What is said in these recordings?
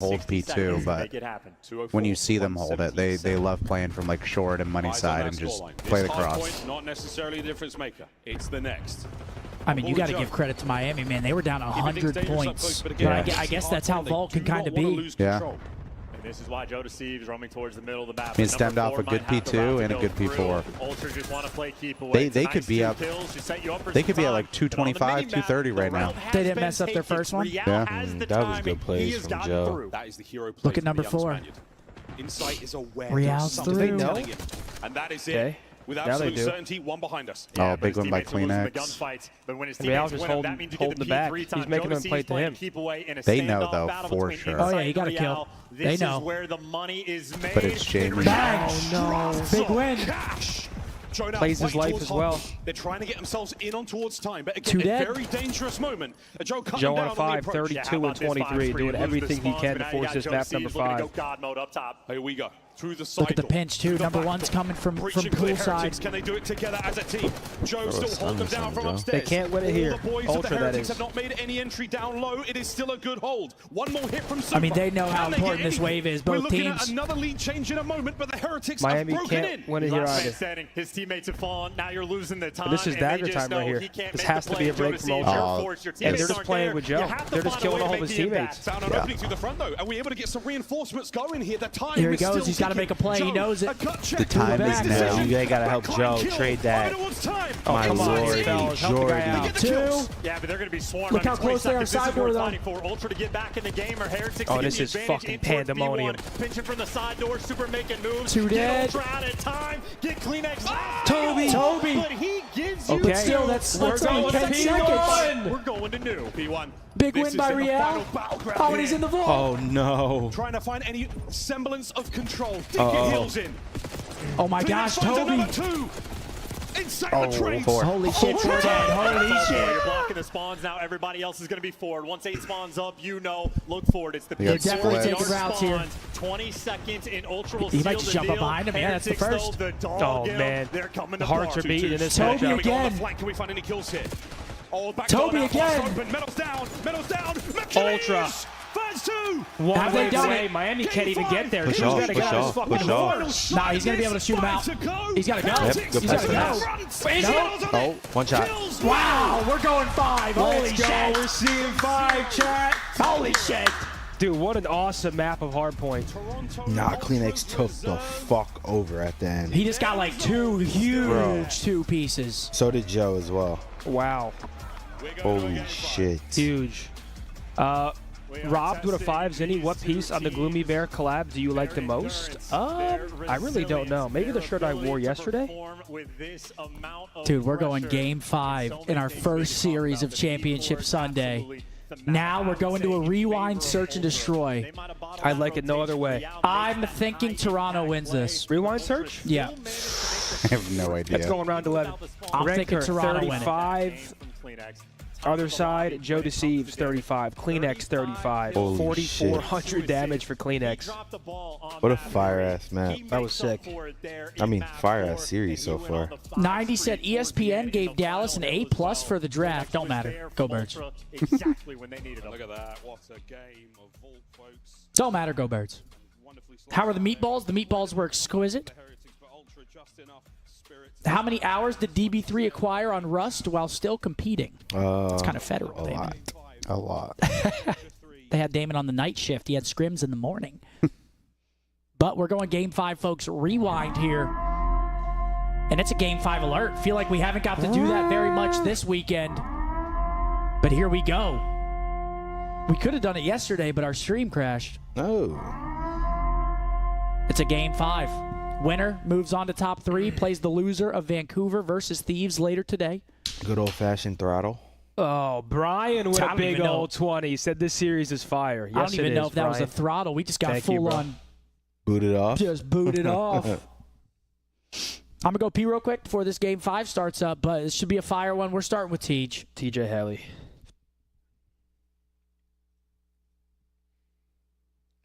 hold P2, but when you see them hold it, they love playing from like short and money side and just play the cross. Not necessarily the difference maker. It's the next. I mean, you got to give credit to Miami, man. They were down 100 points. But I guess that's how Vault can kind of be. Yeah. And this is why Joe Deceives roaming towards the middle of the map. I mean, stemmed off a good P2 and a good P4. Ultra just want to play keep away. They could be up. They could be at like 225, 230 right now. They didn't mess up their first one. Yeah. That was good plays from Joe. That is the hero play. Look at number 4. Insight is aware. Real's through. They know. And that is it. With absolute certainty, one behind us. Oh, big one by CleanX. Real's just holding the back. He's making them play to him. They know, though, for sure. Oh, yeah, he got a kill. They know. But it's Jamie. Bang! Oh, no. Big win. Plays his life as well. They're trying to get themselves in on towards time, but again, a very dangerous moment. Joe on 5, 32 and 23, doing everything he can to force this map number 5. Here we go. Through the side. Look at the pinch too. Number 1's coming from poolside. Can they do it together as a team? Joe still hold them down from upstairs. They can't win it here. All the boys Ultra, of the that Heretics is. have not made any entry down low. It is still a good hold. One more hit from Super. I mean, they know how important this wave is. Both teams. We're looking at another lead change in a moment, but the Heretics Miami have broken can't in. win it here either. His teammates have fallen. Now you're losing the time. But this is dagger time right here. This has to be a break from Ultra. And they're just playing with Joe. They're just killing all of his teammates. Found an opening through the front though. Are we able to get some reinforcements going here? The time Here he goes. He's got to make a play. He knows it. The time is now. You gotta help Joe trade that. Oh, my lord, Help the guy out. 2. Yeah, but they're going to be swarmed. Look how close they are sideboard though. For Ultra to get back in the game, or Heretics. Oh, this is fucking pandemonium. Pinching from the side door, Super making moves. 2 dead. Ultra out of time. Get CleanX. Toby. But he gives you. Okay. Still, that's only 10 seconds. We're going to new. P1. Big win by Real. Oh, and he's in the vault. Oh no. Trying to find any semblance of control. Dig your heels in. Oh my gosh, Toby. Oh, 4. Holy shit, we're dead. Holy shit. You're blocking the spawns now. Everybody else is going to be forward. Once 8 spawns up, look forward. It's the They're definitely taking routes here. 20 seconds in Ultra will He might seal just the jump deal. up behind him. Yeah, that's the first. Oh man, the hearts are beating in this Toby matchup. again. Can we find any kills here? Oh, back Toby again. Medals down. Ultra. One they wave done away. it? Miami can't even get there. Push He's off, gotta get push out of his off, fucking push off. horse. Nah, he's going to be able to shoot him out. He's got to go. Yep, He's got to go. Oh, 1 shot. Wow, we're going 5. Holy shit. We're seeing 5, chat. Holy shit. Dude, what an awesome map of hardpoint. Nah, CleanX took the fuck over at the end. He just got like 2 huge 2 pieces. So did Joe as well. Wow. Holy shit. Huge. Robbed with a 5, Zinni, what piece on the Gloomy Bear collab do you like the most? I really don't know. Maybe the shirt I wore yesterday? Dude, we're going game 5 in our first series of Championship Sunday. Now we're going to a rewind, search, and destroy. I like it no other way. I'm thinking Toronto wins this. Rewind search? Yeah. I have no idea. Let's go in round 11. I'm thinking Toronto win it. 35. Other side, Joe Deceives, 35. CleanX, 35. 4,400 damage for CleanX. What a fire-ass map. That was sick. I mean, fire-ass series so far. 90 said ESPN gave Dallas an A+ for the draft. Don't matter. Go Birds. Exactly when they needed them. Look at that. What a game of vault, folks. Don't matter. Go Birds. How are the meatballs? The meatballs were exquisite. How many hours did DB3 acquire on Rust while still competing? It's kind of federal, Damon. A lot. They had Damon on the night shift. He had scrims in the morning. But we're going game 5, folks. Rewind here. And it's a game 5 alert. Feel like we haven't got to do that very much this weekend. But here we go. We could have done it yesterday, but our stream crashed. Oh. It's a game 5. Winner moves on to top 3, plays the loser of Vancouver versus Thieves later today. Good old-fashioned throttle. Oh, Brian with a big old 20 said this series is fire. Yes, I don't even know if that was a throttle. We just got full on. Booted off? Just booted off. I'm going to go pee real quick before this game 5 starts up, but it should be a fire one. We're starting with Tej. TJ Haley.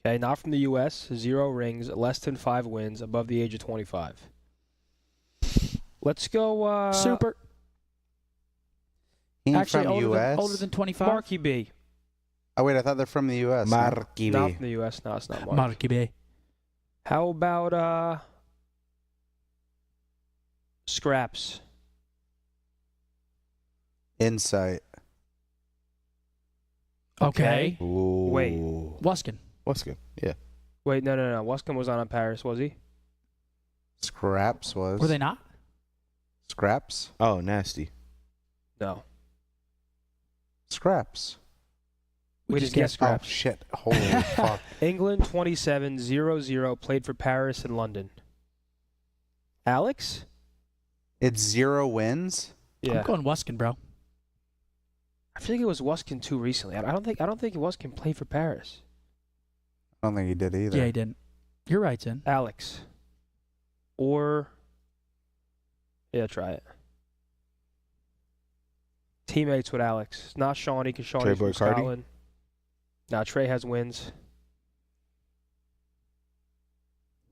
Okay, not from the U.S., 0 rings, less than 5 wins, above the age of 25. Let's go. Super. He Actually, from older U.S.? older than 25. Marky B. Oh, wait, I thought they're from the U.S. no? Marky Not B. from the U.S. No, it's not Mark. Marky Bay. How about Scraps? Insight. Okay. Ooh. Wait. Wuskin. What's good? Yeah. Wait, no. Wuskin was on Paris, was he? Scraps was. Were they not? Scraps? Oh, nasty. No. Scraps. We just guessed Oh, Scraps. shit. Holy fuck. England 27-0-0 played for Paris and London. Alex? It's 0 wins? Yeah. I'm going Wuskin, bro. I feel like it was Wuskin too recently. I don't think Wuskin played for Paris. I don't think he did either. Yeah, he didn't. You're right, Zen. Alex. Or yeah, try it. Teammates with Alex. Not Shawnee, because Shawnee's from Trey Boy Cardi? Scotland. Now Trey has wins.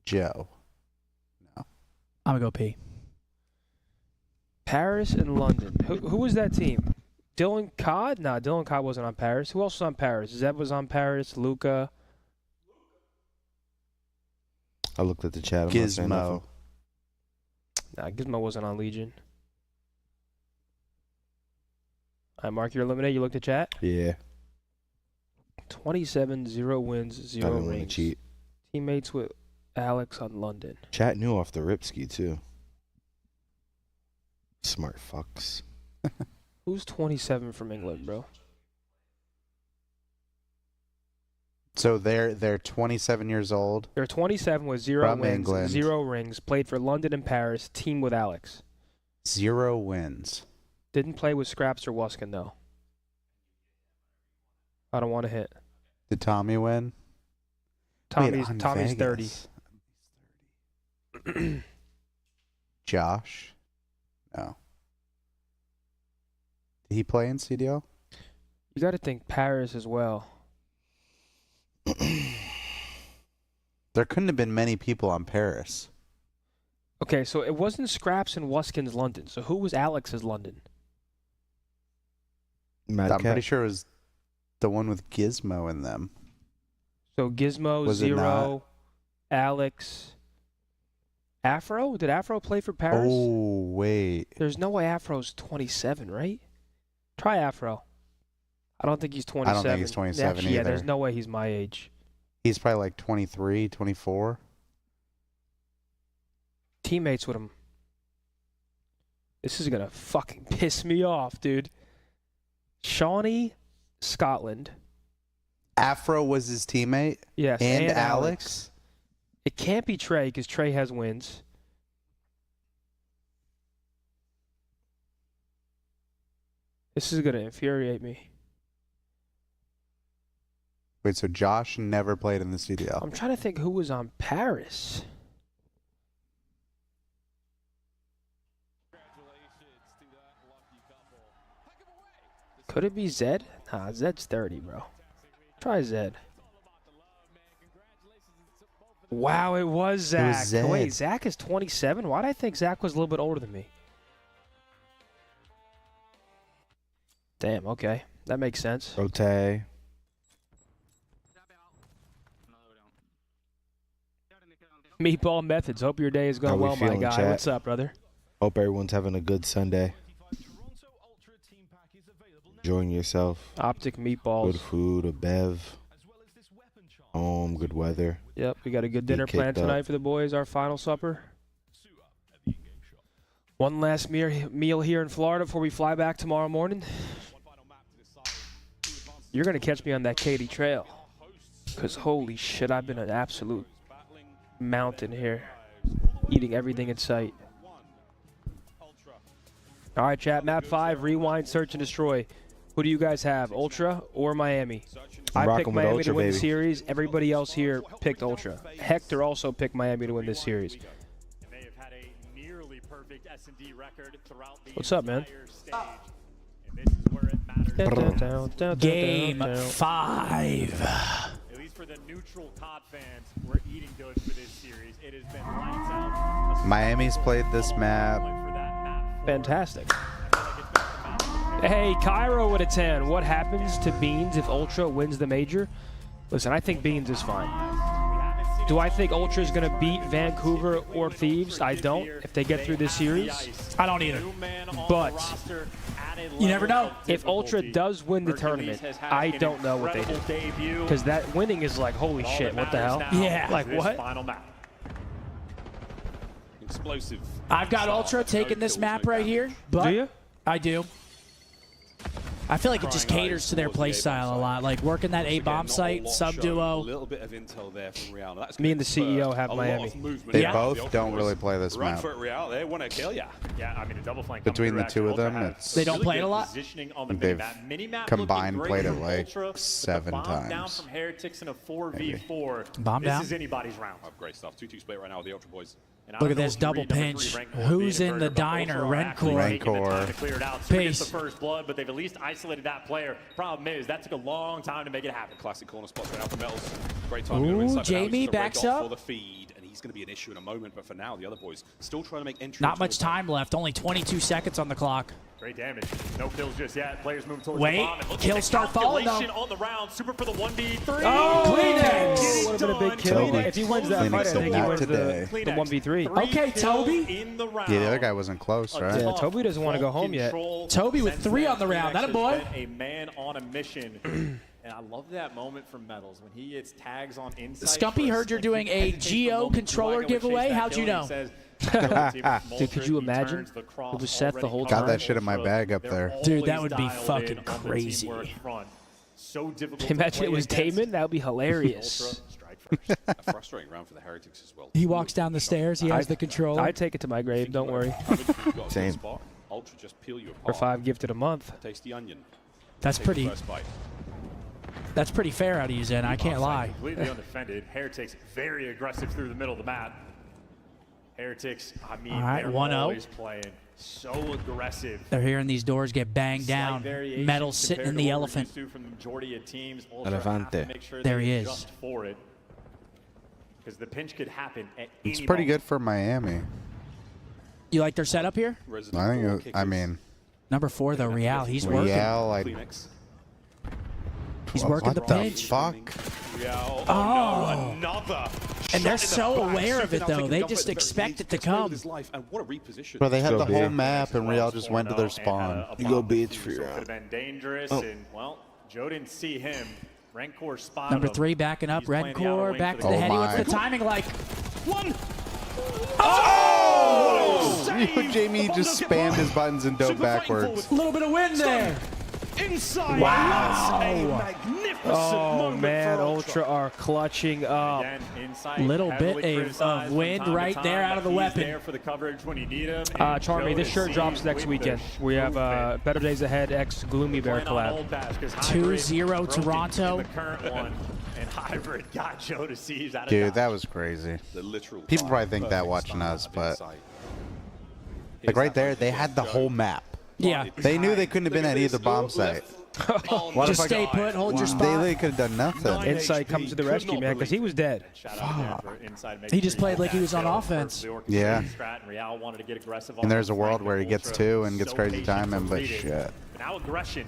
Joe. I'm going to go P. Paris and London. Who was that team? Dylan Codd? Nah, Dylan Codd wasn't on Paris. Who else was on Paris? Zeb was on Paris. Luca. I looked at the chat. I'm not saying nothing. Gizmo. Nah, Gizmo wasn't on Legion. All right, Mark, you're eliminated. You looked at chat? Yeah. 27, 0 wins, 0 I didn't want to rings. cheat. Teammates with Alex on London. Chat knew off the ripski too. Smart fucks. Who's 27 from England, bro? So they're 27 years old. They're 27 with 0 From wins, England. 0 rings. Played for London and Paris. Team with Alex. 0 wins. Didn't play with Scraps or Wuskin, though. I don't want to hit. Did Tommy win? Tommy's Wait, on 30. Vegas. Josh? No. Did he play in CDL? You got to think Paris as well. There couldn't have been many people on Paris. Okay, so it wasn't Scraps and Wuskin's London. So who was Alex's London? Mad I'm Cat. pretty sure it was the one with Gizmo in them. So Gizmo, Was it 0. Alex. Afro? Did Afro play for Paris? Oh, wait. There's no way Afro's 27, right? Try Afro. I don't think he's 27. I don't think he's 27 Actually, yeah, either. there's no way he's my age. He's probably like 23, 24. Teammates with him. This is going to fucking piss me off, dude. Shawnee, Scotland. Afro was his teammate? Yes, And Alex? It can't be Trey because Trey has wins. This is going to infuriate me. Wait, so Josh never played in the CDL? I'm trying to think who was on Paris. Could it be Zed? Nah, Zed's 30, bro. Try Zed. Wow, it was Zach. Zed. Wait, Zach is 27? Why did I think Zach was a little bit older than me? Damn, okay. That makes sense. Rote. Meatball Methods. Hope your day is going How we well, my feeling, guy. chat? What's up, brother? Hope everyone's having a good Sunday. Enjoying yourself. Optic Meatballs. Good food, a bev. Home, good weather. Yep, we got a good dinner kicked planned up. tonight for the boys, our final supper. One last meal here in Florida before we fly back tomorrow morning. You're going to catch me on that Katy Trail. Because holy shit, I've been an absolute mountain here. Eating everything in sight. All right, chat. Map 5, rewind, search, and destroy. Who do you guys have, Ultra or Miami? I rocking picked with Miami Ultra, to win the baby. series. Everybody else here picked Ultra. Hector also picked Miami to win this series. They have had a nearly perfect S&D record throughout the What's up, man? entire stage. And this is where it matters. Game 5. At least for the neutral COD fans, we're eating good for this series. It has been lights out. Miami's played this map. For that map. Fantastic. I feel like it's been a map Hey, Cairo with a 10. What happens to Beans if Ultra wins the major? Listen, I think Beans is fine. Do I think Ultra is going to beat Vancouver or Thieves? I don't. If they get through this series, I don't either. But you never know. if Ultra does win the tournament, I don't know what they do. Because that winning is like, holy shit, what the hell? Yeah. Like, what? Explosive. I've got Ultra taking this map right here. But Do you? I do. I feel like it just caters to their play style a lot. Like working that A-bomb site, sub-duo. Me and the CEO have Miami. They both don't really play this Run map. for it, Real. They want to kill ya. Yeah, I mean, a double flank Between the two of them, it's They don't play it a lot? they've combined played it like 7 down times. from Heretics in a 4v4. Bomb down. This is anybody's round. Great stuff. 2-2 split right now with the Ultra Boys. Look at this double pinch. Who's in the diner? Rancor. Pace. The first blood, but they've at least isolated that player. Problem is, that took a long time to make it happen. Classic corner spots right now for Metals. Great time. Ooh, Jamie backs up. For the feed, and he's going to be an issue in a moment. But for now, the other boys still trying to make entry. Not much time left. Only 22 seconds on the clock. Great damage. No kills just yet. Players move towards Wait, the bomb. And look kills at the start falling, though. calculation on the round. Super for the 1v3. Oh, Kleenex. Would have been a big kill. Toby. If he wins that Kleenex fight, I think he not wins today. the 1v3. Okay, Toby. In the round. Yeah, the other guy wasn't close, right? Yeah, Toby doesn't want to go home yet. Toby with 3 on the round. That a boy. A man on a mission. And I love that moment from Metals when he gets tags on inside. Scumpy, heard you're doing a Geo controller giveaway. How'd you know? Dude, could you imagine? It was Seth the whole time. Got that shit in my bag up there. Dude, that would be fucking crazy. So difficult. Imagine it was Damon. That would be hilarious. A frustrating round for the Heretics as well. He walks down the stairs. He has the controller. I'd take it to my grave. Don't worry. Same. Ultra just peel you For apart. 5 gifted a month. Taste the onion. That's Take the pretty. first bite. That's pretty fair out of you, Zen. I can't lie. Completely undefended. Heretics very aggressive through the middle of the map. Heretics, I mean, All right, they're 1-0. always playing so aggressive. They're hearing these doors get banged Slight down. variation Metal sitting in compared the to what we're elephant. used to from the majority of teams. Ultra have Elefante. to make sure There they he is. adjust for it. Because the pinch could happen at any It's pretty moment. good for Miami. You like their setup here? Resident I think. ball I kickers. mean, Number 4, though, Real. He's working. Real. Kleenex. He's working the What the pinch. fuck? Real. Oh. No, another. And they're shot in the so back. aware of Something it, I'll though. take They the just jump, but expect it to he's played with come. his life, and what a reposition. Bro, they had Go the whole beer. map, and Real just went to their spawn. You go beats for So your it could have been dangerous, and well, Joe didn't see him. Rancor spotted Number him. 3 backing up. He's playing the outer Rancor wing back for to the Oh heady. What's my. the timing like? Jamie just spammed his buttons and dove backwards. A little bit of wind there. Inside. Wow. A magnificent Oh, moment man. for Ultra are clutching up. Again, inside, Little bit heavily of criticized from wind time to right time, there out of the but he's weapon. there for the coverage when you need him. Charmy, this shirt drops next weekend. We have Better Days Ahead X Gloomy Bear collab. 2-0 Toronto. The current one, and Hybrid got Joe to seize out of Dude, dodge. that was crazy. The literal People probably think that perfect watching start us, of but insight. like right there, they had the whole map. Yeah. They knew they couldn't have been at either bomb site. Just stay put. Hold your They spot. literally could have done nothing. Insight comes to the rescue, man, because he was dead. Shout out there for Inside making He just sure played like he was on that offense. perfectly Yeah. orchestrated strat, and Real wanted to get aggressive on And there's the a world flank, where he and gets Ultra 2 and gets so crazy patient timing, to but read it. shit. But now aggression.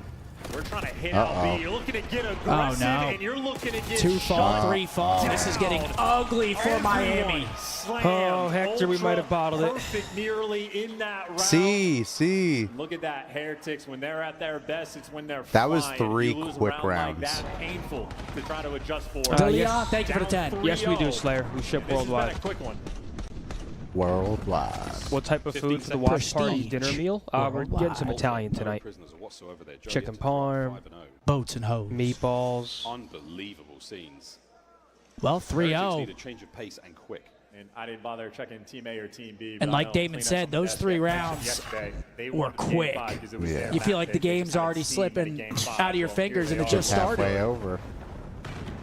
We're trying to hit Uh-oh. LB. You're looking to get aggressive, no. and you're looking to get 2 fall, shut 3 fall. This is getting down. ugly for Miami. Slammed. Oh, Hector, we might have bottled it. Perfect nearly in that round. See. Look at that, Heretics. When they're at their best, it's when they're That was flying. 3 You lose a quick round rounds. Like that, painful to try to adjust for. DeLeon, yes. thank you for the 10. Yes, we do, Slayer. We ship This has been worldwide. a quick one. Worldwide. What type of food for the watch party Prestige. dinner meal? We're getting some Italian tonight. Prisoners whatsoever there. Joe Chicken gets to parm. 5-0. Boats and hoes. Meatballs. Unbelievable scenes. Well, Heretics 3-0. need a change of pace and quick. And I didn't bother checking Team A or Team B. And but I like know Damon Kleenex said, on the those desk 3 mentioned rounds yesterday, they were wanted Game quick. 5 because it was Yeah. their You feel map. like the They just game's hadn't already seen slipping many Game 5, out of your so fingers here and they it just are. started. Halfway over.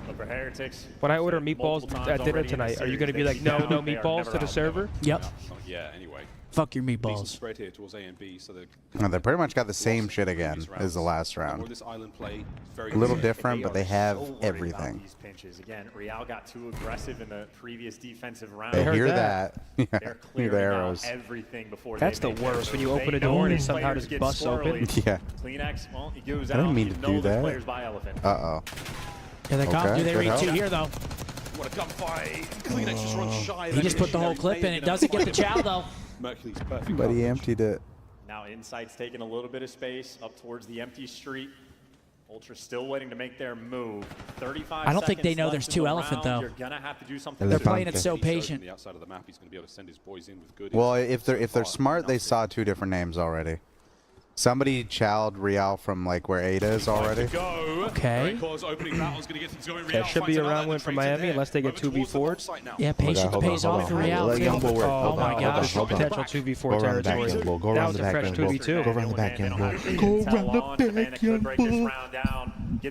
But for Heretics, When I order multiple meatballs times at dinner already in the tonight, are you series, going to be they like, beat no down. They are meatballs never to the out. server? Yep. Not yet, anyway. Fuck your Decent meatballs. spread here towards A and B, so They pretty much got the same shit again as the last round. This island play is very A little good. different, but they have So worried about everything. these pinches. Again, Real got too aggressive in the previous defensive round. They heard hear that. that. Yeah, They're hear clearing the out arrows. everything before That's they the make their worst, when you move. open They a door know and it these somehow players just get busts open. squirrely. Yeah. Kleenex, well, he goes I didn't out. mean You to know do the that. players by elephant. Uh-oh. Here they come. Okay, Do they good read help. 2 here, though? What a gunfight. Kleenex just runs shy. He just put the whole clip in. It doesn't get the chow, though. Mercury's perfect. But he coverage. emptied it. Now Insight's taking a little bit of space up towards the empty street. Ultra still waiting to make their move. 35 I don't think they seconds know left there's in 2 the elephant, round. though. You're gonna have to do something. They're soon. playing it so He shows patient. from the outside of the map, he's going to be able to send his boys in with good. Well, if they're smart, they saw 2 different names already. Somebody chowed Real from like where Ada is already. Okay. That should be a round win for Miami unless they get 2v4'd. Yeah, patience Hold on, pays hold off on, for hold on. Real, Let too. Youngboy work. Oh, Hold my on, gosh. hold on. Potential 2v4 Go around the back territory. end, Bull. Go That around was the a back fresh end, Bull. 2v2. Go around the back end, Bull. Go around the back end, Bull.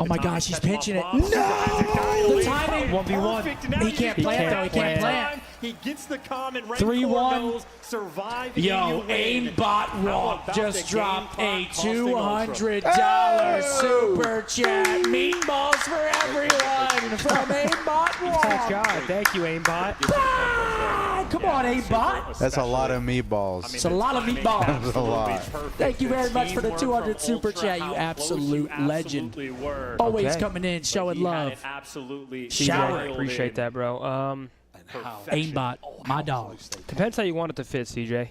Oh, my gosh, he's pinching it. No! The timing. 1v1. He can't plant, though. He can't plant. He gets the common. 3-1. Survive. Yo, aimbot walk just dropped a $200 super chat. Meatballs for everyone from aimbot walk. Thank God. Thank you, aimbot. Ah, come on, aimbot. That's a lot of meatballs. It's a lot of meatballs. That's a lot. Thank you very much for the 200 super chat, you absolute legend. Always Okay. coming in, showing love. Absolutely. Shower. Appreciate that, bro. Aimbot, my dog. Depends how you want it to fit, CJ.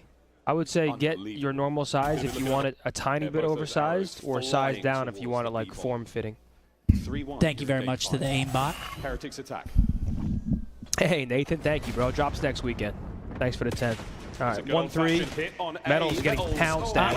I would say get your normal size if you want it a tiny bit oversized, or size down if you want it like form-fitting. Thank you very much to the aimbot. Heretics attack. Hey, Nathan, thank you, bro. Drops next weekend. Thanks for the 10. All right, 1-3. Metal's getting pounced at.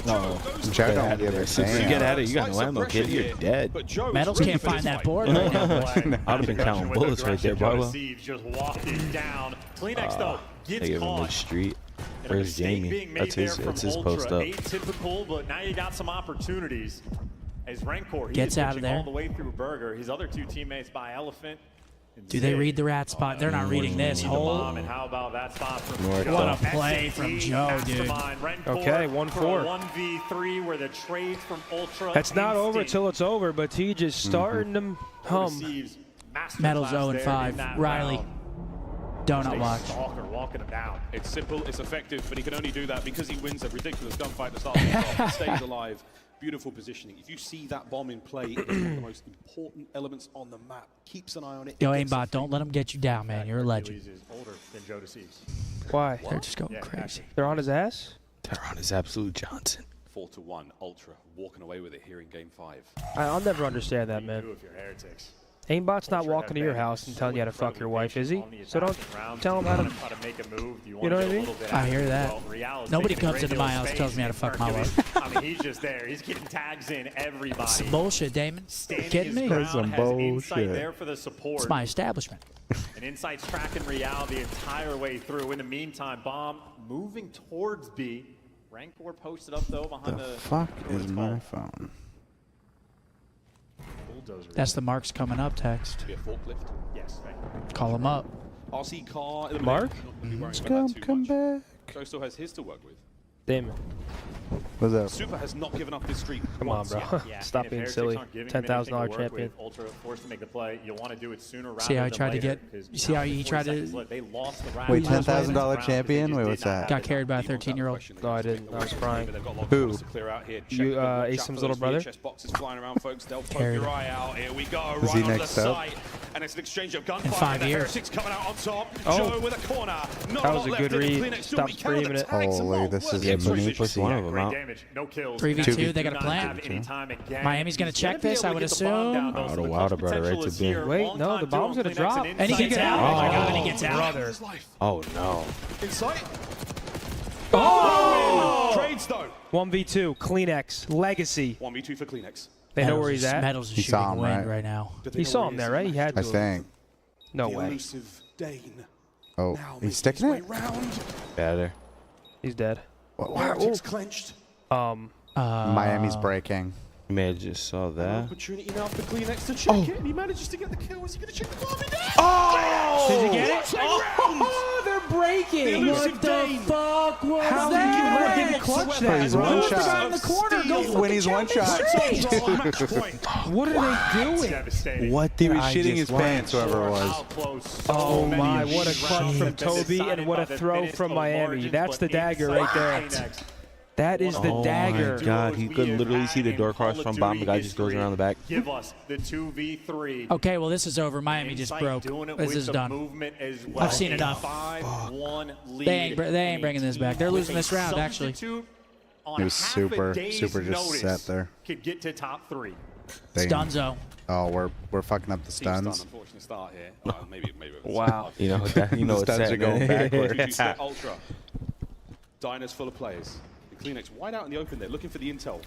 No. Jack don't give a Since you damn. get at it, you got no ammo, kid. You're dead. Metals can't find that board right now. I'd have been counting bullets right there, bro. Just walking down. Kleenex though They gets give him the caught. street. And a Where's mistake Jamie? being made That's there his from post Ultra. up. Atypical, but now you got some opportunities. As Rancor, he Gets is out of pitching there. all the way through Burger. His other 2 teammates by Elephant. and Do they Zig. read the rat spot? They're not reading this. Need the bomb, Hold. and how about that spot from North Joe? What a Excellent play from Joe, dude. Mastermind. Rancor Okay, for 1-4. a 1v3 where the trade from Ultra. That's not over instinct till it's over, but he just starting to hum. receives masterclass Metals there 0-5. in that Riley, round. donut A watch. stalker walking him down. It's simple, it's effective, but he can only do that because he wins a ridiculous gunfight at the start of the top. Stays alive. Beautiful positioning. If you see that bomb in play, it's one of the most important elements on the map. Keeps an eye on it. Yo, It gets aimbot, don't let him get you down, man. You're a legend. Hercules is older than Joe deceives. Why? They're just going Yeah, crazy. They're on his ass? Teron is absolute Johnson. 4-1. Ultra walking away with it here in Game 5. I'll never understand that, You man. do if you're heretics. Aimbot's not Ultra walking to have your been house and telling you how to so fuck your wife, is he? incredibly So don't patient round. tell him Do how you to... wanna make a move? Do you You wanna know get what I a mean? little bit I active? hear that. Well, Real is Nobody taking a comes into great my deal of house, tells me how to space fuck my against wife. Hercules. I mean, he's just there. He's getting tags in everybody. Some bullshit, Damon. Standing Kidding his me? ground, That's some has insight bullshit. there for the support. It's my establishment. And Insight's tracking Real the entire way through. In the meantime, Bomb moving towards B. Rancor posted up though behind The the fuck what's is it my called? phone? Bulldozer. That's the marks coming up text. Be a forklift. Yes, thank you. Call him up. RC car. Mark? Let's come back. Joe still has his to work with. Damn it. What's up? Super has not given up this streak. Come on, once bro. yet. Yeah, Stop and if being Heretics silly. aren't giving him anything to $10,000 work champion. with, Ultra forced to make the play. You'll want to do it sooner rather See how he than tried to later, get- 'cause you see how he 40 tried to- seconds left. They lost the round. Wait, They lost the $10,000 round because they champion? just Wait, did what's not that? have Got enough. carried by a Even on that 13-year-old. question, they No, I have to didn't. take I was away crying. but they've got a lot of Who? corners to clear out here. Check You, the watch Asim's out for little those brother? VHS boxes flying around, folks. They'll poke Carried. your eye out. Here we go. Is he Right on next the up? side. And it's an exchange of In gunfire. 5 The years. Heretics coming out on top. Oh. Joe with a corner. Not That a was lot a left good in read. Kleenex. Stop We counted screaming the it. tags Holy, alone. this is Working amazing. efficiency. Push one of them Great out. damage, no kills. 3v2, they got a Do not plant. have any time again. Miami's gonna He's check be this, able I to would get the bomb assume. down, though, Oh, so the the Wilder clutch brother right potential to is bin. here. Wait, Long no, time the bomb's duo, gonna Kleenex drop. and And he Insight gets out. down. Oh my god, and he gets out. Brother. Oh no. Insight. Oh! Trades though. 1v2, Kleenex, Legacy. 1v2 for Kleenex. They know where he's at? Metals is He shooting saw him, wind right? right now. Do they He know saw where him he there, is? right? He had I to. think. No The way. elusive Dane. Oh, Now making he's sticking his way it? round. Yeah, there. He's dead. Heretics clenched. Miami's breaking. You may have just saw that. Opportunity now for Kleenex to check it, and he manages to get the kill. Is he going to check the bomb? He does! Did you get it? Oh, they're not breaking. What the fuck was How that? did you let him clutch that, He's bro? one Who's the shot. guy in the corner? Go fucking When he's one shot. What are they doing? Devastating. What He did was I shitting just his watch? pants, whoever it was. How close so Oh many my, of what a these clutch rounds from have been Toby, and decided what a by the throw thinnest from of Miami. margins, That's but the dagger inside right there. Kleenex, That is the Oh dagger. my God, he could literally see the door cross from bomb. The guy just goes around the back. Give us the 2v3. Okay, well, this is over. Miami just Insight broke. doing it This with is the done. movement as well. I've seen A enough. 5-1 lead They ain't bringing this back. They're with losing a this round, actually. substitute on It was half a super day's just notice set there. Could get to top 3. Damn. Stunzo. Oh, we're fucking up the Team stun, stuns. unfortunate start here. Maybe. Wow. You know, that, you know The what's stuns are that, going man. backwards. Juju set Ultra. Diners full of players. And Kleenex wide out in the open there, looking for the intel.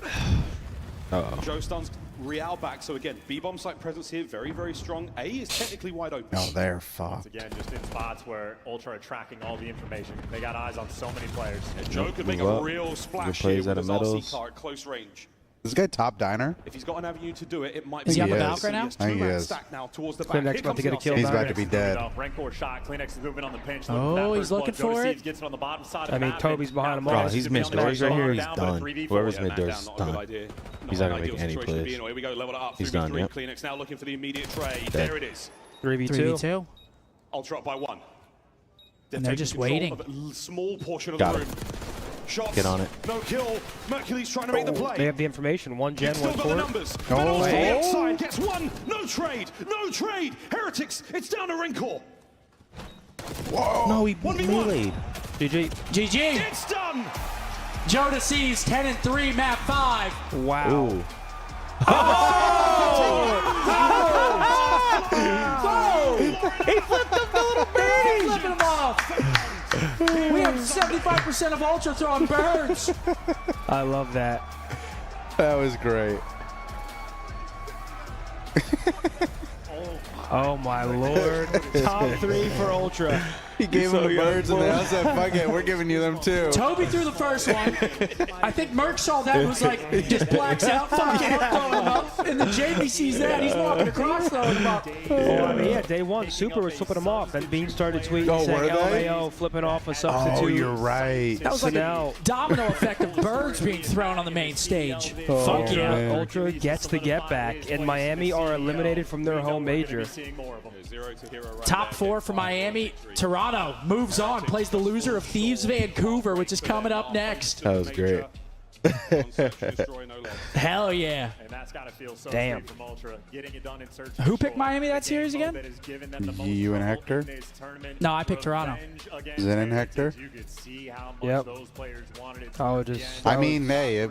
Joe stuns Real back, so again, B-bomb site presence here, very, very strong. A is technically wide open. Oh, they're fucked. Again, just in spots where Ultra are tracking all the information. They got eyes on so many players. Joe could make Move a up. real splash plays here out with of his RC medals. car at close range. This guy top diner? If he's got an avenue to do it, it might Is be he on the Yes. balcony right now? Yes, I think he two-man is. stack now towards the Kleenex back. about Here to comes get a the kill He's outside. about to be dead. Rancor shot. Kleenex is moving on the pinch. Oh, he's looking for it. Gets it on the bottom side of I the mean, map. Toby's behind him Bro, all. he's missed doors right here. He's done. Whoever's mid doors is Not a good done. idea. He's Not not an gonna make ideal any situation to be plays. in. Here we go, level it up. He's 3v3. done, yep. Kleenex now looking for the immediate trade. Dead. There it is. 3v2. 3v2. Ultra up by 1. And they're just waiting. Of a small portion of Got the it. room. Shots. Get on it. No kill. Mercury's trying to make the play. They have the information. One gen, Still one got the court. numbers. Oh. But also Hey. the outside gets 1. No trade. No trade. Heretics. It's down to Rancor. No, he 1v1. GG. meleeed. GG. It's done. Jodeci's 10-3, map 5. Wow. Ooh. He flipped him off. We have 75% of Ultra throwing birds. I love that. That was great. Oh my lord. Top 3 for Ultra. He gave him the birds and they all said, fuck it, we're giving you them too. Toby threw the first one. I think Merck saw that and was like, just blacks out, fucking throwing them up. And then Jamie sees that, he's walking across throwing them up. Oh, I mean, yeah, day 1, Super was flipping them off. Then Bean started tweeting Oh, saying were they? LMAO, flipping off a substitute. Oh, you're right. That was So like now- a domino effect of birds being thrown on the main stage. Oh, Fuck yeah. man. Ultra gets the get back, and Miami are eliminated from their home major. Seeing more of them. 0 to hero right Top 4 for Miami. Toronto moves on, plays the loser of Thieves Vancouver, which is coming up next. That was great. Destroy, no less. Hell yeah. And that's got to feel so Damn. sweet from Ultra. Getting it done in search Who picked Miami that series again? You and Hector? No, I picked Toronto. Zen and Hector? You could see how much Yep. those players wanted it. I would just. I mean, hey, it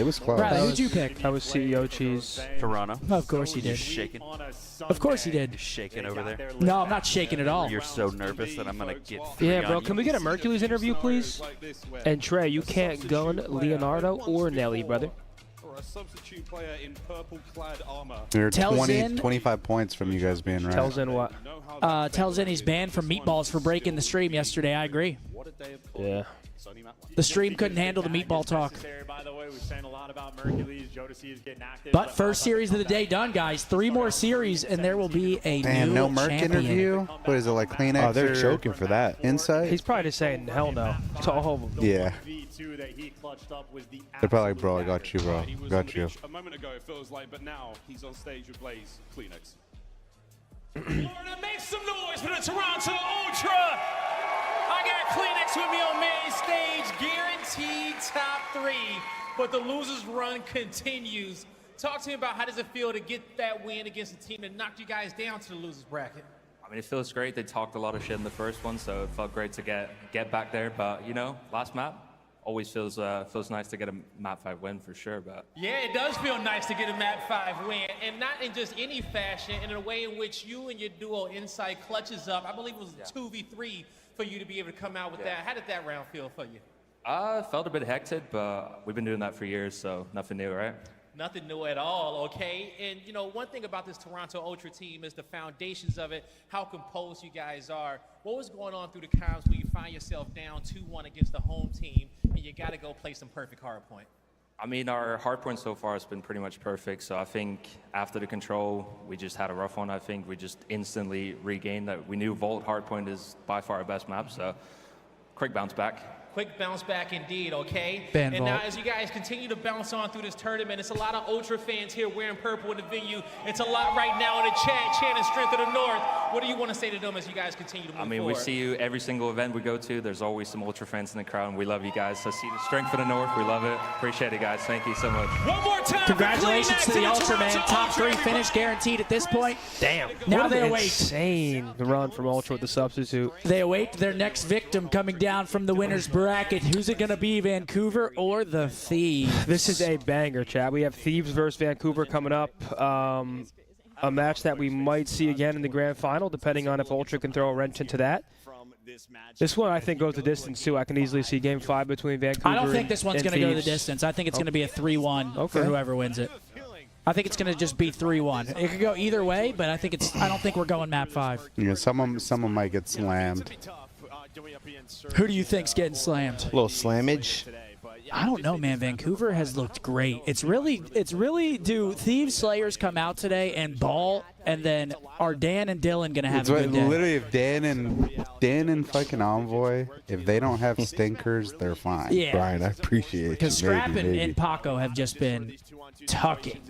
was close. Bradley, who'd you pick? That was CEO Cheese. Toronto. Of course he did. Shaking. Of course he did. Shaking over there. No, I'm not shaking at all. You're so nervous that I'm gonna get three Yeah, bro. on Can you. we get a Mercules interview, please? And Trey, you can't gun Leonardo or Nelly, brother. Or a substitute player in purple-clad armor. They're Tells 20, in- 25 points from you guys being right. Tells in what? Tells in he's banned from Meatballs for breaking the stream yesterday. I agree. Yeah. The stream couldn't handle the meatball talk. By the way, we've saying a lot about Mercules. Jodeci is getting active. But first series of the day done, guys. 3 more series, and there will be a Damn, new no Merc champion. interview? What is it, like Kleenex Oh, they're or choking for that. Insight? He's probably just saying hell no to all of them. Yeah. V2 that he clutched up was the They're probably like, bro, I got you, bro. He was on Got the you. beach a moment ago, it feels like, but now he's on stage with Blaze Kleenex. Florida, make some noise for the Toronto Ultra. I got Kleenex with me on main stage, guaranteed top 3, but the losers run continues. Talk to me about how does it feel to get that win against a team that knocked you guys down to the losers bracket? I mean, it feels great. They talked a lot of shit in the first one, so it felt great to get back there. But you know, last map always feels nice to get a map 5 win for sure. But Yeah, it does feel nice to get a map 5 win, and not in just any fashion, in a way in which you and your duo Insight clutches up. I believe it was 2v3 for you to be able to come out with that. How did that round feel for you? felt a bit hectic, but we've been doing that for years, so nothing new, right? Nothing new at all, okay? And, you know, one thing about this Toronto Ultra team is the foundations of it, how composed you guys are. What was going on through the comms when you find yourself down 2-1 against the home team and you got to go play some perfect hard point? I mean, our hard point so far has been pretty much perfect. So I think after the control, we just had a rough one. I think we just instantly regained that. We knew Vault hard point is by far our best map. So quick bounce back. Quick bounce back indeed, okay? Ben and now Vault. as you guys continue to bounce on through this tournament, it's a lot of Ultra fans here wearing purple in the venue. It's a lot right now in the chat, chanting Strength of the North. What do you want to say to them as you guys continue to move I mean, forward? we see you every single event we go to. There's always some Ultra fans in the crowd, and we love you guys. So see the Strength of the North. We love it. Appreciate it, guys. Thank you so much. One more time. Congratulations to the Ultra, man. Top 3 finish guaranteed at this point. Damn. Now What they an await. insane run from Ultra with the substitute. They await their next victim coming down from the winner's bracket. Who's it going to be, Vancouver or the Thieves? This is a banger, chat. We have Thieves versus Vancouver coming up. A match that we might see again in the grand final, depending on if Ultra can throw a wrench into that. This one, I think, goes the distance, too. I can easily see Game 5 between Vancouver I don't think this one's and going to go the Thieves. distance. I think it's going to be a 3-1 for Okay. whoever wins it. I think it's going to just be 3-1. It could go either way, but I don't think we're going map 5. You know, someone might get slammed. Who do you think's getting slammed? A little slammage. I don't know, man. Vancouver has looked great. It's really do Thieves Slayers come out today and ball, and then are Dan and Dylan going to have It's a what, good day? literally, if Dan and fucking Envoy, if they don't have stinkers, they're fine. Yeah. Brian, I appreciate you. Because Scrap Maybe. and Paco have just been tucking.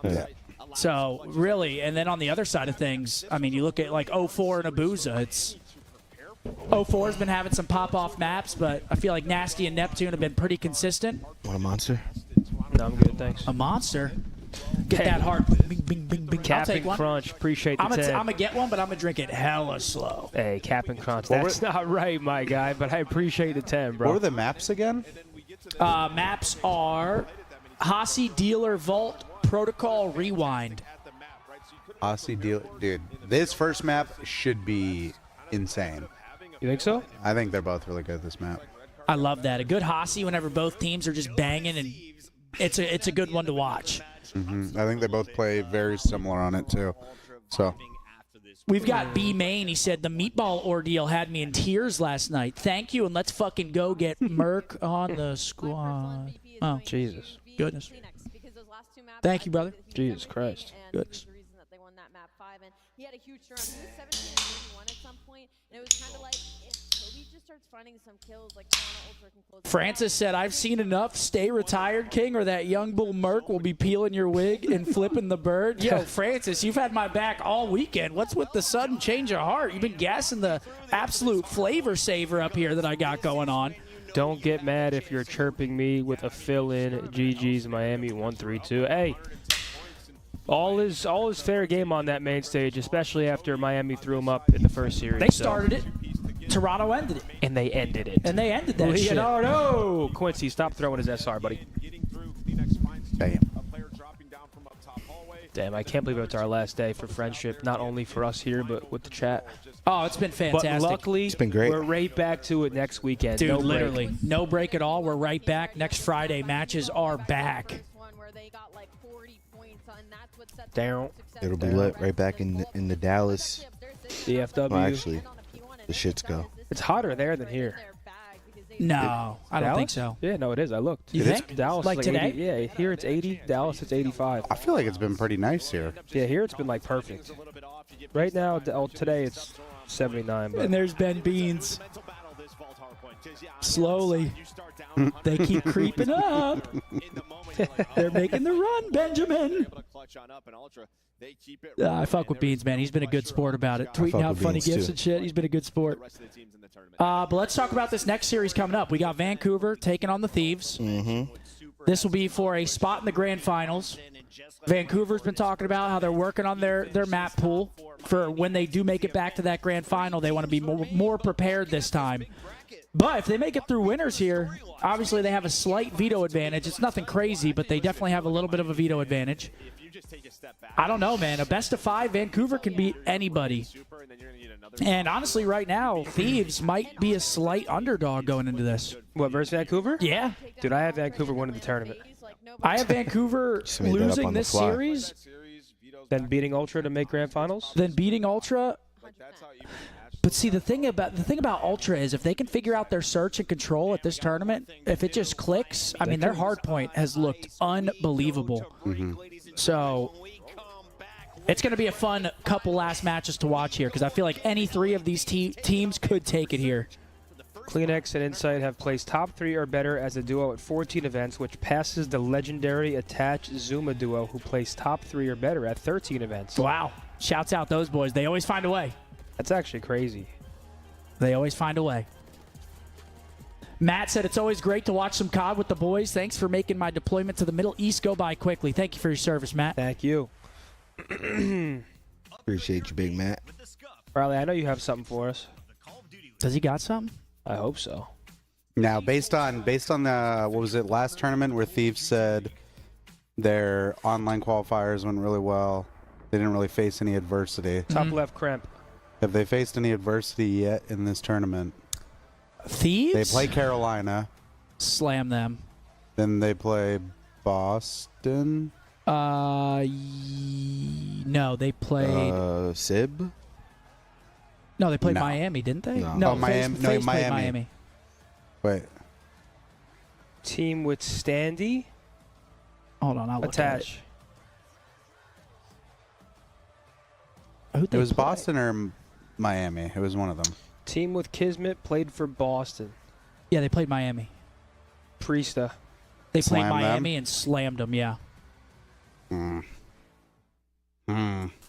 Yeah. So, really, and then on the other side of things, I mean, you look at like 04 and Abusa, it's 04's been having some pop-off maps, but I feel like Nasty and Neptune have been pretty consistent. Want a monster? No, I'm good, thanks. A monster. Get that hard. Bing, bing, bing, bing. I'll Cap take and one. Crunch. Appreciate the I'm 10. going to get one, but I'm going to drink it hella slow. Hey, Cap and Crunch. That's not right, my guy, but I appreciate the 10, bro. What were the maps again? Maps are Hasi, Dealer, Vault, Protocol, Rewind. Aussie deal, dude. This first map should be insane. You think so? I think they're both really good at this map. I love that. A good Hasi whenever both teams are just banging, and it's a good one to watch. I think they both play very similar on it too. So We've got B Main. He said the meatball ordeal had me in tears last night. Thank you, and let's fucking go get Merc on the squad. Oh, Jesus. goodness. Thank you, brother. Jesus Christ. Goodness. He had a huge turn. He was 17 and 21 at some point, and it was kind of like if Toby just starts finding some kills, like Toronto Ultra can close. Francis said, I've seen enough. Stay retired, King, or that young bull Merc will be peeling your wig and flipping the bird. Yo, Francis, you've had my back all weekend. What's with the sudden change of heart? You've been gassing the absolute flavor saver up here that I got going on. Don't get mad if you're chirping me with a fill-in GG's Miami 132. Hey, all is fair game on that main stage, especially after Miami threw them up in the first series. They started it. Toronto ended it. And they ended it. And they ended that shit. No. Quincy, stop throwing his SR, buddy. damn. Damn, I can't believe it's our last day for friendship, not only for us here, but with the chat. Oh, it's been fantastic. But luckily, It's been great. we're right back to it next weekend. Dude, No break. literally. No break at all. We're right back. Next Friday, matches are back. Down. It'll be lit right back in the Dallas. DFW. Well, actually, the shits go. It's hotter there than here. No, I don't think so. Yeah, no, it is. I looked. You It is. think? Dallas Like is today? 80. Yeah, here it's 80. Dallas it's 85. I feel like it's been pretty nice here. Yeah, here it's been like perfect. Right now, today it's 79. But And there's Ben Beans. Slowly. They keep creeping up. They're making the run, Benjamin. I fuck with Beans, man. He's been a good sport about it. Tweeting fuck out with funny Beans, gifs too. and shit. He's been a good sport. But let's talk about this next series coming up. We got Vancouver taking on the Thieves. This will be for a spot in the grand finals. Vancouver's been talking about how they're working on their map pool for when they do make it back to that grand final. They want to be more prepared this time. But if they make it through winners here, obviously they have a slight veto advantage. It's nothing crazy, but they definitely have a little bit of a veto advantage. I don't know, man. A best of 5, Vancouver can beat anybody. And honestly, right now, Thieves might be a slight underdog going into this. what, versus Vancouver? Yeah. Dude, I have Vancouver winning the tournament. I have Vancouver Just made that up losing on the this fly. series, Then beating Ultra to make grand finals? then beating Ultra. But see, the thing about Ultra is if they can figure out their search and control at this tournament, if it just clicks, I mean, their hard point has looked unbelievable. So it's going to be a fun couple last matches to watch here because I feel like any three of these teams could take it here. CleanX and Insight have placed top 3 or better as a duo at 14 events, which passes the legendary Attach Zuma duo, who placed top 3 or better at 13 events. Wow. Shouts out those boys. They always find a way. That's actually crazy. They always find a way. Matt said, it's always great to watch some COD with the boys. Thanks for making my deployment to the Middle East go by quickly. Thank you for your service, Matt. Thank you. Appreciate you, Big Matt. Riley, I know you have something for us. Does he got something? I hope so. Now, based on the, what was it, last tournament where Thieves said their online qualifiers went really well. They didn't really face any adversity. Top left cramp. Have they faced any adversity yet in this tournament? Thieves? They play Carolina. Slam them. Then they play Boston. No, they played... Sib? No, they played No. Miami, didn't they? No. Oh, Miami. FaZe No, played Miami. Miami. Wait. Team with Standy. Hold on, I'll look at Attach. it. Who'd It they was play? Boston or Miami. It was one of them. Team with Kismet played for Boston. Yeah, they played Miami. Priesta. They played Slammed them? Miami and slammed them, yeah.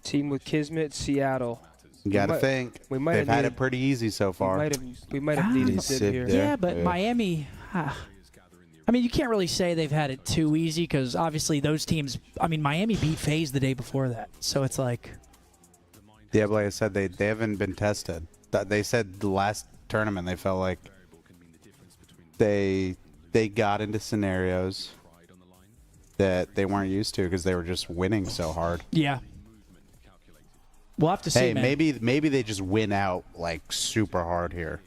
Team with Kismet, Seattle. You got to might- think. we might They've have had needed- it pretty easy so far. We might have needed Sid Sid here. there. Yeah, but Yeah. Miami... I mean, you can't really say they've had it too easy because obviously those teams... I mean, Miami beat FaZe the day before that. So it's like... Yeah, but like I said, they haven't been tested. They said the last tournament they felt like they got into scenarios that they weren't used to because they were just winning so hard. Yeah. We'll have to see, Hey, man. maybe they just win out like super hard here.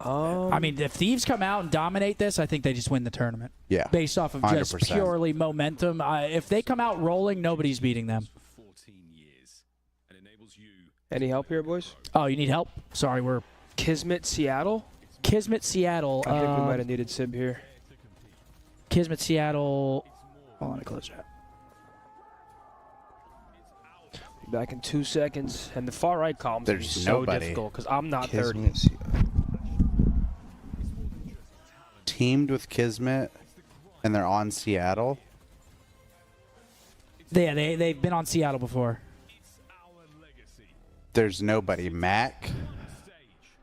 I mean, if Thieves come out and dominate this, I think they just win the tournament. Yeah. Based off of just 100%. purely momentum. If they come out rolling, nobody's beating them. Any help here, boys? Oh, you need help? Sorry, we're... Kismet, Seattle. Kismet, Seattle. I think we might have needed Sib here. Kismet, Seattle... Oh, let me close that. Be back in 2 seconds. And the far right column There's is so nobody. difficult because I'm not 30. Kismet, Seattle. Teamed with Kismet, and they're on Seattle. Yeah, they've been on Seattle before. There's nobody. Mac.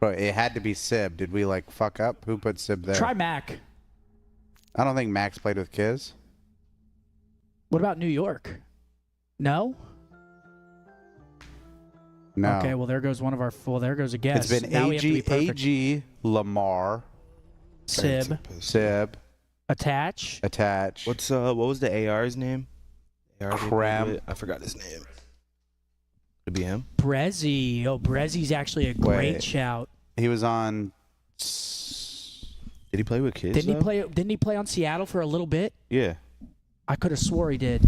But it had to be Sib. Did we like fuck up? Who put Sib there? Try Mac. I don't think Max played with Kiz. What about New York? No? No. Okay, well, there goes one of our... Well, there goes a guess. It's been Now we have to be perfect. AG, Lamar, Sib. Sib, Attach. Attach. What was the AR's name? AR didn't Cram. do it. I forgot his name. Could it be him? Brezzy. Oh, Brezzy's actually a great Wait. shout. He was on. Did he play with kids? Didn't he play on Seattle for a little bit? Yeah. I could have swore he did.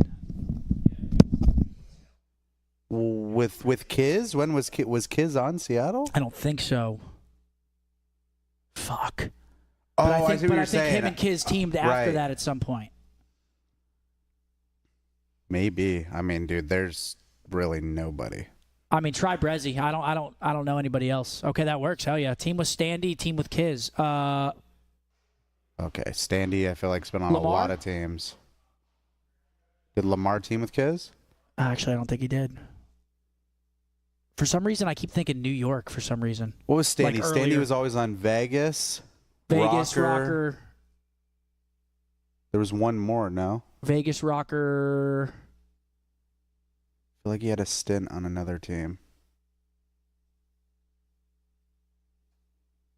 With Kiz? When was Kiz on Seattle? I don't think so. Fuck. Oh, But I I think, see what you're him saying. and Kiz teamed after Right. that at some point. Maybe. I mean, dude, there's really nobody. I mean, try Brezzy. I don't know anybody else. Okay, that works. Hell yeah. Team with Standy, team with Kiz. Okay, Standy, I feel like, has been on Lamar? a lot of teams. Did Lamar team with Kiz? Actually, I don't think he did. For some reason, I keep thinking New York for some reason. What was Standy? Like Standy earlier. was always on Vegas. Vegas Rocker. There was one more, no? Vegas Rocker. I feel like he had a stint on another team.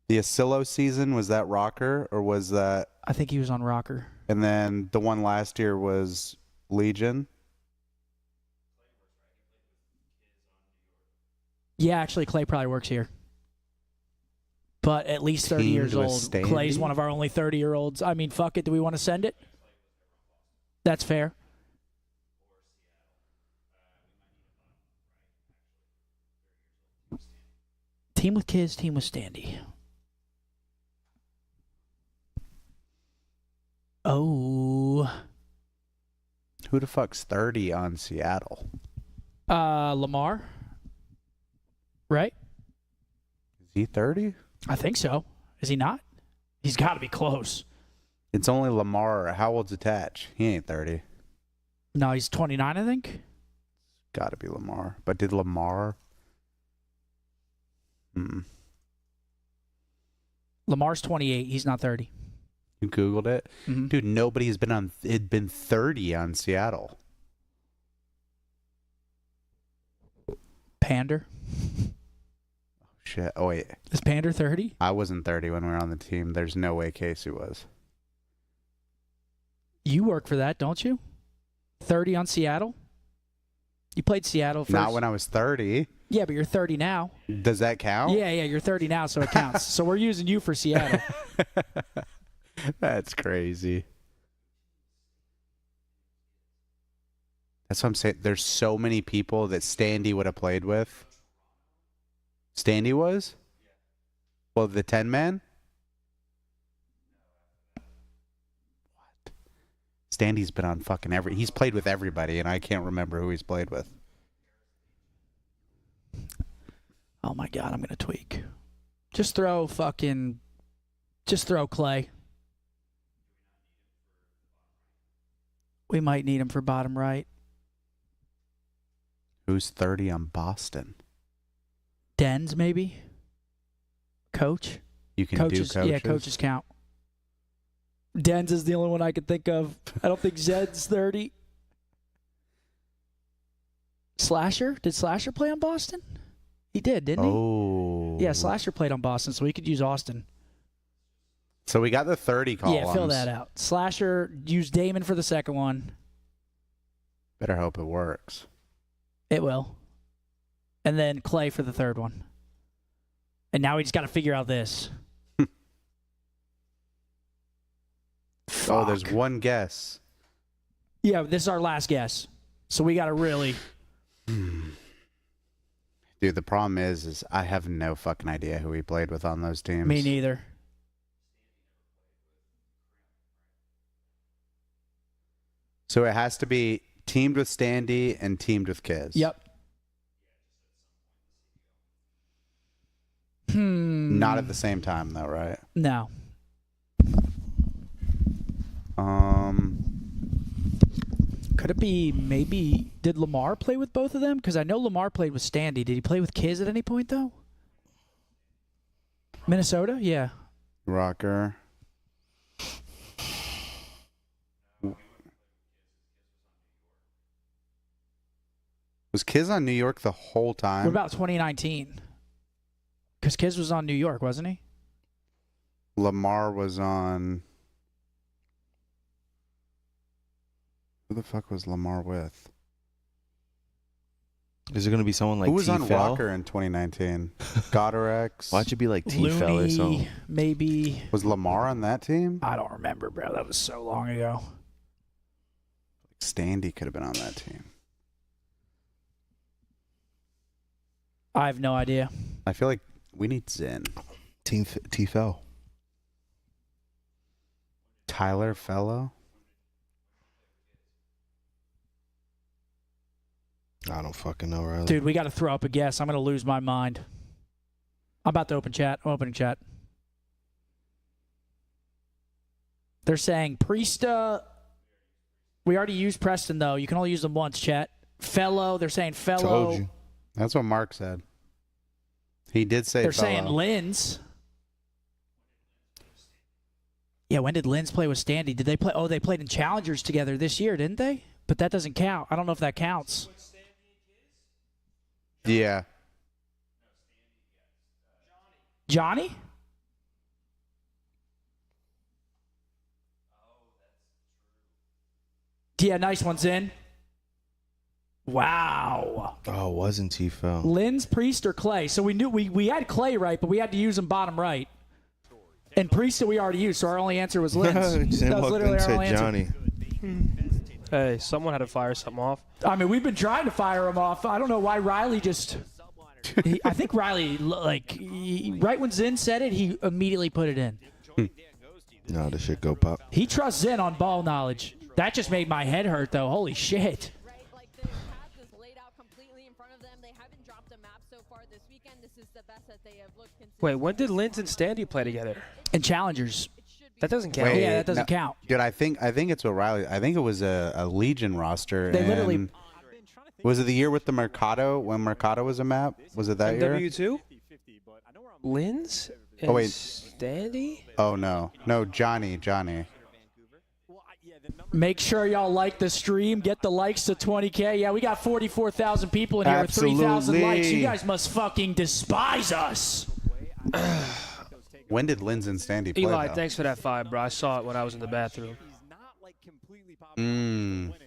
The Asilo season, was that Rocker or was that... I think he was on Rocker. And then the one last year was Legion? Yeah, actually, Clay probably works here. But at least 30 Teamed years with old. Standy? Clay's one of our only 30-year-olds. I mean, fuck it. Do we want to send it? That's fair. Team with Kiz, team with Standy. Oh. Who the fuck's 30 on Seattle? Lamar. Right? Is he 30? I think so. Is he not? He's got to be close. It's only Lamar. How old's Attach? He ain't 30. No, he's 29, I think. Got to be Lamar. But did Lamar? Lamar's 28. He's not 30. You Googled it? Mm-hmm. Dude, nobody's been 30 on Seattle. Pander. Shit. Oh, wait. Is Pander 30? I wasn't 30 when we were on the team. There's no way Casey was. You work for that, don't you? 30 on Seattle? You played Seattle first. Not when I was 30. Yeah, but you're 30 now. Does that count? Yeah, you're 30 now, so it counts. So we're using you for Seattle. That's crazy. That's what I'm saying. There's so many people that Standy would have played with. Standy was? Well, the 10-man? What? Standy's been on fucking he's played with everybody, and I can't remember who he's played with. Oh my God, I'm going to tweak. Just throw Clay. We might need him for bottom right. Who's 30 on Boston? Dens, maybe? Coach? You can coaches, do coaches? Yeah, coaches count. Dens is the only one I could think of. I don't think Zed's 30. Slasher? Did Slasher play on Boston? He did, didn't he? Oh. Yeah, Slasher played on Boston, so we could use Austin. So we got the 30 columns. Yeah, fill that out. Slasher, use Damon for the second one. Better hope it works. It will. And then Clay for the third one. And now we just got to figure out this. Oh, there's one guess. Yeah, this is our last guess. So we got to really... Dude, the problem is I have no fucking idea who he played with on those teams. Me neither. So it has to be teamed with Standy and teamed with Kiz. Yep. Not at the same time, though, right? No. Could it be maybe... Did Lamar play with both of them? Because I know Lamar played with Standy. Did he play with Kiz at any point, though? Minnesota? Yeah. Rocker. Was Kiz on New York the whole time? What about 2019? Because Kiz was on New York, wasn't he? Lamar was on... Who the fuck was Lamar with? Is it going to be someone like Who was on T-Fell? Rocker in 2019? Godorex? Why'd you be like T-Fell or something? Looney, maybe. Was Lamar on that team? I don't remember, bro. That was so long ago. Standy could have been on that team. I have no idea. I feel like we need Zen. T-Fell. Tyler Fellow? I don't fucking know, Riley. Dude, we got to throw up a guess. I'm going to lose my mind. I'm about to open chat. I'm opening chat. They're saying Priesta. We already used Preston, though. You can only use them once, chat. Fellow. They're saying Fellow. Told you. That's what Mark said. He did say They're Fellow. saying Linz. Yeah, when did Linz play with Standy? Did they play? Oh, they played in Challengers together this year, didn't they? But that doesn't count. I don't know if that counts. Yeah. Johnny? Yeah, nice one's in. Wow. Oh, it wasn't T-Fell. Linz, Priest, or Clay. So we knew we had Clay right, but we had to use him bottom right. And Priest we already used, so our only answer was Linz. That was literally our only Johnny. answer. Hey, someone had to fire something off. I mean, we've been trying to fire him off. I don't know why Riley just... I think Riley, right when Zin said it, he immediately put it in. No, this shit go pop. He trusts Zin on ball knowledge. That just made my head hurt, though. Holy shit. Right, like the path is laid out completely in front of them. They haven't dropped a map so far this weekend. This is the best that they have looked. Wait, when did Linz and Standy play together? And challengers. That doesn't count. Yeah, that doesn't count. Dude, I think it's what Riley. I think it was a Legion roster. They literally. and was it the year with the Mercado when Mercado was a map? Was it that year? MW2? Linz and Oh, wait. Standy? Oh no, Johnny. Make sure y'all like the stream. Get the likes to 20K. Yeah, we got 44,000 people in here with 3,000 likes. You guys must fucking despise us. When did Linz and Standy play? Eli, though? thanks for that 5, bro. I saw it when I was in the bathroom.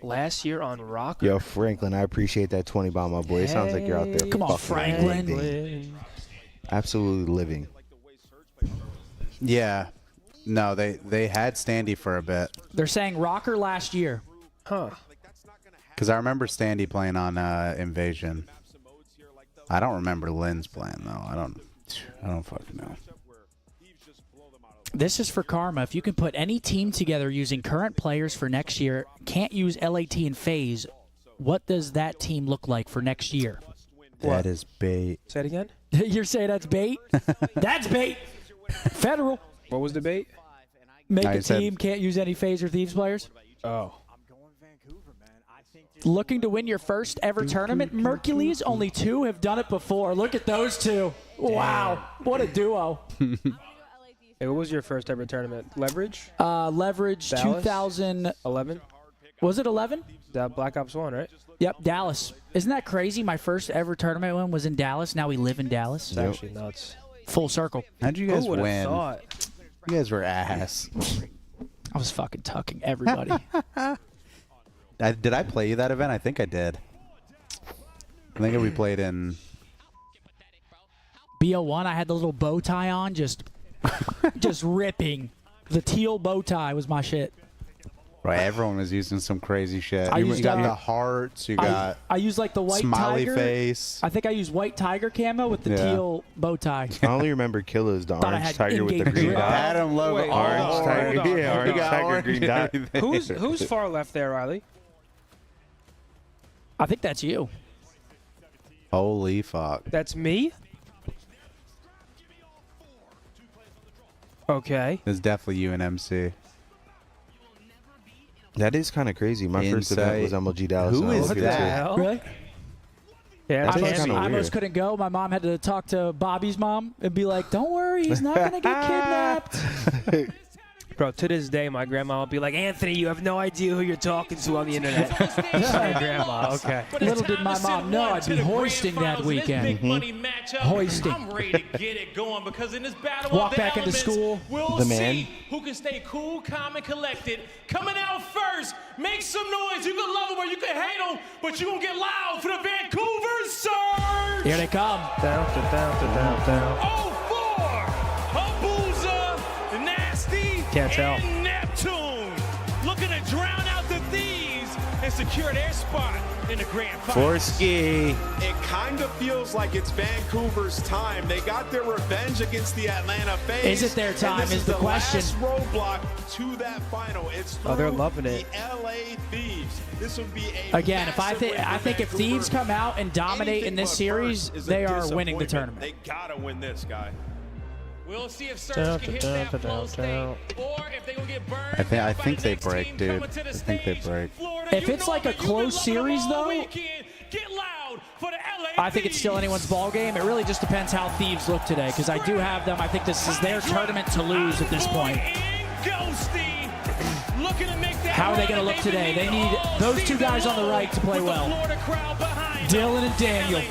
Last year on Rock. Yo, Franklin, I appreciate that 20 bomb, my boy. It sounds like you're out there. Come on, fucking Franklin. living. Absolutely living. Yeah. No, they had Standy for a bit. They're saying Rocker last year. Huh. Because I remember Standy playing on Invasion. I don't remember Linz playing though. I don't fucking know. This is for Karma. If you can put any team together using current players for next year, can't use LAT and FaZe, what does that team look like for next year? That is bait. Say it again? You're saying that's bait? That's bait. Federal. What was the bait? Make I a said- team can't use any FaZe or Thieves players. Oh. Looking to win your first ever tournament? Mercules, only 2 have done it before. Look at those 2. Wow. What a duo. Hey, what was your first ever tournament? Leverage? Leverage Dallas? 2000. 11? Was it 11? That Black Ops 1, right? Yep, Dallas. Isn't that crazy? My first ever tournament win was in Dallas. Now we live in Dallas. It's actually nuts. Full circle. How'd you guys Who would have win? thought? You guys were ass. I was fucking tucking everybody. Did I play you that event? I think I did. I think we played in BO1, I had the little bow tie on, just ripping. The teal bow tie was my shit. Right, everyone was using some crazy shit. I You used, got the hearts. You got I used like the white smiley tiger. face. I think I used white tiger camo with the teal bow tie. I only remember Killers, the Thought I orange had tiger with the in-game green drip. dot. Adam logo. Wait, Orange hold tiger, on, yeah, hold orange got tiger, orange green dot. and everything. Who's far left there, Riley? I think that's you. Holy fuck. That's me? Okay. It's definitely you and MC. That is kind of crazy. My first event was MLG Dallas. Who and I is was here that? too. Hell? Really? Yeah, That's that's kinda Andy. I weird. almost couldn't go. My mom had to talk to Bobby's mom and be like, "Don't worry, he's not gonna get kidnapped." Bro, to this day, my grandma will be like, Anthony, you have no idea who you're talking to on the internet. My grandma, okay. Little did my mom know I'd be hoisting that weekend. Hoisting. I'm ready to get it going because in this battle Walk of the back into elements, school. we'll The man. see who can stay cool, calm, and collected. Coming out first, make some noise. You can love them or you can hate them, but you gonna get loud for the Vancouver Surge. Here they come. Down, down. 04, Habuza, the Nasty, Can't tell. and Neptune. Looking to drown out the Thieves and secure their spot in the grand final. Forsky. It kind of feels like it's Vancouver's time. They got their revenge against the Atlanta FaZe. Is it their time and this is the question. Last roadblock to that final. It's Oh, they're through loving it. The LA Thieves. This would be a Again, if I massive win I for think if Vancouver. Thieves come out and dominate in Anything this but series, first is a they are winning the disappointment. tournament. They gotta win this, guy. We'll see if Down, Surge can hit down, that down, flow state, down. or if they gonna get burned. I by think the they next break, team dude. coming to the I think they stage. break. Florida, If you it's know like a that you've been close loving them series, all though, weekend. Get loud for the LA I think it's still Thieves. anyone's ball game. It really just depends how Thieves look today, because I do have them. I think this is their tournament to lose at this point. How are they going to look today? They need those two guys on the right to play well. Dylan and Daniel.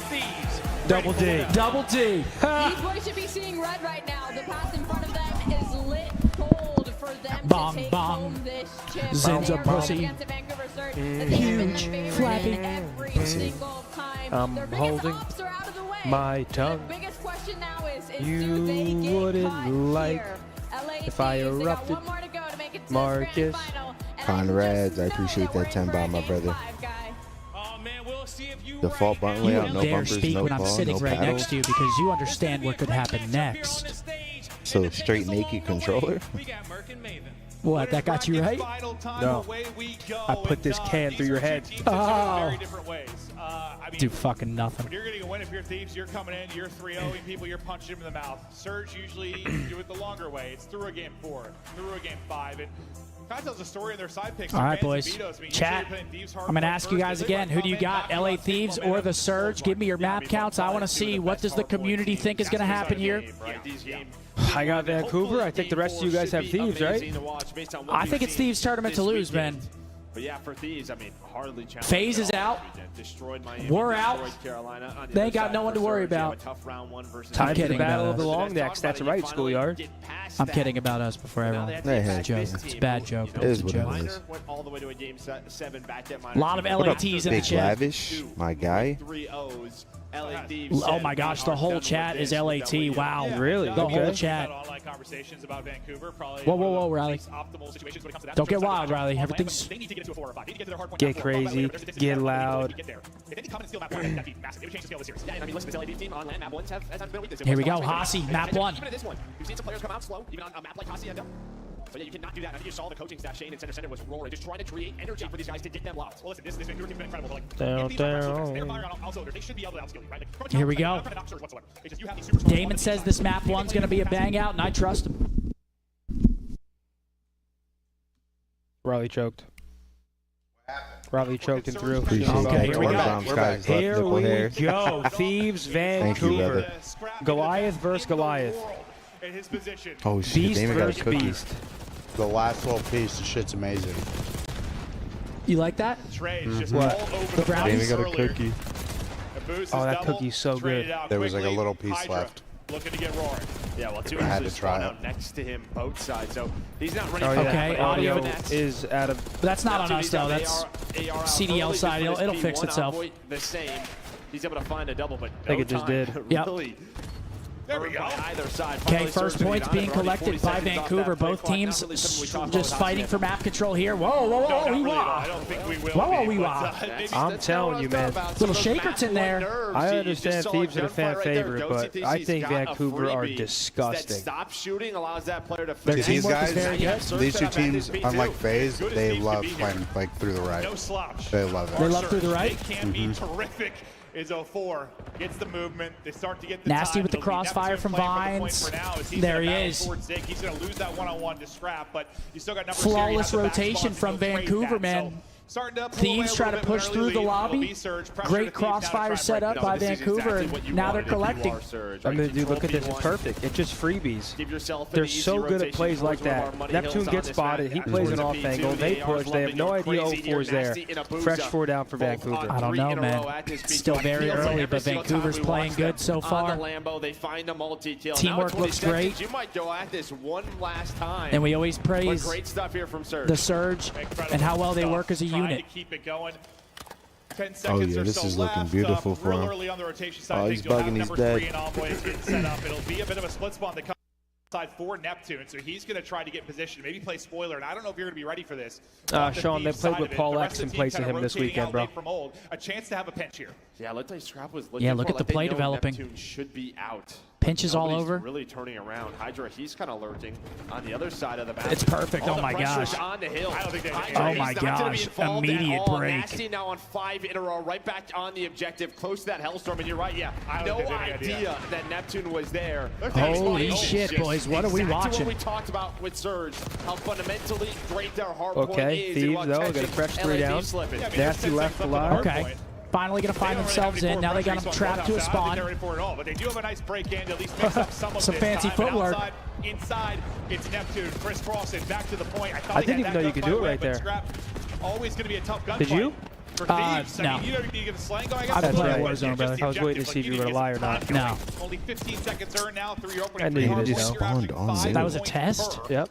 Double D. Double D. These boys should be seeing red right now. The path in front of them is lit cold for them Bong, to take bong. home this chip. Zin's They a are pussy. against the Vancouver Surge, and they have been Huge, favored flappy. every single time. I'm Their biggest holding ups are out of the way. my The tongue. biggest question now is You do they get wouldn't caught like here? LA if I Thieves, they got erupted one more to go to make it to Marcus this grand final. And Conrads, just I know appreciate that we're that in 10 for a bomb, my game brother. 5, guy. Oh man, we'll Default button layout, no Dare bumpers, speak no when I'm ball, sitting no right paddle. next to you because you understand what could happen next. So straight naked controller. What, that got you right? No. I put this can through your head. Oh, different ways. I mean, do fucking nothing. when you're getting a win, if you're Thieves, you're coming in, you're 3-0ing people, you're punching them in the mouth. Surge usually do it the longer way. It's through a game 4, through a game 5. And kind of tells a story in their side picks. All right, boys. Chat. I'm going to ask you guys again, who do you got, LA Thieves or the Surge? Give me your map counts. I want to see what does the community think is going to happen here. I got Vancouver. I think the rest of you guys have Thieves, right? I think it's Thieves' tournament to lose, man. But yeah, for Thieves, I mean, hardly challenged. FaZe is out. We're out. They ain't got no one to worry about. Time for the kidding battle about of the us. long necks. That's right, Schoolyard. I'm kidding about us before everyone. Hey, It's a joke. It's a bad joke. It is It's a what joke. it is. Went all the way to a game 7 back at A lot of LATs in the Big chat. Lavish, my guy. 3-0s. LA Thieves. Oh my gosh, the whole chat is LAT. Wow. Really? The whole Okay. chat. Online conversations about Vancouver, probably Whoa, whoa, whoa, Riley. optimal situations when it comes to that. Don't get wild, Riley. Everything's... They need to get into a 4 or 5. They need to get to their hard point. Get down 4. crazy, get loud. If they can come and steal map 1, that'd be massive. It would change the scale of the series. Yeah, I mean, listen, this LA team on land map 1s have been weak this year. Here we go, Hasi, map 1. Even in this one, we've seen some players come out slow, even on a map like Hacienda. But yeah, you cannot do that. I think you saw the coaching staff, Shane and Center was roaring, just trying to create energy for these guys to get them locked. Well, listen, this Vancouver team's been incredible. But like, Down, they're firing on outsiders. They should be able to outskill you, right? Like, Here we go. Damon says this map 1's going to be a bang out, and I trust him. Riley choked. Riley choked and through. Appreciate Okay, it. here we go. Brown skies, left Here nipple we hair. go. Thieves, Thank you, Vancouver. brother. Goliath versus Goliath. In his position. Oh shit, Beast Damon got a versus cookie. beast. The last little piece, the shit's amazing. You like that? Trades just What? all over The the brownies? Damon got a cookie. Oh, that cookie's so good. There was like a little piece left. Looking to get roaring. Yeah, well, two I had to aces try spawn it. out next to him, both sides. So he's not running. Oh, yeah. Okay, Audio audio is out of. But that's not on us, though. That's CDL side. It'll fix itself. The same. He's able to find a double, but I think it just did. Yep. Really. There we go. Either side. Okay, Finally first starts to points get being on it. We're already collected 40 by seconds off Vancouver. that play Both clock. Not teams really something we talk just about fighting for map control here. Whoa, whoa, whoa, not wee really, wah. I don't think we will. Whoa, be, wee but, wah. maybe I'm that's telling what you, I was man. talking about. Little Some of the shakerts in map there. nerves. I You understand just saw Thieves are the fan gunfight right there. favorite, Doty but I TC's think got a Vancouver are freebie. disgusting. That stop shooting allows that player to Their finish. These teamwork is guys, very good. these two teams, unlike FaZe, Good as they Thieves love could be here. playing like through the right. No slouch. They love it. They love through the right? They can be terrific. Is 04 gets the movement. They start to get the Nasty time. with the It'll be crossfire Neptune from playing for the point Vines. for now as he's There in a he battle is. towards Zig. He's going to lose that one-on-one to Scrap, but you still got number Flawless series at the back rotation spot to from go trade Vancouver, that. man. So, starting to pull Thieves away a try little to bit, push but through early the lead. lobby. It'll be Surge. Pressure Great to Thieves now to crossfire try and set break up it by This is Vancouver, exactly what and you now they're wanted if you collecting. are Surge, I right? mean, dude, look at this. It's Control P1. perfect. It's just freebies. Give yourself an They're easy so good at rotation plays like towards one of that. our money Neptune hills on gets this spotted. map. He Yeah, plays an towards off the angle. P2. They push. They have no idea crazy, 04's there. nasty in a booza. Fresh 4 down for Both Vancouver. I don't three know, in a man. row at this It's still P2. very Feels like early, every but single time Vancouver's we playing watch good them so on far. the Lambo, they find a multi-kill. Teamwork Now, 20 looks seconds, great. You might go at this one last time. And we always But praise great stuff here from Surge. the Surge and how well they work as a Trying unit. to keep it going. 10 Oh seconds yeah, or this so is looking left. beautiful for Real him. early on the rotation side, Oh, I he's think you'll have bugging, he's number dead. 3 and Envoy is getting set up. It'll be a bit of a split spawn that comes side for Neptune, so he's going to try to get position, maybe play spoiler, and I don't know if you're going to be ready for this. Sean, they played with Paul X in place of him this weekend, bro. From old, a chance to have a pinch here. Yeah, let's say Scrap was looking Yeah, look for, at the like, they play know developing. Neptune should be out. Pinches all Nobody's over. Really turning around. Hydra, he's kind of lurking on the other side of the map. It's perfect. All Oh the my pressure's gosh. on the hill. I don't think Oh my gosh. Immediate break. Nasty now on 5 in a row, right back on the objective, close to that Hellstorm. And you're right, yeah. I No don't think they had any idea that Neptune was there. Holy shit, boys. What are we Exactly watching? what we talked about with Surge. How fundamentally great their hard point Okay, is. Thieves, while though, got a catching fresh 3 LAV down. slipping. Nasty left alive. Okay. Finally going to find themselves in. Now they got them trapped to a spawn. But they do have a nice break in to at least mix up some of Some this fancy time. And footwork. Inside, it's Neptune. crisscrossing back to the point. I didn't even know you could do it right there. Always going to be a tough gunfight. Did you? For Thieves. No. I mean, you get the slang going. I've been playing right. Warzone, brother. I was waiting to see if you were gonna lie or not. No. Only 15 seconds earned now through your opening I knew you three did hard know. points. You're Spawned averaging on 5 Zig. That was a points test? per. Yep.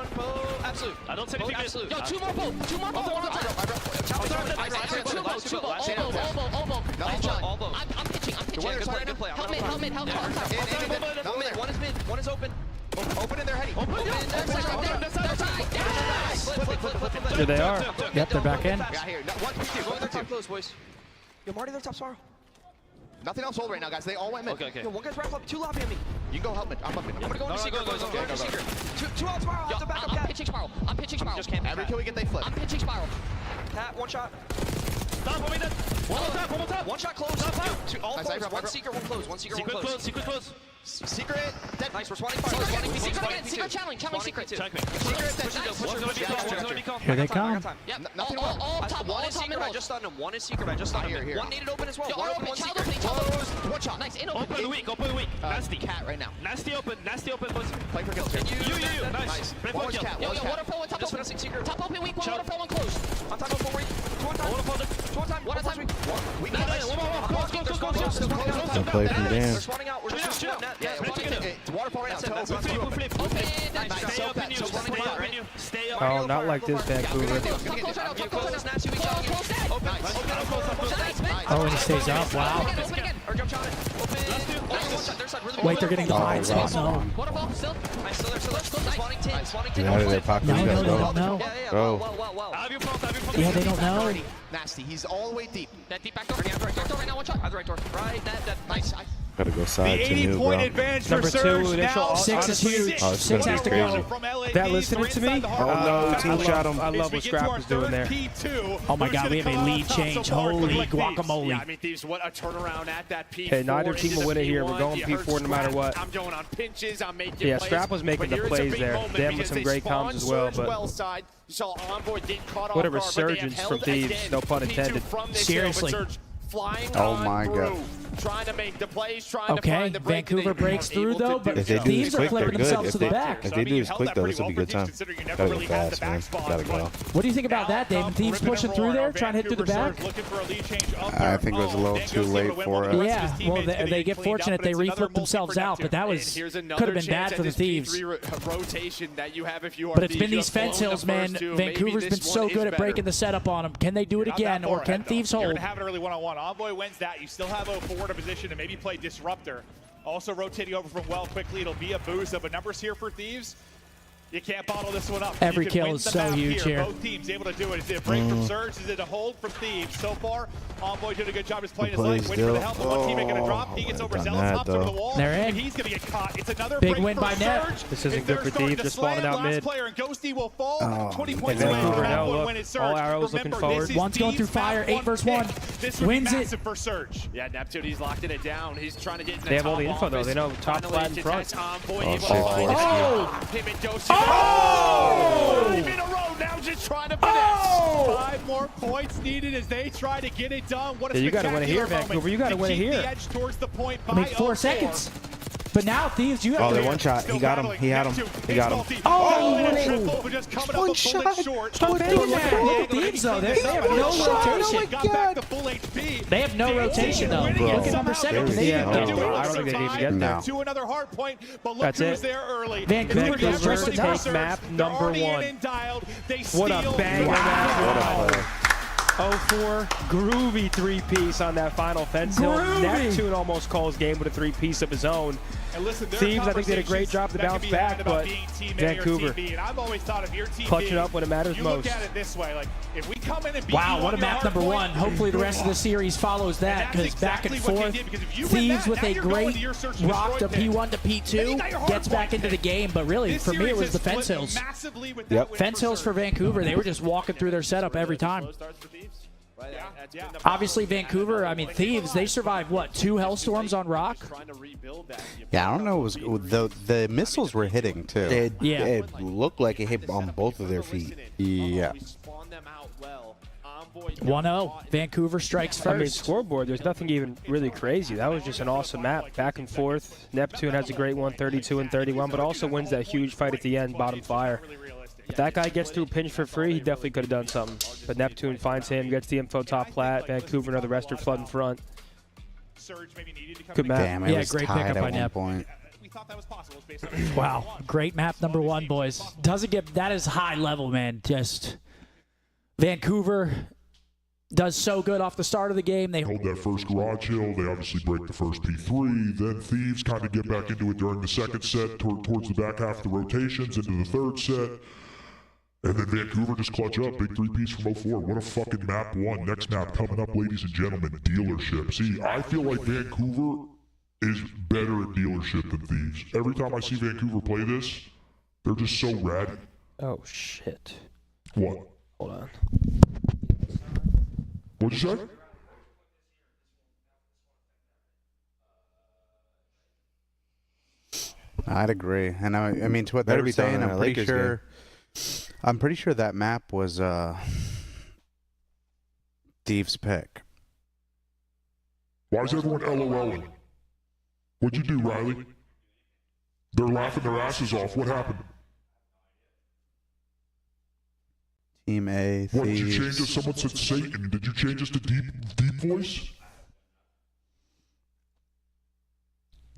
one, Poe. Absolute. I don't say Poe, anything. absolute. Yo, two more Poe. Two more Poe. One on top. Two Poe. Elbow. I'm pitching. Good play. Helmet. One is mid. One is open. Open in there, Heady. Open in there. Here they are. Yep, they're back in. Got here. Go in there top close, boys. Yo, Marty, they're top spiral. Nothing else hold right now, guys. They all went mid. Okay. Yo, one guy's wrap up, 2 lobby on me. You can go help mid. I'm up mid. I'm gonna go into secret. Go. Secret. Two out spiral. Have to back up. I'm pitching spiral. I'm pitching spiral. Just camping. Every kill we get, they flip. I'm pitching spiral. Pat, 1 shot. Stop, one minute. One more tap. 1 shot close. All close. 1 secret, 1 close. 1 secret, 1 close. Secret close. Secret. Dead. Nice. We're spawning fire. Secret again. Secret challenge. Challenge secret. Check me. Secret. Dead. Here they come. Yep. Nothing all top. One All is top secret. mid. I just stunned him. 1 is secret. I just stunned him. Here. 1 needed open as well. Yo, 1 open. open. Child 1 opening. secret. 1 shot. Nice. In Open weak. Nasty. Cat right now. Nasty open, boys. Play for kills. You. Nice. Play for One kill. cat. Yo, One cat. waterfall, one top Just open. finishing secret. Top open weak. One waterfall, one close. On top of 4 weak. 2 on time. Waterfall. 2 on time. One at a time. We Nice. got Close. Don't play from They're damn. spawning out. We're just Chill. It's waterfall right now. Flip. Nice. Stay up in you. So Stay flat. up in you. Stay up. Oh, not like this, Vancouver. Top close right now. Top close right now. Nasty. We shot you. Open. Nice, man. Oh, and he stays up. Wow. Open again. Or jump shot it. Open. Wait, they're getting the blind wow. space. No. Waterfall, still. Nice. Still there. Spawning 10. Spawning 10. Get out of there, pocket. No, Let's they go. don't know. Yeah. Go. Wow. Have you pulse? Yeah, they don't know. Nasty. He's all the way deep. That deep back door. Back door right now. One shot. Other right door. Right. That. Nice. Gotta go The side to new, 80-point bro. advantage Number for two, Surge initial now. 6 is huge. Oh, it's 6 gonna has be to go. crazy. That listening to me? Oh, no, team shot him. I love what Scrap is doing there. Oh my God, we have a lead change. Holy guacamole. Yeah, I mean, Thieves, what a turnaround at that P4. Hey, neither team will win it here. We're going P4 no matter what. I'm going on pinches. I'm making Yeah, plays. Scrap was making But the here is a plays big there. moment Them with because some they great spawned comms as well, Surge but- well side. You saw Envoy get caught What a off guard, but they have resurgence held from Thieves, again. no pun P2 intended. from this Seriously. hill, but Surge flying Oh on my through, God. trying to make the plays, trying to Okay, find the break. Vancouver They breaks are through able to though, do but If they so. do Thieves this are quick, flipping they're themselves good. to the back. If So, they I mean, do you this held quick, that though, pretty this will be well good time. considering you never Gotta go really had the fast, back man. spawns, Gotta but go. What do you think about that, Damon? Thieves Ripping pushing and through there, roaring. trying to hit through the Vancouver back. Surge looking for a lead change up I there. think it was a little Van too Goog's able late to win for one it. of the rest of Yeah, his well, teammates they getting get cleaned fortunate. up, They but it's another reflipped themselves out, but that was and here's could have another been bad chance for the at this Thieves. P3 rotation that you have if you are But it's Thieves. been these Just blowing fence the hills, man. first two. Maybe Vancouver's this been so one is good at breaking better. the setup on them. Can they do it Not again, that or far can ahead, though. Thieves You're hold? going to have an early one-on-one. Envoy wins that. You still have 0-4 to position to maybe play Disruptor. Also rotating over from well quickly. It'll be a boost. But numbers here for Thieves. You can't bottle this one up. Every You can kill win is the so map huge here. Both teams able to do it. Is it a break from Surge? Is it a hold from Thieves? So far, Envoy did a good job just playing his life, waiting for the help. But one teammate going to drop. He gets overzealous, hops over the wall, They're in. and he's going to get caught. It's another Big break win for by Net. Surge. This isn't If good they're for starting Thieves. to They're spawning slam, out last mid. player and Ghosty will fall. 20 points Hey, away Vancouver, from that no, one look, when it's Surge. all arrows looking Remember, forward. this is One's going through Thieves map, fire, 8 versus 1. This would Wins be it. massive for Surge. Yeah, Neptune, he's locking it down. He's trying to get in the They have all top the info, though. office. They know top, Finally, flat, and front. detach Envoy, Oh, able to shit. find it. Oh! Him and Ghosty. Oh! 5 in a row, now just trying to finish. 5 more points needed as they try to get it done. What a Yeah, you gotta win it here, spectacular Vancouver. You moment gotta win it to keep here. the edge towards the point I mean, by 4 0-4. seconds. But now, Thieves, you have Oh, to... they're one shot. He got him. He had him. He got him. Oh, and a no. triple, but just coming up a bullet short. Stop doing that. Look at Thieves, though. They have no rotation. Got back to full HP. They have no rotation, though. Winning Look it at number somehow. 7. They Yeah, didn't no, do it I with don't think they some even time. get there. To another hard point, but look That's who's it. there early. Vancouver It's gonna be just everybody take for Surge. map They're number already in 1. and dialed. They What a steal. banger What map. a play. 0-4, groovy 3-piece on that final fence hill. Groovy. Neptune almost calls game with a 3-piece of his own. And listen, there are Thieves, I think, did a great job to conversations bounce that can be had back, about but being team A or Vancouver team B. And I've always thought if you're team clutching B, up when it matters you most. look at it this way, like if we come in and beat Wow, you what on a your map hard number point, 1. Hopefully the move rest of the on. series follows that, And because that's back and exactly what forth, they did, because if you win Thieves that, with now a you're going great to your search and rock to destroy P1 to pit. Then you got your P2, hard gets back point into the pick. game, but really, This for me, it series was the has fence split hills. massively with that Yep. win Fence for hills for Surge. Vancouver, they were just walking through their setup every time. Obviously, Vancouver, I mean, Thieves, they survived, what, 2 Hellstorms on Rock? Yeah, I don't know. It was the missiles were hitting too. It looked like it hit on both of their feet. Yeah. 1-0. Vancouver strikes first. I mean, scoreboard, there's nothing even really crazy. That was just an awesome map, back and forth. Neptune has a great one, 32 and 31, but also wins that huge fight at the end, bottom fire. If that guy gets through pinch for free, he definitely could have done something. But Neptune finds him, gets the info top plat. Vancouver and the rest are flooding front. Good map. Damn, it Yeah, was great tied pickup at by one Nep. point. Wow, great map number 1, boys. Doesn't get, that is high level, man. Just Vancouver does so good off the start of the game. They Hold that first garage hill. They obviously break the first P3. Then Thieves kind of get back into it during the second set, towards the back half of the rotations, into the third set. And then Vancouver just clutch up. Big three-piece from 04. What a fucking map one. Next map coming up, ladies and gentlemen, dealership. See, I feel like Vancouver is better at dealership than Thieves. Every time I see Vancouver play this, they're just so rad. Oh, shit. What? Hold on. What'd you say? I'd agree, and I mean to what they Better were be saying, throwing I'm a pretty Lakers sure. I'm pretty sure that map was Steve's pick. Why is everyone LOLing? What'd you do, Riley? They're laughing their asses off. What happened? Team A. What, did you Thieves. change us? Someone said Satan. Did you change us to deep voice?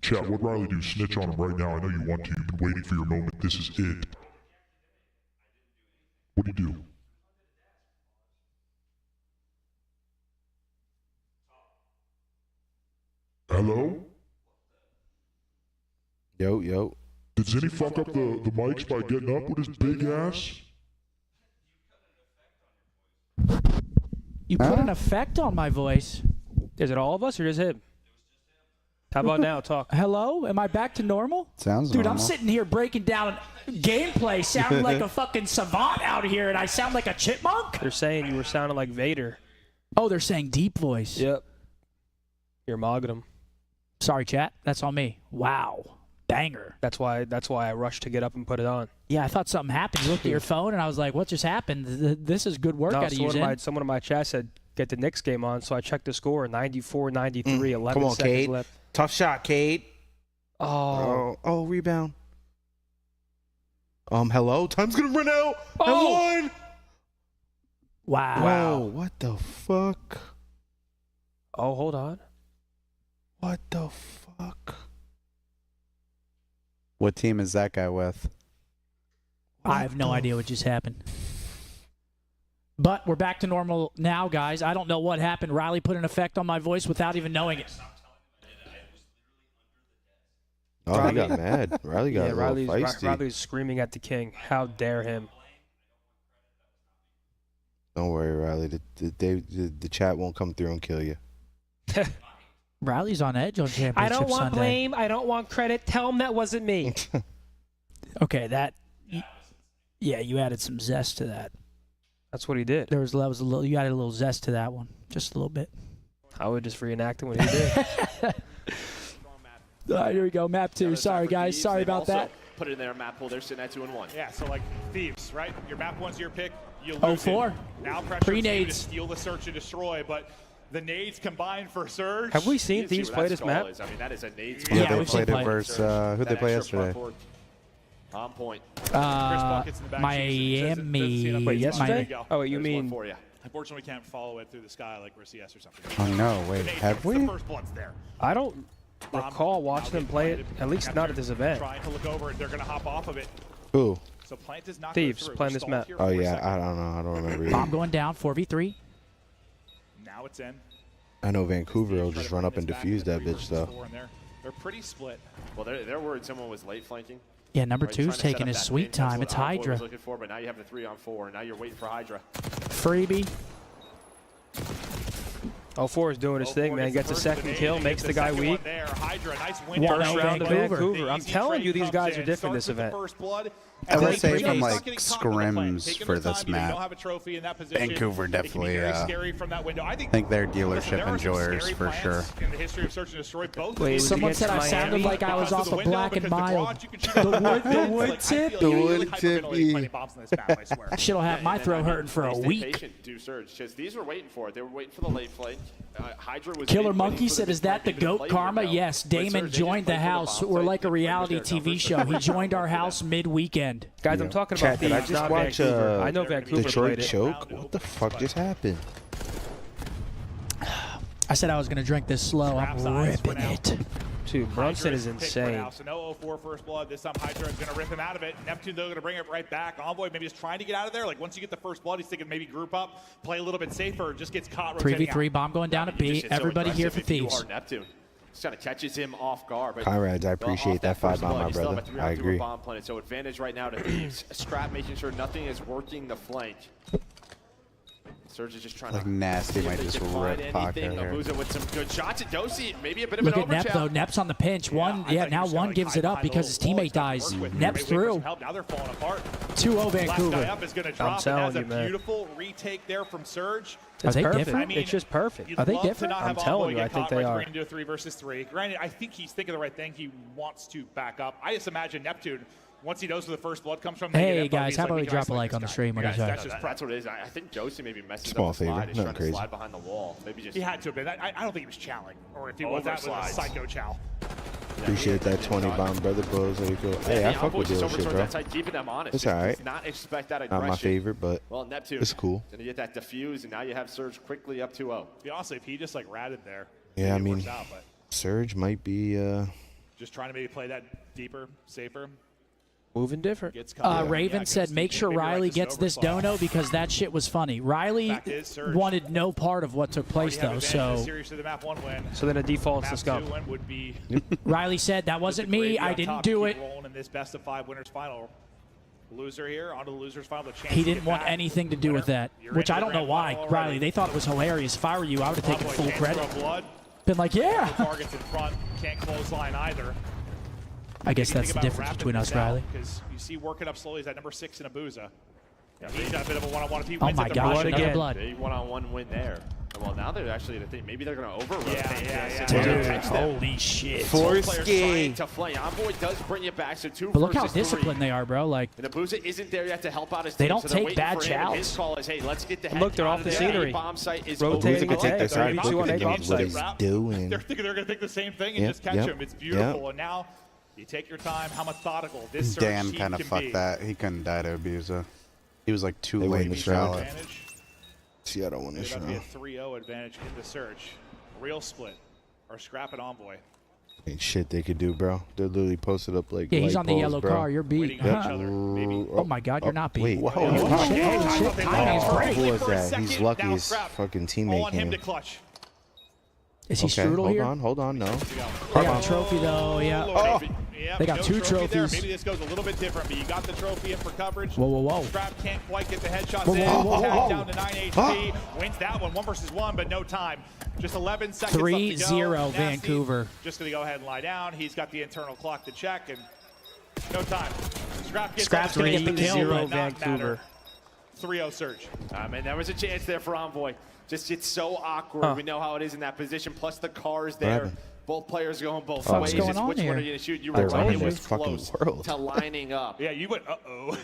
Chat, what'd Riley do? Snitch on him right now. I know you want to. You've been waiting for your moment. This is it. What'd you do? Hello? Yo. Did Zinni fuck up the mics by getting up with his big ass? You put an effect on my voice. Is it all of us or just him? How about now? Talk. Hello? Am I back to normal? Sounds Dude, normal. I'm sitting here breaking down gameplay, sounding like a fucking savant out here, and I sound like a chipmunk? They're saying you were sounding like Vader. Oh, they're saying deep voice. Yep. You're mogging him. Sorry, chat. That's on me. Wow. Banger. That's why I rushed to get up and put it on. Yeah, I thought something happened. You looked at your phone, and I was like, what just happened? This is good work out of you, Zen. Someone in my chat said, get the Knicks game on, so I checked the score, 94-93, 11 Come on, seconds Cade. left. Tough shot, Cade. Oh, Rebound. Hello? Time's gonna run out. Oh. I won. Wow. Whoa, what the fuck? Oh, hold on. What the fuck? What team is that guy with? I have no idea what just happened. But we're back to normal now, guys. I don't know what happened. Riley put an effect on my voice without even knowing it. Oh, he got mad. Riley got a little feisty. Riley's screaming at the king. How dare him? Don't worry, Riley. The chat won't come through and kill you. Riley's on edge on Championship I don't want Sunday. blame. I don't want credit. Tell him that wasn't me. Okay, yeah, you added some zest to that. That's what he did. That was a little. You added a little zest to that one, just a little bit. I would just reenact what he did. All right, here we go. Map 2. Sorry, guys. Sorry about that. Put it in their map pool. They're sitting at 2-1. Yeah, so like Thieves, right? Your map one's your pick. You lose 04. it. Now pressure you to Pre-nades. steal the search and destroy, but the nades combined for Surge. Have we seen Thieves play this map? I mean, that is a nades. Yeah, they we've played seen it versus who'd they play yesterday? On point. Miami. Wait, yesterday? Miami. Oh, you There's mean? one for you. Unfortunately, we can't follow it through the sky like RCS or something. Oh no, wait, have we? The first blood's there. I don't recall watching them play it. At least not at this event. Trying to look over, and they're going to hop off of it. Who? So Plant does not Thieves go through. playing We're this stalled map. here Oh, for a yeah. second. I don't know. I don't remember. Bomb going down. 4v3. Now it's in. I know Vancouver will just run up and defuse that bitch, though. They're pretty split. Well, they're worried someone was late flanking. Yeah, number Right, 2's trying to set taking up his that sweet pin. That's time. what It's Envoy Hydra. was looking for, but now you have the 3-on-4, and now you're waiting for Hydra. Freebie. 04 is doing his thing, man. Gets a second kill, makes the guy weak. Hydra, nice One First round of Vancouver. Vancouver. I'm telling you, these guys are different this event. I would say from like scrims for this map, Vancouver definitely. I think they're dealership enjoyers for sure. Wait, Someone said I sounded like I was off of Black and Mild. The wood tip. The wood tippy. Shit'll have my throat hurting for a Stay week. patient, do Surge. Just these were waiting for it. They were waiting for the late flank. Hydra was Killer waiting Monkey for said, the "Is that the mid flank. They didn't GOAT play karma?" window. Yes. But Damon Surge, they just joined the played for house. bomb We're site. like a They played reality their TV numbers. show. He joined our house mid-weekend. Guys, I'm talking about Chat, did I Thieves, just not watch Vancouver. I know Vancouver Detroit played it. choke? What the fuck just happened? I said I was going to drink this slow. I'm ripping it. Dude, Brunson is insane. So no 04 first blood. This time Hydra is going to rip him out of it. Neptune, though, going to bring it right back. Envoy maybe is trying to get out of there. Like, once you get the first blood, he's thinking maybe group up, play a little bit safer, just gets caught rotating 3v3, out. bomb going down to B. Just so Everybody here aggressive for if you Thieves. are Neptune. Just kind of catches him off guard. But Conrads, I appreciate that 5-bomb, my brother. I agree. Bomb planted, so advantage right now to Thieves. Scrap making sure nothing is working the flank. Surge is just trying Like to nasty, might just rip pocket here. Abuza with some good shots at Dosi. Maybe a bit of Look an at Nep, overchap. though. Nep's on the pinch. Now one gives it up because his teammate dies. Nep's through. Now they're falling apart. 2-0 Last guy Vancouver. up is going to drop. It has a beautiful retake there from Surge. Are they perfect. different? I mean, it's just perfect. You'd Are they love to different? not have I'm telling Envoy you, I get think caught they right are. bringing into a 3 versus 3. Granted, I think he's thinking the right thing. He wants to back up. I just imagine Neptune, once he knows where the first blood comes from. Hey guys, how about we drop a like on the stream? What do you say? That's what it is. I think Josie maybe messes Small up the slide. favor, He's nothing trying to crazy. slide behind the wall. Maybe just He had to have been. I don't think he was chowing. Or if he was, that was a Overslides. psycho chow. Appreciate that 20-bomb, brother Bros. How you feel? Hey, I fuck with dealership, bro. That's keeping them honest. It's all right. Does not expect that aggression. Not my favorite, but well, Neptune, it's cool. Then you get that diffuse, and now you have Surge quickly up 2-0. Be honest, if he just like ratted there. Yeah, I maybe it mean, works out, but Surge might be. just trying to maybe play that deeper, safer. Moving different. Gets caught. Raven Yeah, said, make sure maybe like Riley this gets this overslide. dono because that shit was funny. Riley Fact is, Surge wanted no part of what took place, already have though, advantage in the so series to the map 1 win. So then it defaults to Map scum. 2 win would be Riley said, that wasn't me, I didn't do it. Rolling in this best of 5 winners final. Loser here, on to the losers final. The chance He to didn't get want back. anything to do Winner, with that, you're which into I the don't know grand why. final Riley, already. they thought it was hilarious. If I were you, I would have taken Envoy full can't credit. throw blood. Been like, yeah. Targets in front, can't clothesline either. I guess that's the difference between us, Riley. Because you see working up slowly is that number 6 in Abuza. Yeah, he's got a bit of a one-on-one. If he Oh wins my at the gosh, blood another again. blood. Big one-on-one win there. Well, now they're actually, I think maybe they're going to over-rotate. Yeah. Dude, holy shit. Trying to play. Envoy does bring it back, so 2 But look how versus 3. disciplined they are, bro. Like, And Abuza isn't there yet to help out his They team, don't so they're take waiting bad for him, and chows. His call is, hey, let's get the head Look, they're out off of the there. scenery. Bomb site is Rotating open. Booza could take this side. 32 on Booza A could bomb knows what site. he's They're doing. thinking they're going to think the same thing and Yep, just catch yep, him. It's beautiful. yep. And now you take your time. How methodical this Surge Dan team kind of can fucked be. that. He couldn't die to Abuza. He was like too They win late in this the round. shot. Advantage. See, I don't want It's this about to be a round. 3-0 advantage in the Surge. Real split. Or Scrap and Envoy. Ain't shit they could do, bro. They're literally posted up like. yeah, he's light on the poles, yellow bro. car. You're beat. Waiting on each other. Maybe. Oh my God, you're not beat. Wait, Holy what? shit, holy shit. Timing is great. Who was For a that? He's second, lucky now his Scrap. fucking All teammate on him came. to clutch. Is he Okay, Strudel here? hold on, no. They got a trophy, though, yeah. Trophy. Yep, They got no 2 trophy there. trophies. Maybe this goes a little bit different, but you got the trophy in for coverage. Whoa, whoa, whoa. Scrap can't quite get the headshots Whoa, in. whoa, whoa, Tag whoa. down to 9 HP. Wins that one. 1 versus 1, but no time. Just 11 seconds left to 3-0 go. Nasty. Vancouver. Just going to go ahead and lie down. He's got the internal clock to check, and no time. Scrap gets Scrap's going to gonna get the kill. 3-0 Vancouver. 3-0 Surge. Man, there was a chance there for Envoy. Just it's so awkward. We know how it is in that position. Plus the cars there. happened? Both players going both What's ways. going It's on which one here? are you going to shoot? You They're were right. running It was this fucking close world. to lining up. Yeah, you went, uh-oh.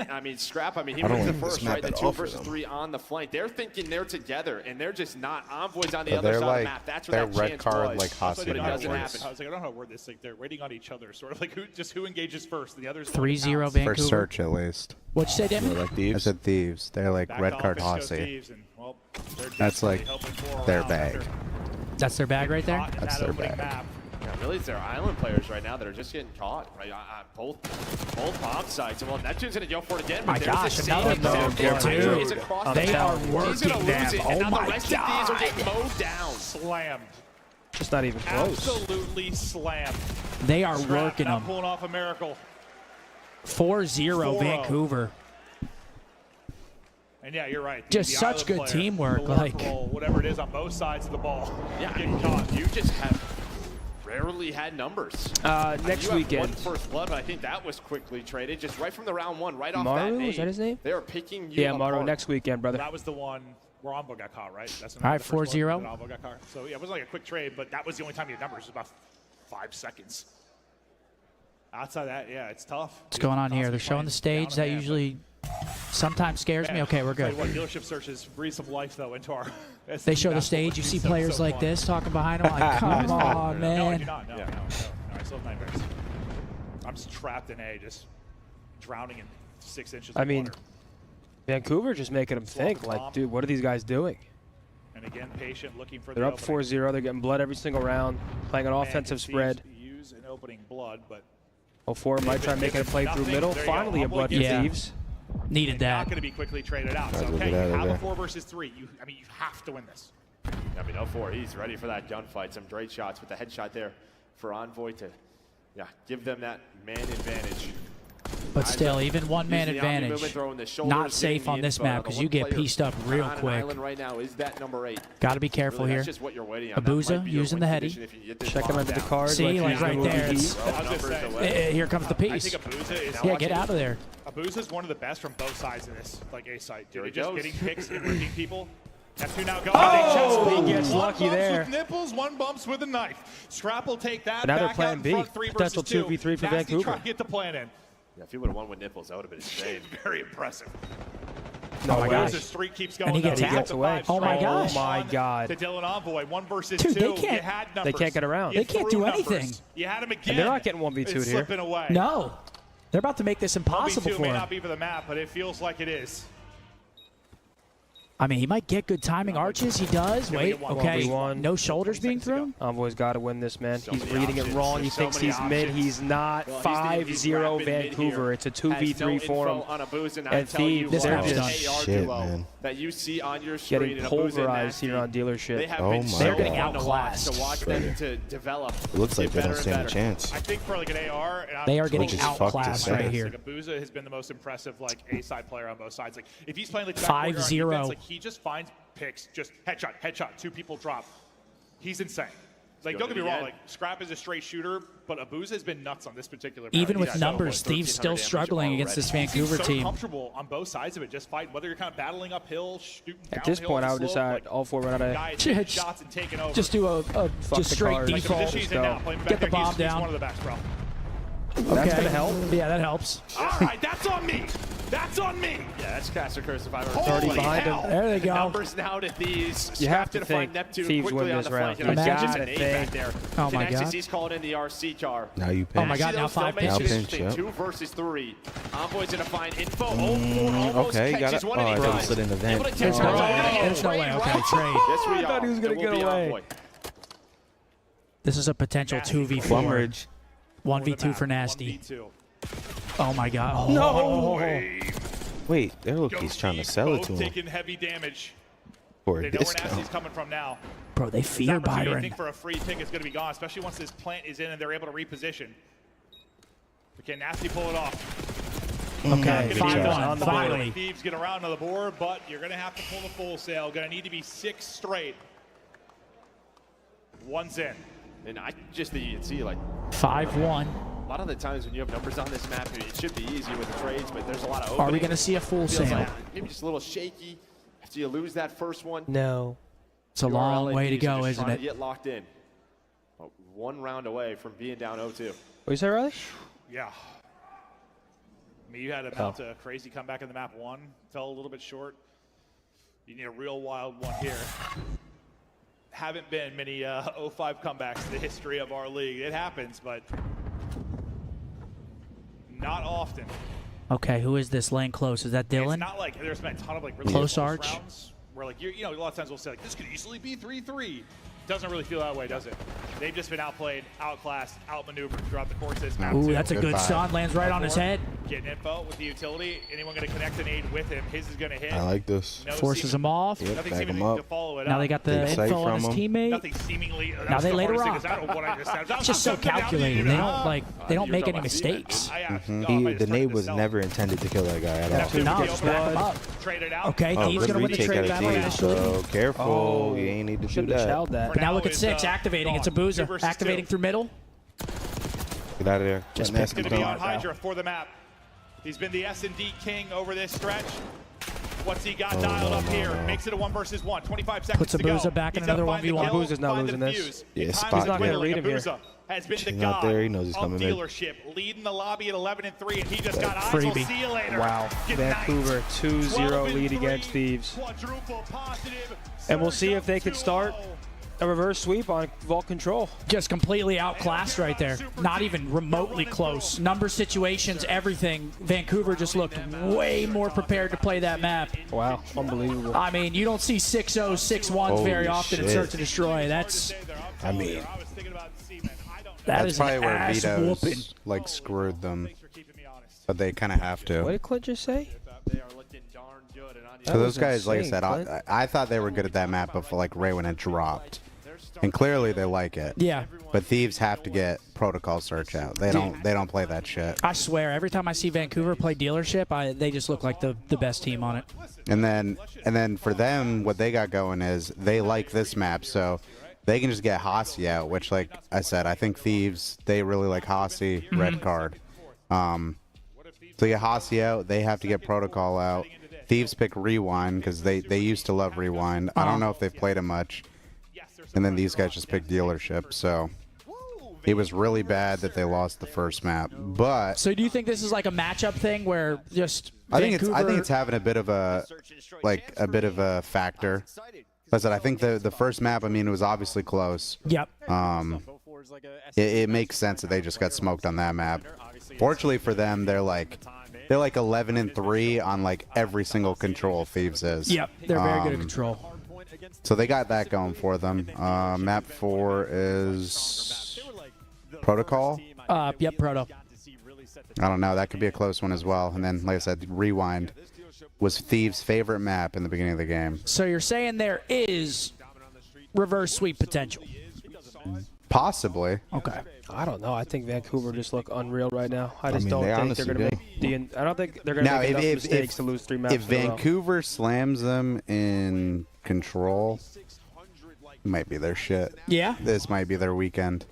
I mean, Scrap, he I don't wins the want to first, snap right? The it 2 off of versus them. 3 on the flank. They're thinking they're together, and they're just not. Envoy's on the So other they're side like- of the map. That's where they're that red chance card, was. like hot But it seat doesn't backwards. happen. I was like, I don't know how to word this. Like, they're waiting on each other, sort of like who engages first, and the others. 3-0 For Vancouver. search, at least. What'd you say, Demi? Like I thieves. said thieves. They're like Back red off, card pitch goes Hossy. Thieves, and, well, they're That's like desperately hoping for a their round bag. after That's their bag right there? caught in That's that their opening bag. map. Yeah, really, it's their island players right now that are just getting caught, right? Both bomb sites. And well, Neptune's going to go for it again. But My there's gosh, a another save bomb, there. dude. Hydra is across They the are town. working He's gonna them. lose it, Oh and now my the rest of these will get God. mowed down. Slammed. Just not even close. Absolutely slammed. They are Scrap working not them. pulling off a miracle. 4-0 Vancouver. And yeah, you're right. Just The such island good player, teamwork, the lurk like- roll, whatever it is on both sides of the ball. Yeah, getting caught. You just have rarely had numbers. Next you have weekend. one first blood, but I think that was quickly traded just right from the round 1, right off Maru, that name. is that his name? They are picking you Yeah, Maru, apart. next weekend, brother. That was the one where Envoy got caught, right? That's All right, the first one 4-0. that Envoy got caught. So yeah, it wasn't like a quick trade, but that was the only time he had numbers. It was about 5 seconds. Outside that, yeah, it's tough. What's going on here? They're showing the stage. That usually sometimes scares me. Okay, we're Tell good. you what, dealership searches breathe some life though into our. They show the stage. You see players like this talking behind them. Like, come on, No, I do man. not. No, I still have nightmares. I'm just trapped in A, just drowning in 6 inches I of mean, water. Vancouver just making them think, like, dude, what are these guys doing? And again, patient, looking for They're the up opening. 4-0. They're getting blood every single round, playing an Man offensive can spread. Use an opening blood, but 04 might try making a play through nothing. middle. There you go. Finally, a Envoy blood for gets Yeah. Thieves. Needed not that. going to be quickly traded out. So, Alright, we'll okay, get out you of have a there. 4 versus 3. You have to win this. I mean, 0-4, he's ready for that gunfight. Some great shots with the headshot there for Envoy to, give them that man advantage. But still, even one-man advantage, not safe on this map because you get pieced up real quick. Right now is that number 8. Got to be careful here. Abuza using the heady. Checking under the card. See, like right there. Here comes the piece. I think Abuza is get out of there. Abuza is one of the best from both sides of this, like A site. Dude, just getting picks and ripping people. F2 now going. Oh, he gets lucky there. With nipples, one bumps with a knife. Scrap will take that. Now they're back playing out B. in front, 3 Potential versus 2. 2v3 for Nasty Vancouver. try to get the plan in. Yeah, if he would have won with nipples, that would have been insane. Very impressive. Oh my gosh. The streak keeps going. And he gets He gets away. Oh my gosh. Oh my God. To Dylan Envoy, 1 versus Dude, 2. they can't- You had numbers. They can't get around. You They can't threw do numbers. anything. You had him again. And they're not getting 1v2'd It's here. slipping away. No. They're about to make this impossible 1v2 for may him. not be for the map, but it feels like it is. I mean, he might get good timing arches. He does. Yeah, we Wait, get one. okay. 1v1. No shoulders being thrown. Envoy's got to win this, man. He's many reading it options. wrong. He There's so thinks many he's mid. options. He's not. Well, 5-0 rapid mid Vancouver. here. It's a Has 2v3 no for info him. on Abuza, and I And tell you Thieves, what, they're this just AR shit, duo man. that you see on your screen Getting and Abuza pulverized Nasty, here on they dealership. have Oh been my so They're getting fun to watch, outclassed. to watch them to develop. It looks like get they better don't and stand a better. chance. I think for like an AR, and They are getting Which is fucked to outclassed say. right here. Like Abuza has been the most impressive like A-side player on both sides. Like if he's playing like 5-0. defense, like he just finds picks, just headshot, 2 people drop. He's insane. Like Go don't to get me the wrong, end. like Scrap is a straight shooter, but Abuza has been nuts on this particular. Even with so numbers, what, Thieves 1,300 still damage struggling against this already. Vancouver so team. comfortable on both sides of it, just fighting. Whether you're kind of battling uphill, shooting At this downhill point, I the would slope, decide like, all 4 run out of. guys Yeah, taking just- shots and taking over. Just do a just the straight card. like the default. position he's in now, playing back Get the there, bomb he's down. one of the best, bro. That's Okay. gonna help. Yeah, that helps. All right, that's on me. That's on me. Yeah, that's Caster Curse if I've ever 30 seen it. behind him. There they The go. numbers now to Thieves. You have Scrap to to find think Neptune Thieves quickly win on this the round. flank. And Imagine. just an Gotta aim back think. there. Oh my Finexis, God. he's called in the RC car. Now you pinch. Oh my God, Actually, now though, still 5 makes Now it pitches. pinch, interesting. yep. 2 versus 3. Envoy's gonna find info. Almost Okay, got catches it. one Oh, and I he thought he tries. slid in the vent. Able to There's catch no one. way. There's no way. Trade Okay, route. trade. Yes, we I thought he was gonna It will get be away. Envoy. This is a potential 2v4. Plummeridge. 1v2 for Nasty. 1v2. Oh my God. Oh. No. Wait, they're he's trying to sell it to Both him taking heavy damage. for They a know where Nasty's discount. coming from now. Bro, they This fear opportunity, I Byron. think for a free pick is going to be gone, especially once this plant is in and they're able to reposition. But can Nasty pull it off? Okay, Good job. 5-1. Finally. Thieves get around to the board, but you're going to have to pull the full sail. Going to need to be 6 straight. One's in. And I just think you can see, like, 5-1. a lot of the times when you have numbers on this map, it should be easy with the trades, but there's a lot of openings. Are we going to see a full Feels sale? like maybe just a little shaky after you lose that first one. No. It's a Your long LA way to Thieves are go, just isn't trying to it? get locked in. 1 round away from being down 0-2. What you say, Riley? Yeah. I mean, you had about a crazy comeback in the map 1. Fell a little bit short. You need a real wild one here. Haven't been many 0-5 comebacks in the history of our league. It happens, but not often. Okay, who is this lane close? Is that It's Dylan? not like there's been a ton of like really Close arch. rounds where like you know a lot of times we'll say like this could easily be 3-3. Doesn't really feel that way, does it? They've just been outplayed, outclassed, outmaneuvered throughout the course of this map. Ooh, too. that's a good stun. Lands right on his head. Getting info with the utility. Anyone going to connect an aid with him? His is going to hit. I like this. No Forces seeming- him off. Yep, Nothing back seeming him to up. follow it Now up. they got the Big sight info on his from him. teammate. Nothing seemingly. that Now was they the later hardest thing, off. 'cause I don't know what I just said. It's just so calculated. They don't they don't make any mistakes. The nade was never intended to kill that guy at all. No, just back him up. Traded out. Okay, Oh, Thieves good gonna win the retake trade out of battle Thieves, initially. so careful. You ain't need to do Shouldn't have that. shelled that. But now look at it's, 6, activating. It's a 2 Boozer. versus Activating 2. through middle. Get out of there. Just Let It's Nasty going to be come. on Hydra for the map. He's been the S&D king over this stretch. What's he got dialed up here? Makes it a 1 versus 1. 25 seconds Puts to go. Abuza back in He's gotta another find the 1v1. kill, Abuza's not find the losing this. fuse. Yeah, Time spot is He's not gonna dwindling. read him here. Abuza has been the He's not god there. He knows he's of coming in. dealership, leading the lobby at 11-3, and he just got eyes. Freebie. We'll see you later. Wow. Good Vancouver night. 2-0 lead 12-3, against Thieves. quadruple positive, And we'll see surge if they up can 2-0. start a reverse sweep on Vault Control. Just completely outclassed right there. Not even remotely close. Number situations, everything. Vancouver just looked way more prepared to play that map. Wow, unbelievable. I mean, you don't see 6-0, 6-1s very Holy often in shit. Search and Destroy. That's I mean, that That's is probably an where ass Vito's whooping. like screwed them, but they kind of have What to. did Clint just say? They are looking darn good, and on the So those guys, like I said, I thought they were good at that map before like right when it dropped, and clearly they like it. Yeah. But Thieves have to get protocol search out. They don't play that shit. I swear, every time I see Vancouver play dealership, they just look like the best team on it. And then for them, what they got going is they like this map, so they can just get Hossie out. Which, like I said, I think Thieves, they really like Hossie. Red card. To get Hossie out, they have to get protocol out. Thieves pick Rewind because they used to love Rewind. I don't know if they've played it much. And then these guys just picked dealership, so it was really bad that they lost the first map. But so do you think this is like a matchup thing where just I think it's having a bit of a factor. Like I said, I think the first map, I mean, it was obviously close. Yep. It makes sense that they just got smoked on that map. Fortunately for them, they're like 11-3 on like every single control Thieves is. Yep, they're very good at control. So they got that going for them. Map 4 is Protocol. Yep, Proto. I don't know. That could be a close one as well. And then, like I said, Rewind was Thieves' favorite map in the beginning of the game. So you're saying there is reverse sweep potential? Possibly. Okay. I don't know. I think Vancouver just look unreal right now. I don't think they're going to make I don't think they're going to make enough mistakes to lose 3 maps. If Vancouver slams them in control, it might be their shit. Yeah. This might be their weekend.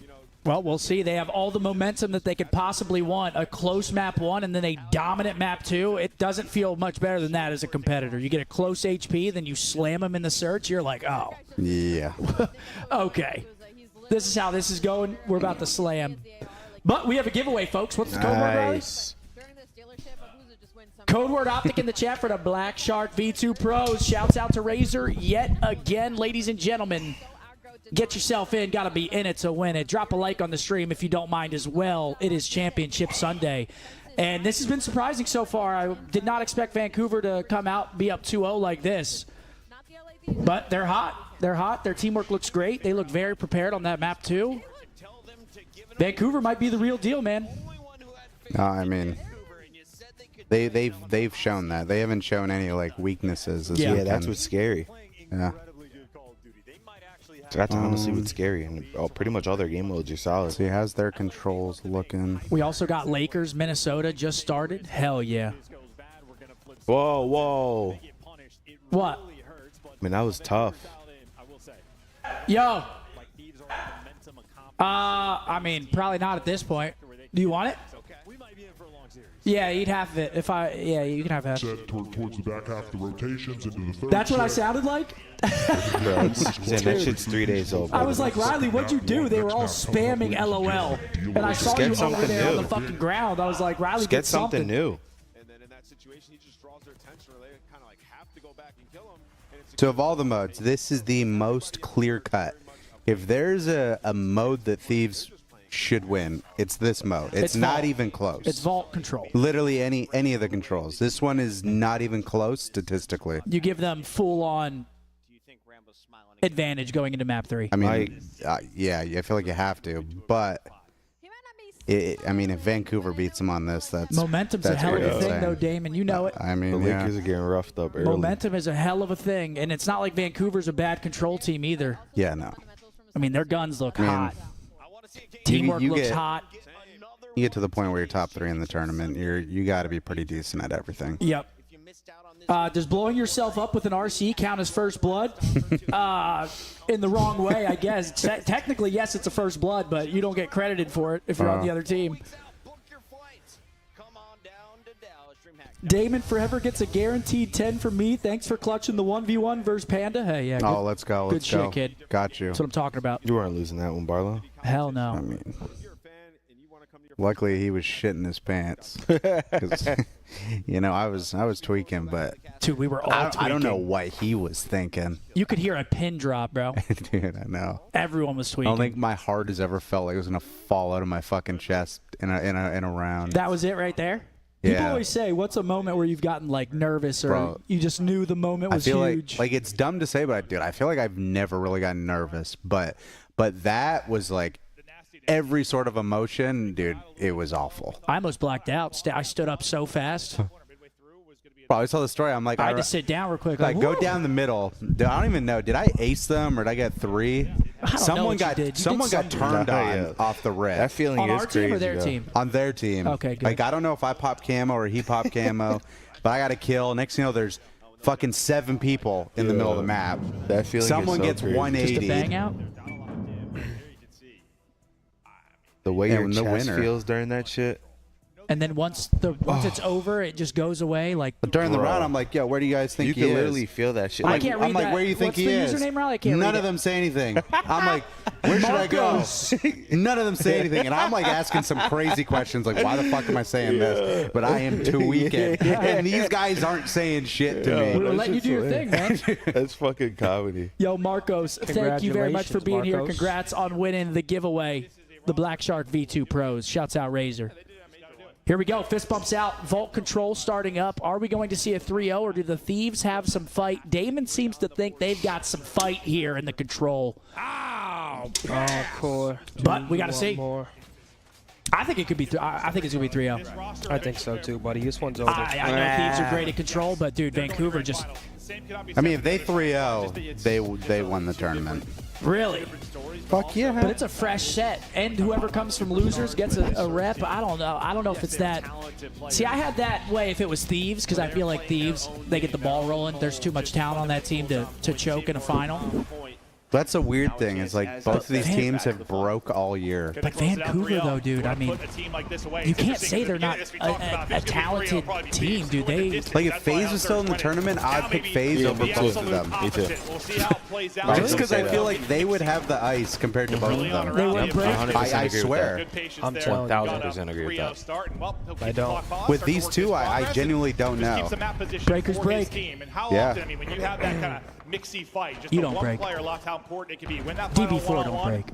Well, we'll see. They have all the momentum that they could possibly want. A close map 1 and then a dominant map 2. It doesn't feel much better than that as a competitor. You get a close HP, then you slam them in the search. You're like, oh. Yeah. Okay. This is how this is going. We're about to slam. But we have a giveaway, folks. What's the code word, Riley? Code word Optic in the chat for the Black Shark V2 Pros. Shouts out to Razor yet again, ladies and gentlemen. Get yourself in. Got to be in it to win it. Drop a like on the stream if you don't mind as well. It is Championship Sunday. And this has been surprising so far. I did not expect Vancouver to come out, be up 2-0 like this. But they're hot. They're hot. Their teamwork looks great. They look very prepared on that map, too. Vancouver might be the real deal, man. I mean, they've shown that. They haven't shown any, like, weaknesses. Yeah, that's what's scary. Yeah. That's honestly what's scary. And pretty much all their game modes are solid. So he has their controls looking. We also got Lakers, Minnesota just started. Hell yeah. Whoa, whoa. What? I mean, that was tough. Yo. I mean, probably not at this point. Do you want it? Yeah, eat half of it. Yeah, you can have half. Set towards the back half of the rotations into the third. That's what I sounded like? Bro, that shit's 3 days old. Bro. I was like, Riley, what'd you do? They were all spamming LOL. And I saw you over there on the fucking ground. I was like, Riley, get something new. And then in that situation, he just draws their attention, or they kind of like have to go back and kill him. So of all the modes, this is the most clear cut. If there's a mode that Thieves should win, it's this mode. It's not vault. even close. It's vault control. Literally any of the controls. This one is not even close statistically. You give them full-on advantage going into map 3. I mean, yeah, I feel like you have to. But, I mean, if Vancouver beats them on this, that's Momentum's a hell of a thing, though, Damon. You know it. I mean, the Lakers are getting roughed up early. Momentum is a hell of a thing, and it's not like Vancouver's a bad control team either. Yeah, no. I mean, their guns look hot. Teamwork looks hot. You get to the point where you're top 3 in the tournament, you got to be pretty decent at everything. Yep. Does blowing yourself up with an RC count as first blood? In the wrong way, I guess. Technically, yes, it's a first blood, but you don't get credited for it if you're on the other team. Damon forever gets a guaranteed 10 from me. Thanks for clutching the 1v1 versus Panda. Hey, yeah. Oh, let's go. Good shit, kid. Got you. That's what I'm talking about. You weren't losing that one, Barlow. Hell no. I mean, luckily he was shitting his pants. You know, I was tweaking, but dude, we were all tweaking. I don't know what he was thinking. You could hear a pin drop, bro. Dude, I know. Everyone was tweaking. I don't think my heart has ever felt like it was gonna fall out of my fucking chest in a round. That was it right there. Yeah. People always say, "What's a moment where you've gotten like nervous or you just knew the moment was huge?" Like it's dumb to say, but dude, I feel like I've never really gotten nervous, but that was like every sort of emotion, dude. It was awful. I almost blacked out. I stood up so fast. Probably saw the story. I'm like, I had to sit down real quick. Like, go woo! down the middle. Dude, I don't even know. Did I ace them or did I get 3? Someone got turned on off the rip. That feeling on is our crazy. team or their though. team? On their team. Okay, good. Like, I don't know if I popped camo or he popped camo, but I got a kill. Next thing you know, there's fucking 7 people in the middle of the map. That feeling Someone is so gets crazy. 180. Just a bang out. The way Yeah, your the chest winner. feels during that shit. And then once it's over, it just goes away. Like But during the round, I'm like, yo, where do you guys think You he can is? literally feel that shit. I Like, can't read I'm like, that. where do you think What's he the is? username, Riley? I can't None read of it. them say anything. I'm like, where should I go? None of them say anything. And I'm like asking some crazy questions like, why the fuck am I saying this? But I am too weekend. And these guys aren't saying shit to me. We were letting you do your thing, man. That's fucking comedy. Yo, Marcos, thank you very much for being here. Marcos. Congrats on winning the giveaway, the Black Shark V2 Pros. Shouts out Razor. Here we go. Fist bumps out. Vault control starting up. Are we going to see a 3-0 or do the Thieves have some fight? Damon seems to think they've got some fight here in the control. Oh, core. But we got to see. More. I think it could be. I think it's gonna be 3-0. I think so too, buddy. This one's over. I know Thieves are great at control, but dude, Vancouver just I mean, if they 3-0, they won the tournament. really. Fuck yeah. But it's a fresh set, and whoever comes from losers gets a rep. I don't know. I don't know if it's that. See, I had that way if it was Thieves, because I feel like Thieves, they get the ball rolling. There's too much talent on that team to choke in a final. That's a weird thing. Is like both of these teams have broke all year. But Vancouver, though, dude, I mean, you can't say they're not a talented team, dude. Like if FaZe was still in the tournament, I'd pick FaZe over both of them. Me too. Just because I feel like they would have the ice compared to both of them. They would break. 100% I agree swear. with that. I'm telling you. 1000% agree with that. I don't. With these two, I genuinely don't know. Breakers break. And how Yeah. often, I mean, when you have that kind of mixy fight, just You the don't one break. player left, how important it can be. When that final DB4 don't one-on-one break.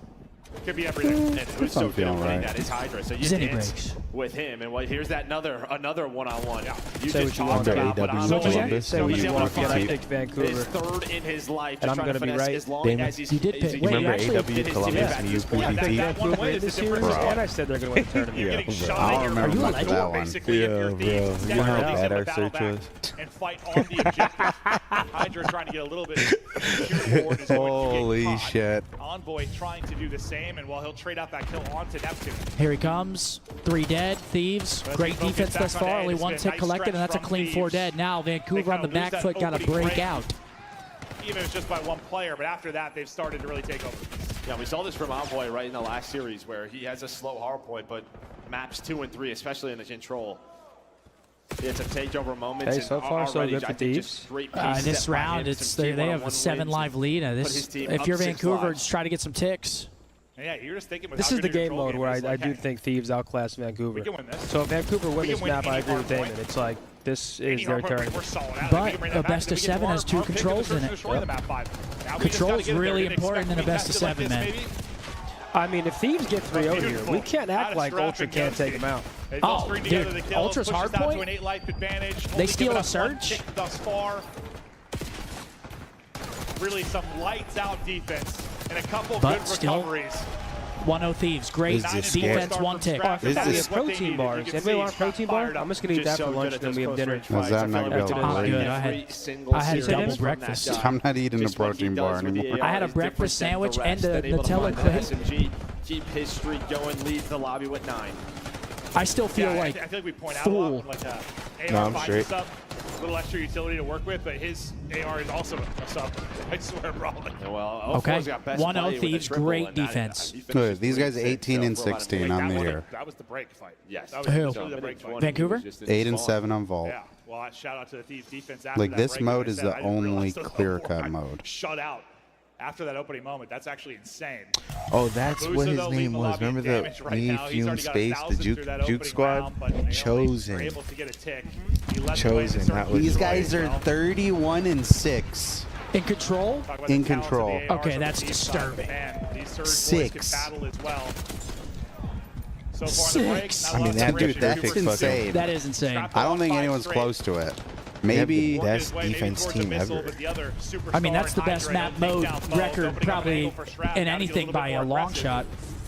could be everything. And who's so I'm good feeling at winning right. that is Hydra. So you Zenny dance breaks. with him, and here's that another one-on-one. You Say just what you talked want, about, but AW I'm What was that? Columbus, Say so what he's you able want, to but I find picked Vancouver. his third in his life. And I'm just trying gonna to be finesse right. as long Damon, as he's You did pick. as Wait, he you Remember actually AW fit his Columbus team and back. you PPT? that one win is this the series, difference. and I said they're going to win the tournament. You're getting shot I at don't your remember you much like of that that one. basically, if Yeah, you're bro. Thieves, You know how release bad it our with battle search back was? and fight on the objective. Hydra trying to get a little bit forward is going to Holy get caught. shit. Envoy trying to do the same, and while he'll trade out that kill onto Neptune. Here he comes. 3 dead. Thieves. Great defense thus far. Only 1 tick collected, and that's a clean 4 dead. Now Vancouver on the back foot got a break out. Even if it's just by one player, but after that, they've started to really take over. Yeah, we saw this from Envoy right in the last series where he has a slow hard point, but maps 2 and 3, especially in the control, it's a takeover moment. Hey, so far so good for Thieves. This round, it's they have a 7 live lead. If you're Vancouver, just try to get some ticks. Yeah, you're just thinking. This is the game mode where I do think Thieves outclass Vancouver. We can win this. So if Vancouver win We this can win map, I any agree with hard Damon. point. It's like, this is Any their hard point, turn. we're solid out. But We can bring a that back, best then of we get 7 has 2 more controls in it. destroy the map 5. Now we just Control's gotta get it there. really We didn't important in a expect best of we could 7, do man. like this, maybe. I mean, if Thieves get 3-0 here, Beautiful. we can't act like Strap Ultra and can't Ghosty. take them out. They both Oh, string dude, together the kills, Ultra's pushes hard down point? to an 8 life advantage. They Only steal given a us one surge? tick thus far. Really some lights out defense and a couple But good still, recoveries. 1-0 Thieves. Great This is defense, 1 tick. This We is have protein bars. Anybody want a protein bar? I'm just going to eat that for lunch, and then we have dinner. Is that not gonna be able to I'm break? good. I had a double breakfast. I'm not eating a protein bar anymore. I had a breakfast sandwich and a Nutella crepe. Keep his streak going, leads the lobby with 9. I still feel Yeah, like I feel like we point out full. a lot, like AR No, I'm finds straight. us up, a little extra utility to work with, but his AR is also a sub. I swear, probably. Well, Okay, 04's got best 1-0 play with a Thieves, triple, great and that- defense. he finishes Good. These guys 3-6, 18 and so we're about to 16 break on that the one. year. That was the break fight. Yes. That was Who? really the break fight. Vancouver? 8 and 7 on Vault. Yeah. Well, shout out to the Thieves defense after Like that this break. mode Like I is said, the I didn't realize only those clear-cut four mode. Shut out after that opening moment. That's actually insane. Oh, that's Boozer, what his though, name leading the was. lobby Remember in the damage right me, now. He's Fume, already got Space, the 1,000 through that Juke opening Squad? round, but, you know, Chosen. they were able to get a tick. He led the way in the Chosen, circle that was- These as guys are well. 31 and 6. in control. Talk about in the talents of the control. ARs Okay, on the that's Thieves side. disturbing. Man, these Surge boys 6. can battle as well. So far in the break, 6. not I mean, lots that of dude, Richard that's Cooper. insane. That is insane. I don't think Five anyone's straight. close to it. Maybe Maybe. best Worked his way maybe defense towards the team missile, ever. but the other I mean, superstar that's the best Hydra, map he'll take mode down both, record opening up an probably angle for Strap, in gotta get a anything little by bit a more long aggressive. shot.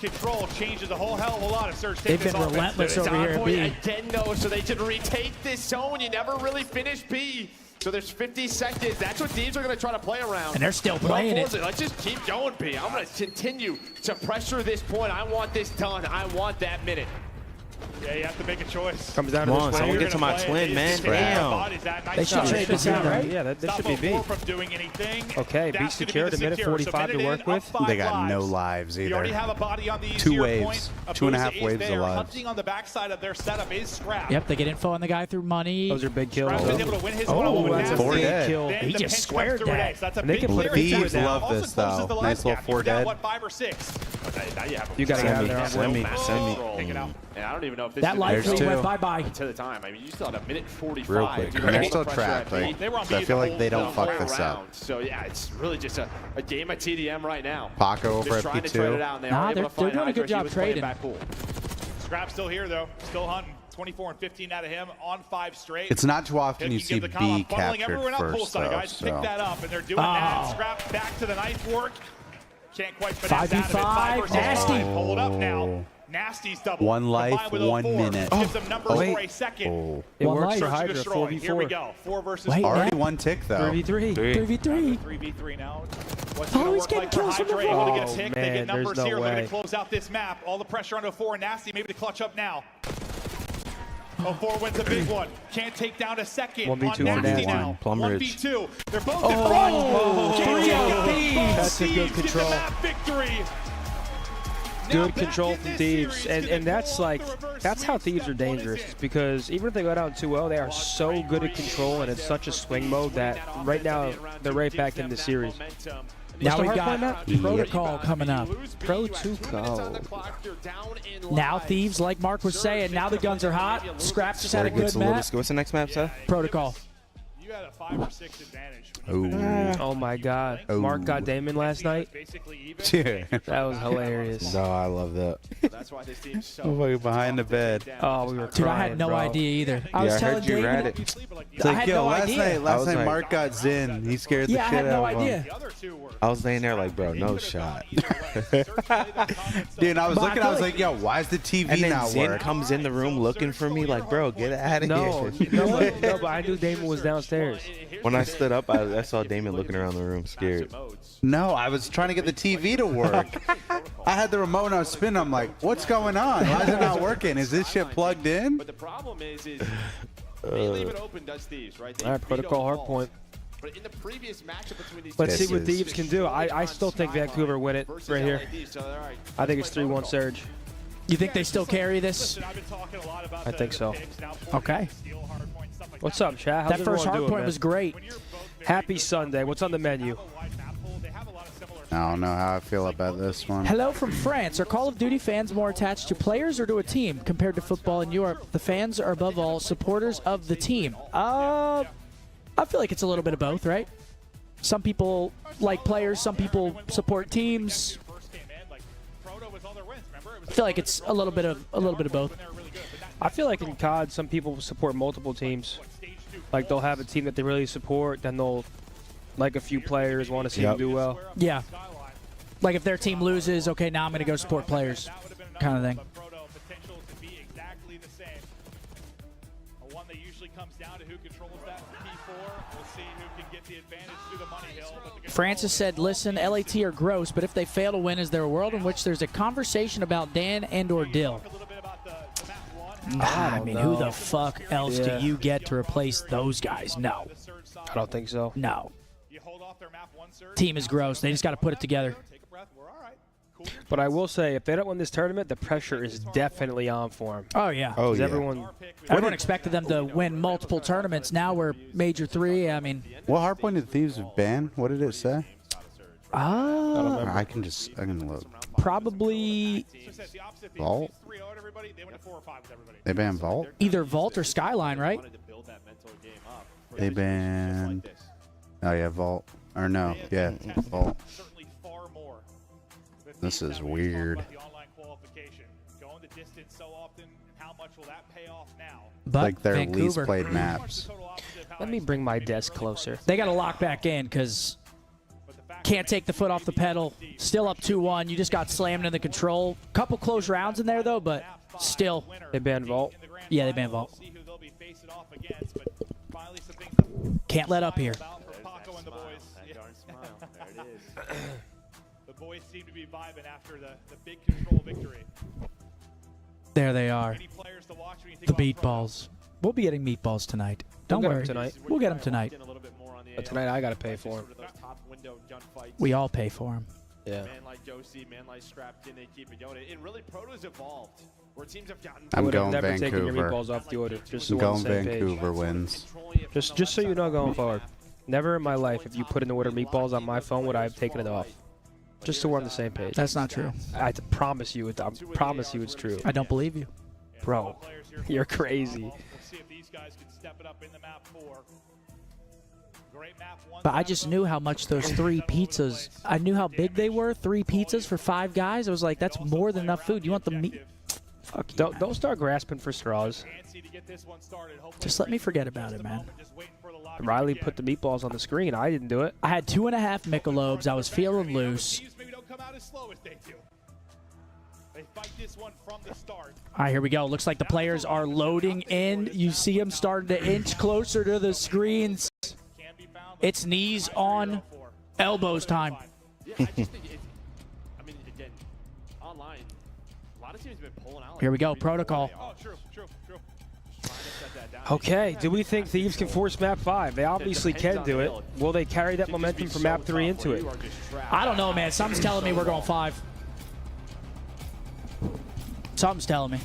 control changes a whole hell of a lot of Surge. They've been relentless over here at B. Again, though, so they can retake this zone. You never really finish B. So there's 50 seconds. That's what Thieves are going to try to play around. And they're still playing it. Let's just keep going, B. I'm going to continue to pressure this point. I want this done. I want that minute. Yeah, you have to make a choice. Comes down Come to on, this someone way. get to my twin, man. Damn. They should trade this out, right? Yeah, that should be B. From doing anything. Okay, beat That's secure gonna to be the minute secure. So 45 to minute work in, with. up 5 They got no lives. lives You already either. have a body on the 2 easier waves. point. 2.5 Abusa is waves there. of lives. Hunting on the backside of their setup is Scrap. Yep, they get info on the guy through money. Those are big kills. Scrap is able to win his Oh, one-on-one with that's a Nasty. 4 dead. kill. Then He the just pinch squared comes through that. Ace. That's a And they big can put clear Thieves down. love Also this, closes though. the Nice life little gap. 4 You've got, dead. what, 5 or 6? Now you have You got to get out of there. Semi. Take it out. And I don't even know if this That is life There's lead two. went bye-bye. to the time. I mean, you still had a minute 45. Real quick. Dude, And they're all still the pressure trapped. at B. Like, They were on so I B feel the like they don't whole fuck this round. up. So yeah, it's really just a game of TDM right now. Paco over They're at trying to trade it P2. out, and they Nah, are able they're to find doing a good Hydra. He job was playing trading. back cool. Scrap's still here, though. Still hunting. 24 and 15 out of him on 5 straight. It's not too often you Can see give the call B up, funneling captured everyone up first, poolside, though. guys. Pick So that up, and they're doing that. Scrap back to the knife work. Can't quite finesse out of it. 5v5, 5 versus Nasty. 5. Hold up now. Nasty's double. 1 life, Combined with a 1 4. minute. Gives them numbers Oh, for wait. a second. It One works life. for Search and Hydra. destroy. 4v4. Here we go. 4 versus Wait, 4. already 1 tick, though. 3v3. 3v3. 3v3 now. What's Oh, going to he's work getting like for kills from the Hydra? Able to get a Oh, tick. They man, get numbers there's no here. Looking way. to close out this map. All the pressure onto 4. Nasty maybe to clutch up now. 4 wins a big one. Can't take down a second. 1v2 on on Nasty Nasty. now. Plumberage. 1v2. They're both in front. Three out. That's a good Thieves get the control. map victory. Good control from Thieves, and that's like that's how Thieves are dangerous, because even if they go down 2-0, they are so good at control, and it's such a swing mode that right now they're right back in the series. Now we What's the got hard point Protocol coming up. Protocol. Now Thieves, like Mark was saying, now the guns are hot. Scrap just had a good map. What's the next map, Seth? Protocol. You had a 5 or 6 advantage. Oh my God. Mark got Damon last night. Yeah. That was hilarious. No, I love that. That's why this team's so I'm fucking behind the bed. Oh, we were Dude, I crying, had no bro. idea either. I Yeah, was I telling heard you Damon, read it. It's like, I had yo, no last idea. night I was like- Mark got Zin. He scared the Yeah, I shit had no out of him. idea. I was laying there like, bro, no shot. Dude, I was But I looking, feel I was like- like, yo, why is the TV And then not Zin work? comes in the room looking for me like, bro, get out of No, here. no, but I knew Damon was downstairs. When I stood up, I saw Damon looking around the room scared. No, I was trying to get the TV to work. I had the remote and I was spinning. I'm like, what's going on? Why is it not working? Is this shit plugged in? But the problem is they leave it open, does Thieves, right? They All right, beat Protocol up hard Vault. point. But in the previous matchup between these Let's two see what This is- Thieves can do. I still think Vancouver win it right here. I think it's 3-1 Surge. You think they still carry this? I think so. Okay. What's up, chat? How's That first everyone hard doing, point man? was great. Happy Sunday. What's on the menu? I don't know how I feel about this one. Hello from France. Are Call of Duty fans more attached to players or to a team compared to football in Europe? The fans are above all supporters of the team. I feel like it's a little bit of both, right? Some people like players, some people support teams. I feel like it's a little bit of both. I feel like in COD, some people support multiple teams. Like they'll have a team that they really support, then they'll like a few players, want to see them do well. Yeah. Like if their team loses, okay, now I'm going to go support players, kind of thing. One that usually comes down to who controls that P4. We'll see who can get the advantage through the money hill. Francis said, listen, LAT are gross, but if they fail to win, is there a world in which there's a conversation about Dan and or Dill? I mean, who the fuck else do you get to replace those guys? No. I don't think so. No. Team is gross. They just got to put it together. But I will say, if they don't win this tournament, the pressure is definitely on for them. Oh, yeah. Oh, yeah. Everyone expected them to win multiple tournaments. Now we're Major 3. I mean. What hardpoint did Thieves ban? What did it say? I can look. Probably Vault? They banned Vault? either Vault or Skyline, right? They banned... Oh, yeah, Vault. Or no, yeah, Vault. This is weird. But Like their least Vancouver. played maps. Let me bring my desk closer. They got to lock back in because can't take the foot off the pedal. Still up 2-1. You just got slammed in the control. Couple close rounds in there, though, but still. They banned Vault. Yeah, they banned Vault. Can't let up here. The boys seem to be vibing after the big control victory. There they are. The meatballs. We'll be getting meatballs tonight. Don't We'll get 'em worry. tonight. We'll get them tonight. But tonight I gotta pay for him. We all pay for them. Yeah. Man like Josie, man like Scrap, can they keep it going? And really, Proto's evolved. Where teams have gotten. Oh, I'm would have going never taken your Vancouver. meatballs off the order. Just so I'm we're on going the same page. Vancouver wins. Just so you know, going forward, never in my life, if you put in the order meatballs on my phone, would I have taken it off. Just so we're on the same page. That's not true. I promise you, I promise you, it's true. I don't believe you. Bro, you're crazy. We'll see if these guys can step it up in the map 4. Great map 1. But I just knew how much those 3 pizzas, I knew how big they were. 3 pizzas for 5 guys. I was like, that's more than enough food. You want the meat? Fuck you, man. Don't start grasping for straws. Just let me forget about it, man. Riley put the meatballs on the screen. I didn't do it. I had 2.5 Michelobes. I was feeling loose. Maybe don't come out as slow as they do. They fight this one from the start. All right, here we go. Looks like the players are loading in. You see them starting to inch closer to the screens. It's knees on elbows time. Yeah, I just think I mean, again, online, a lot of teams have been pulling out. Here we go. Protocol. Oh, true. Okay, do we think Thieves can force map 5? They obviously can do it. Will they carry that momentum from map 3 into it? I don't know, man. Something's telling me we're going 5. Something's telling me.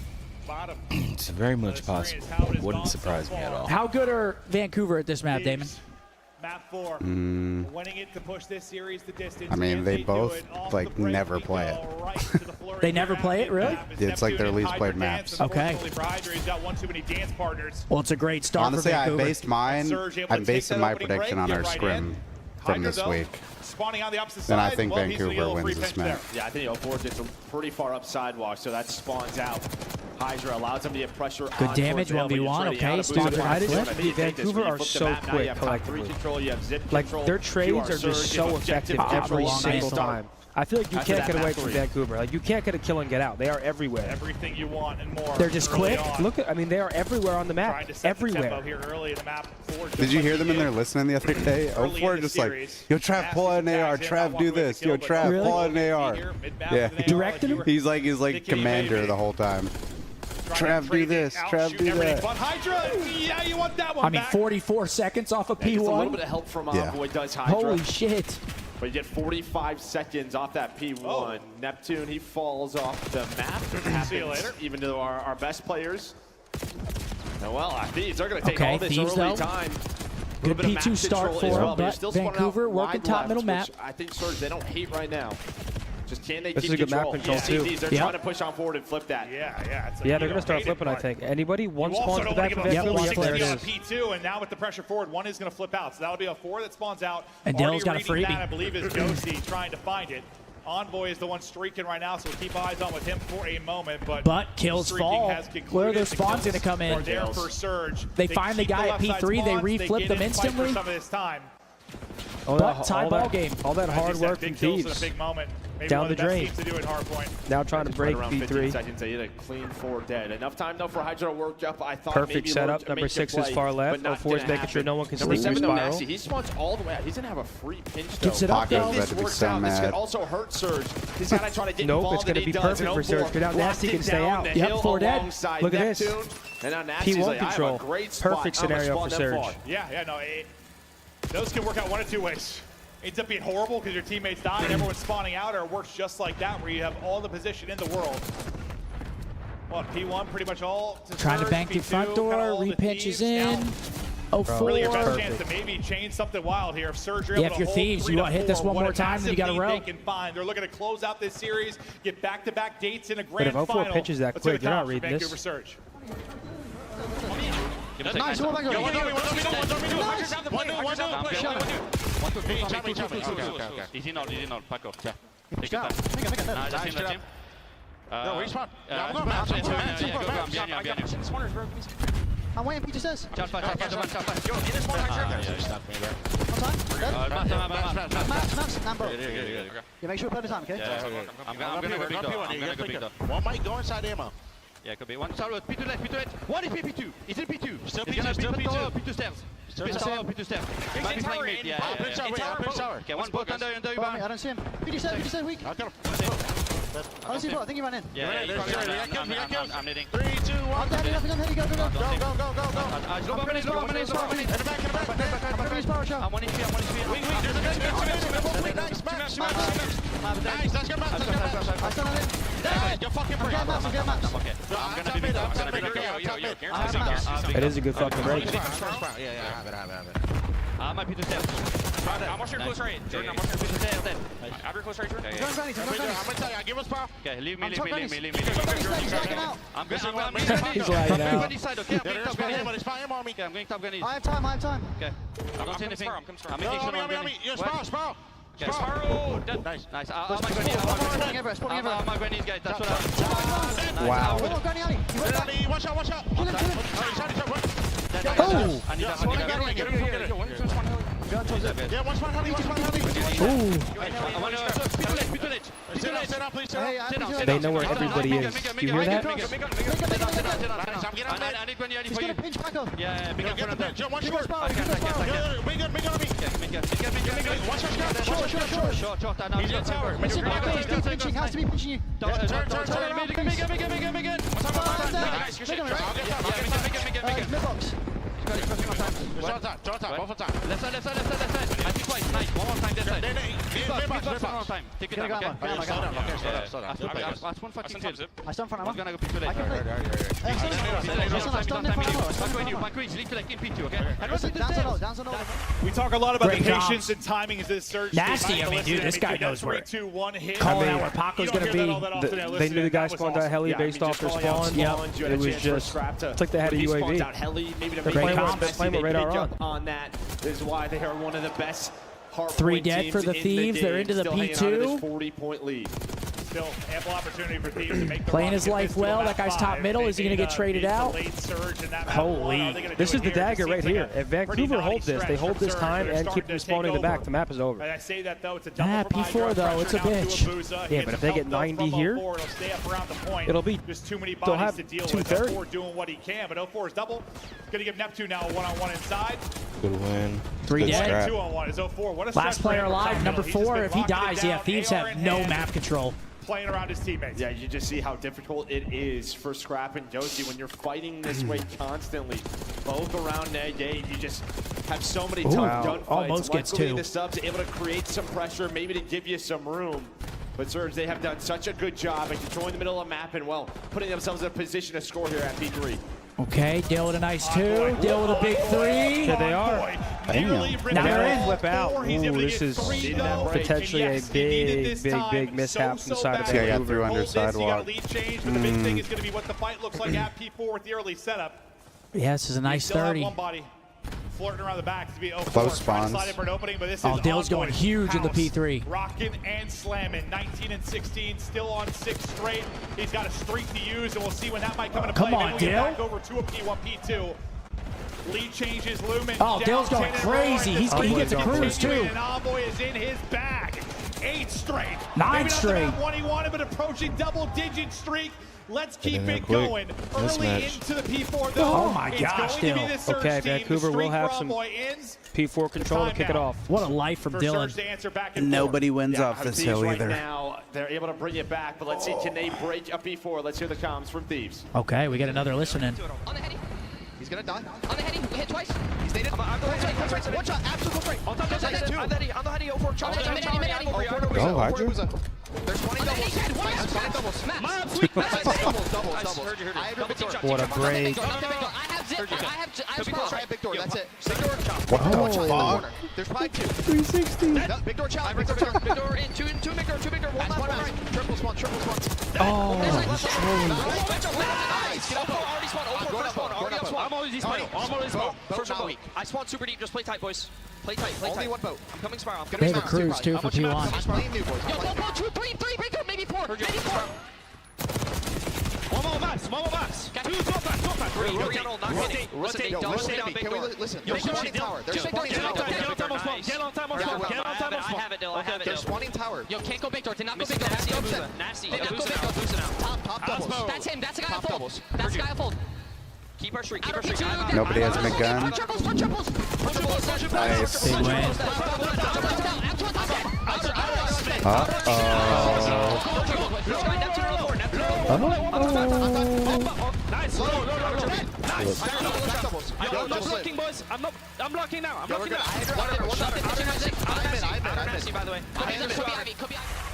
It's very much possible. Wouldn't surprise me at all. How good are Vancouver at this map, Damon? Map 4. Winning it to push this series the distance. I mean, and they do both it off like the break. never We play go it. right to the flurry They never here. play it, really? It's like their Neptune least and played Hydra maps. dance. Okay. Unfortunately for Hydra, he's got one too many dance partners. Well, it's a great start Honestly, for I Vancouver. based mine. Surge able to I'm take basing that my opening prediction break, on get our right scrim in. from Hydra, this though, week. spawning on the opposite Then side. I think Well, he's gonna get a Vancouver little free wins this pinch there. map. Yeah, I think 04 gets a pretty far up sidewalk, so that spawns out. Hydra allows them to get pressure Good on damage, towards the hill, but 1v1, you're trading okay, out a boost spawns of right flip. in. I think you take this, Vancouver when you are flip the so map, now quick you have top 3 collectively. control, you have zip Like, control, their you trades are surge, just you have so objective effective every control, single start. time. I feel like you After can't that get away map from 3. Vancouver. Like, you can't get a kill and get out. They are everywhere. Everything you want and more. They're just early quick. on. Look at, I mean, they are everywhere on the Trying map. to set the tempo Everywhere. here early in the map 4, just Did you like hear he them in did there listening the other day? early in 04 the just like, series. yo, Trav, pull out an AR. Trav, do this. Yo, Trav, pull out an AR. Yeah. Directed him? He's like commander the whole time. Trav, do this. Trav, do that. But Hydra, yeah, you want that one I mean, back. 44 seconds off of Gets a little P1. bit of help from Yeah. Envoy, does Hydra. Holy shit. But you get 45 seconds off that P1. Oh. Neptune, he falls off the map. It happens, See you later. even though our best players. Oh, well, Thieves, they're going to take Okay, all this Thieves, early though. time. Good Little bit of P2 map start control for as them, well, you're but still spawning out Vancouver working wide top left, middle which map. I think Surge, they don't hate right now. Just can they This keep is a good map control? control, Yeah, too. Thieves, they're Yep. trying to push on forward and flip that. Yeah. It's Yeah, they're going to start flipping, I think. Anybody? One You also spawns don't the want back to of give Yep, them Vancouver. one Yep, there it 60 on is. P2, and now with the pressure forward, one is going to flip out. So that'll be a 4 that spawns out. And Already Dill's got a reading freebie. that, I believe, is Josie trying to find it. Envoy is the one streaking right now, so we'll keep eyes on with him for a moment. But kills streaking fall. has concluded. Where are The those spawns kills going to come in? are there for Surge. They find the keep guy at left side P3, they spawns, reflip get them in, fight for instantly. some of this time. But tie ball game. All that As hard you said, work from big kills in a Thieves. big moment. Maybe Down one of the the best drain. teams to do it hardpoint. Now trying to break Right around 15 B3. seconds, they hit a clean 4 dead. Enough time, though, for Hydra to work up. I thought Perfect maybe setup. Lord Number make a 6 is play, far but left. not 04 is gonna making sure happen. no one can Number sneak 7, through though, spiral. Nasty. He spawns all the way out. He's going to have a free pinch, though. Gives it up, Pocket's though. about This to be works so out. This mad. could also hurt Surge. He's got to try to get Nope, involved, it's gonna and he be does. perfect And for Surge. 04 Get out, Nasty locked can it stay down out. the Yep, hill 4 dead. alongside Look at this. Neptune. And now Nasty's P1 like, I have control. a great spot. Perfect I'm gonna scenario spawn for them Surge. far. Yeah, no, those can work out one of two ways. Ends up being horrible because your teammates die and everyone's spawning out, or it works just like that where you have all the position in the world. Well, P1 pretty much all to Trying to Surge, bank through P2, front door, kinda all the repinches Thieves. in. Now, 04. really your best Perfect. chance to maybe change something wild here. If Surge are Yeah, able if to you're hold Thieves, 3 you to want to hit this 4, one what more a time, then you got to massive lead row. They can find. They're looking to close out this series, get back-to-back dates in a But grand if 04 final. pitches that Let's see quick, what you're not comes for reading Vancouver this. Surge. Nice, one back. Easy not, Paco. Yeah. Take down. Nice, team. No, respawn. Yeah, Go, I'm waiting, Peter says. Yo, in this one, You make sure you play the time, okay? I'm gonna go big though. I'm gonna go big though. One might go inside ammo. Yeah, could be. One star, P2 left. One is P2. He's in P2. Still He's gonna P2, still be P2. P2 stairs. Still P2 P2. P2 stairs. He's Might be in playing tower, mid. in Yeah, I'll pinch yeah. our way, I'll pinch our way. Okay, one boat under you, I don't see him. Peter says, weak. I'll get him. Oh, see, bro, I think he ran in. Yeah, I'm needing. 3, 2, 1. I'm dead, nothing on heavy, go. Go. I'm gonna go. In the back. I'm 1 HP. Wing. There's a guy. Nice. Max. Nice. That's your Max. I still have it. You're fucking free. I'm getting maps. Okay. I'm gonna be big. I have maps. It is a good fucking break. Yeah, I have it. My Peter's dead. I'm watching your close right. Jordan, I'm watching your Peter's dead. I have your close right, Jordan. Turn grannies, turn grannies. I'm gonna tell you, give us power. Okay, leave me. He's lagging out. I'm good. He's lagging out. Gunny side, okay? I'm going top gunny. It's fine, on me. Okay, I'm going top gunny. I have time. Okay. I don't see anything. I'm making sure I'm gunny. You're Sparrow. Okay, Sparrow. Nice. I'll my gunny. I'm my gunny, guys. That's what I'm. Wow. Hold on, granny, Ali. You went back. Watch out. Kill him. Oh! I need that. Get him. Yeah, one spot, honey. They know where everybody is. You hear that? I need Gwenny He's for you. gonna pinch back up. Yeah, big up for them. One short. I can't. Short. He's in tower. Listen, he's still pinching. Has to be pinching you. Mid-box. Left side. Left side. I think twice. Nice. One more time that side. One more time. Take it down, okay? Slow down. That's one fucking kill. I stand front I'm ammo. gonna go pick you later. I can play. I stand in front ammo. My queens, leave to like in P2, okay? Down to no. We talk a lot about Great the job. patience and timing of this surge. Nasty, I mean, dude, this guy knows where. 3, 2, 1 hit. Calling out where Paco's gonna be. They knew the guy spawned out heli based off their spawn. It was just took the head of UAV. Heli, maybe to Great make comps. Flame with radar on that. This is why they are one of the best hard 3 dead for the Thieves. They're into the P2. 40-point lead. Still ample opportunity for Thieves to make the Playing run his to get life this to well. map That guy's 5. top middle. Is he going to get traded out? Holy. This is the dagger right here. If Vancouver hold this, they hold this time and keep respawning in the back, the map is over. And I say that though, it's a double from high P4 ground though, pressure it's a now to bitch. Abuza. Yeah, but if they get 90 here, it'll stay up around the point. it'll be, just too many they'll bodies have to deal 230. with. 04 doing what he can, but 04 is double. Gonna give Neptune now a one-on-one inside. Good win. 3 Good dead. scrap. 2-on-1 is 04. What a Last stretch player for him. alive, number He's just 4. been If he locking it dies, yeah, down, Thieves AR have in no hand, map control. playing around his teammates. Yeah, you just see how difficult it is for Scrap and Josie when you're fighting this way constantly. Both around net gate, you just have so many tough gunfights. Almost gets Luckily, 2. the subs able to create some pressure, maybe to give you some room. But Surge, they have done such a good job at controlling the middle of the map and, well, putting themselves in a position to score here at P3. Okay, Dill with a nice 2. Dill with a big 3. Here they are. Now they're in. Flip out. Ooh, this is potentially a big mishap from the side of See, I got Vancouver. through under sidewalk. Lead change, but the big thing is going to be what the fight looks like at P4 with the early setup. Yeah, this is a nice Still have 30. one body flirting around the back to be 04. Close Trying to spawns. slide in for an opening, but this Oh, is Dill's going ongoing. huge in the House P3. Rocking and slamming. 19 and 16, still on 6 straight. He's got a streak to use, and we'll see when that might come into play. Come on, Maybe we'll get Dill. back over to a P1, P2. Lead changes looming. Oh, Dill's Down going 10 and crazy. roaring. He gets a cruise, too. And Envoy is in his bag. 8 straight. 9 Maybe not straight. the one he wanted, but approaching double-digit streak. Let's keep in it quick. going. Early Mismatch. into the P4, though. Oh my It's gosh, going to be Dill. the Surge Okay, team. Vancouver The will streak have for some Envoy ends. P4 control to kick it off. What a life from For Dylan. Surge to answer back and Nobody wins Yeah, off this Thieves hill right either. now, they're able to bring it back, but let's see, can they break a P4? Let's hear the comms from Thieves. Okay, we get another listening. On the heady. He's gonna die. On the heady. Hit twice. He's naded. I'm going right. One shot, absolute right. On top of that, two. on the heady. 04. Chop. Go, Hydra. There's 20 doubles. There's 20 doubles. Doubles. I have a big door. What a break. I have zip. I have spawn. Try a big door, that's it. Big door. What the One shot in the fuck? corner. There's probably 2. 360. No, big door challenge. Big door challenge. Big door in. Two big door. One left, one right. Triple spawn. Oh, Nice. Get up. Already spawned. I'm always spawn. First one. I spawned super deep. Just play tight, boys. Play tight. Only one boat. I'm coming spiral. They have a cruise, too, for P1. I'm playing new boys. Yo, 1, 2, 3, big door. Maybe 4. Maybe 4. One more max. Two, top back. Rotate. Yo, Don't listen, stay to on me. big Can we door. listen? There's spawning tower. There's spawning tower. Get on time. I have it, Dill. I have it, There's Dill. spawning tower. Yo, can't go big door. Did not go big door. Nasty. Did not go big door. Top doubles. That's him. That's the guy I Top fold. doubles. That's the guy I fold. Keep our streak. Nobody has a big gun. Triples. Nice. They win. blocking, boys. I'm blocking now. I'm blocking now.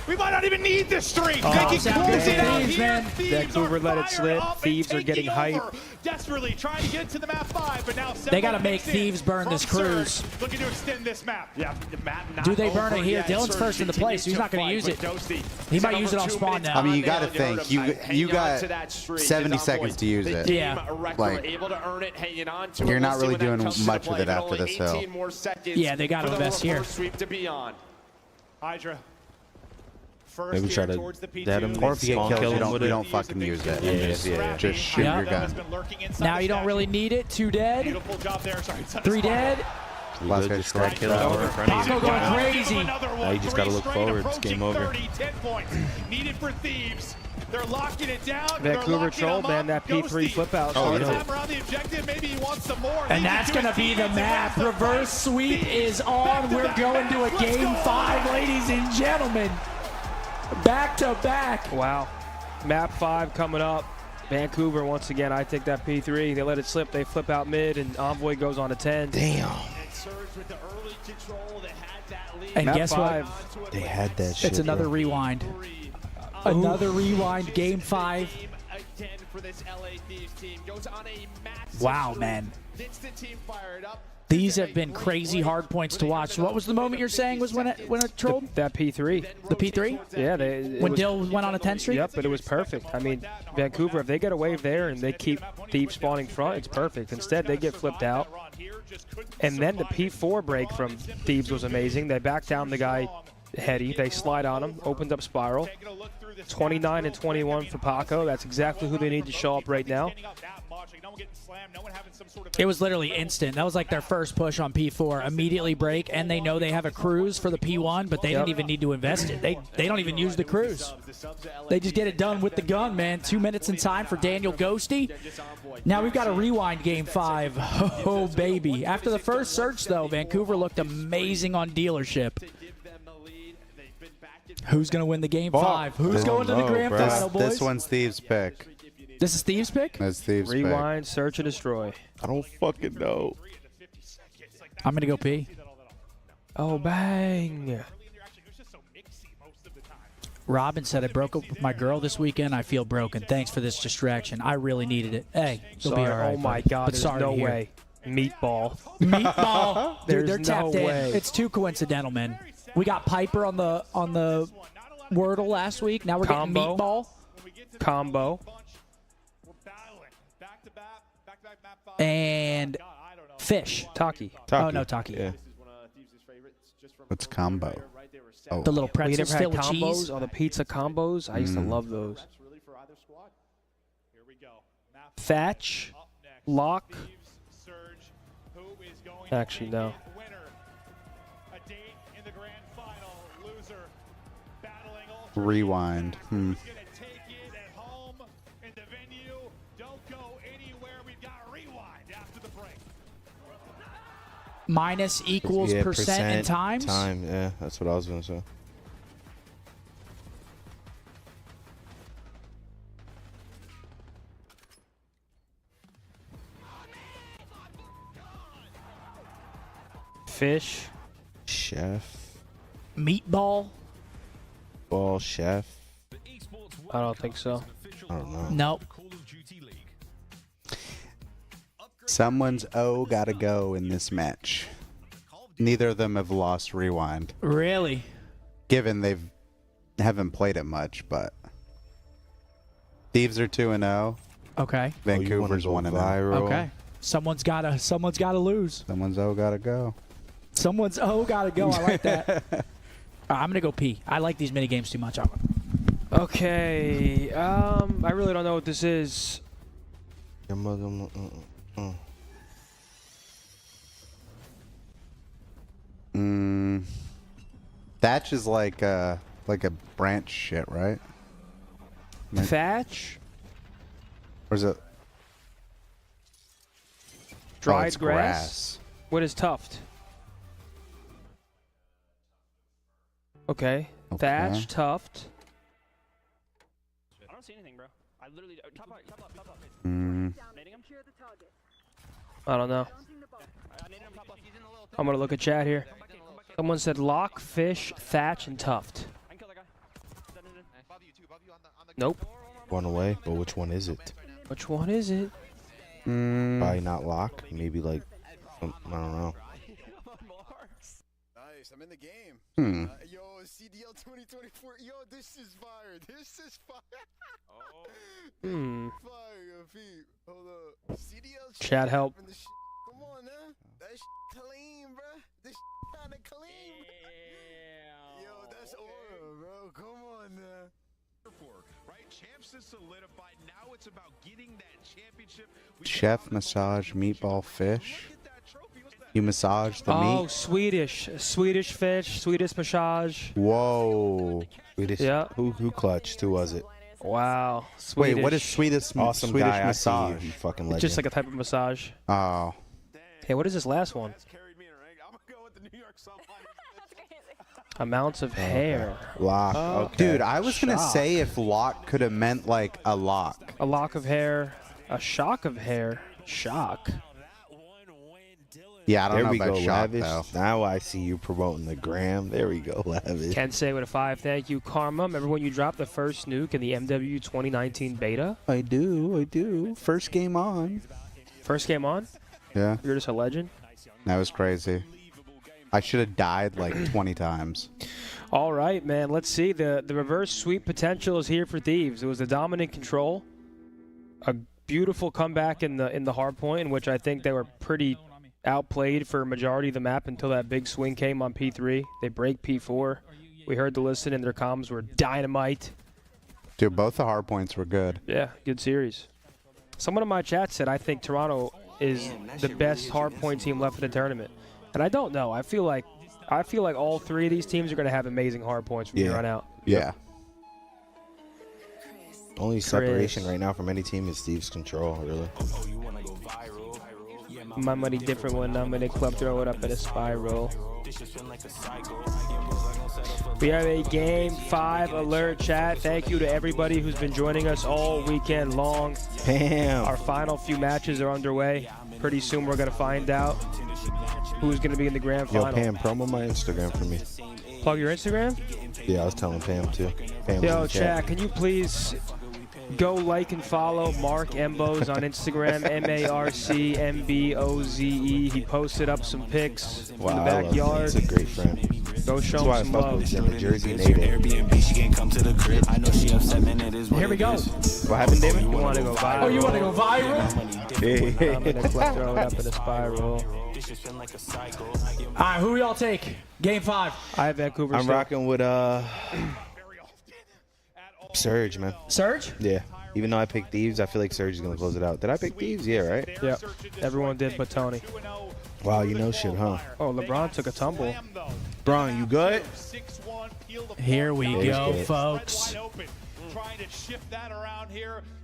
We might not even need this streak. They can sound close good. it out Thieves, here. man. Vancouver let it slip. Thieves are getting hype. Desperately trying to get to the map 5, but now They got to make Thieves burn this cruise. Looking to extend this map. Yeah, the map not Do they burn it over here? yet. Dylan's Surge first in the place. continues He's to not going to fight, use it. but Dosti, He might over use it on 2 spawn minutes now. I mean, you on got to there. They think hurt him. you Hanging on got to that streak 70 is on seconds point. to use The it. team Yeah. Wreck Like, were able to earn it, hanging on to you're it. not We'll see really when that doing comes to much play, with it but after only this hill. 18 more seconds Yeah, they gotta for the invest here. reverse sweep to be on. Hydra. First Maybe try to towards the P2. dead him. Or if you get Kill killed, him with you it. don't fucking use it. Yeah. Just shoot Yeah. your gun. Now you don't really need it. 2 dead. Beautiful job there. Sorry, 3 dead. Last Good, hit just gotta strike. kill it over in front of Paco you. going crazy. Now you just gotta look forward. It's game over. 10 points needed for Thieves. They're locking it down. Vancouver troll, man, that P3 flip out. Oh, yeah. Around the objective. Maybe he wants some more. And that's going to be the map. Reverse sweep is on. We're going to a game 5, ladies and gentlemen. Back to back. Wow. Map 5 coming up. Vancouver, once again, I take that P3. They let it slip. They flip out mid, and Envoy goes on to 10. Damn. And Map guess 5. what? They had that shit. It's another bro. rewind. Another rewind, game 5. Wow, man. These have been crazy hard points to watch. What was the moment you're saying was when it trolled? That P3. The P3? Yeah. When Dill went on a 10 streak? Yep, but it was perfect. I mean, Vancouver, if they get a wave there and they keep Thieves spawning front, it's perfect. Instead, they get flipped out. And then the P4 break from Thieves was amazing. They back down the guy Heady. They slide on him, opened up Spiral. 29 and 21 for Paco. That's exactly who they need to show up right now. It was literally instant. That was like their first push on P4. Immediately break, and they know they have a cruise for the P1, but they didn't even need to invest it. They don't even use the cruise. They just get it done with the gun, man. 2 minutes in time for Daniel Ghosty. Now we've got a rewind game 5. Oh, baby. After the first search, though, Vancouver looked amazing on dealership. Who's going to win the game 5? Who's going to the grand final, boys? This one's Thieves' pick. This is Thieves' pick? That's Thieves' pick. Rewind, search, and destroy. I don't fucking know. I'm going to go P. Oh, bang. Robin said, I broke up with my girl this weekend. I feel broken. Thanks for this distraction. I really needed it. Hey, you'll be all right. Oh, my buddy. God. But There's sorry no to hear. way. Meatball. Meatball. Dude, they're There's tapped no in. way. It's too coincidental, man. We got Piper on the Wordle last week. Now we're getting Meatball. Combo. And Fish. Taki. Oh, no, Taki. Yeah. What's combo? Oh. The little We pretzel never had still with combos, cheese. or the pizza combos. I used to love those. Thatch. Lock. Actually, no. Rewind. Minus equals Yeah, percent and times. Time, yeah. That's what I was going to say. Fish. Chef. Meatball. Ball, chef. I don't think so. I don't know. Nope. Someone's O gotta go in this match. Neither of them have lost rewind. Really? Given they haven't played it much, but Thieves are 2-0. Okay. Vancouver's 1-0. Okay. Someone's gotta lose. Someone's O gotta go. Someone's O gotta go. I like that. I'm gonna go P. I like these mini games too much. Okay. I really don't know what this is. Your mother. Thatch is like a branch shit, right? Thatch. Or is it? Dried it's grass. What is tuft? Okay. Thatch, Tuft. I don't see anything, bro. I literally top up. I don't know. I'm gonna look at chat here. Someone said Lock, Fish, Thatch, and Tuft. Nope. One away, but which one is it? Which one is it? Probably not Lock. Maybe like, I don't know. Nice, I'm in the game. Yo, CDL 2024. Yo, this is fire. This is fire. Fire, feet. Hold up. CDL. Chat help. Come on, man. That clean, bro. This kind of clean. Yo, that's aura, bro. Come on, man. Right, champs is solidified. Now it's about getting that championship. Chef massage meatball fish. You massage the Oh, meat. Swedish fish, Swedish massage. Whoa. Swedish. Yeah. Who clutched? Who was it? Wow. Wait, what is Swedish? Swedish? Awesome Swedish guy. massage. I see you. You fucking legend. It's just like a type of massage. Oh. Hey, what is this last one? Amounts of hair. Lock. Oh, Okay. Dude, I was gonna Shock. say if lock could have meant like a lock. A lock of hair. A shock of hair. Shock. Yeah, I don't There know we about go, shock Lavish. though. Now I see you promoting the gram. There we go, Lavish. Can't say with a 5. Thank you, Karma. Remember when you dropped the first nuke in the MW 2019 beta? I do. First game on. First game on? Yeah, You're just a legend. that was crazy. I should have died like 20 times. All right, man. Let's see. The reverse sweep potential is here for Thieves. It was a dominant control, a beautiful comeback in the hard point, in which I think they were pretty outplayed for a majority of the map until that big swing came on P3. They break P4. We heard the listen, and their comms were dynamite. Dude, both the hard points were good. Yeah, good series. Someone in my chat said I think Toronto is the best hardpoint team left in the tournament, and I don't know. I feel like all three of these teams are going to have amazing hardpoints from here on out. Yeah. Only separation right now from any team is Steve's control, really. My money different when I'm in a club, throw it up in a spiral. We have a Game 5 alert, chat. Thank you to everybody who's been joining us all weekend long. Bam! Our final few matches are underway. Pretty soon we're going to find out who's going to be in the grand Yo, final. Pam, promo my Instagram for me. Plug your Instagram? Yeah, I was telling Pam too. Pam was in Yo, the chat, can you please go like and follow Mark Embose on Instagram, MarcMboze. He posted up some pics Wow, in the I love him. backyard. He's a great friend. Go show That's why I him some fuck love. with him. A Jersey native. Here we go. What happened, David? You want to go viral? Oh, you want to go viral? I'm going to throw it up in a spiral. All right, who y'all take? Game 5. I have Vancouver. I'm still. rocking with Surge, man. Surge? Yeah. Even though I picked Thieves, I feel like Surge is gonna close it out. Did I pick Thieves? Yeah, right. Yep. Everyone did but Tony. Wow, you know shit, huh? Oh, LeBron took a tumble. Bron, you good? Here we Yeah, go, he's good. folks.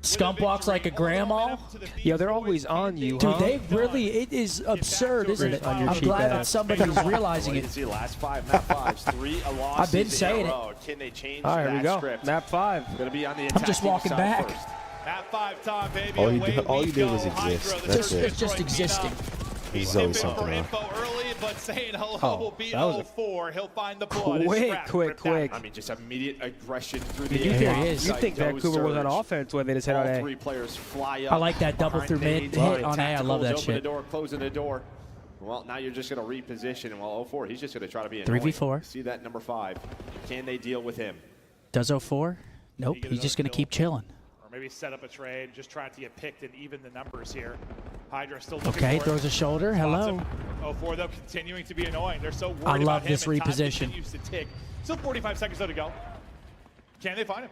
Scump walks like a grandma. Yo, they're always on you, Dude, huh? they really, it is absurd, isn't it? On your I'm cheap glad that ass. somebody's realizing it. Last 5 map 5s, 3 losses I've been saying in a it. row. Can they change All right, here we that go. script? Map 5. Gonna be on the I'm just attacking walking side back. first. Map 5 time, baby. All Away you we did go. was exist. Hydra, the That's search it. It's just breaking existing. up. There's He's always looking something for wrong. info early, but saying hello Oh, will be that was a 04. He'll find the blood. Quick, His scrap quick, ripped quick. out. I mean, just immediate aggression through Dude, the you air. think he is. You think Psycho Vancouver was on surge. offense when they just hit All on A? 3 players fly up. I like that double behind through mid nades, hit on A. I love tacticals, that open shit. the door, closing the door. Well, now you're just going to reposition. And while 04, he's just going to try to be 3v4. See that number 5. Can they deal with him? Does 04? Nope, he's just going to keep chilling. Or maybe set up a trade, just trying to get picked and even the numbers here. Hydra still looking Okay, for throws it. a shoulder. Hello. 04, though, continuing to be annoying. They're so worried I love about him, this and time reposition. continues to tick. Still 45 seconds though to go. Can they find him?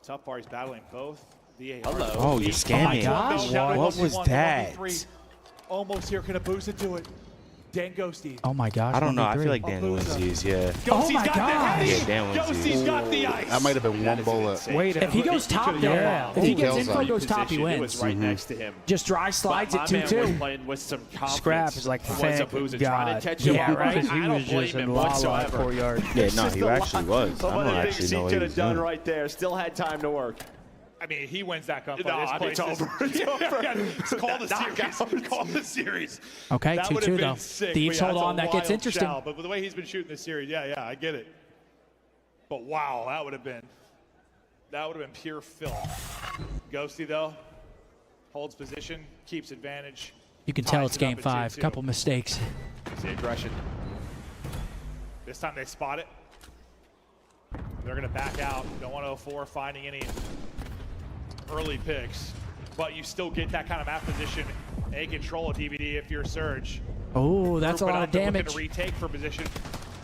Tough part, he's battling both. Hello. Oh, you're scamming. gosh. What was that? Almost here. Can Abuza do it? Dan Ghosty. Oh my gosh. I don't know. I 1v3. feel like Dan wins these. Yeah. Oh my gosh. Yeah, Dan wins Ghosty's these. got the ice. That might have been one bullet. Wait, If he goes top, yeah. if he gets kills info, him. goes top, he It was wins. right next to him. Just dry slides But it my man was 2-2. playing with some confidence. Scrap is like, Was thank Abuza God. trying to catch him Yeah, out, right? Because I he don't was blame just him in la-la at whatsoever. 4 yards. Yeah, It's no, just he a actually lot. was. Some I of don't the things actually he know what could he have was done doing. right there. Still had time to work. I mean, he wins that gunfight. No, I mean, it's over. It's over. Call the series. Call the series. Okay, That would have 2-2 been though. sick, Thieves but yeah, hold that's a on. That gets wild interesting. shell, but with the way he's been shooting this series, yeah, I get it. But wow, that would have been pure filth. Ghosty though holds position, keeps advantage. You can tell ties it's it up game at 5. 2-2. Couple mistakes. See aggression. This time they spot it. They're going to back out. Don't want 04 finding any early picks, but you still get that kind of map position and control a DVD if you're Surge. Oh, that's a Group it lot up, of they're looking damage. to retake for position.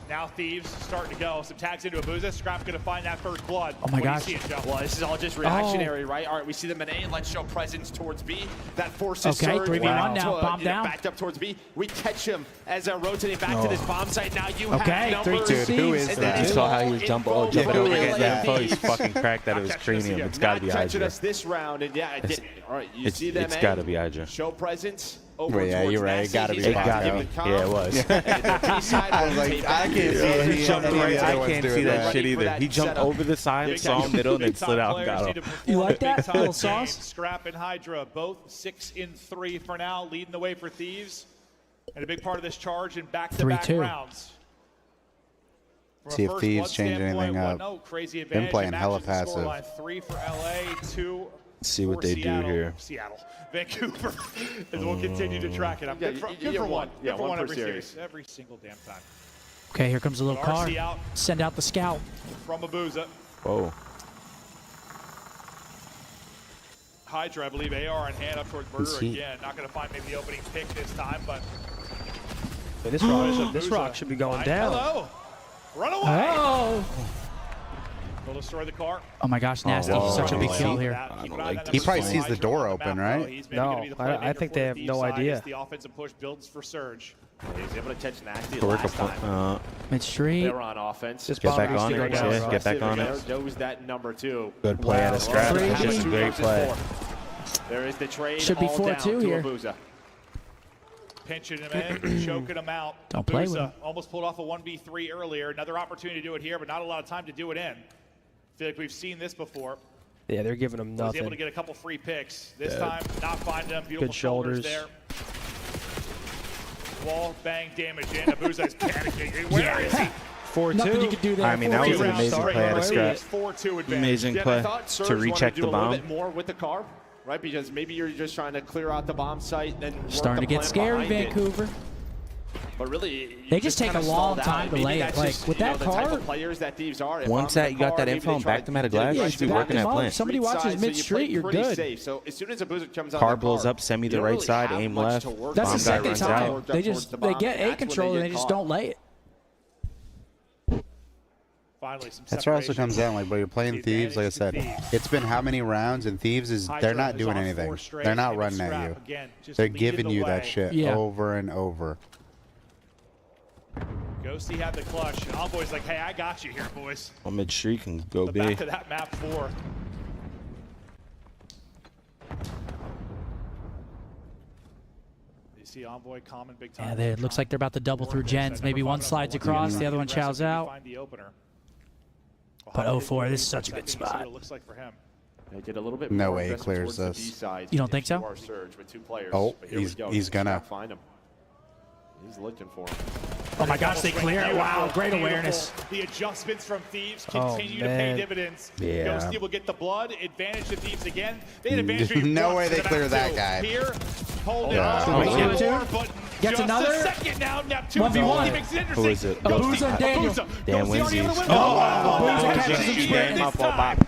Now Thieves starting to go. Some tags into Abuza. Scrap going to find that first blood. Oh my What do you gosh. see it, Joe? Well, this is all just reactionary, right? All right, we see the Menet. Let's show presence towards B. That forces Okay, Surge 3v1 back now, to, bomb down. backed up towards B. We catch him as they're rotating back to this bomb site. Now you Okay, have 3-2 numbers. Dude, who is And that? then You saw how he was jumping info jumping from over is against that? that info. He's fucking cracked that it was cranium. It's got to be Not catching Hydra. us this round, and yeah, it did. All right, you see them. It's got to be Hydra. Show presence. Over Well, yeah, towards you're right. It Massey. gotta be He's It back got to to give be. the Yeah, it comp. was. I was like, I can't see any He jumped any right. other I ones can't doing see that that. shit either. He jumped over the side, saw him middle, and then slid out and got him. You like that? Little sauce? Scrap and Hydra, both 6-3 for now, leading the way for Thieves. And a big part of this charge in back-to-back 3-2. rounds. From a See if first Thieves blood change standpoint, anything up. 1-0, crazy Been advantage. playing It hella matches the passive. scoreline. 3 for LA, 2 See what for they do Seattle. here. Seattle. Vancouver. And we'll continue to track it. I'm Yeah, good for, you good get for one. one. Yeah, Good for one one per every series. Every single damn time. Okay, here comes a little car. RC out Send out the scout. from Abuza. Whoa. Hydra, I believe, AR in hand up towards Burger he? again. Not going to find maybe the opening pick this time, but But this rock should be going down. Hello. Run away. Oh! They'll destroy the car. Oh my gosh, Nasty. whoa. Such a big kill here. Keep an don't eye on like that He number probably 12. sees the Hydra door on the open, map, right? though. He's maybe No, gonna be the I playmaker think for they the have Thieves no side idea. as the offensive push builds for Surge. He was able to catch Nasty Work last time. Mid street. They were on offense. This Get bomb back needs on to it, go down. yeah, get back on it. There was that number 2. Good play out of Scrap. Crazy. Just a great play. There is the trade. Should be all 4-2 down to here. Abuza. Pinching him in, choking him out. Don't play with Abuza him. almost pulled off a 1v3 earlier. Another opportunity to do it here, but not a lot of time to do it in. I feel like we've seen this before. Yeah, they're giving him Was able to nothing. get a couple free picks. This time, not finding them. Beautiful Good shoulders. there. Wall bang damage in. Abuza is panicking. Where is he? 4-2. Nothing you can do there. I mean, that was an amazing play out of Scrap. 4-2 advantage. Amazing Yeah, play I thought Surge to wanted recheck do the a little bomb. bit more with the car, right? Because maybe you're just trying to clear out the bomb site, then work Starting to the get plan scary, behind it. Vancouver. But really, They you just take kinda a long stalled out, time and to maybe lay it. that's Like, just, with you know, that the type car- of players that Thieves are. If Once I'm that the you got car, that maybe info they and try backed to him at a get it glass, right you should be back. working that Back him up. plant. Somebody Street watches side, so you mid-street, play you're pretty good. Safe. So as soon as Abuza comes on Car the blows up, semi you the don't right really side, have aim much left. to work That's the on. Bomb guy second runs time. out. They just they get A control and they just don't lay it. Finally, some That's where it also separation. comes down. Like, when you're playing The Thieves, like I advantage to said, Thieves. it's been how many rounds, and Thieves is Hydra they're not is doing on anything. 4 straight, They're not and running at Scrap you. again, just They're leading giving the you that way. shit Yeah. over and over. Ghosty had the clutch. And Envoy's like, hey, I got you here, boys. Well, mid street can go But B. back to that map 4. You see Envoy common big time. Yeah, they, it looks like they're about to double through gens. Maybe one slides across, the other one chows out. Find the opener. But 0-4, this is such a good See what spot. it looks like for him. They get a little bit No more way he aggressive clears towards the this. B side You don't if think so? you are Surge with 2 players. Oh, But here we he's- go. he's gonna. Scrap find him. He's looking for him. Oh my gosh, they clear it. Wow, great awareness. The adjustments from Thieves Oh, continue to pay man. dividends. Yeah. Ghosty will get the blood. Advantage to Thieves again. They had advantage for you No once way in they the clear map that two. guy. Here, hold it Yeah. on. Oh, One Neptune? more, but Gets just another? a second now. Neptune 1v1. really makes it interesting. Who is it? Ghosty, Abuza and Daniel. Abuza. Dan Ghosty already on the Winsies. win. Oh, wow. Abuza Abuza catches catches him him square square. this Up all time. back.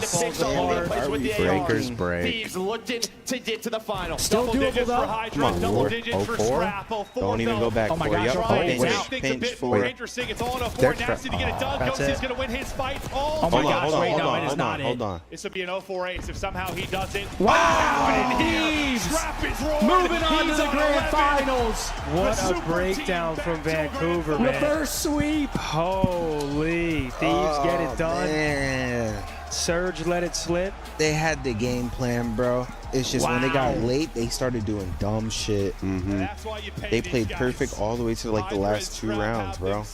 falls apart. Breakers break. Thieves looking to get to the final. Still double digits doable for though. Hydra, double digits for Scrap. 04 Don't even go back Oh my for gosh, it. you're Yep. pinch Pinch, out. Things a pinch bit for more it. interesting. It's all 04. They're Nasty to get it done. That's Ghosty is it. going to win his fight. Oh my gosh, wait, no, it is not it. Hold on. This would be an 04 ace if somehow he doesn't. Wow, Thieves! Thieves! Scrap is rolling. Moving on to He's the grand 11. finals. What The a super breakdown team from back to a grand Vancouver, man. Reverse sweep. Holy, Thieves get it done. Man. Surge let it slip. They had the game plan, bro. It's just when they got late, they started doing dumb shit. They played perfect all the way to like the last 2 rounds, bro.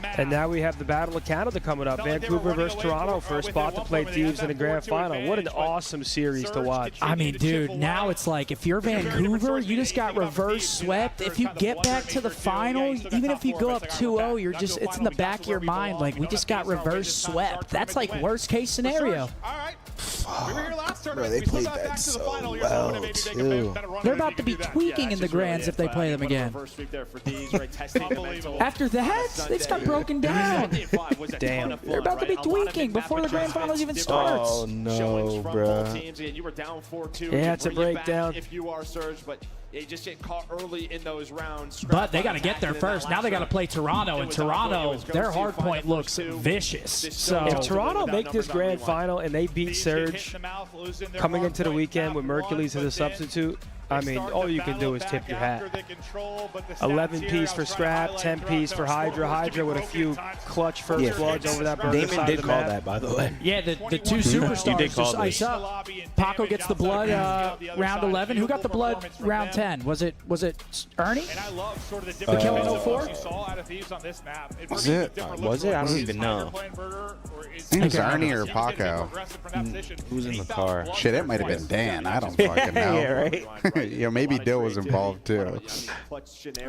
And now we have the Battle of Canada coming up. Vancouver versus Toronto for a spot to play Thieves in the grand final. What an awesome series to watch. I mean, dude, now it's like if you're Vancouver, you just got reverse swept. If you get back to the final, even if you go up 2-0, you're just, it's in the back of your mind like we just got reverse swept. That's like worst case scenario. Bro, they played that so well, too. They're about to be tweaking in the grands if they play them again. After that, they just got broken down. Damn. They're about to be tweaking before the grand finals even starts. Oh, no, bro. Yeah, it's a breakdown. If you are Surge, but they just get caught early in those rounds. But they got to get there first. Now they got to play Toronto, and Toronto, their hard point looks vicious. So if Toronto make this grand final and they beat Surge coming into the weekend with Mercules as a substitute, I mean, all you can do is tip your hat. 11-piece for Scrap, 10-piece for Hydra. Hydra with a few clutch first bloods over that burger Damon side did of the call map. that, by the way. yeah, the 2 superstars just ice up. Paco gets the blood round 11. Who got the blood round 10? Was it Ernie? The kill in 04? Was it? Was it? I don't even know. I think it was Ernie or Paco. Who's in the car? Shit, it might have been Dan. I don't fucking know. Yeah, right? Yeah, maybe Dill was involved too.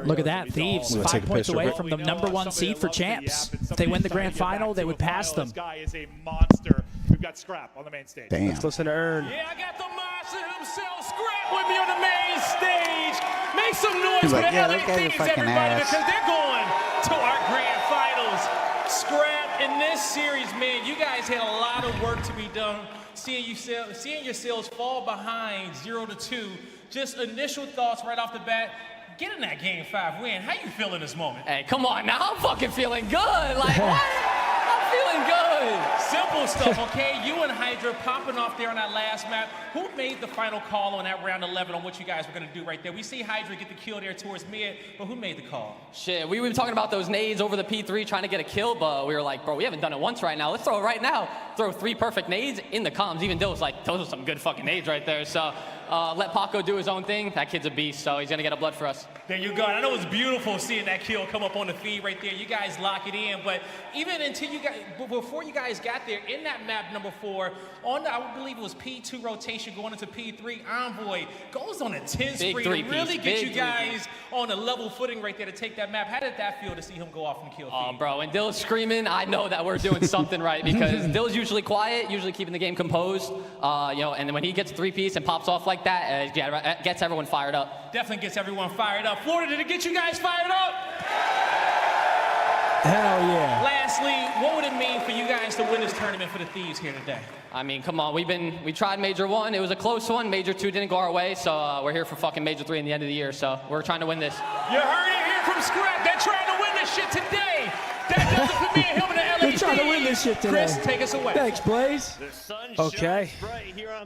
Look at that. Thieves 5 points away from the #1 seed for champs. If they win the grand final, they would pass them. This guy is a monster. We've got Scrap on the main stage. Damn. Let's listen to Ern. Yeah, I got the monster himself, Scrap, with me on the main stage. Make some noise He's for like, the yeah, LA those guys are Thieves, fucking everybody, ass. because they're going to our grand finals. Scrap, in this series, man, you guys had a lot of work to be done. Seeing yourselves fall behind 0-2. Just initial thoughts right off the bat. Get in that game 5 win. How you feeling this moment? Hey, come on now. I'm fucking feeling good. Like, what? I'm feeling good. Simple stuff, okay? You and Hydra popping off there on that last map. Who made the final call on that round 11 on what you guys were going to do right there? We see Hydra get the kill there towards mid, but who made the call? Shit, we were talking about those nades over the P3 trying to get a kill, but we were like, bro, we haven't done it once right now. Let's throw it right now. Throw 3 perfect nades in the comms. Even Dill was like, those are some good fucking nades right there. So let Paco do his own thing. That kid's a beast, so he's going to get a blood for us. There you go. I know it's beautiful seeing that kill come up on the feed right there. You guys lock it in, but even until you guys, before you guys got there, in that map #4, on the, I believe it was P2 rotation going into P3, Envoy goes on a 10 spree to really get you guys on a level footing right there to take that map. How did that feel to see him go off and kill? Oh, bro, and Dill's screaming, I know that we're doing something right because Dill's usually quiet, usually keeping the game composed, you know, and then when he gets a 3-piece and pops off like that, it gets everyone fired up. Definitely gets everyone fired up. Florida, did it get you guys fired up? Hell yeah. Lastly, what would it mean for you guys to win this tournament for the Thieves here today? I mean, come on, we tried Major 1, it was a close one, Major 2 didn't go our way, so we're here for fucking Major 3 in the end of the year, so we're trying to win this. You heard it here from Scrap, they're trying to win this shit today. That does it for me and him in the LA They're trying to win this shit today. Chris, take us away. Thanks, Blaze. Okay.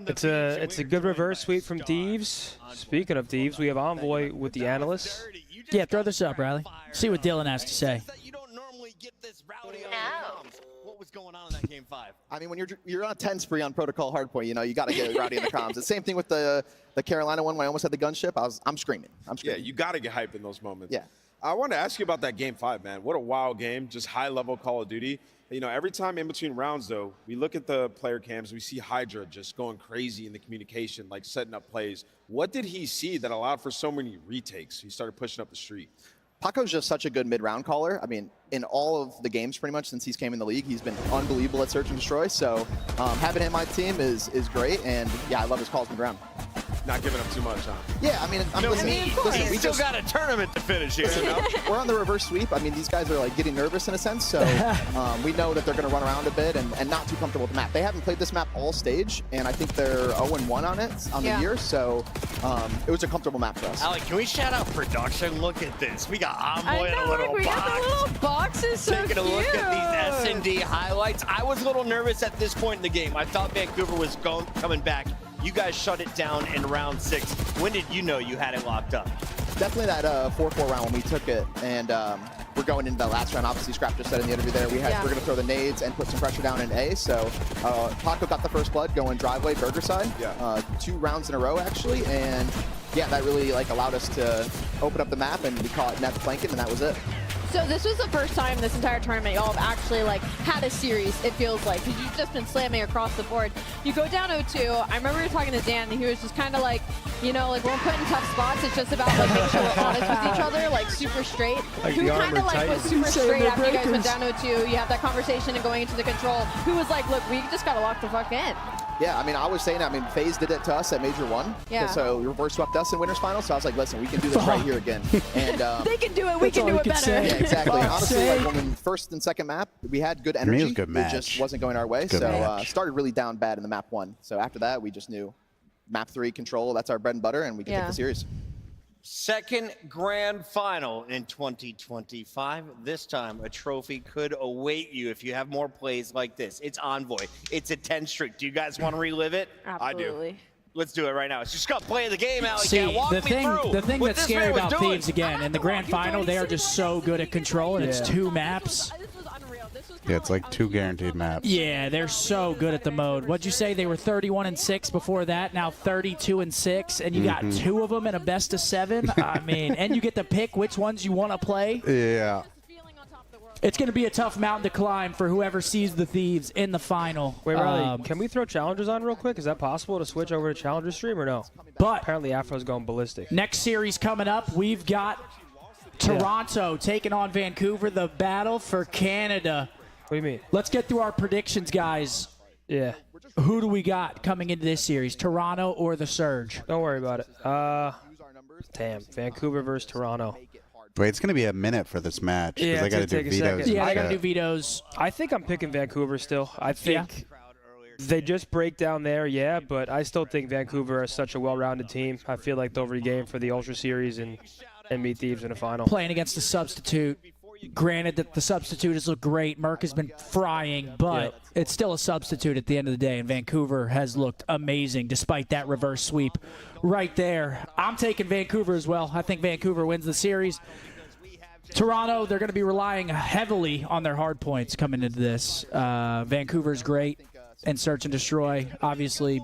It's a good reverse sweep from Thieves. Speaking of Thieves, we have Envoy with the analysts. Yeah, throw this up, Riley. See what Dylan has to say. What was going on in that game 5? I mean, when you're on a 10 spree on protocol hardpoint, you know, you got to get rowdy in the comms. The same thing with the Carolina one when I almost had the gunship. I'm screaming. Yeah, you got to get hype in those moments. Yeah. I wanted to ask you about that game 5, man. What a wild game, just high-level Call of Duty. You know, every time in between rounds, though, we look at the player cams, we see Hydra just going crazy in the communication, like setting up plays. What did he see that allowed for so many retakes? He started pushing up the street. Paco's just such a good mid-round caller. I mean, in all of the games pretty much since he's came in the league, he's been unbelievable at search and destroy. So having him on my team is great, and yeah, I love his calls mid-round. Not giving up too much, huh? Yeah, I mean, listen, we still got a tournament to finish here. We're on the reverse sweep. I mean, these guys are like getting nervous in a sense, so we know that they're going to run around a bit and not too comfortable with the map. They haven't played this map all stage, and I think they're 0-1 on it on the year, so it was a comfortable map for us. Alec, can we shout out production? Look at this. We got Envoy in a little we box. got the little boxes, so Taking a look cute. at these S&D highlights. I was a little nervous at this point in the game. I thought Vancouver was coming back. You guys shut it down in round 6. When did you know you had it locked up? Definitely that 4-4 round when we took it, and we're going into that last round. Obviously, Scrap just said in the interview there, we're going to throw the nades and put some pressure down in A. So Paco got the first blood going driveway, burger side, 2 rounds in a row actually, and yeah, that really like allowed us to open up the map, and we caught net flanking, and that was it. So this was the first time this entire tournament y'all have actually like had a series, it feels like, because you've just been slamming across the board. You go down 0-2. I remember we were talking to Dan, and he was just kind of like, you know, like when we're put in tough spots, it's just about like making sure we're honest with each other, like super straight. Like Who kind of like was super straight after you guys went down 0-2? You have that conversation and going into the control. Who was like, look, we just gotta lock the fuck in. Yeah, I mean, I was saying, FaZe did it to us at Major 1. Yeah. So reverse swept us in Winners Final. So I was like, listen, we can do this right here again. And they can do it, we can do it better. Yeah, exactly. Honestly, like when first and second map, we had good energy. It was a good match. It just wasn't going our way. So started really down bad in the map 1. So after that, we just knew map 3 control, that's our bread and butter, and we can take the series. Second grand final in 2025. This time, a trophy could await you if you have more plays like this. It's Envoy. It's a 10 streak. Do you guys want to relive it? Absolutely. I do. Let's do it right now. It's just got to play the game, Allie. See, Walk the me through thing what that's this scary man was about doing. Thieves, again, in the grand final, they are just so good at control, and it's 2 maps. Yeah, it's like 2 guaranteed maps. Yeah, they're so good at the mode. What'd you say? They were 31-6 before that, now 32-6, and you got 2 of them in a best of 7. I mean, and you get to pick which ones you want to play. Yeah. It's going to be a tough mountain to climb for whoever sees the Thieves in the final. Wait, Riley, can we throw challengers on real quick? Is that possible to switch over to challenger stream or no? But apparently Afro's going ballistic. Next series coming up, we've got Toronto taking on Vancouver, the battle for Canada. What do you mean? Let's get through our predictions, guys. Yeah. Who do we got coming into this series, Toronto or the Surge? Don't worry about it. Damn, Vancouver versus Toronto. Wait, it's going to be a minute for this match. Yeah, they got to do vetoes. Yeah, they got to do vetoes. I think I'm picking Vancouver still. I think they just break down there, yeah, but I still think Vancouver is such a well-rounded team. I feel like they'll regain for the Ultra Series and meet Thieves in a final. Playing against the substitute. Granted that the substitute has looked great. Merc has been frying, but it's still a substitute at the end of the day, and Vancouver has looked amazing despite that reverse sweep right there. I'm taking Vancouver as well. I think Vancouver wins the series. Toronto, they're going to be relying heavily on their hard points coming into this. Vancouver's great in Search and Destroy. Obviously,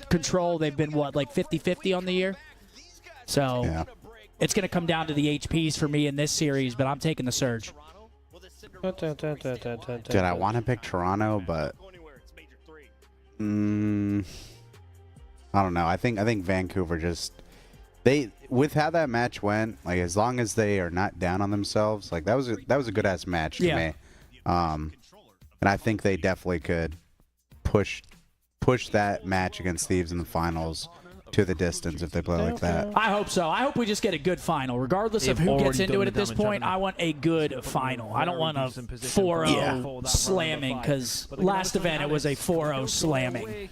Control, they've been, what, like 50-50 on the year? So it's going to come down to the HPs for me in this series, but I'm taking the Surge. Dude, I want to pick Toronto, but I don't know. I think Vancouver just with how that match went, like as long as they are not down on themselves, like that was a good ass match to me. And I think they definitely could push that match against Thieves in the finals to the distance if they play like that. I hope so. I hope we just get a good final. Regardless of who gets into it at this point, I want a good final. I don't want a 4-0 slamming, because last event it was a 4-0 slamming.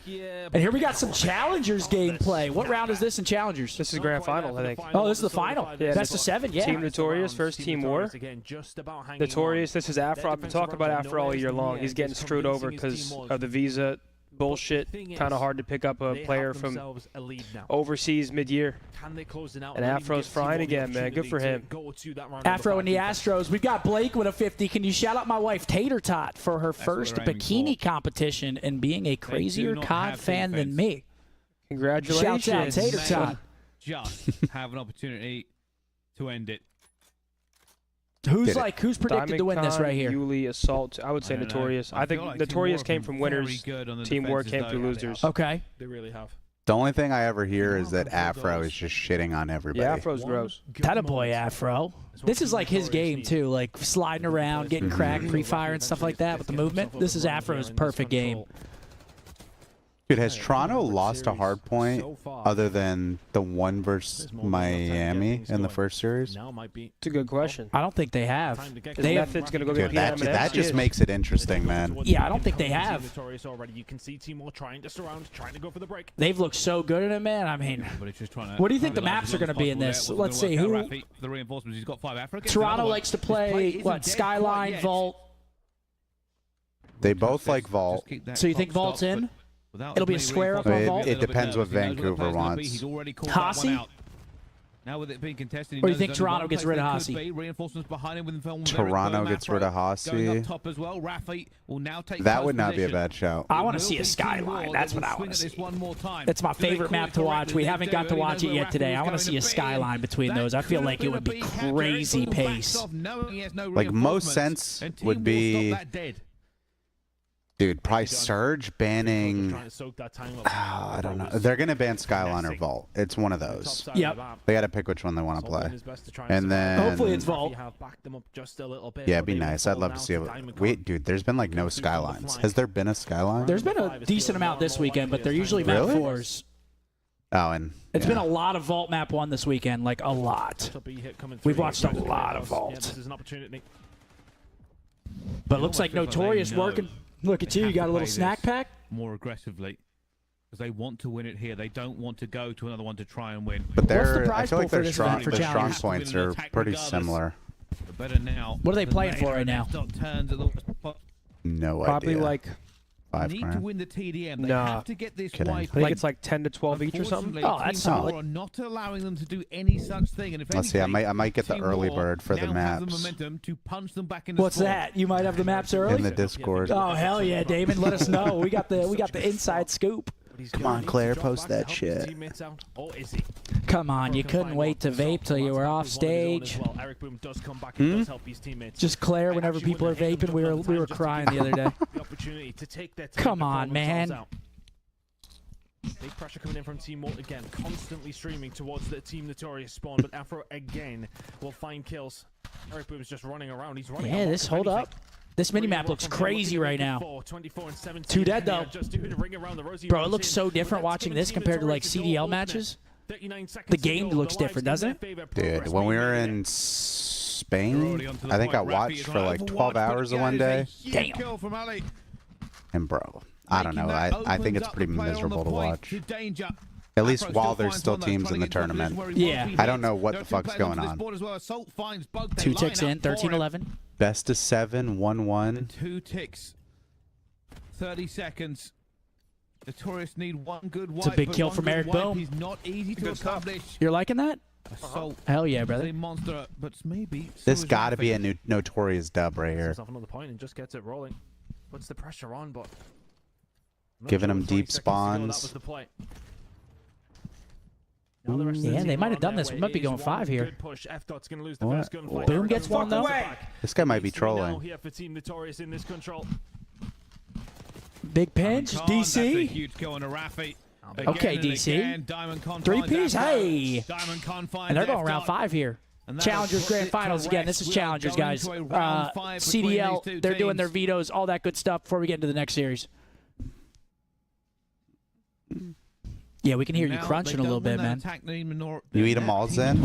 And here we got some Challengers gameplay. What round is this in Challengers? This is grand final, I think. Oh, this is the final. Yeah, Best of 7, yeah. Team Notorious, first Team War. Notorious, this is Afro. I've been talking about Afro all year long. He's getting screwed over because of the visa bullshit. Kind of hard to pick up a player from overseas mid-year. And Afro's frying again, man. Good for him. Afro and the Astros. We've got Blake with a 50. Can you shout out my wife Tater Tot for her first bikini competition and being a crazier COD fan than me? Congratulations. Shouts out Tater Tot. Just have an opportunity to end it. Who's predicted to win this right here? Yuli, Assault. I would say Notorious. I think Notorious came from winners. Team War came through losers. Okay. They really have. The only thing I ever hear is that Afro is just shitting on everybody. Yeah, Afro's gross. That boy Afro. This is like his game too, like sliding around, getting cracked, pre-fire and stuff like that with the movement. This is Afro's perfect game. Dude, has Toronto lost a hard point other than the one versus Miami in the first series? It's a good question. I don't think they have. Method's going to go get Dude, that just makes it interesting, man. Yeah, I don't think they have. They've looked so good in it, man. I mean, what do you think the maps are going to be in this? Let's see. Toronto likes to play, what, Skyline, Vault? They both like Vault. So you think Vault's in? It'll be a square up on Vault? It depends what Vancouver wants. Hossie? Now with it being contested, Or do you think Toronto gets rid of Hossie? Reinforcements behind him with film. Toronto gets rid of Hossie. That would not be a bad shout. I want to see a skyline. That's what I want to see. It's my favorite map to watch. We haven't got to watch it yet today. I want to see a skyline between those. I feel like it would be crazy pace. Like most sense would be, dude, probably Surge banning. I don't know. They're gonna ban Skyline or Vault. It's one of those. Yep. They gotta pick which one they want to play. And then hopefully it's Vault. Yeah, it'd be nice. I'd love to see it. Wait, dude, there's been like no Skylines. Has there been a Skyline? There's been a decent amount this weekend, but they're usually map 4s. Oh, and it's been a lot of Vault map 1 this weekend, like a lot. We've watched a lot of Vault. But it looks like Notorious working. Look at you, you got a little snack pack? More aggressively. Because they want to win it here. They don't want to go to another one to try and win. But I feel like their strong points are pretty similar. Better now. What are they playing for right now? No idea. Probably like 5 need grand. to win the TDM. They Nah. have to get this Kidding. wipe. I think it's like 10 to 12 each or something. Oh, that's solid. Are not allowing them to do any such thing. And if Let's see. I anything, might get the Team early War bird for the now have maps momentum to punch them back into What's sport. that? You might have the maps early? in the Discord. Oh hell yeah, Damon! Let us know. We got the inside scoop. Come on, Claire, post that shit. Come on, you couldn't wait to vape till you were off stage. Just Claire, whenever people are vaping, we were crying the other day. Come on, man. Big pressure coming in from Team Walt again, constantly streaming towards the Team Notorious spawn, but Afro again will find kills. Eric Boom's just running around. He's running. Yeah, this hold up. This minimap looks crazy right now. 2 dead though. Bro, it looks so different watching this compared to like CDL matches. The game looks different, doesn't it? Dude, when we were in Spain, I think I watched for like 12 hours of one day. Damn. And bro, I don't know. I think it's pretty miserable to watch. At least while there's still teams in the tournament. Yeah. I don't know what the fuck's going on. 2 ticks in, 13-11. Best of 7, 1-1. 2 ticks. 30 seconds. Notorious need one good wipe. It's a big kill from Eric Boom. He's not easy to accomplish. You're liking that? Assault. Hell yeah, brother. Monster, but maybe This got to be a Notorious dub right here. Another point and just gets it rolling. Puts the pressure on, but Giving him deep spawns. That was the play. Yeah, they might have done this. We might be going 5 here. Boom gets one though. This guy might be trolling. Big pinch, That's a DC. huge kill on a Rafi. Okay, DC. 3Ps, hey. And they're going round 5 here. Challengers Grand Finals again. This is Challengers, guys. CDL, they're doing their vetoes, all that good stuff before we get into the next series. Yeah, we can hear you crunching a little bit, man. You eat them all, Zen?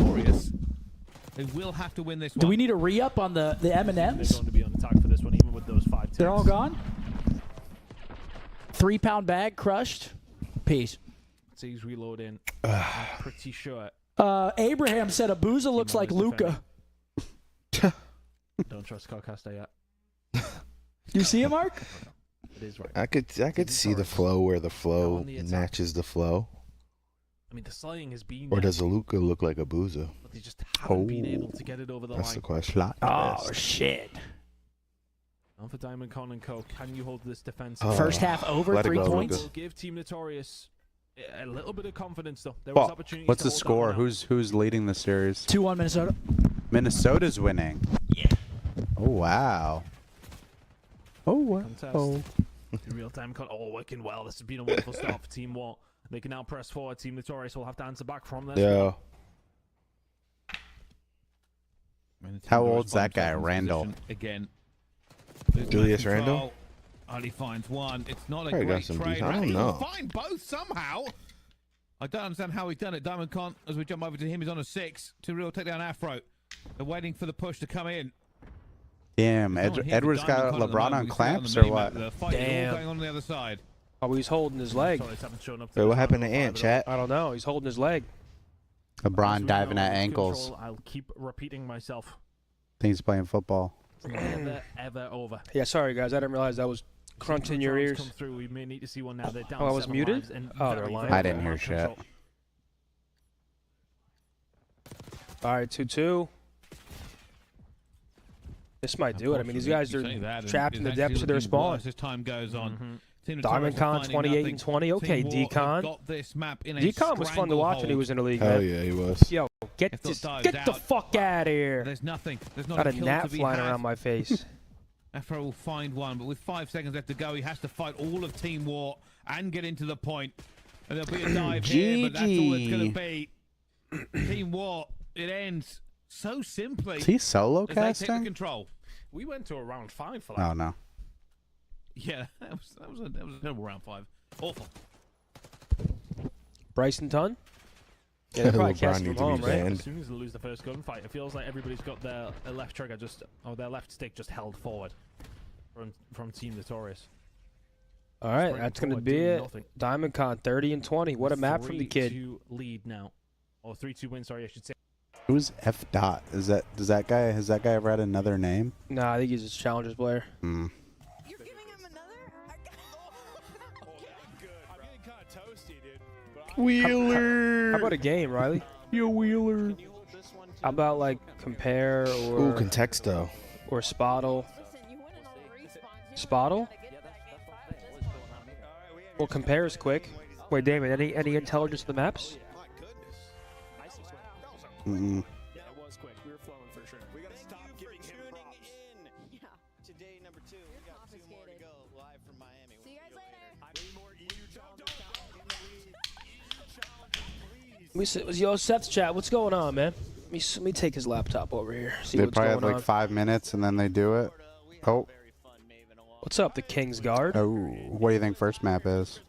They will have to win this one. Do we need a re-up on the M&Ms? They're going to be on attack for this one, even with those 5 ticks. They're all gone? 3-pound bag crushed. Peace. He's reloading. I'm pretty sure. Abraham said Abuza looks like Luca. Don't trust Carcaster yet. You see him, Mark? It is right. I could see the flow where the flow matches the flow. I mean, the slaying has been. Or does a Luca look like a Booza? But they just haven't been able to get it over the That's line. the question. Oh, shit. And for Diamond Con and Co, can you hold this defense? First half over, 3 points. Will give Team Notorious a little bit of confidence, though. There was opportunities. What's the score? Who's leading the series? 2-1 Minnesota. Minnesota's winning. Yeah. Oh wow. Oh wow. Contest. In real time, working well. This has been a wonderful start for Team War. They can now press forward. Team Notorious will have to answer back from this. Yeah. How old's that guy, Randall? Again. Julius Randall? Only finds one. It's not a Probably got great some trade. decent- I don't know. He'll find both somehow. I don't understand how he's done it. Diamond Con, as we jump over to him, he's on a 6. To real take down Afro. They're waiting for the push to come in. Damn, Edward's got LeBron on clamps or what? The fight is all going on the other side. Oh, he's holding his leg. Wait, what happened to Ant, chat? I don't know. He's holding his leg. LeBron diving at ankles. I'll keep repeating myself. Think he's playing football. Never, ever over. Yeah, sorry, guys. I didn't realize that was crunching your ears. Come through. We may need to see one now. They're down Oh, I was 7 muted? lives and Oh, they're very, lying. very I didn't hear hard shit. control. All right, 2-2. This might do it. I mean, these guys are trapped in the depths of their spawn. As time goes on. Diamond Con 28-20. Okay, Decon. Decon was fun to watch when he was in the league. Hell man. yeah, he was. Yo, get the fuck out of here. There's nothing. There's not Got a a kill gnat to be flying had. around my face. Afro will find one, but with 5 seconds left to go, he has to fight all of Team War and get into the point. And there'll be a dive here, but that's all it's going to be. Team War, it ends so simply. Is he solo as they take the casting? control. We went to a round 5 for that. Oh no. Yeah, that was a terrible round 5. Awful. Bryson Tunn? Yeah, they're probably LeBron casting needs from to home, be right? banned. As soon as they lose the first gunfight, it feels like everybody's got their left trigger their left stick just held forward from Team Notorious. All right, Straight that's going to forward, be doing it. nothing. Diamond Con 30-20. What a map from the kid. 3-2 lead now. Or 3-2 win, sorry, I should say. Who's F dot? Has that guy ever had another name? Nah, I think he's just Challengers player. Hmm. Wheeler. How about a game, Riley? Yo, Wheeler. How about like Compare or Ooh, Contexto. or Spottle? Spottle? Well, Compare is quick. Wait, Damon, any intelligence of the maps? Mm-mm. Yeah, it was quick. We were flowing for sure. We got to stop giving him props. Today, number 2. We got 2 more to go live from Miami. See you guys later. Yo, Seth's chat. What's going on, man? Let me take his laptop over here. See They what's probably going have like on. 5 minutes and then they do it. Oh. What's up, the King's Guard? Oh. What do you think first map is?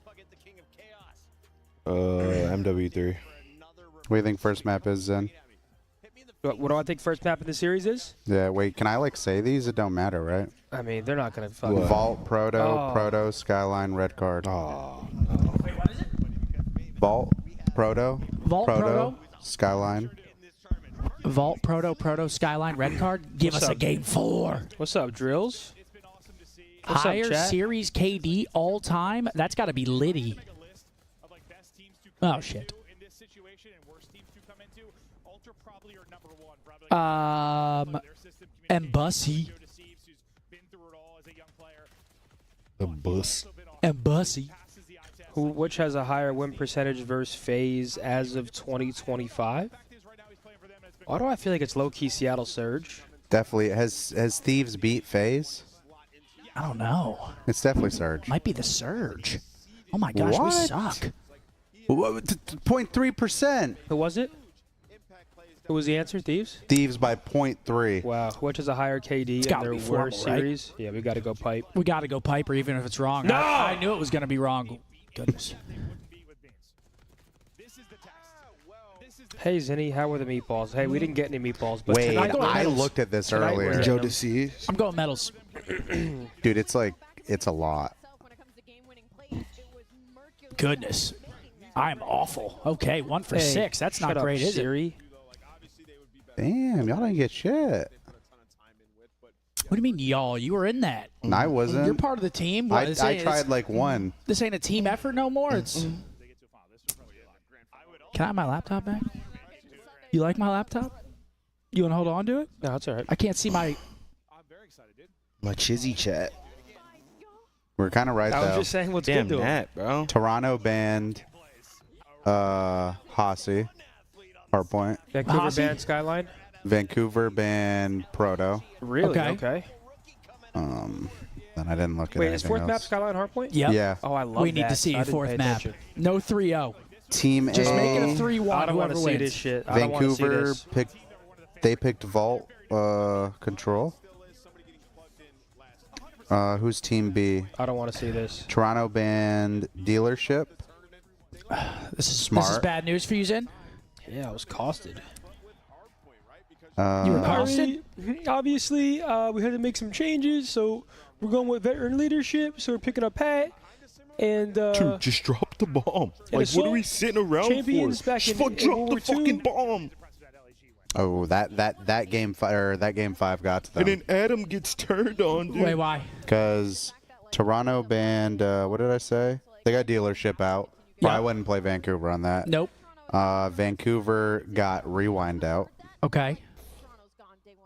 MW3. What do you think first map is, Zen? What do I think first map in the series is? Yeah, wait, can I like say these? It don't matter, right? I mean, they're not gonna fucking. Vault, Proto, Oh. Proto, Skyline, red card. Oh. Vault, Proto, Vault, Proto. Skyline. Vault, Proto, Skyline, red card. Give What's us a up? game 4. What's up, Drills? What's up, Higher chat? series KD all time. That's got to be Liddy. Oh shit. And Bussy. The bus. And Bussy. Which has a higher win percentage versus FaZe as of 2025? Why do I feel like it's low-key Seattle Surge? Definitely. Has Thieves beat FaZe? I don't know. It's definitely Surge. Might be the Surge. Oh my gosh, we What? suck. 0.3%. Who was it? Who was the answer? Thieves? Thieves by 0.3. Wow. Which has a higher KD in gotta their be formal, worst right? series? Yeah, we got to go pipe. We got to go Piper even if it's wrong. No! I knew it was going to be wrong. Goodness. Hey, Zinni, how were the meatballs? Hey, we didn't get any meatballs, but Wait, tonight I looked at this Tonight we're earlier. getting Joe them. DeCease. I'm going medals. Dude, it's like, it's a lot. Goodness. I'm awful. Okay, 1 for Hey, 6. That's not shut up, great, is it? Siri. Damn, y'all didn't get shit. What do you mean, y'all? You were in that. And I wasn't. You're part of the team. What, I this I ain't- tried like one. This ain't a team effort no more. It's. Can I have my laptop back? You like my laptop? You want to hold on to it? No, it's all right. I can't see my. My Chizzy chat. We're kind of right I was though. just saying what's Damn good to him. that, bro. Toronto banned Hossie, Hardpoint. Vancouver Hossie? band Skyline? Vancouver banned Proto. Really? Okay. Okay. Then I didn't look at Wait, is anything fourth else. map Skyline Hardpoint? Yep. Yeah. Oh, I love We need that. to see I your didn't fourth pay map. attention. No 3-0. Team Just A. make it a 3-1. I don't want Whoever to see wins. this shit. I don't want to see Vancouver this. picked. They picked Vault Control. Who's Team B? I don't want to see this. Toronto banned Dealership. This is Smart. bad news for you, Zen. Yeah, I was costed. You were costed. Obviously, we had to make some changes, so we're going with veteran leadership. So we're picking up Pat and Dude, just drop the bomb. and Like, what are we assault sitting around champions for? back Just in fuck drop World the War II. fucking bomb. Oh, that game five got to And them then Adam gets turned on, dude. Wait, why? because Toronto banned. What did I say? They got Dealership out. Yeah. I wouldn't play Vancouver on that. Nope. Vancouver got Rewind out. Okay.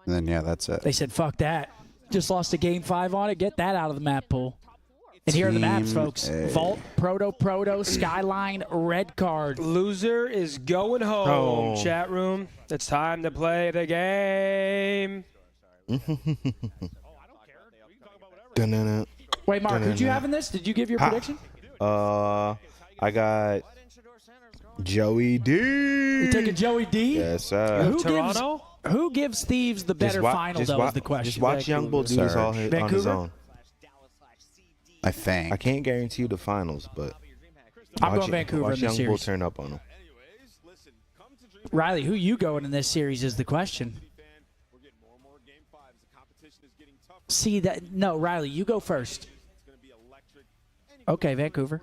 And then, yeah, that's it. They said, fuck that. Just lost a game 5 on it. Get that out of the map pool. And here are the maps, Team folks. A. Vault, Proto, Skyline, Red Card. Loser is going home. Chat room, it's time to play the game. Wait, Mark, who'd you have in this? Did you give your prediction? I got Joey D. You're taking Joey D? Yes, sir. Who gives Thieves the better final, though, is the question. Just watch Young Bull do this all on his own. I think. I can't guarantee you the finals, but I'm going Vancouver watch in this Young Bull series. turn up on him. Riley, who you going in this series is the question. See that? No, Riley, you go first. Okay, Vancouver.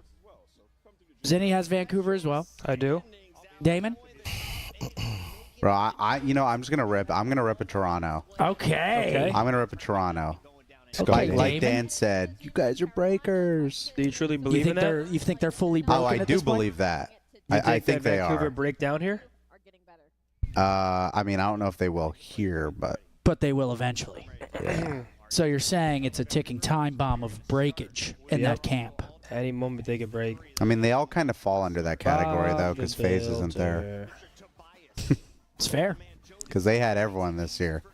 Zinni has Vancouver as well. I do. Damon? Bro, I'm just gonna rip. I'm gonna rip a Toronto. Okay. I'm gonna rip a Toronto. Okay, Like Damon? Dan said, you guys are breakers. Do you truly believe in that? You think they're fully broken? Oh, I at do this point? believe that. You I think that they Vancouver are. break down here? I mean, I don't know if they will here, but they will eventually. Yeah. So you're saying it's a ticking time bomb of breakage in that camp? Any moment they could break. I mean, they all kind of fall under that category though, because FaZe isn't there. It's fair. Because they had everyone this year.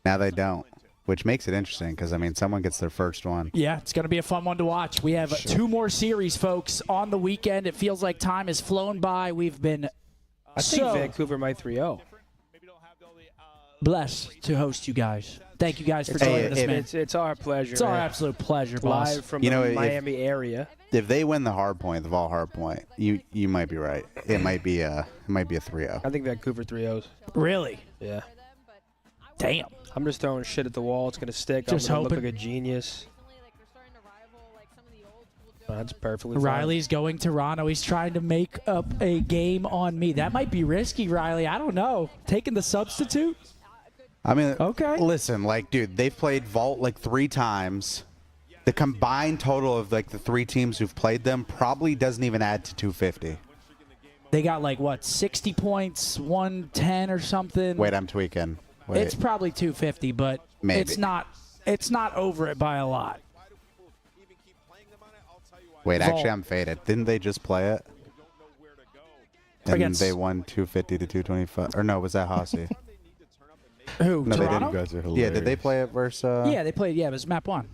Now they don't, which makes it interesting. Because I mean, someone gets their first one. Yeah, it's going to be a fun one to watch. We have 2 more series, folks, on the weekend. It feels like time has flown by. We've been I think Vancouver might 3-0. blessed to host you guys. Thank you guys for joining us, man. It's our pleasure. It's our absolute pleasure, boss. Live from the Miami area. If they win the hard point, the Vol hard point, you might be right. It might be a 3-0. I think Vancouver 3-0s. Really? Yeah. Damn. I'm just throwing shit at the wall. It's gonna stick. Just I'm gonna hoping. look like a genius. That's perfectly fine. Riley's going Toronto. He's trying to make up a game on me. That might be risky, Riley. I don't know. Taking the substitute? I mean, okay. Listen, like, dude, they've played Vault like 3 times. The combined total of like the 3 teams who've played them probably doesn't even add to 250. They got like, what, 60 points, 110 or something? Wait, I'm tweaking. Wait. It's probably 250, but Maybe. it's not over it by a lot. Wait, Vault. actually, I'm faded. Didn't they just play it? And Against- they won 250 to 225. Or no, was that Hossie? Who, No, Toronto? they didn't. Yeah, did they play it versus? Yeah, they played. Yeah, it was map 1.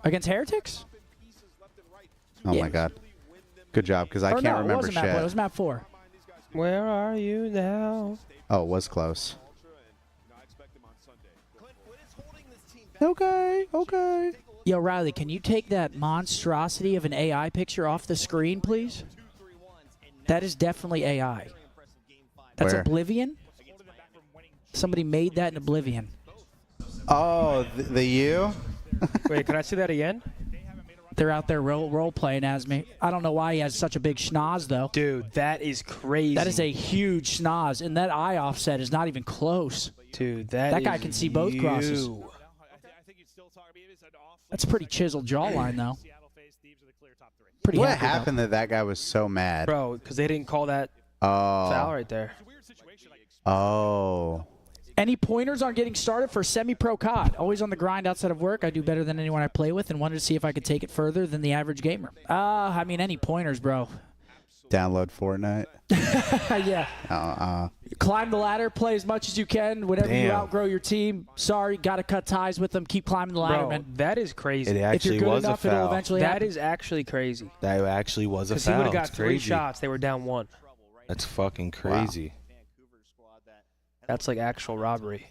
Against Heretics? Oh Yeah. my God. Good job, because I Or can't no, it remember wasn't shit. map 1. It was map 4. Where are you now? Oh, it was close. Okay. Yo, Riley, can you take that monstrosity of an AI picture off the screen, please? That is definitely AI. That's Where? Oblivion? Somebody made that in Oblivion. Oh, the you? Wait, can I see that again? They're out there role playing as me. I don't know why he has such a big schnoz, though. Dude, that is crazy. That is a huge schnoz, and that eye offset is not even close. Dude, that guy can see both crosses. That's a pretty chiseled jawline, though. Pretty What happy, though. happened that guy was so mad? Bro, because they didn't call that Oh. foul right there. Oh. Any pointers on getting started for semi-pro COD? Always on the grind outside of work. I do better than anyone I play with and wanted to see if I could take it further than the average gamer. I mean, any pointers, bro. Download Fortnite. Yeah. Climb the ladder, play as much as you can. Whenever you Damn. outgrow your team, sorry, got to cut ties with them. Keep climbing the ladder, Bro, man. that is crazy. It actually if you're good was enough, a it'll foul. eventually That happen. is actually crazy. That actually was a Because he would foul. have got It's 3 crazy. shots. They were down 1. That's fucking crazy. That's like actual robbery.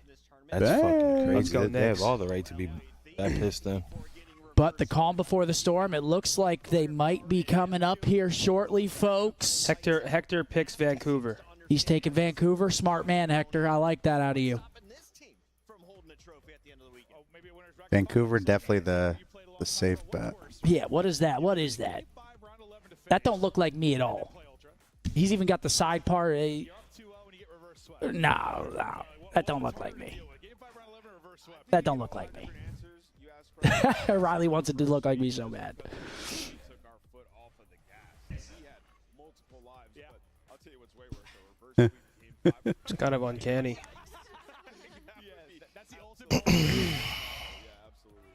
That's fucking crazy. Let's go They have Knicks. all the right to be that pissed then. But the calm before the storm, it looks like they might be coming up here shortly, folks. Hector picks Vancouver. He's taking Vancouver. Smart man, Hector. I like that out of you. Vancouver, definitely the safe bet. Yeah, what is that? What is that? That don't look like me at all. He's even got the side part. No, that don't look like me. That don't look like me. Riley wants it to look like me so bad. It's kind of uncanny.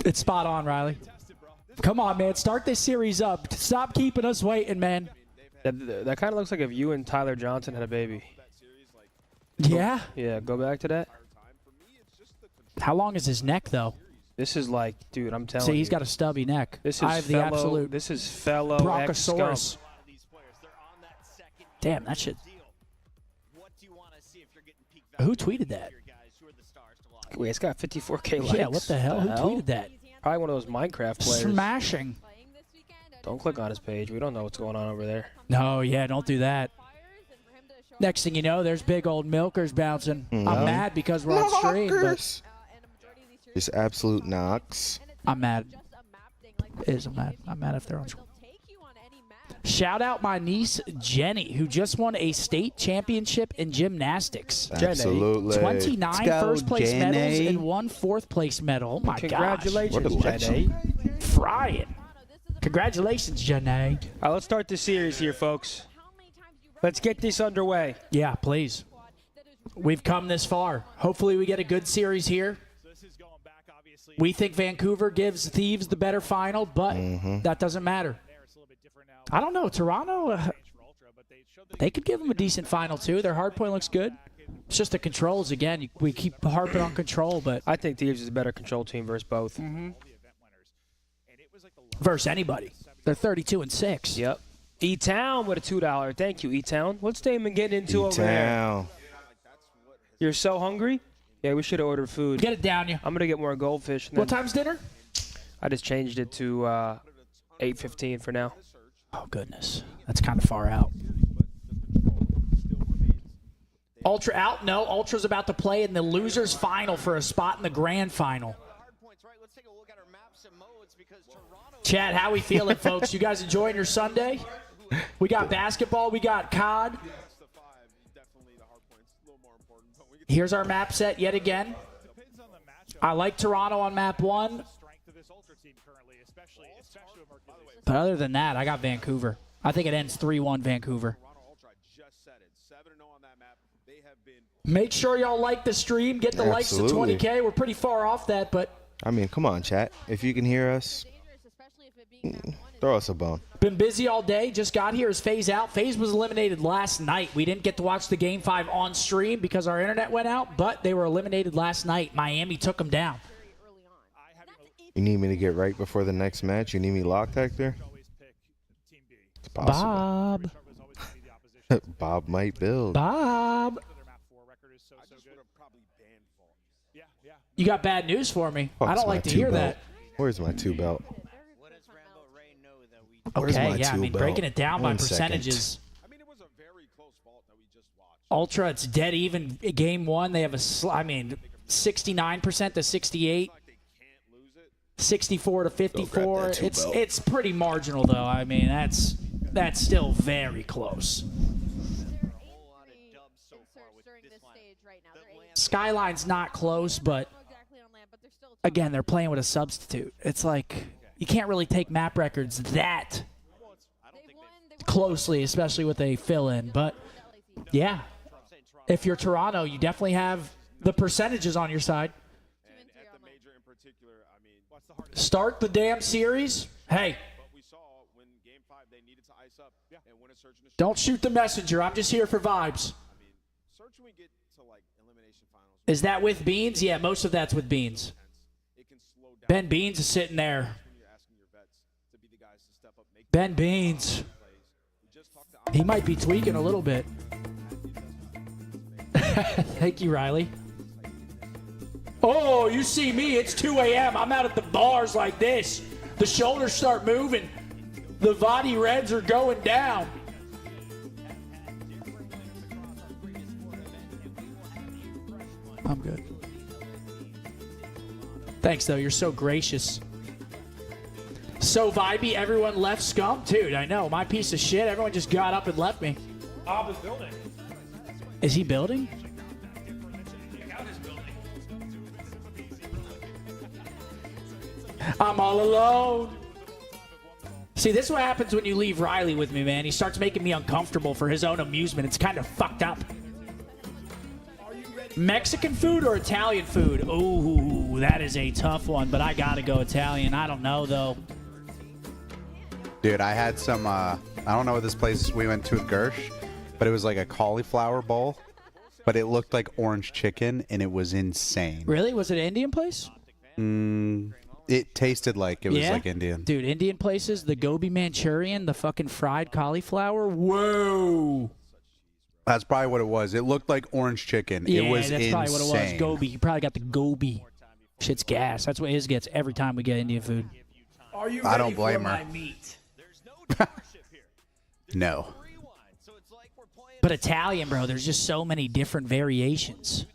It's spot on, Riley. Come on, man. Start this series up. Stop keeping us waiting, man. That kind of looks like if you and Tyler Johnson had a baby. Yeah? Yeah, go back to that. How long is his neck, though? This is like, dude, I'm telling you. See, he's got a stubby neck. This is I have the absolute This is fellow Bronchosaurus. Damn, that shit. Who tweeted that? Wait, it's got 54K likes. Yeah, what the hell? Who tweeted that? Probably one of those Minecraft players. Smashing. Don't click on his page. We don't know what's going on over there. No, yeah, don't do that. Next thing you know, there's big old milkers bouncing. I'm mad because we're on stream, but just absolute knocks. I'm mad. I'm mad if they're on stream. Shout out my niece Jenny, who just won a state championship in gymnastics. Absolutely. 29 first place medals and 1 fourth place medal. Oh my Congratulations, gosh. Jenny. Frying. Congratulations, Jenny. All right, let's start the series here, folks. Let's get this underway. Yeah, please. We've come this far. Hopefully we get a good series here. We think Vancouver gives Thieves the better final, but that doesn't matter. I don't know. Toronto, they could give them a decent final, too. Their hardpoint looks good. It's just the controls, again. We keep harping on control, but I think Thieves is a better control team versus both. Versus anybody. They're 32-6. Yep. E-Town with a $2. Thank you, E-Town. What's Damon getting into over there? You're so hungry? Yeah, we should have ordered food. Get it down, you. I'm going to get more goldfish. What time's dinner? I just changed it to 8:15 for now. Oh, goodness. That's kind of far out. Ultra out? No, Ultra's about to play in the losers final for a spot in the grand final. Chad, how we feeling, folks? You guys enjoying your Sunday? We got basketball. We got COD. Here's our map set yet again. I like Toronto on map 1. But other than that, I got Vancouver. I think it ends 3-1 Vancouver. Make sure y'all like the stream. Get the likes to 20K. We're pretty far off that, but... I mean, come on, chat. If you can hear us, throw us a bone. Been busy all day. Just got here as FaZe out. FaZe was eliminated last night. We didn't get to watch the Game 5 on stream because our internet went out, but they were eliminated last night. Miami took them down. You need me to get right before the next match? You need me locked, Hector? It's possible. Bob. Bob might build. Bob. You got bad news for me. I don't like to hear that. Where's my 2 belt? Okay, yeah, I mean, breaking it down by percentages. Ultra, it's dead even. Game 1, they have a, 69% to 68. 64 to 54. It's pretty marginal, though. I mean, that's still very close. Skyline's not close, but again, they're playing with a substitute. It's like you can't really take map records that closely, especially with a fill-in. But yeah, if you're Toronto, you definitely have the percentages on your side. Start the damn series. Hey, don't shoot the messenger. I'm just here for vibes. Is that with Beans? Yeah, most of that's with Beans. Ben Beans is sitting there. Ben Beans. He might be tweaking a little bit. Thank you, Riley. Oh, you see me. It's 2 a.m. I'm out at the bars like this. The shoulders start moving. The Vadi Reds are going down. I'm good. Thanks, though. You're so gracious. So vibey, everyone left Scum? Dude, I know. My piece of shit. Everyone just got up and left me. Bob is building. Is he building? I'm all alone. See, this is what happens when you leave Riley with me, man. He starts making me uncomfortable for his own amusement. It's kind of fucked up. Mexican food or Italian food? Ooh, that is a tough one, but I gotta go Italian. I don't know though. Dude, I had some, I don't know what this place we went to with Gersh, but it was like a cauliflower bowl, but it looked like orange chicken, and it was insane. Really? Was it an Indian place? It tasted like it was like Indian. Dude, Indian places, the gobi Manchurian, the fucking fried cauliflower. Whoa. That's probably what it was. It looked like orange chicken. Yeah, it was that's probably what it was. insane. Gobi. You probably got the gobi. Shit's gas. That's what his gets every time we get Indian food. Are you I don't ready blame for her. my meat? No. But Italian, bro, there's just so many different variations.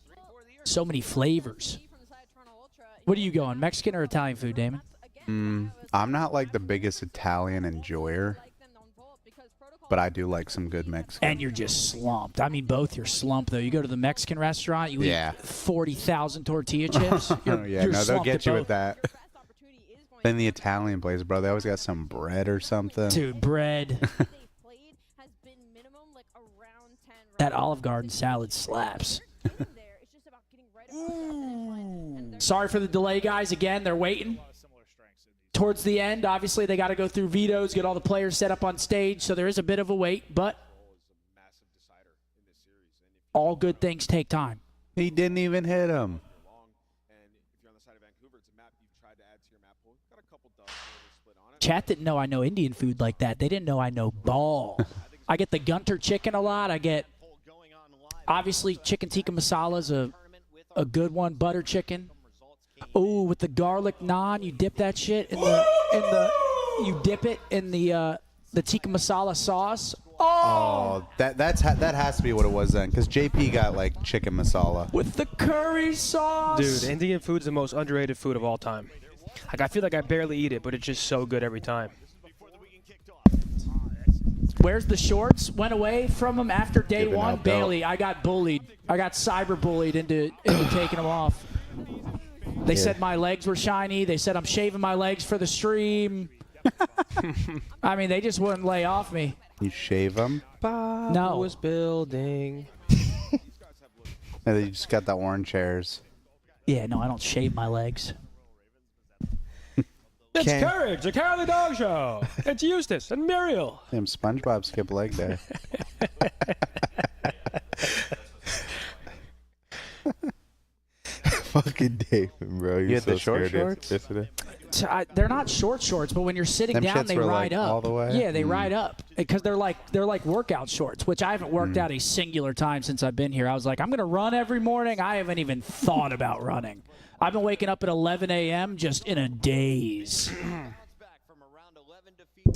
So many flavors. What are you going, Mexican or Italian food, Damon? I'm not like the biggest Italian enjoyer, but I do like some good Mexican. And you're just slumped. I mean, both you're slumped, though. You go to the Mexican restaurant, you eat 40,000 tortilla chips. You're, yeah, you're no, they'll slumped get at you both. with that. Then the Italian place, bro, they always got some bread or something. Dude, bread. That Olive Garden salad slaps. Sorry for the delay, guys. Again, they're waiting. Towards the end, obviously, they got to go through vetoes, get all the players set up on stage, so there is a bit of a wait, but all good things take time. He didn't even hit him. Chat didn't know I know Indian food like that. They didn't know I know ball. I get the Gunter chicken a lot. I get, obviously, chicken tikka masala is a good one. Butter chicken. Ooh, with the garlic naan, you dip that shit you dip it in the tikka masala sauce. Oh, that has to be what it was then, because JP got like chicken masala with the curry sauce. Dude, Indian food's the most underrated food of all time. Like, I feel like I barely eat it, but it's just so good every time. Where's the shorts? Went away from him after day Giving one. out Bailey, I got bullied. I got cyber bullied into taking them off. They said my legs were shiny. They said I'm shaving my legs for the stream. I mean, they just wouldn't lay off me. You shave them? No. was building. And then you just got the orange hairs. Yeah, no, I don't shave my legs. It's Courage, the Cowardly Dog Show. It's Eustace and Muriel. Damn, SpongeBob skip leg day. Fucking David, bro. You had the short shorts? Yesterday. They're not short shorts, but when you're sitting Them down, shits they were, ride like, up. all the way? Yeah, they ride up because they're like workout shorts, which I haven't worked out a singular time since I've been here. I was like, I'm gonna run every morning. I haven't even thought about running. I've been waking up at 11 a.m. just in a daze.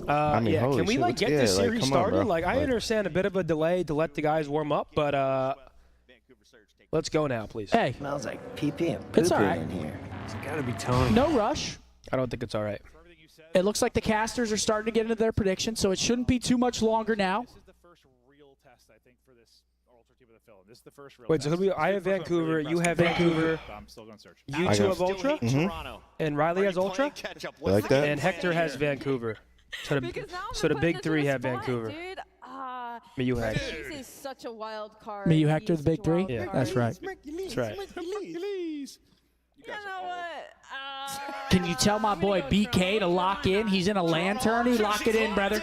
I mean, yeah, holy can we shit, like what's- get yeah, this like, series come on, started? bro. Like, I Like- understand a bit of a delay to let the guys warm up, but let's go now, please. Hey, Smells like pee-pee and It's all poo-poo right. in here. It's gotta be Tony. No rush. I don't think it's all right. It looks like the casters are starting to get into their predictions, so it shouldn't be too much longer now. This is the first real test, I think, for this Ultra team of the film. This is the first real Wait, so test. who do we, I have Vancouver, you have Vancouver, I'm still going to search. you two have Ultra, and Riley has Ultra, You like that? and Hector has Vancouver. So the big three have Vancouver. Dude, Me, you, this Hector. is such a wild card. Me, you, Hector, the big three? Yeah. That's right. That's right. You know what? Can you tell my boy BK to lock in? He's in a LAN tourney. Lock it in, brother.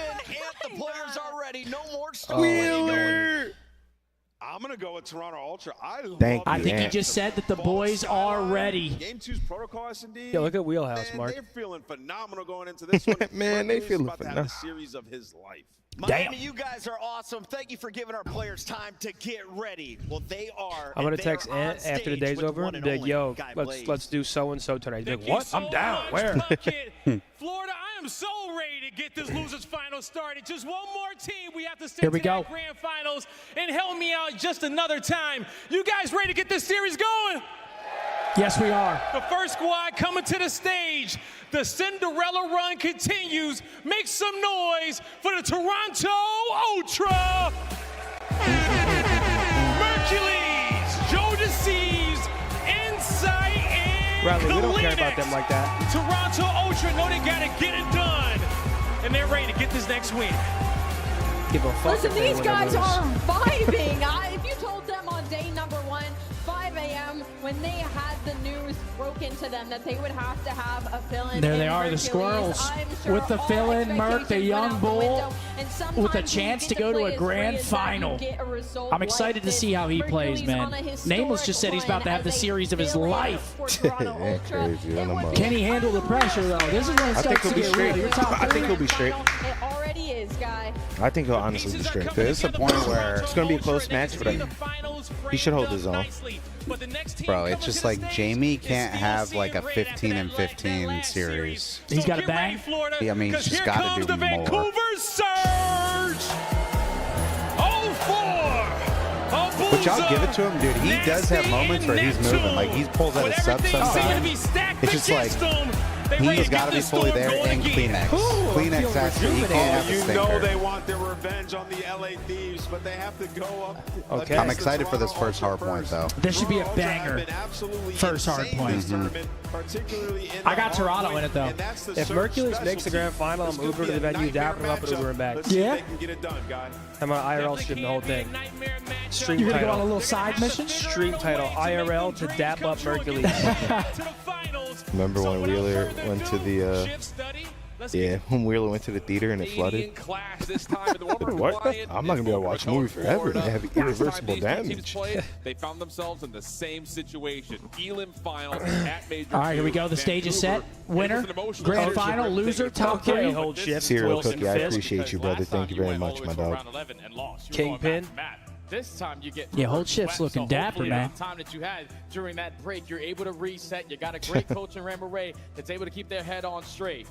The players are ready. No more Wheeler. I'm going to go with Toronto Ultra. I think he just said that the boys are ready. Game 2's protocol S&D. Yeah, look at Wheelhouse, Mark. They're feeling phenomenal going into this one. Man, they Berkeley's feeling about to have phenomenal. the series of his life. Miami, you guys are awesome. Thank you for giving our players time to get ready. Well, they are. I'm gonna and they text are on Ant after the stage day's with over one and and be like, only yo, Guy let's Blaze. do so and so tonight. He's like, what? So I'm down. much, Where? Pumpkin. Florida, I am so ready to get this losers final started. Just one more team. We have to stay Here we to go. that grand finals and help me out just another time. You guys ready to get this series going? Yes, we are. The first squad coming to the stage. The Cinderella run continues. Make some noise for the Toronto Ultra. Mercules, Joe Deceives, Insight, and Riley, we don't care Kleenex. about them like that. Toronto Ultra know they gotta get it done. And they're ready to get this next win. Give a fuck Listen, if they these win or guys lose. are vibing. If you told them on day number 1, 5 when they had the news broken to them that they would have to have a fill-in. There they in are, the Hercules, Squirrels, I'm sure with the all fill-in Merc, the expectations young went out the bull, window, and with a sometimes when you chance get to go to play a as grand free as that, you final. get a result I'm excited like to see this. how he plays, Hercules man. on a Nameless just said he's about to have the historic series of his fill-in life. for Toronto Ultra. Crazy. I don't know. Can he handle the pressure, though? This is when it I think starts he'll to be get real. straight. You're top I think three. he'll be straight. It already is, guy. I think he'll honestly be straight. There's a point where, It's going to be a close match, but he should hold his own. bro, it's just like Jamie can't have like a 15 and 15 series. He's got a bang. I mean, he's just got to do more. Vancouver surge! 04! But y'all give it to him, dude. He does have moments where he's moving. Like, he pulls out his sub sometimes. It's just like, he's got to be fully there and Kleenex. Kleenex has to, he can't have a You know stinker. they want their revenge on the LA Thieves, but they have to go up. Okay. I'm excited for this first hard point, though. This should be a banger. First hard point. I got Toronto in it, though. If Hercules makes the grand final, I'm Uber to the venue, dapping him up, and Ubering back. Yeah? I'm on IRL stream the whole thing. Stream You're going to title. go on a little side mission? Stream title, IRL to dap up Hercules. Remember when Wheeler went to the, when Wheeler went to the theater and it flooded? What? I'm not going to be able to watch a movie forever. They have irreversible damage. They found themselves in the same situation. Elam finals at Major. All right, here we go. The stage is set. Winner, grand final, loser, top three. Hold shift. Serial Wilson Cookie, I Fisk. appreciate you, brother. Thank you very much, my dog. Kingpin. This time you get Yeah, hold shift's looking dapper, man. The time that you had during that break, you're able to reset. You got a great coach in Rambaray that's able to keep their head on straight.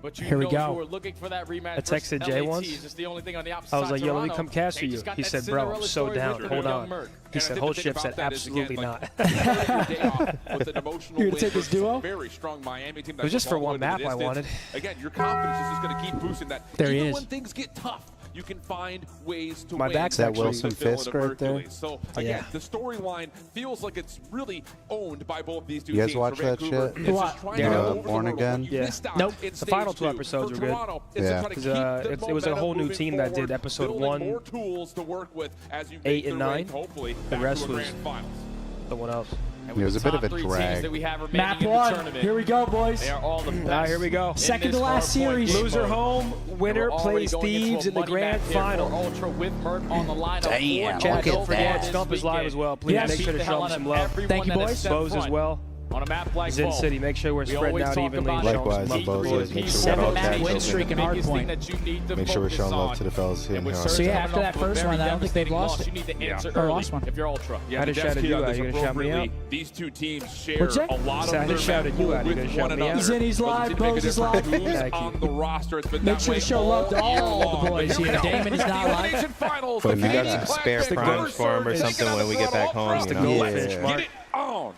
But you Here we know go. you were looking for that rematch. I texted Jay once. It's the only thing on the opposite I was like, side. yo, let me Toronto, come cast for they you. just got He that said, bro, I'm Cinderella so story down. with Hold young on. Merc. He said, whole shift said, absolutely not. With an emotional You're gonna take this duo? Very strong Miami team. It was just for one map I wanted. Again, your confidence is just going to keep boosting that. There he Even is. when things get tough, you can find ways to My win. back's That actually Wilson Fisk right there? So again, the storyline feels like it's really owned by both these two You guys teams. watch For that Vancouver, shit? it's What? just trying to Yeah. go over the Born hurdle. Again? You Yeah. missed out Nope. in The stage final two 2. episodes For were good. Toronto, it's Yeah. to try to Because, keep it was a momentum whole new moving team that did forward, episode building 1, more tools to work with as you 8 make and their way, 9. hopefully, The back rest to a was- grand finals. Someone else. It was a bit of a drag. Map one. Here we go, boys. They are all the best. All right, here we go. Second to last series. Loser home, winner plays Thieves in the grand final. Ultra with Merc on the lineup. Damn, Chat, look don't at forget, that. Stump is live as well. Please Yes. make sure to show him some love. Thank you, boys. Bows as well. On a map like Zin Vault. City, make sure we're We spreading always out talk evenly. about Show it. him Likewise, some the love. Bows. Make sure Seven we're all match win casual. streak and hard point. Make sure we're showing love to the fellas here in the house. So yeah, after that first one, I don't think they've lost it. You need to answer Or early lost one. if you're Ultra. Yeah, I the just shouted Devs you key out. on You this gonna shout me out? appropriately. These two teams share What's that? a lot So I of just their shouted you out. You with gonna shout one me out? another. Zinni's live, Doesn't make a Bose is difference live. who's Thank you. on the roster. It's been Make that sure way to show love to all long. the boys here. Damon is not live. Elimination finals. But if you got The some spare Classic primes for him or Mercer something taking when we on get back Toronto home, Ultra. you know? goldfish, Yeah. Mark. Get it on.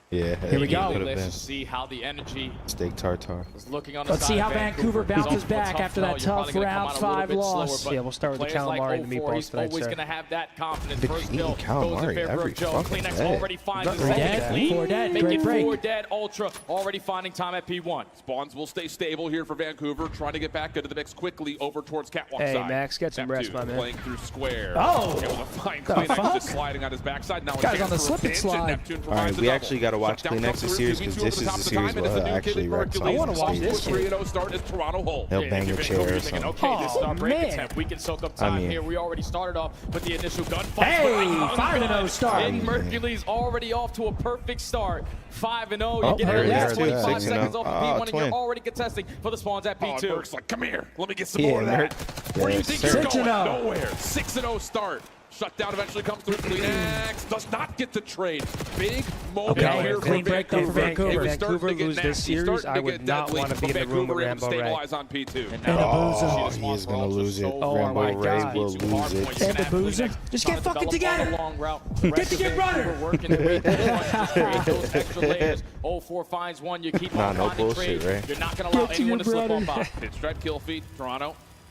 Yeah. Here we go. Could have Let's been just see how the energy steak tartare. is looking on the Let's side see of how Vancouver bounces It's also back tough after now. that You're tough probably gonna come round out a little 5 bit slower, loss. but Yeah, we'll start with the players like calamari and the 04, meatballs he's tonight, always sir. going to have that confidence. Been First eating kill goes in calamari favor every of Joe. fucking Kleenex day. already finds Nothing the wrong with second that. lead. 4 dead. Making Great break. 4 dead. Ultra already finding time at P1. Spawns will stay stable here for Vancouver, trying to get back into the mix quickly over towards Catwalk Hey, side. Max, get some rest, Neptune my man. playing through square. Oh! It was a fine The Kleenex fuck? just sliding on his backside. Now a Guy's chance on the for slip and revenge, and slide. Neptune All right, provides we the actually got to double. watch Shutdown Kleenex's comes series through, because 2-2 this over is top the of the series time, and it's where the I new kid actually in wreck some Hercules. I wanna watch Off this to a kid. 3-0 start is Toronto Hull. He'll Yeah, bang if your you're chair or thinking, something. okay, this is our Oh, break man. attempt. We can soak up time mean- here. We already started off with the initial gunfight. Hey, 5-0 start. And Mercury's already off to a perfect start. 5-0. Oh, You're getting there it last is. 25 6-0. seconds off of Ah, P1, and twin. you're already contesting for the spawns at Oh, P2. Merck's like, come here. Let me get some Yeah, more of that. Mert. Where do you Yes, think sir. you're 6-0. going? Nowhere. 6-0 start. Shutdown eventually comes through. Kleenex does not get the trade. Big moment Okay, here clean for break though for Vancouver. It was If starting Vancouver to get lose this nasty, series, starting I to would get not deadly, wanna be but in the room with Vancouver able to Rambo Ray. stabilize on P2. And a boozer. Oh, he is going to lose it. Oh, Rambo my Ray God. will lose it. And a boozer. Just get fucking together. Get to get running. Working their way through those extra layers. 04 finds one. You keep Nah, on no finding bullshit, trades. right? You're not going to allow Get to anyone your to slip brother. on by. Pinstripe kill feed, Toronto.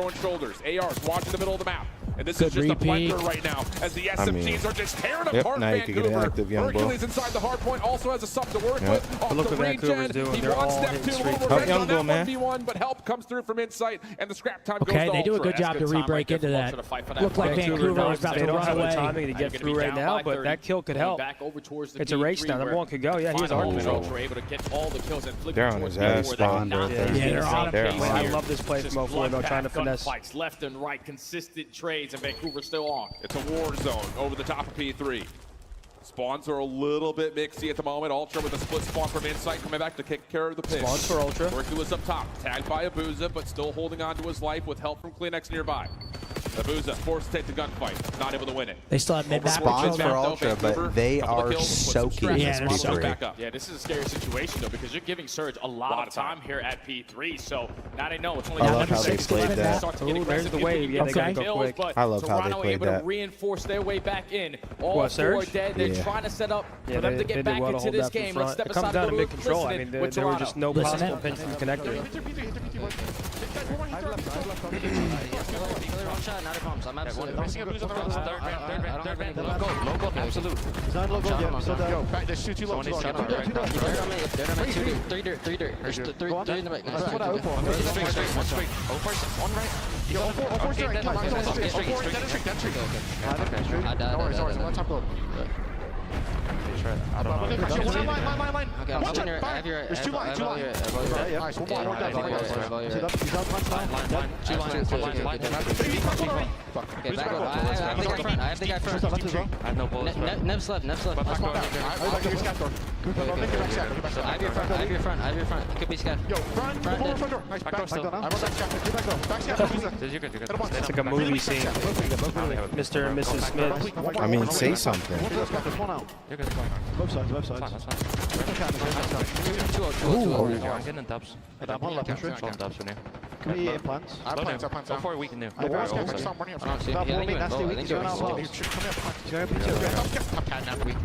throwing shoulders. AR's watching the middle of the map. And this Good is just repeat. a blender right now as the SMGs are just tearing apart now you can get Vancouver. active, young boy. Hercules inside the hard point also has a sub to work with. Off But look the what Vancouver's regen. doing. He They're wants all step hitting two, a little streaks. revenge Young on boy, that man. 1v1, but help comes through from Insight, and the scrap time goes Okay, to they do a Ultra. good job to re-break into that. Looked like Vancouver was about They to don't run have the away. timing to get through right now, but that kill could help. It's a race now. Number one could go. Yeah, he was hard control. They're on his ass. Spawned right there. Yeah, they're on They're him. on I here. love this play from 04, though, trying to finesse. Fights left and right, consistent trades, and Vancouver still on. It's a war zone over the top of P3. Spawns are a little bit mixy at the moment. Ultra with a split spawn from inside, coming back to take care of the pitch. Spawns for Ultra. Merciless up top, tagged by Abuza, but still holding on to his life with help from Kleenex nearby. Abuza forced to take the gunfight, not able to win it. They still have mid-map Spawns control. for Ultra, but they are soaking Yeah, this they're P3. Yeah, this is a scary situation, though, because you're giving Surge a lot of time here at P3. So now they know it's only I love how they played that. Ooh, there's the wave. Yeah, they gotta go quick. I love how they Toronto played able that. to reinforce their way back in. All What, four Surge? dead. They're Yeah. trying to set up Yeah, for them to they get did back well to into hold this that from game. Let's front. step It aside comes down to and mid control. I mean, there were just no Listen possible in. pinch from the connector. I'm absolutely. There's two low. Three dirt. There's three in the back. I don't know. Line. Okay, I'm up here. I have your. There's two lines. Nice. One more. Okay, back up. I have the guy front. I have the guy front. I have no bullets. Nev's left. I have your front. Could be scav. Yo, front door. Nice. Back door. It's like a movie scene. Mr. and Mrs. Smith. I mean, say something. Both sides. I'm getting dubs. Can we eat plants? I plants. Before we can do. I don't see him.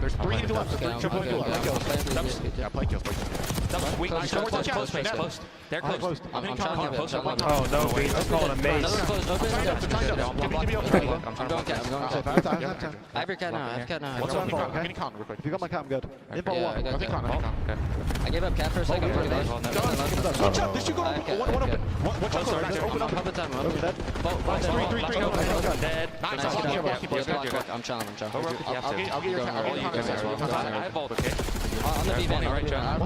There's three to left. They're close. I'm trying to get it. Oh, no, Beans. I'm calling a mace. I'm going cat. I have your cat now. What's on ball? If you got my cat, I'm good. Inbound one. I gave up cat for a second. Watch out. This should go one open. Watch out. Open up. Half the time. Dead. I'm chilling. I'll get your cat. I have vault, okay? On the B van, alright, John. You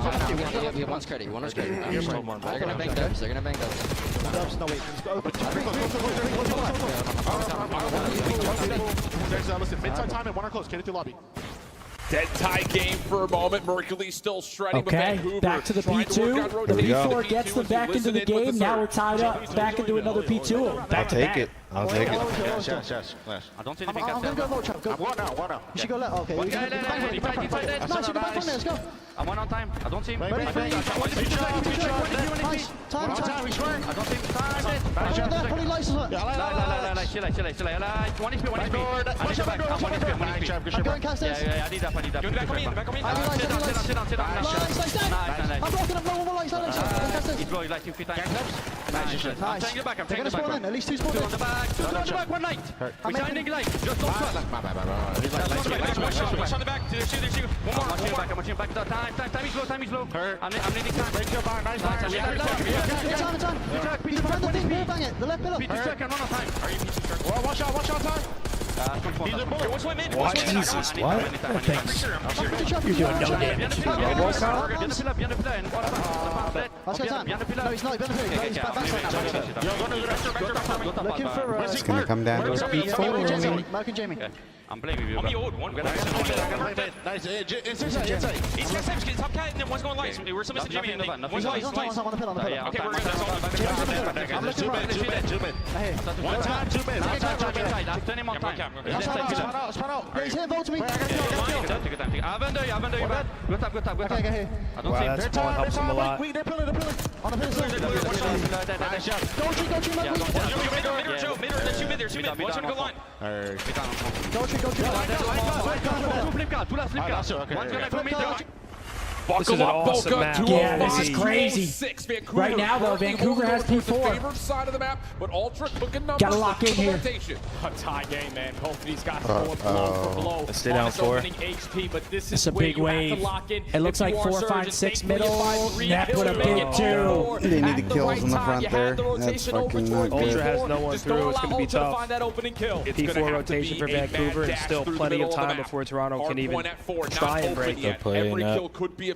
have one's credit. They're gonna bang dubs. No, wait. Listen, mid-side time and one are close. Get it to lobby. Dead tie game for a moment. Mercury still shredding, but Okay, Vancouver back to the trying to work on P2. The rotation. P4 gets them back into the game. Now we're tied up. Back into another P2. I'll take it. Yes. I don't see anything. I'm gonna go low chop. Go. One now. You should go left. Okay. One guy, Nice, you go back from there. Let's go. I'm one on time. I don't see him. Ready, three. Nice. Time. I don't see him. Probably lights as well. Chill. One is one. I'm going cast this. I need that. Back on me. Nice. I'm blocking. I'm low. Lights. Cast this. He's blow. Like 2 feet time. Nice. I'm taking it back. They're gonna spawn in. At least two spawn in. On the back. One light. We're shining light. Just don't trust. On the back. There. One more. I'm watching back. Time is low. I'm needing time. Time. He's behind the thing. Bang it. The left pillar. P2 second. One on time. Are you P2 second? Watch out time. What's my mid? What? Jesus, what? You're doing no damage. Let's go time. No, he's not. He's back. Looking for It's going to come down to a P4. Mark and Jamie. I'm blaming you. On the old one. Nice. He's got time. Top cat and then one's going lights. We're supposed to Jimmy and one's lights. On the pillar. Okay, we're good. I'm looking right. One time, 2 minutes. I've done him on time. Span out. Yeah, he's here. Vote to me. I've under you. Good tap. Okay, go here. Wow, that spawn helps him a lot. They're pillar. On the pillar. Nice shot. Go tree. Mid. Watch him go line. Go tree. One's gonna go mid. This is an awesome map. Yeah, this is crazy. 6. Vancouver Right now, though, Vancouver has towards the P4. favored side of the map, but Ultra cooking numbers. Gotta lock in here. A tie game, man. Both of these guys going blow for blow. Let's stay down on this 4. opening HP, but this It's is a where big you have wave. to lock in. It looks If like you are 4, 5, Surgeon, 6 thankfully, middle. you find 3 Nap kills with a to make big it 2. 2-4. They need At the the kills right in the time, front you there. have the That's rotation over fucking towards not good. Ultra has P4. no one Just through. don't It's allow gonna be Ultra to tough. find that opening kill. It's gonna P4 have to rotation be for a mad Vancouver and dash still through the plenty of middle the time map. before Toronto Hard can even point at 4, try not and break open them. yet. Every kill could be a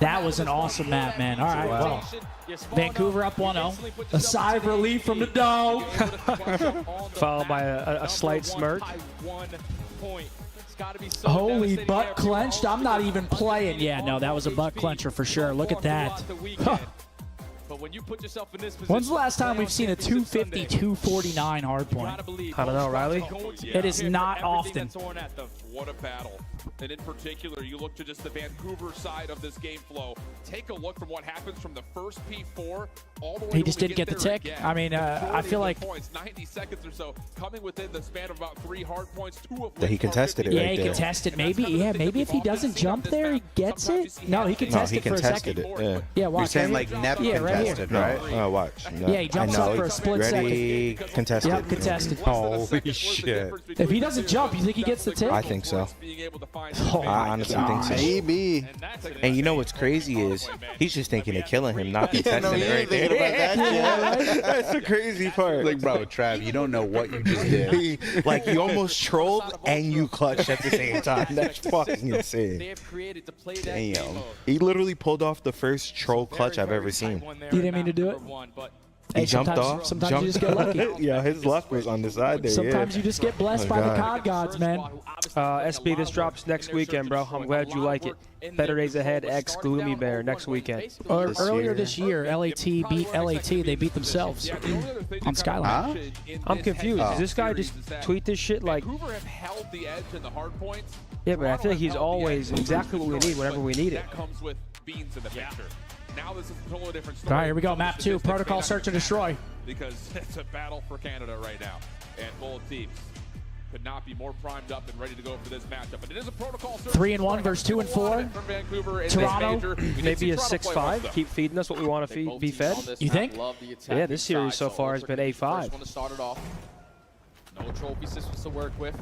That was an awesome map, man. All right, well, Vancouver up 1-0. A sigh of relief from the dome. Followed by a slight smirk. Holy butt clenched. I'm not even playing. Yeah, no, that was a butt clencher for sure. Look at that. But when you put yourself in this position, When's the last time we've seen a 250, 249 hard point? I don't know, Riley. It is not often. What a battle. And in particular, you look to just the Vancouver side of this game flow. Take a look from what happens from the first P4 all the way He just didn't get the tick. again. I mean, I feel like points, 90 seconds or so, coming within the span of about 3 hard points, 2 of That which he contested it yeah, right he there. contested. Maybe, yeah, maybe if he doesn't jump there, he gets it. No, he contested for a second. Yeah. Yeah, watch. You're saying right like here. Nep Yeah, right here. contested, right? Oh, watch. No. Yeah, he jumps I know. up for a split Ready, second. contested. Yep, contested. Holy shit. If he doesn't jump, you think he gets the tick? I think so. Oh, I honestly think so. Maybe. And you know what's crazy is he's just thinking of killing him, not Yeah, no, contesting he it right ain't thinking there. about that yet. That's the crazy part. Like, bro, Trav, you don't know what you just did. Like, you almost trolled and you clutched at the same time. That's fucking insane. Damn. He literally pulled off the first troll clutch I've ever seen. You didn't mean to do it? He Hey, jumped sometimes- off. sometimes jumped you just get lucky. Yeah, his luck was on the side there. Sometimes yeah. you just get blessed Oh, by the God. COD gods, man. SB, this drops next weekend, bro. I'm glad you like it. Better Days Ahead X Gloomy Bear next weekend. Earlier this year, LAT beat LAT. They beat themselves on Skyline. I'm confused. Does this guy just tweet this shit like? Vancouver have held the edge in the hard points. Yeah, but I feel like he's always exactly what we need whenever we need it. That comes with Beans in the picture. Now this is a totally different story. All right, here we go. Map 2, Protocol Search and Destroy. Because it's a battle for Canada right now. And both teams could not be more primed up and ready to go for this matchup. But it is a Protocol Search. 3-1 versus 2-4. From Vancouver in Toronto. this major. We did Maybe see a Toronto play well, 6-5. though. Keep feeding us what we want to be fed. You think? Yeah, this series so far has been A5. Want to start it off. No trophy systems to work with.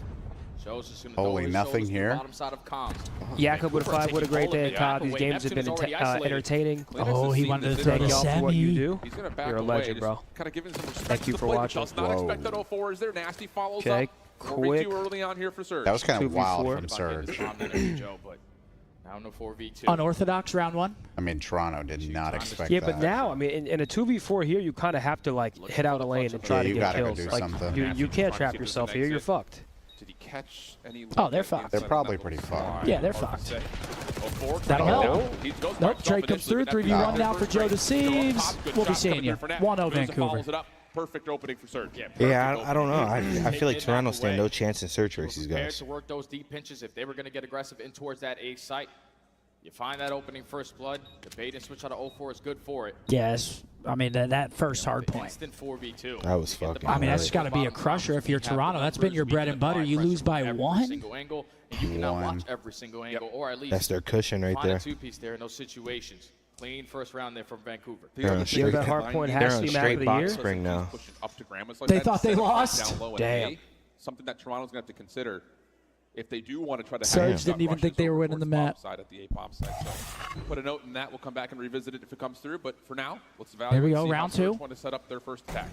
Joe's just gonna Holy throw his nothing shoulders to the here. bottom side of comms. Jakob with a 5, what a great day at COD. These games have been entertaining. Oh, he wanted to throw Thank the y'all for what you semi. do. He's gonna back You're a away, legend, bro. just Kind of giving some respect Thank to you the for play, but watching. Does not expect that 04 is there. Nasty follows Okay, up. quick. 4v2 early on here for Surge. That was kind of 2v4. wild from Surge. Joe, but now no 4v2. Unorthodox round 1. I mean, Toronto did not expect Yeah, that. but now, I mean, in a 2v4 here, you kind of have to like hit out a lane and try Yeah, to you get gotta go kills. do Like, something. you can't trap yourself here. You're fucked. Did he catch any? Oh, they're fucked. They're probably pretty fucked. Yeah, they're fucked. 04 That'll trying to help. get down. He goes Nope, back Drake up comes through. initially, but 3v1 that's now the for first Joe break. Deceives. Good We'll be shot seeing coming you. in for Nat. 1-0 Goes and Vancouver. follows it up. Perfect opening for Surge. Yeah, I don't know. I feel like Toronto stand no chance in search versus these Prepared guys. to work those deep pinches if they were going to get aggressive in towards that A site. You find that opening first blood. The bait and switch out of 04 is good for it. Yes. I mean, that first hard point. Instant 4v2. That was fucking. I mean, that's got to be a crusher if you're Toronto. That's been your bread and butter. You lose by Every 1? single angle, and you cannot watch every single angle, or at least That's their cushion right find there. a two-piece there in those situations. Clean first round there from Vancouver. They're on straight, that hard point they're has to on be map of straight the box year? spring now. Pushing up to Grandma's like They that thought they instead of lost? down low at Damn. A. Something that Toronto's going to have to consider if they do want to try to Surge have didn't even think they were winning the map. side at the A-pop side. So put a note in that. We'll come back and revisit it if it comes through. But for now, let's evaluate. Here we go, see how round Surge 2. want to set up their first attack.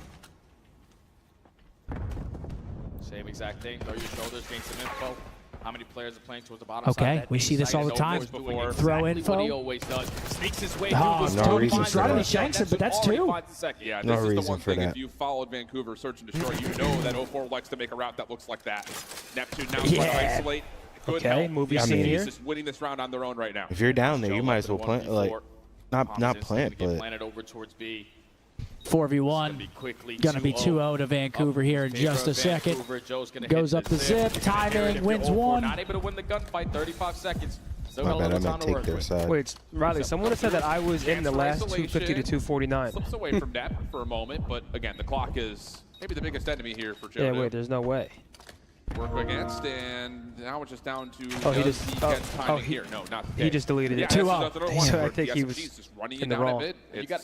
Same exact thing. Throw your shoulders, gain some info. How many players are playing towards the bottom Okay, side? That we A see this site all the is time. always doing Throw exactly what he info. always does. Sneaks his way Oh, through. no Totally reason finds for right that. on the Shanks shanks, it, but that's already 2. finds the second. Yeah, No this is the reason one for thing. that. If you followed Vancouver Search and Destroy, you know that 04 likes to make a route that looks like that. Neptune now trying to Yeah. isolate. Good Okay, help. movie scene He's here. just winning this round on their own right now. If you're down there, you might as well plant. Like, not Thompson's plant, gonna get but planted over towards B. 4v1. Going to be 2-0 to Vancouver here in just a second. Goes up the zip. Timing. Wins 1. Not able to win the gunfight. 35 seconds. Still my got a bad. I little time might to take work their with. side. Wait, Riley, someone has said that I was in the last 250 to 249. Slips away from that for a moment, but again, the clock is maybe the biggest enemy here for Joe. Yeah, to wait, there's no way. work against, and now it's just down to Oh, he does just- he oh, get oh, timing he- here? No, not he just deleted it. Yeah, 2-0. that's another one So I where think the he SMG's was just running in it the down wrong. a bit. You got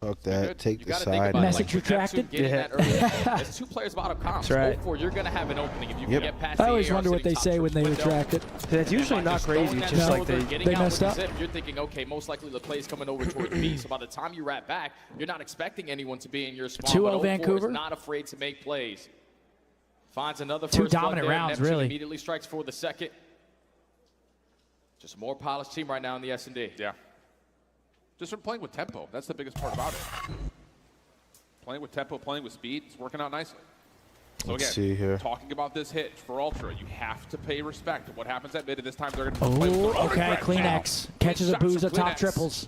fuck that. Take You the got to think side. about Message like, with Neptune retracted? getting Yeah. that early, there's 2 players bottom comms. That's right. 04, you're going to have an opening if you Yep. can get past I the always AR wonder what sitting they top say when switch they window. retract it. That's usually And by not just crazy. throwing It's that just like shoulder, they getting they out with messed the up. zip, you're thinking, okay, most likely the play's coming over towards B. So by the time you wrap back, you're not expecting anyone to be in your spawn. 2-0 but 04 Vancouver. is not afraid to make plays. Finds another 2 first blood dominant there. rounds, Neptune really. immediately strikes for the second. Just a more polished team right now in the S&D. Yeah. Just from playing with tempo. That's the biggest part about it. Playing with tempo, playing with speed, it's working out nicely. So Let's again, see here. talking about this hit for Ultra, you have to pay respect to what happens at mid, and this time they're going to play with Oh, their own okay. regret. Clean Now, X. Catches a shots from booze at Clean top X. triples.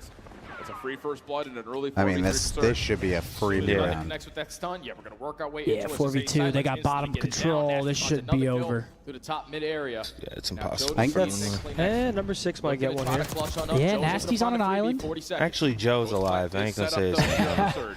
difference. It's a free first blood in an early 4v3 I mean, this should be a free round. Connects with that stun. Yeah, we're gonna work our way Yeah, into 4v2. They got bottom control. This should be over. Through the top mid area. Yeah, it's impossible. I think that's. Number 6 might get one here. Yeah, Nasty's on an island. Actually, Joe's alive. I ain't gonna say his name.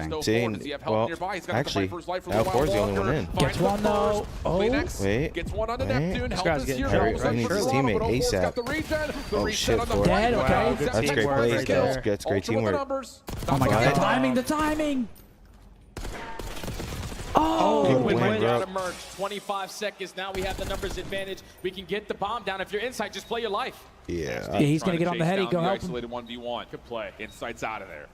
anything. Well, actually, Al4's the only one in. Gets one though. Oh, wait. Gets one onto Wait. Neptune. This guy's getting hurt. I need his teammate ASAP. Oh shit, Ford. Dead, okay. That's great plays, guys. That's great teamwork. Oh my god, the timing, the timing. Oh, Win win. out of merge. 25 seconds. Now we have the numbers advantage. We can get the bomb down. If you're inside, just play your life. Yeah. He's going to get on the heady. Go help him. Isolated 1v1. Good play. Insight's out of there.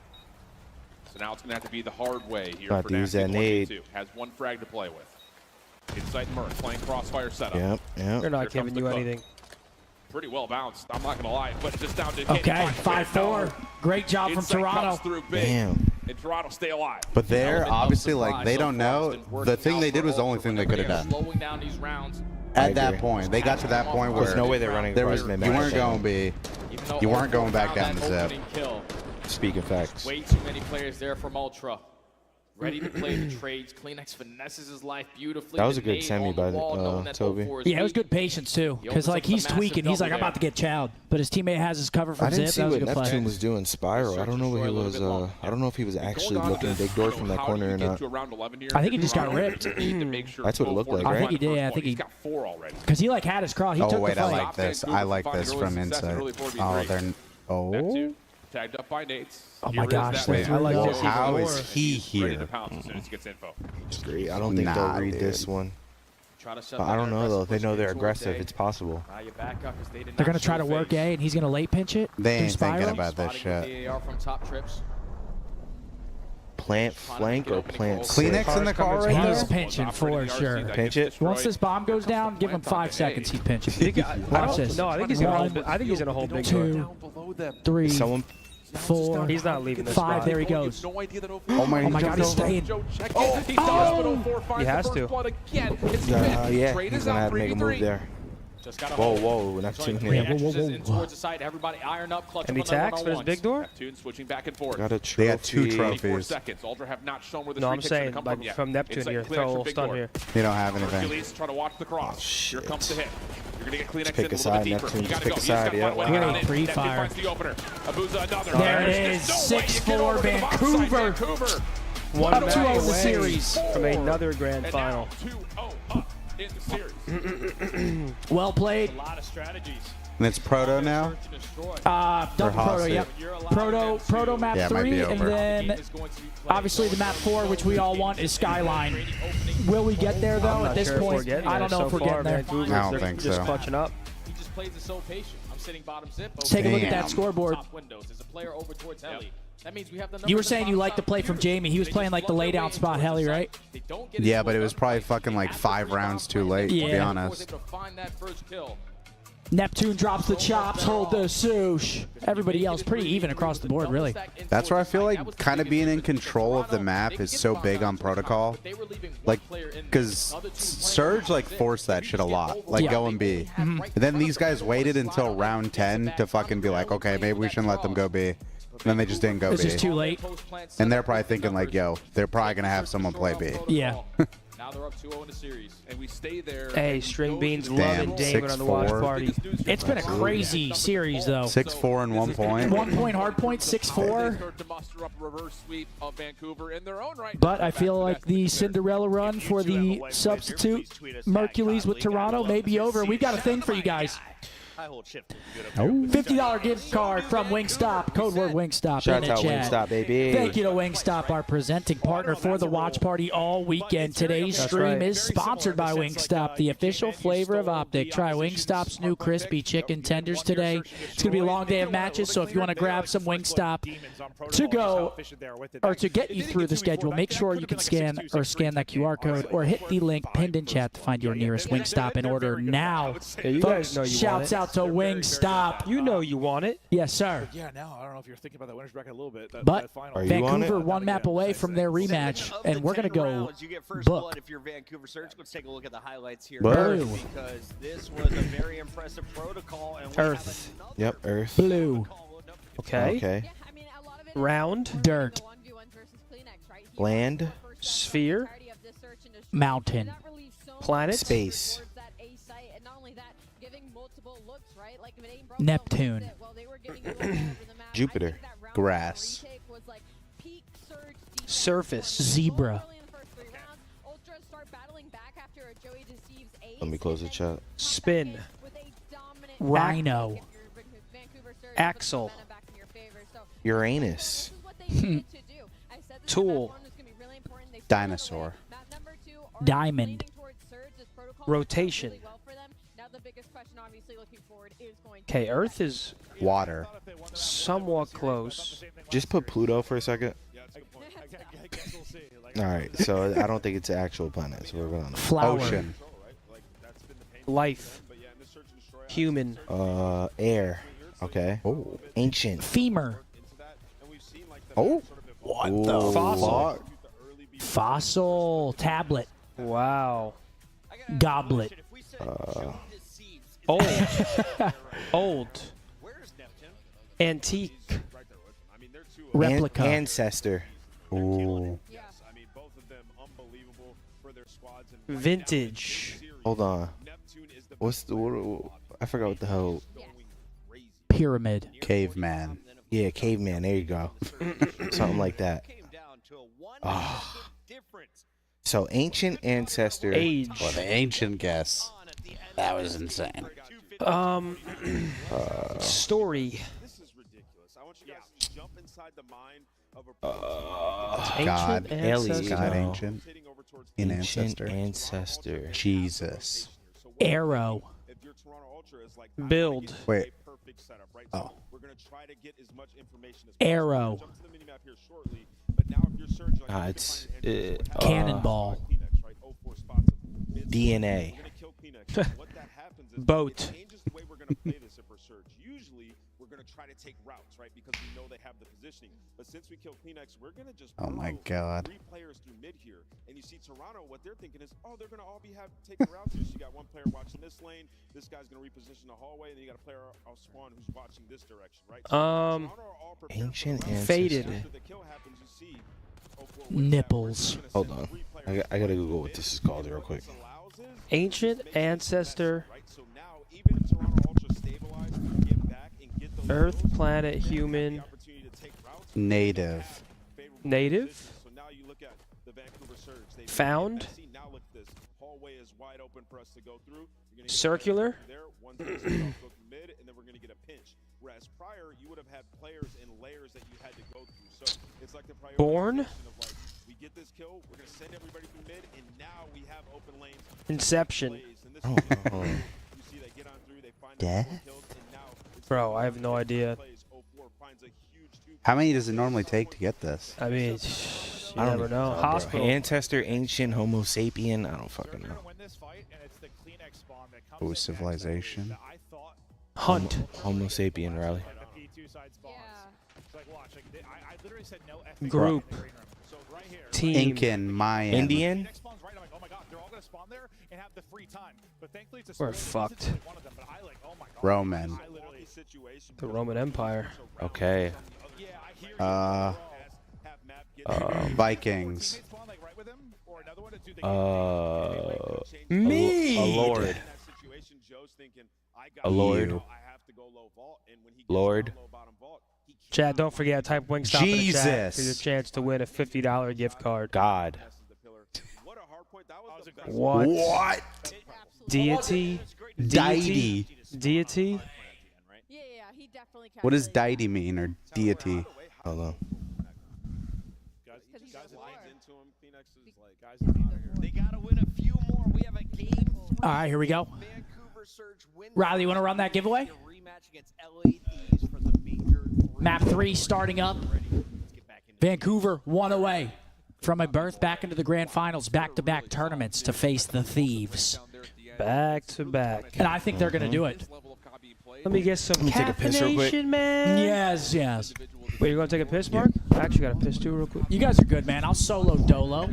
So now it's going to have to be the hard way here About for to use Nasty that nade. Has one frag to play with. Insight Merc playing crossfire setup. Yep, yep. They're not giving you anything. Pretty well bounced. I'm not going to lie, but just down to Okay, 5-4. Great job from Insight Toronto. comes through big. Damn. And Toronto stay alive. But they're obviously like they don't know. The thing they did was the only thing they could have done. Slowing down these rounds. At that point, they got to that point where There's no way they're running there was, across you mid-map. weren't going to be, you weren't going back down the zip. Speaking facts. Way too many players there from Ultra. Ready to play the trades. Kleenex finesses his life beautifully. That was a good semi by Toby. Yeah, it was good patience too, because like he's tweaking. He's like, I'm about to get chowed, but his teammate has his cover from I didn't zip. see That was what a good Neptune play. was doing Spiral. I don't know what he was. I don't know if he was actually looking big door from that corner or not. I think he just got ripped. That's what it looked like, right? I think he did. I think he. Because he like had his cross. He Oh took wait, the I fight. like this. I like this from inside. Oh, they're. Oh. Tagged up by Nate's. Oh my gosh, Wait, I like this. how is he Ready to here? pounce as soon as he gets info. Great. I don't think they'll read this one. But I don't know though. If they know they're aggressive, it's possible. They're gonna try to work A, and he's gonna late pinch it. They through ain't thinking Spiral. about this shit. From top trips. Plant flank or plant Kleenex in the car right He's now? pinching for sure. Pinch it. Once this bomb goes down, give him 5 seconds. He's pinching. Watch this. No, I think he's gonna hold. I think he's gonna hold big door. 2, 3, Someone. 4. He's not leaving this 5. spot. There he goes. Oh Oh my God, he's staying. He has to. Yeah, he's gonna have to make a move there. Just got Whoa, Neptune Yeah, here. whoa. Towards the side, everybody iron up, clutch Any up on the tax for his big door? Neptune switching back and forth. Got a trophy. They got 2 24 trophies. seconds. Ultra have not shown where this No, I'm free kick's gonna saying come like from yet. from Neptune Inside here. Kleenex Throw a from little big stun door. here. They don't have anything. Hercules try to watch the cross. Here comes the hit. You're gonna get Kleenex Pick in a a little side, bit deeper. Neptune. You gotta Pick go. a You just side, gotta yeah. find one Great down in. pre-fire. Neptune finds the opener. Abuza another. There it There's is. no way you get 6-4 over to the bottom side. Vancouver. Vancouver. One Up match 2-0 in the away series. from another grand And final. now 2-0 up in the series. Well played. A lot of strategies. And it's Proto now? Double Proto, Hostage. yep. Proto map Yeah, it might 3, be and over. then obviously the map 4, which we all want, is Skyline. Will we get there though? I'm At not this sure if we're point, getting I don't there. know if So we're far, getting there. Vancouver, I don't they're think just so. clutching up. He just plays it so patient. I'm sitting bottom zip. Take a look at that Damn. scoreboard. Top windows. There's a player over towards Heli. That means we have the You were saying you liked the play from Jamie. He was playing like the lay down spot heli, right? Yeah, but it was probably fucking like 5 rounds too late, to be Yeah. honest. Neptune drops the chops, hold the swoosh. Everybody else pretty even across the board, really. That's where I feel like kind of being in control of the map is so big on protocol. Like, because Surge like forced that shit a lot, like Yeah. going B. And then these guys waited until round 10 to fucking be like, okay, maybe we shouldn't let them go B. And then they just didn't go It's B. just too late. And they're probably thinking like, yo, they're probably going to have someone play B. Yeah. Now they're up 2-0 in the series. And we stay there. Hey, String Beans Damn, loving Damon on the watch 6-4. party. It's been a crazy series, though. 6-4 and 1 point. 1 point hard point, 6-4. Start to muster up a reverse sweep of Vancouver in their own right. But I feel like the Cinderella run for the substitute Mercules with Toronto may be over. We've got a thing for you guys. $50 gift card from Wingstop. Code word Wingstop Shout in the out chat. Wingstop, baby. Thank you to Wingstop, our presenting partner for the watch party all weekend. Today's stream is sponsored by Wingstop, the official flavor of Optic. Try Wingstop's new crispy chicken tenders today. It's going to be a long day of matches, so if you want to grab some Wingstop to go or to get you through the schedule, make sure you can scan that QR code or hit the link pinned in chat to find your nearest Wingstop and order now. Yeah, you Folks, guys know you shouts want out to Wingstop. You know you want it. Yes, sir. Yeah, now I don't know if you're thinking about that winners bracket a little bit. But Are you on Vancouver it? 1 map away from their rematch, and we're going to go You get first book. blood if you're Vancouver Surge. Let's take a look at the highlights here. Blue. Because this was a very impressive protocol. And we Earth. Yep, Earth. Blue. Okay. Okay. Round. Dirt. Land. Sphere. Mountain. Planet. Space. Neptune. Jupiter. Grass. Surface. Zebra. Let me close the chat. Spin. Rhino. Axle. Uranus. Tool. Dinosaur. Diamond. Rotation. Okay, Earth is Water. somewhat close. Just put Pluto for a second. All right, so I don't think it's an actual planet, so we're going to Flower. Ocean. Life. Human. Air. Okay. Oh. Ancient. Femur. Oh. What Ooh, the Fossil. Fossil. Tablet. Wow. Goblet. Old. Old. Antique. Replica. Ancestor. Ooh. Vintage. Hold on. What's the what, I forgot what the hell. Pyramid. Caveman. Yeah, caveman. There you go. Something like that. Oh. So ancient ancestor. Age. Well, the ancient guess. That was insane. Story. God. Ancient God, ancestor. ancient. In ancestor. Ancestor. Jesus. Arrow. Build. Wait. Oh. Arrow. It's Cannonball. DNA. Boat. Oh my God. Players through mid here, and you see Toronto. What they're thinking is, oh, they're going to all be taking routes here. So you got one player watching this lane. This guy's going to reposition the hallway, and then you got a player off spawn who's watching this direction, right? So Ancient ancestor. Faded. Nipples. Hold on. I gotta Google what this is called real quick. Ancient ancestor. Earth, planet, human. Native. Native. Found. Circular. Whereas prior, you would have had players in layers that you had to go through. So it's like the Born. of like, we get this kill, we're going to send everybody through mid, and now we have open lanes. Inception. Death? Bro, I have no idea. How many does it normally take to get this? I mean, you I don't never know. bro. Hospital. Ancestor, ancient, Homo sapien. I don't fucking know. Oh, civilization. Hunt. Homo sapien, Riley. Group. Team. Incan, Mayan. Indian. We're fucked. Roman. The Roman Empire. Okay. Vikings. Me. A lord. A lord. Lord. Chad, don't forget, type Wingstop in the chat for your Jesus. chance to win a $50 gift card. God. What? What? Deity? Deity. Deity? What does deity mean, or deity? Hold on. They gotta win a few more. We have a game. All right, here we go. Riley, you want to run that giveaway? Map 3 starting up. Vancouver 1 away from a berth back into the grand finals, back-to-back tournaments to face the Thieves. Back to back. And I think they're going to do it. Let me get some take a piss real quick. caffeination, man. Yes, yes. Wait, you going to take a piss, Mark? I actually got a piss too real quick. You guys are good, man. I'll solo dolo.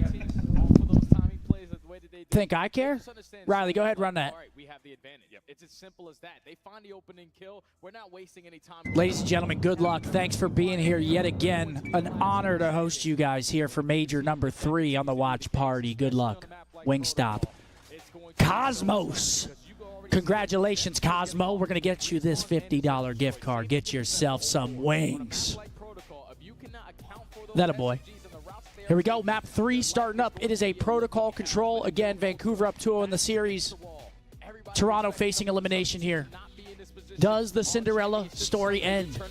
Think I care? Riley, go ahead, run that. We have the advantage. It's as simple as that. They find the opening kill. We're not wasting any time. Ladies and gentlemen, good luck. Thanks for being here yet again. An honor to host you guys here for Major number 3 on the watch party. Good luck. Wingstop. Cosmos. Congratulations, Cosmo. We're going to get you this $50 gift card. Get yourself some wings. That a boy. Here we go. Map 3 starting up. It is a protocol control. Again, Vancouver up 2-0 in the series. Toronto facing elimination here. Does the Cinderella story end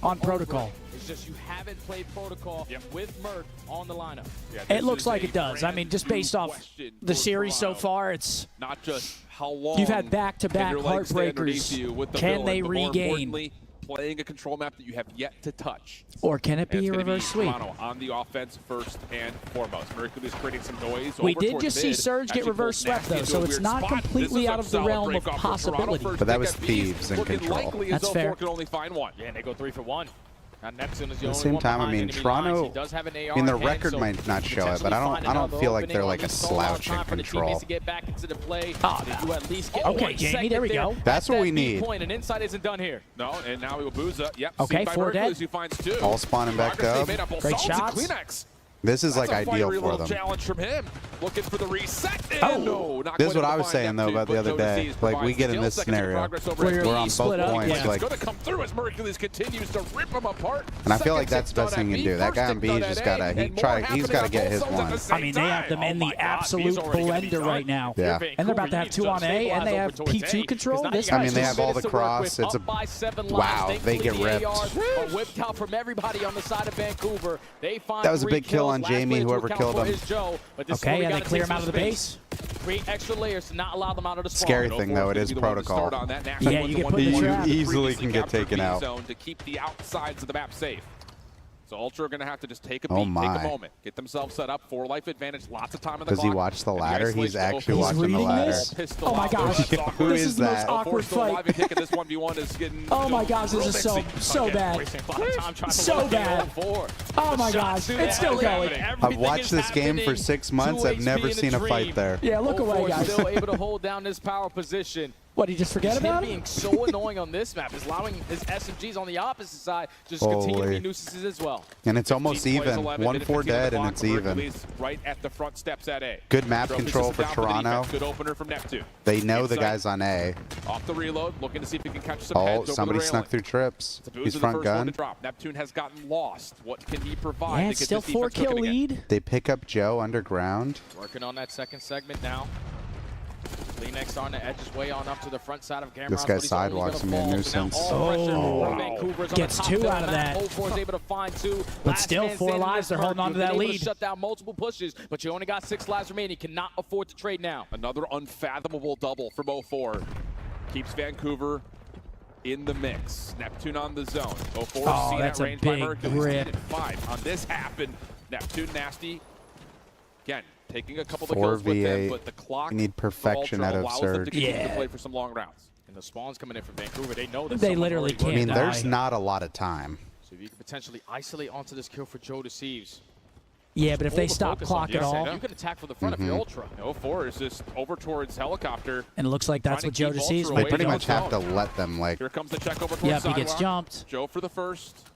on protocol? It's just you haven't played protocol with Merc on the lineup. It looks like it does. I mean, just based off the series so far, it's not just how long you've had back-to-back heartbreakers. Can they regain? Playing a control map that you have yet to touch. Or can it be a reverse sweep? Toronto on the offense first and foremost. Mercury's creating some noise. We did just see Surge get reverse swept, though, so it's not completely out of the realm of possibility. But that was Thieves in control. That's fair. Can only find one. Yeah, and they go 3 for 1. Neptune is the only one behind enemy Toronto, I mean, the record might not show it, but I don't feel like they're like a slouch in control. Okay, Jamie, there we go. That's what we need. And inside isn't done here. No, and now Iwabusa, yep. Okay, 4 dead. Who finds 2. All spawning back up. Great shots. This is like ideal for them. Challenge from him. Looking for the reset. Oh, this is what I was saying though about the other day. Like we get in this scenario, we're on both points. Like, going to come through as Mercules continues to rip them apart. and I feel like that's the best thing you can do. That guy on B just gotta he's gotta get his one. I mean, they have them in the absolute blender right now. Yeah. And they're about to have 2 on A, and they have P2 control. This I mean, they have all the cross. It's a wow. They get ripped. Whipped out from everybody on the side of Vancouver. That was a big kill on Jamie. Whoever killed him. Okay, and they clear him out of the base. Create extra layers to not allow them out of the spawn. Scary thing though, it is protocol. Yeah, you get put in the trap. Easily can get taken out. To keep the outsides of the map safe. So Ultra are going to have to just take a beat, Oh take my. a moment, get themselves set up for life advantage, lots of time in the Does clock. he watch the ladder? He's actually He's watching the reading ladder. this? Oh my gosh. Who This is is the most that? awkward fight. This 1v1 is getting, Oh my gosh, this is so bad. So bad. Oh my gosh, it's still going. I've watched this game for 6 months. I've never seen a fight there. Yeah, look away, guys. Still able to hold down this power position. What, he just forget about him? it? Being so annoying on this map is allowing his SMGs on the opposite side just continue to be nuisances as well. And it's almost even. 1-4 dead, and it's even. Right at the front steps at A. Good map control for Toronto. Good opener from Neptune. They know the guys on A. Off the reload, looking to see if he can catch some Oh, heads somebody over the snuck through trips. He's front gun. Neptune has gotten lost. What can he provide? Yeah, it's still 4-kill lead. They pick up Joe underground. Working on that second segment now. Kleenex on the edge, his way on up to the front side of Cameron. This guy sidewalks me a nuisance. Gets 2 out of that. 04 is able to find 2. But still, 4 lives. They're holding on to that lead. Shut down multiple pushes, but you only got 6 lives remaining. You cannot afford to trade now. Another unfathomable double from 04. Keeps Vancouver in the mix. Neptune on the zone. 04 see that range by Mercules. 10 and 5 on this happen. Neptune nasty. Again, taking a couple of kills with them, but the clock you need perfection out of Surge. To play for some long rounds. And the spawns coming in from Vancouver, they know that they literally can't. I mean, there's not a lot of time. So if you can potentially isolate onto this kill for Joe Deceives. Yeah, but if they stop clock at all, you can attack from the front if you're Ultra. 04 is just over towards helicopter. And it looks like that's what Joe Deceives. They pretty much have to let them like. Here comes the check over towards Yep, he gets jumped. Joe for the first.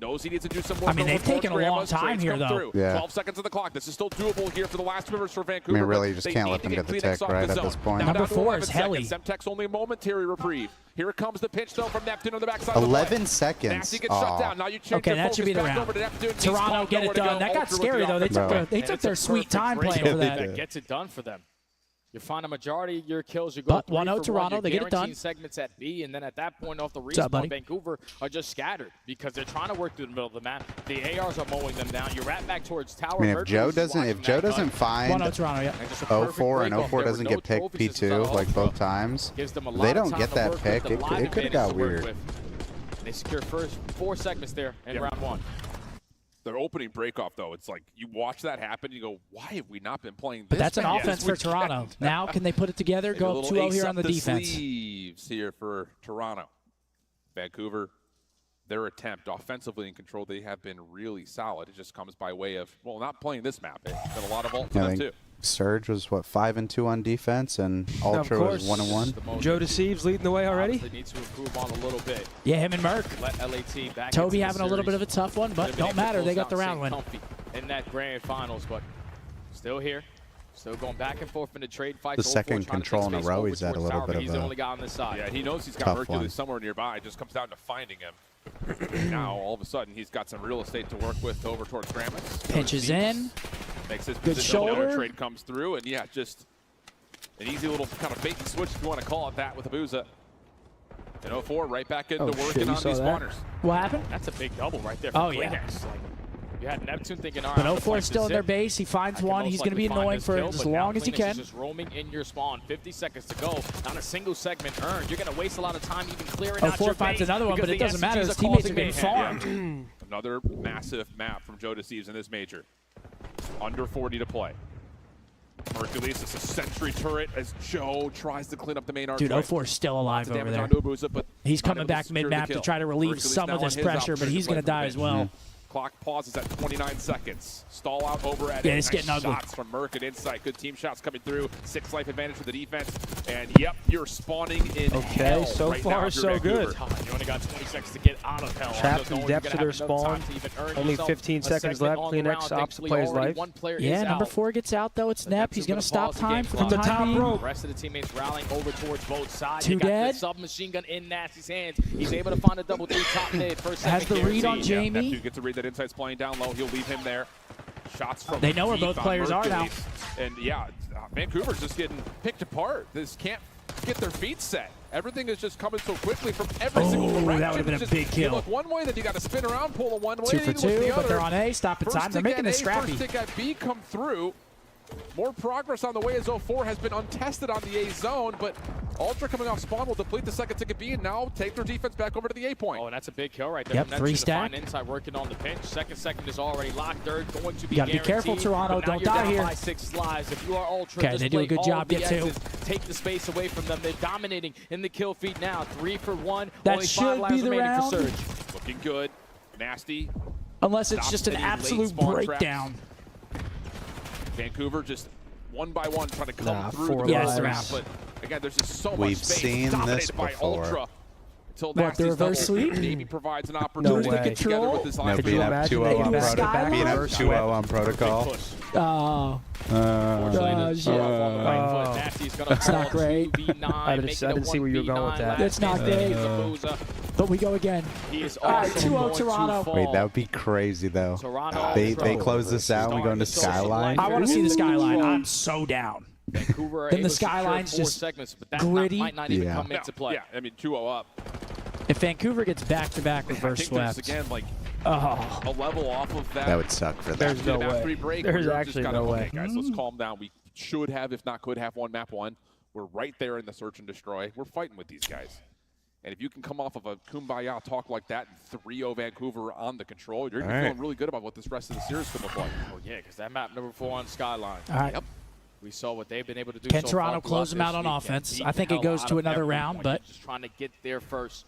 Knows he needs to do some work. I mean, they've taken a long time here, though. Yeah. 12 seconds on the clock. This is still doable here for the last members for Vancouver. I mean, really, you just can't let them get the tick right at this point. Number 4 is Heli. Semtex only a momentary reprieve. Here comes the pinch though from Neptune on the backside. 11 seconds. Gets shut down. Now you change okay, that should be the round. Toronto, get it done. That got scary though. They took their sweet time playing for that. That gets it done for them. You find a majority of your kills. You go but 1-0 Toronto, they get it done. Segments at B, and then at that point off the respawn, Vancouver are just scattered because they're trying to work through the middle of the map. The ARs are mowing them down. You're right back towards tower. I mean, if Joe doesn't find 1-0 Toronto, yeah. 04 and 04 doesn't get picked P2 like both times, they don't get that pick. It could have got weird. They secure first 4 segments there in round 1. Their opening breakoff, though, it's like you watch that happen, you go, why have we not been playing this? But that's an offense for Toronto. Now, can they put it together? Go up 2-0 here on the defense. Sleeves here for Toronto. Vancouver, their attempt offensively in control, they have been really solid. It just comes by way of, well, not playing this map. It's been a lot of ult for them, too. Surge was, what, 5-2 on defense, and Ultra was 1-1. Joe Deceives leading the way already. They need to improve on a little bit. Yeah, him and Merc. Let LAT back Toby having a little bit of a tough one, but don't matter. They got the round win. In that grand finals, but still here. Still going back and forth in the trade fight. The second control in a row, he's had a little bit of he's the only guy on this side. Yeah, he knows he's got Mercules somewhere nearby. It just comes down to finding him. Now, all of a sudden, he's got some real estate to work with over towards Grammys. Pinches in. Makes his good shoulder. Trade comes through, and yeah, just an easy little kind of bait and switch if you want to call it that with Abusa. And 04 right back into working on these spawners. What happened? That's a big double right there for Kleenex. Like, you had Neptune thinking, all right, but 04 is still in their base. He finds one. He's going to be annoying for as long as he can. Just roaming in your spawn. 50 seconds to go. Not a single segment earned. You're going to waste a lot of time even clearing out your base. 04 finds another one, but it doesn't matter. His teammates have been farmed. Another massive map from Joe Deceives in this major. Under 40 to play. Hercules is a sentry turret as Joe tries to clean up the main archway. Dude, 04 is still alive over there. But he's coming back mid-map to try to relieve some of this pressure, but he's going to die as well. Clock pauses at 29 seconds. Stall out over at it's getting ugly. Shots from Merc at Insight. Good team shots coming through. 6 life advantage for the defense. And yep, you're spawning in hell so right far now so good. You only got 20 seconds to get out of hell. Trapped in depths of their spawn. Only 15 seconds left. Kleenex opts the player's life. Yeah, number 4 gets out though. It's Nep. He's going to stop time from the top rope. The rest of the teammates rallying over towards both sides. 2 dead. The submachine gun in Nasty's hands. He's able to find a double 3 top mid. First has the read on Jamie. Neptune gets to read that Insight's playing down low. He'll leave him there. Shots from they know where both players are now. And yeah, Vancouver's just getting picked apart. This can't get their feet set. Everything is just coming so quickly from every single direction. That would have been a big kill. You look one way, then you got to spin around, pull it one way. 2 for 2, but they're on A. Stop in time. They're making this scrappy. First stick at B come through. More progress on the way as 04 has been untested on the A zone, but Ultra coming off spawn will deplete the second ticket B and now take their defense back over to the A point. Oh, and that's a big kill right there. Yep, 3 stack. Inside working on the pinch. Second is already locked. Third going to be you gotta be careful, Toronto. Don't die here. By 6 lives. If you are Ultra, okay, they do a good job. Get 2. Take the space away from them. They're dominating in the kill feed now. 3 for 1. That only should 5 lives be the remaining round. for Surge. Looking good. Nasty. Unless it's just an absolute breakdown. Vancouver just one by one trying to come through the map, but again, there's just so much space. We've seen this by before. Ultra. Until what, the reverse sweep? Maybe provides an opportunity to get together with this last beat up 2-0 on protocol. Oh. It's not great. I didn't see where you were going with that. It's not great. But we go again. All right, 2-0 Toronto. Wait, that would be crazy though. They close this out and we go into Skyline. I want to see the Skyline. I'm so down. Vancouver then the Skyline's just but that gritty. might not even come into play. Yeah, I mean 2-0 up. If Vancouver gets back-to-back reverse swept, again like a level off of that. That would suck for them. There's no way. There's actually no way. Okay, guys, let's calm down. We should have, if not could have, won map 1. We're right there in the search and destroy. We're fighting with these guys. And if you can come off of a kumbaya talk like that and 3-0 Vancouver on the control, you're feeling really good about what this rest of the series could look like. Oh yeah, because that map number 4 on Skyline. All right. Yep. We saw what they've been able to do. Can Toronto close them out on offense? I think it goes to another round, but just trying to get there first.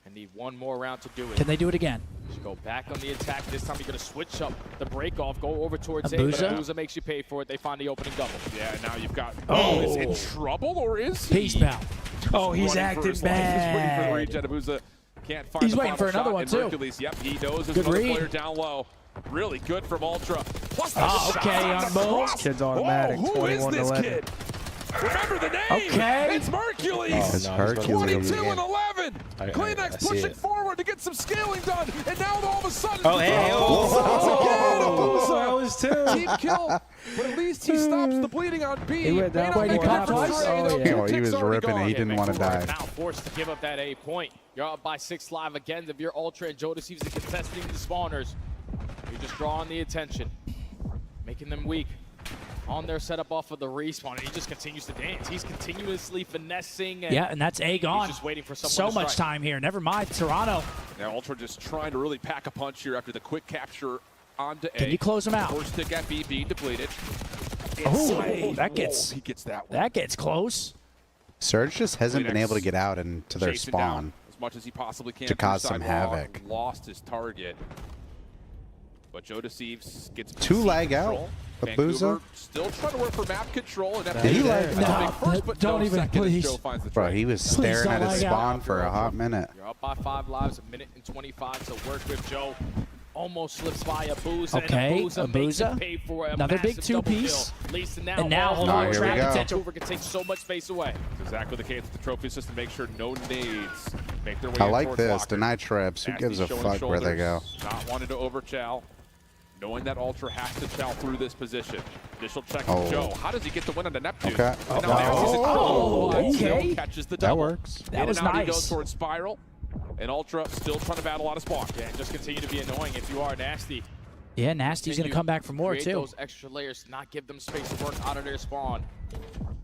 And need one more round to do it. Can they do it again? Just go back on the attack. This time you're going to switch up the break off, go over towards A. Abuza makes you pay for it. They find the opening double. Yeah, now you've got. Oh, is in trouble or is he? Peace, pal. Oh, he's acting bad. He's waiting for the Abuza can't find. He's waiting for another one too. Hercules, yep, he knows there's another player down low. Really good from Ultra. Plus the okay, on both. Kid's automatic. Who is this kid? Remember the name. Okay. It's Hercules. It's Hercules. 22 and 11. Kleenex pushing forward to get some scaling done, and now all of a sudden. Oh, hey. That was 2. Team kill, but at least he stops the bleeding on B. He went down. He caught twice. Oh, he was ripping it. He didn't want to die. Now forced to give up that A point. You're up by 6 live again. If you're Ultra and Joe Deceives are contesting the spawners, you're just drawing the attention, making them weak on their setup off of the respawn, and he just continues to dance. He's continuously finessing. And yeah, and that's A gone. He's just waiting for someone so to much strike. time here. Never mind, Toronto. Now Ultra just trying to really pack a punch here after the quick capture onto A. Can you close him out? First stick at B, being depleted. Oh, that gets. He gets that one. That gets close. Surge just hasn't been able to get out into their spawn as much as he possibly can to cause some havoc. Lost his target, but Joe Deceives gets 2 lag out. Abuza still trying to work for map control. And did he lag? Don't even, please. Bro, he was staring at his spawn for a hot minute. You're up by 5 lives, 1 minute and 25 to work with Joe. Almost slips by Abuza. Okay, and Abuza. Pay for Another big 2-piece. And now hold on, trap potential. Vancouver can take so much space away. That's exactly the case with the trophy system. Make sure no nades make their way I in like towards this. locker. Deny trips. Who gives a fuck where they go? Not wanting to overchow. knowing that Ultra has to chow through this position. Initial check Oh. from Joe. How does he get the win on the Neptune? Okay. And now Maxis is okay. Joe catches the That double. works. That In was and out he nice. goes towards Spiral. And Ultra still trying to battle out of spawn. Yeah, and just continue to be annoying if you are nasty. Yeah, Nasty's going to come back for more, Create too. those extra layers, not give them space to work out of their spawn.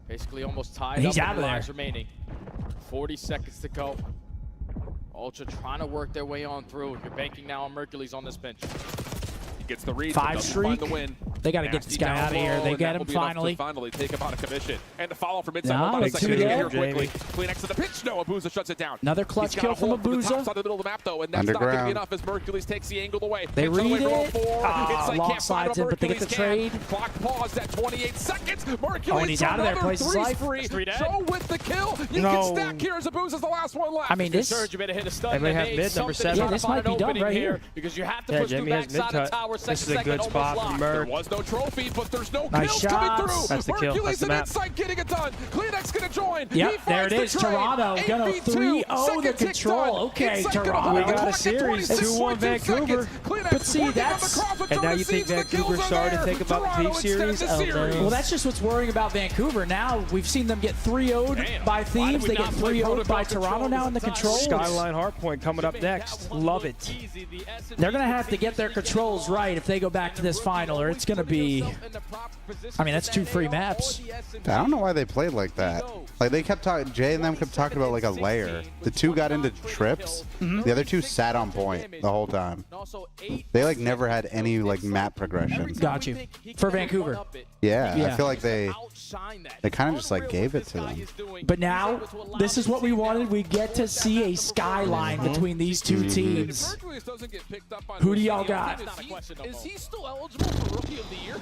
Basically almost tied And he's up out with of lives there. remaining. 40 seconds to go. Ultra trying to work their way on through. You're banking now on Mercules on this bench. He gets the read. 5 doesn't find streak. the win. They got to get this Nasty guy down out of here. low, They and get that him will be enough to finally. finally take him out of commission. And the follow from inside. Nah, About a big second two to get there. here quickly. Kleenex to the pitch. No, Abuza shuts it down. Another clutch He's got kill a from hold the top Abuza. side of the middle of the map, though, and that's not going to be Underground. enough as Mercules takes the angle away. They Gets away read from it. 4. Ah, Inside long can't find sides in, but they get the Mercules trade. can. Clock paused at 28 seconds. Mercules Oh, and he's out of there. another Plays his life. free. That's 3 dead. Joe with the kill. You No. can stack here as Abuza's the last one left. I mean, this. Surge, you better hit a stun. They may have grenade, mid, number something to 7. try Yeah, to this find might be an done opening right here. because you have to Yeah, push through Jimmy has backside of mid-cut. tower. This Second, is a good second, spot almost from locked. There Merc. was no trophy, but there's no Nice kills coming shots. through. That's the kill. Mercules That's the and map. Insight getting it done. Kleenex gonna join. Yep, He there finds it the is. trade. Toronto gonna 8v2. 3-0 Second the tick control. done. Okay, Insight gonna Toronto. hold We the got a clock at series. 26.2 2-1 Vancouver. seconds. Kleenex But see, working on the that's- cross, but And now Jonah you think sees the kills Vancouver's are starting to there. think about the Toronto Thieves series? extends the Oh, series. man. Well, that's just what's worrying about Vancouver. Now we've seen them get 3-0'd Damn. by Why did Thieves. we They not get play 3-0'd by protocol Toronto control now in the this controls. Skyline Hardpoint coming up next. Love it. They're going to have to get their controls right if they go back to this final, or it's going to be. I mean, that's 2 free maps. I don't know why they played like that. Like they kept talking, Jay and them kept talking about like a layer. The 2 got into trips. The other 2 sat on point the whole time. They like never had any like map progression. Got you. For Vancouver. Yeah, Yeah. I feel like they kind of just like gave it to them. But now, this is what we wanted. We get to see a skyline between these 2 teams. Mercules doesn't get picked up on Who do y'all got? Is he still eligible for Rookie of the Year?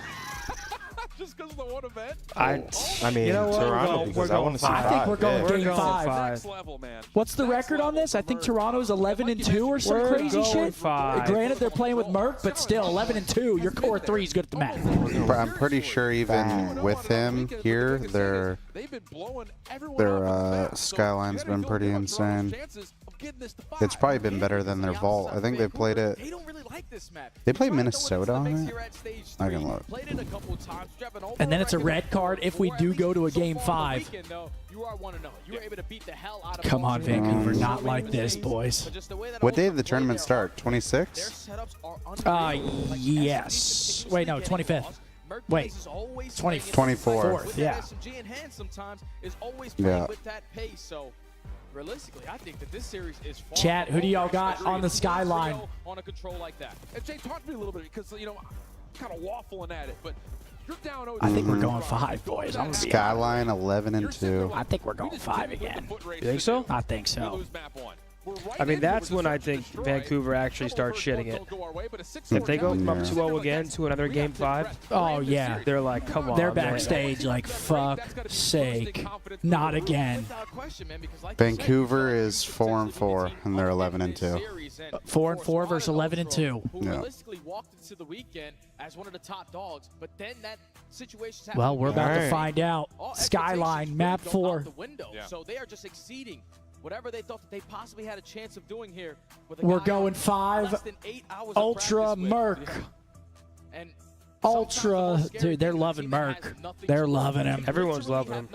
Just because of the one event? I mean, You know what? Toronto, We're because I going want to see 5. I think 5. we're going yeah. game We're going 5. 5. Next level, man. What's the record on this? I think Toronto's 11-2 or some We're crazy going shit. 5. Granted, they're playing with Merc, but still 11-2. Your core 3 is good at the math. But I'm pretty sure even with him here, their skyline's been pretty insane. It's probably been better than their vault. I think they played it. They played Minnesota on it. I can look. And then it's a red card if we do go to a game 5. Come on, Vancouver, not like this, boys. What day did the tournament start? 26? Yes. Wait, no, 25th. Wait, 24th. Yeah. Yeah. Realistically, I think that this series is far Chat, who do y'all got on the skyline? on a control like that. And Jay, talk to me a little bit because, you know, I'm kind of waffling at it, but you're down 0. I think we're going 5, boys. I'm gonna be Skyline 11-2. I think we're going 5 again. You think so? I think so. lose map 1. I mean, that's when I think Vancouver actually starts shitting it. If they go from up 2-0 again to another game 5, Oh, yeah. they're like, come on. They're man. backstage like, fuck sake. Not again. Vancouver is 4-4, and they're 11-2. 4-4 versus 11-2. Yeah. Realistically walked into the weekend as one of the top dogs, but then that situation happened. Well, we're about to Alright. find out. All Skyline, expectations map really go 4. out the window. So they are just exceeding whatever they thought that they possibly had a chance of doing here. With a We're guy going on 5. less than 8 hours of Ultra practice with. Merc. And Ultra. Dude, they're loving Merc. They're loving him. Everyone's loving him.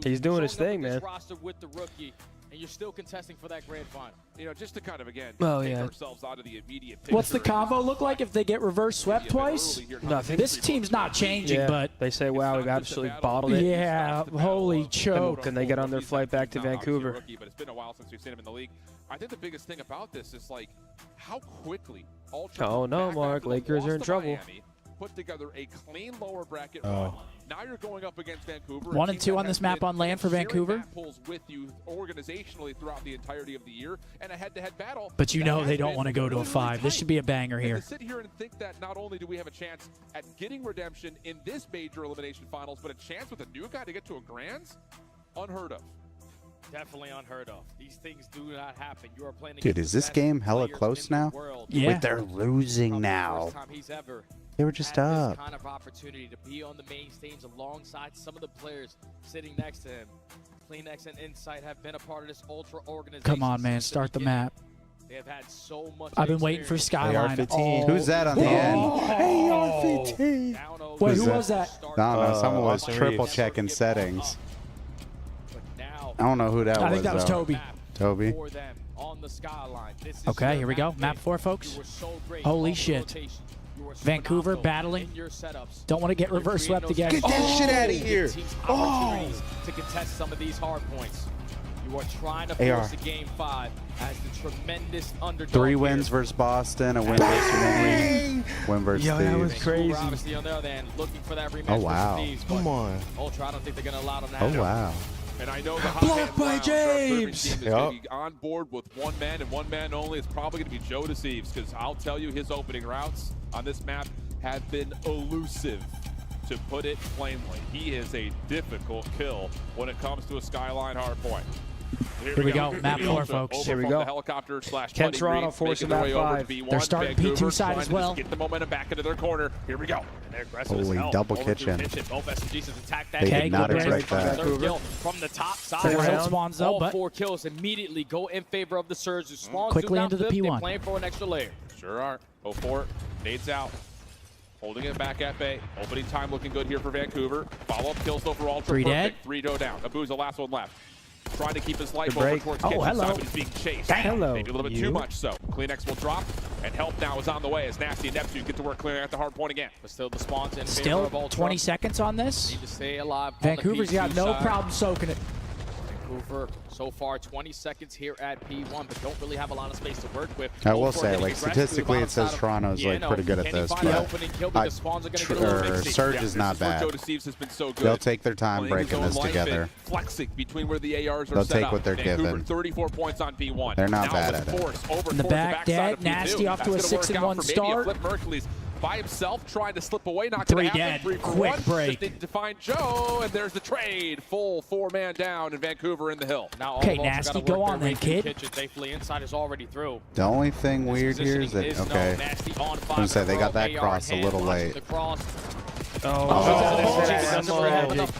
He's doing his thing, man. With the rookie, and you're still contesting for that grand final. You know, just to kind of, again, Oh, take yeah. ourselves out of the immediate picture. What's the combo look like if they get reverse swept twice? Nothing. This team's not changing, Yeah, but they say, wow, we've absolutely bottled it. yeah, holy choke. Can they get on their flight back to Vancouver? Rookie, but it's been a while since we've seen him in the league. I think the biggest thing about this is like how quickly Ultra Oh, no, back Mark, after the Lakers loss are in to trouble. Miami, put together a clean lower bracket run. Now you're going up against Vancouver. 1 and 2 on this map on land for Vancouver. Map pulls with you organizationally throughout the entirety of the year, and a head-to-head battle. But you that know has they don't been want to go to a really 5. This tight. should be a banger And here. to sit here and think that not only do we have a chance at getting redemption in this major elimination finals, but a chance with a new guy to get to a Grands, unheard of. Definitely unheard of. These things do not happen. You are playing Dude, is this game hella close now? Yeah. Wait, they're losing now. First time he's ever They were just had up. this kind of opportunity to be on the main stage alongside some of the players sitting next to him. Kleenex and Insight have been a part of this Ultra organization. Come on, man. since the Start the beginning. map. They have had so much. I've been waiting for Skyline. AR-15. Who's that on the end? AR-15. Wait, who was that? I don't know. Someone was triple checking settings. I don't know who that was. I think that was Toby. Toby. Okay, here we go. Map 4, folks. Holy shit. Vancouver battling. Don't want to get reverse swept again. Get that shit out of here. To contest some of these hard points. You are trying to force a game 5 as the tremendous underdog. 3 wins versus Boston, a win versus Wsanely, win versus Yo, that was Thieves. crazy. Obviously on the other end, looking for that rematch. Oh, wow. Thieves, Come on. Ultra, I don't think they're going to allow them that. Oh, wow. And I know the Blocked by James. Team is going to be on board with one man and one man only. It's probably going to be Joe Deceives, because I'll tell you, his opening routes on this map have been elusive, to put it plainly. He is a difficult kill when it comes to a Skyline hardpoint. Here we go. Map 4, folks. Here we go. Ken Toronto forcing map 5. They're starting P2 side as well. Get the momentum back into their corner. Here we go. They're aggressive Holy as hell. double kitchen. Both SMGs have attacked that. They Okay, did not good expect that. Third kill from the top side. Four hit spawns though, All but 4 kills immediately go in favor of the Surge. The Swans quickly zoom into the down fifth, P1. they're playing for an extra layer. Sure are. Go for it. Nades out. Holding it back at bay. Opening time looking good here for Vancouver. Follow-up kills though for Ultra. 3 dead. 3 go down. Abu's the last one left. Trying to keep his life Good over break. towards Oh, kitchen hello. side, but he's being chased. Hello. Maybe a little bit too much so. Kleenex will drop, and help now is on the way as Nasty and Neptune get to work clearing at the hard point again. But still the Swans in favor still of Ultra. 20 seconds on this. Need to stay alive. on the Vancouver's got P2 no side. problem soaking it. Vancouver so far 20 seconds here at P1, but don't really have a lot of space to work with. I will Both are say, getting like, aggressive statistically, to the it says bottom side of- Toronto's, like, no, pretty good at can he this, find an but opening kill, but the Swans are gonna get a little mixy. Surge Yeah, is not this is where bad. Joe Deceives has been so good. They'll take their time Playing his breaking own this life together. and flexing between where the ARs are They'll set take up. what they're Vancouver, given. 34 points on P1. They're not now bad with at it. force over In the towards back, the backside dead. of P2. Nasty off to a That's gonna work 6-1 out for maybe start. Flip Mercury's by himself trying to slip away. Not 3 going to dead. happen. 3 for Quick 1. break. Just needed to find Joe, and there's the trade. Full 4-man down, and Vancouver in the hill. Now all Okay, of Ultra Nasty, gotta go work on their then, way through kid. kitchen. Thankfully, inside is already through. The only thing weird here is that, Positioning is okay, known. Nasty on I was fire. going to say, they got that AR cross a hand, little launches late. the cross. That's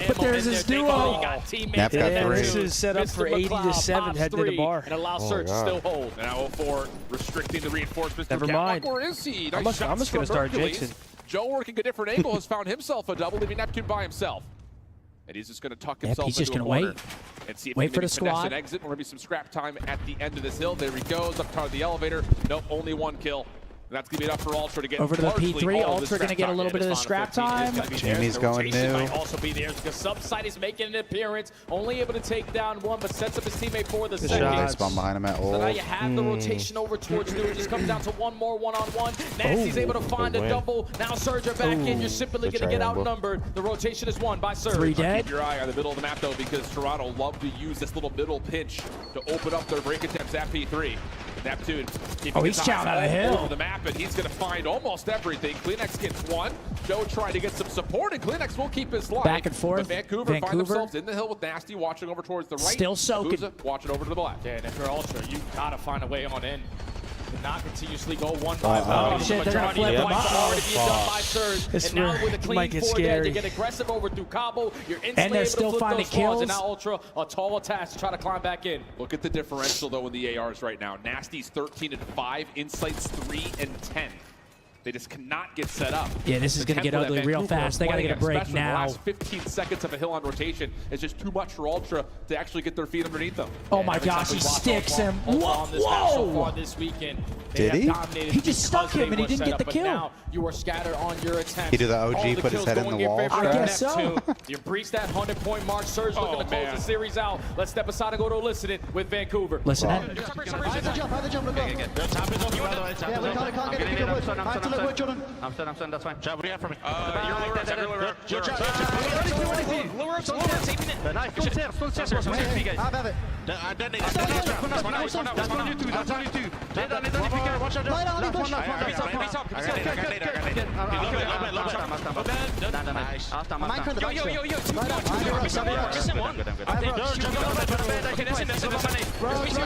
But there's his duo. Nap's got Yeah, 3. this is set up for 80 to 7 head to the bar. And allow Oh, Surge to God. still hold. And now 0-4 restricting the reinforcements. Never through mind. Catwalk. Where is he? I'm Nice just shots gonna from start Hercules. Jason. Joe working a different angle has found himself a double, leaving Neptune by himself. And he's just going to tuck Yep, himself he's just into a gonna corner wait. and see if Wait he can for maybe the finesse squad. an exit or maybe some scrap time at the end of this hill. There he goes, up toward the elevator. Nope, only 1 kill. And that's going to be enough for Ultra to get Over to the largely P3. all of the Ultra going to scrap get a time. little bit of the scrap time. Jamie's going Rotation new. might also be there because Subside is making an appearance, only able to take down 1, but sets up his teammate for the Oh, second. they spawn behind him at So now old. you have the rotation over towards new. It just comes down to 1 more one-on-one. Nasty's able to find a win. double. Now Surge are back in. You're simply Good going to get triangle. outnumbered. The rotation is won by Surge. 3 dead. Keep your eye on the middle of the map, though, because Toronto love to use this little middle pinch to open up their break attempts at P3. Neptune keeping Oh, he's his eyes chowing out of the all hill. over the map, and he's going to find almost everything. Kleenex gets 1. Joe trying to get some support, and Kleenex will keep his life. Back and forth. But Vancouver find Vancouver. themselves in the hill with Nasty watching over towards the right. Still soaking. Abuza watching over to the left. Yeah, and if you're Ultra, you got to find a way on in. Not continuously go 1 by 1. Oh, shit, they're gonna flip him. Already being done by Surge. This And now with a might clean get 4 dead, scary. they get aggressive over through Cabo. You're instantly And they're able still to flip finding those spawns, and kills. now Ultra, a tall task to try to climb back in. Look at the differential, though, in the ARs right now. Nasty's 13 and 5, Insight's 3 and 10. They just cannot get set up. Yeah, this is The gonna get tempo that ugly real Vancouver fast. are They gotta get a playing, break especially in the now. last 15 seconds of a hill on rotation is just too much for Ultra to actually get their feet underneath them. Oh my gosh, he sticks him. Ultra on this map so far Whoa! this weekend. Did he? He just stuck him and he didn't get the kill. Now you are scattered on your attempts. He did the OG, All put his kills head in going the wall? favor I of guess so. Neptune. You breached that 100-point mark. Surge looking to close man. the series out. Let's step aside and go to listen it with Vancouver. Listen in. Hide the jump, look up. Yeah, we can't get it. Hide to the wood, Jordan. I'm stunned, that's fine. Jab, what do you have for me?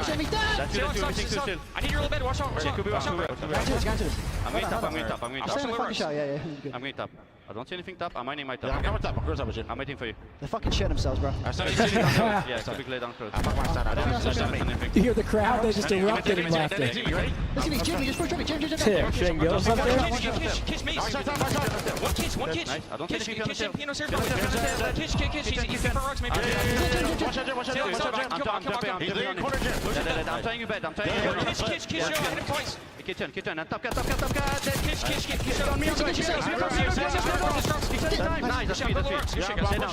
I need your little bed, watch out. I'm going top. Yeah, I'm going top. I don't see anything top. I'm mining my top. Yeah, top. Of course, I'm waiting for you. They're fucking shit themselves, bro. Yeah, typically lay down close. You hear the crowd? They just erupted in laughter. Listen to me, Jimmy, just push Jimmy. Shane Gill's up there. Kiss me. One kiss. Nice. I don't see anything on the tail. Kiss. He's for rocks, maybe. I'm telling you bad. I'm telling you. Kiss, yo, hit him twice. Kitchen. And top. Kiss on me. Nice, that's me.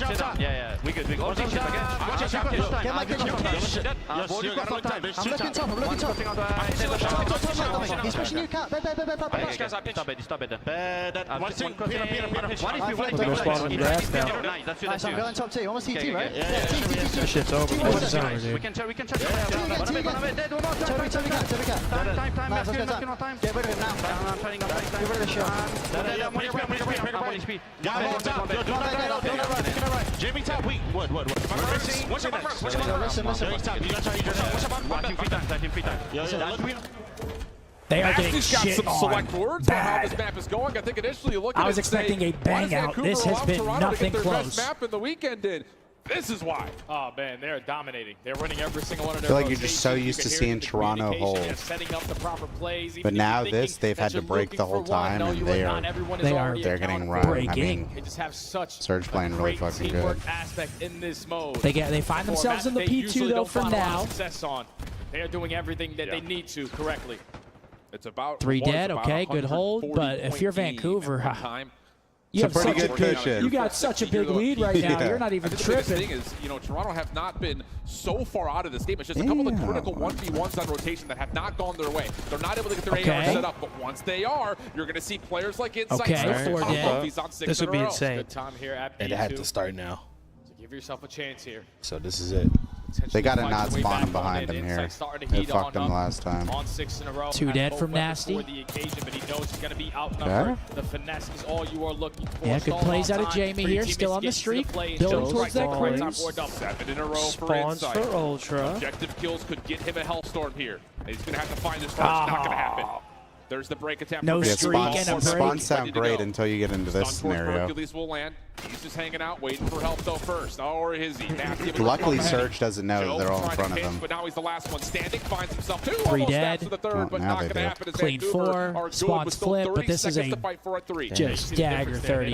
Sit down. Yeah. We good. All team shit again. Get my kitchen. I'm looking top. He's pushing you, cat. Stop it. Nice, I'm going top 2. Almost TT, right? Yeah, That shit's over. It's over, dude. We can check. Toby cat. Time. Get rid of him now. I'm trying. Get rid of the shot. Jamie top, weak. What? They are getting Nasty's got shit some on select words on how bad. this map is going. I think initially you look at I was it and say, expecting a why bang does out. Vancouver This has allow been Toronto to nothing get their close. best map in the weekend in? This is why. Oh man, they're dominating. They're winning every single one of I their feel like you're just so rotations. used You to can hear seeing it in the Toronto communication. hold. They're setting up the proper plays. But Even now if you're this, thinking they've that had to you're break looking the whole for one, time, no, and you they are are not. Everyone is They are. already They're getting accounted run. for. I mean, They just have such Surge playing really great fucking teamwork good. aspect in this mode. They find themselves in the They P2 usually though don't for find a lot of now. success on. They are doing everything that they need to correctly. It's about 3 was dead, about okay, good hold. 140 But if you're point Vancouver, game at one time. you It's a pretty have good cushion. you got such a big lead right now. Yeah. You're not even I think the biggest tripping. thing is, Toronto have not been so far out of this game. It's just a couple of critical 1v1s on rotation that have not gone their way. They're not able to get their AR set up, but once they are, you're going to see players like Insight Okay, 4 dead. This would be insane. Good time here at And P2. it had to start now. So give yourself a chance here. So this is it. They got to not spawn him behind him here. They fucked him last time. On 6 in a row. 2 Has dead both from weapons Nasty. for the occasion, but he knows he's going to be outnumbered. The finesse is all you are looking for. Yeah, good Stall plays on out of time Jamie for your here, teammates still on to the get to streak, play and building show towards right that the right time cleanse. for a double. 7 in a row for Spawns Insight. for Ultra. Objective kills could get him a Hellstorm here. He's going to have to find this first. Not going to happen. There's the break attempt. No for Yeah, streak Vancouver. and a break. spawns sound great until you get into this Stun towards scenario. Hercules will land. He's just hanging out, waiting for help though first. Or is he? Luckily, Surge doesn't know Joe that they're all in trying to front of pinch, him. But now he's the last one standing. Finds himself 2. 3 almost dead. snaps to the third, Well, but now not they going to do. happen. As Clean Vancouver 4, are good spawns with still flip, 30 but this is seconds a to fight for a 3. just dagger 30.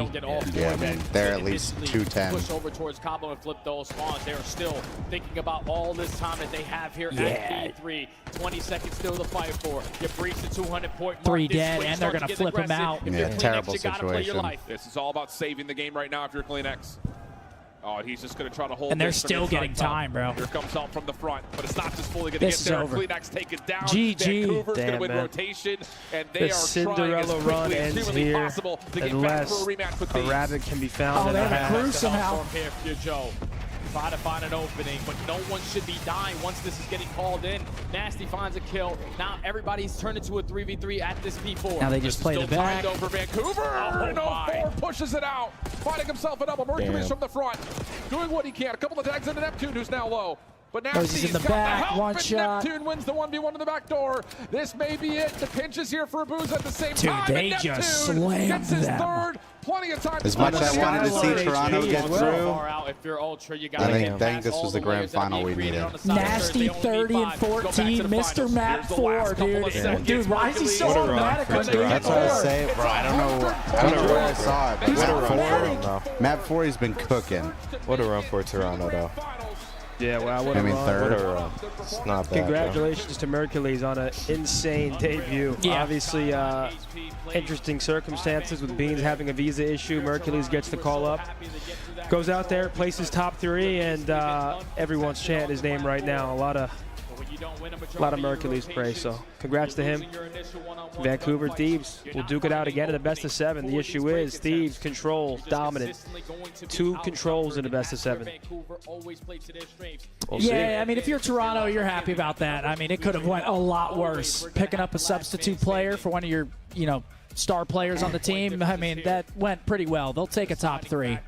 Yeah, I mean, they're at least 210. Push over towards Cabo and flip those spawns. They are still thinking about all this time that they have here Yeah. at P3. 20 seconds still to fight for. You breach the 200-point mark. 3 This is dead, when you and they're start to gonna get flip him aggressive. out. If Yeah, you're Kleenex, terrible you gotta play your situation. life. This is all about saving the game right now if you're Kleenex. Oh, he's just going to try to hold And they're this from still inside getting top. time, bro. Here comes help from the front, but it's not just fully going to This get is there. over. Kleenex take it down. GG. Vancouver's going to Damn, win man. rotation, and they The are trying as Cinderella run quickly as ends humanly here possible to get back unless for a rematch with a these. rabbit can be found Oh, in they the have a hat. crew somehow. From here for Joe. Try to find an opening, but no one should be dying once this is getting called in. Nasty finds a kill. Now everybody's turned into a 3v3 at this P4. Now they just play the Still back. timed over Vancouver. Oh, No, my. 4 pushes it out. Finding himself a double. Mercury's Damn. from the front. Doing what he can. A couple of tags into Neptune, who's now low. But now He's in the got back, the help, one and shot. Neptune wins the 1v1 in the back door. This may be it. The pinch is here for Booze at the same Dude, time. they and just Neptune slammed gets his them. third. Plenty of time. As to much find as the I wanted to skyline. see Toronto get So through, far out, if you're Ultra, you gotta I get think past this all was the grand layers that are final being we created needed. on the side. Nasty They only 30 need and 5. Go back to 14, the Mr. finals. Map Here's the 4, last couple dude. of seconds. Dude, why is he so What a run automatic for on Toronto. game That's what I 4? say, bro. I don't know where I saw it, but He's Map automatic. 4, Map 4, he's been cooking. What a run for Toronto, though. Yeah, wow, what a I mean, run. third. What a run. It's not bad, Congratulations to Mercules on an insane debut. Yeah. Obviously, interesting circumstances with Beans having a visa issue. Mercules gets the call up. Goes out there, places top 3, and everyone's chanting his name right now. A lot of Mercules praise, so congrats to him. Vancouver Thieves will duke it out again in the best of 7. The issue is Thieves control dominant. 2 controls in the best of 7. We'll see. Yeah, I mean, if you're Toronto, you're happy about that. I mean, it could have went a lot worse. Picking up a substitute player for one of your, star players on the team, I mean, that went pretty well. They'll take a top 3.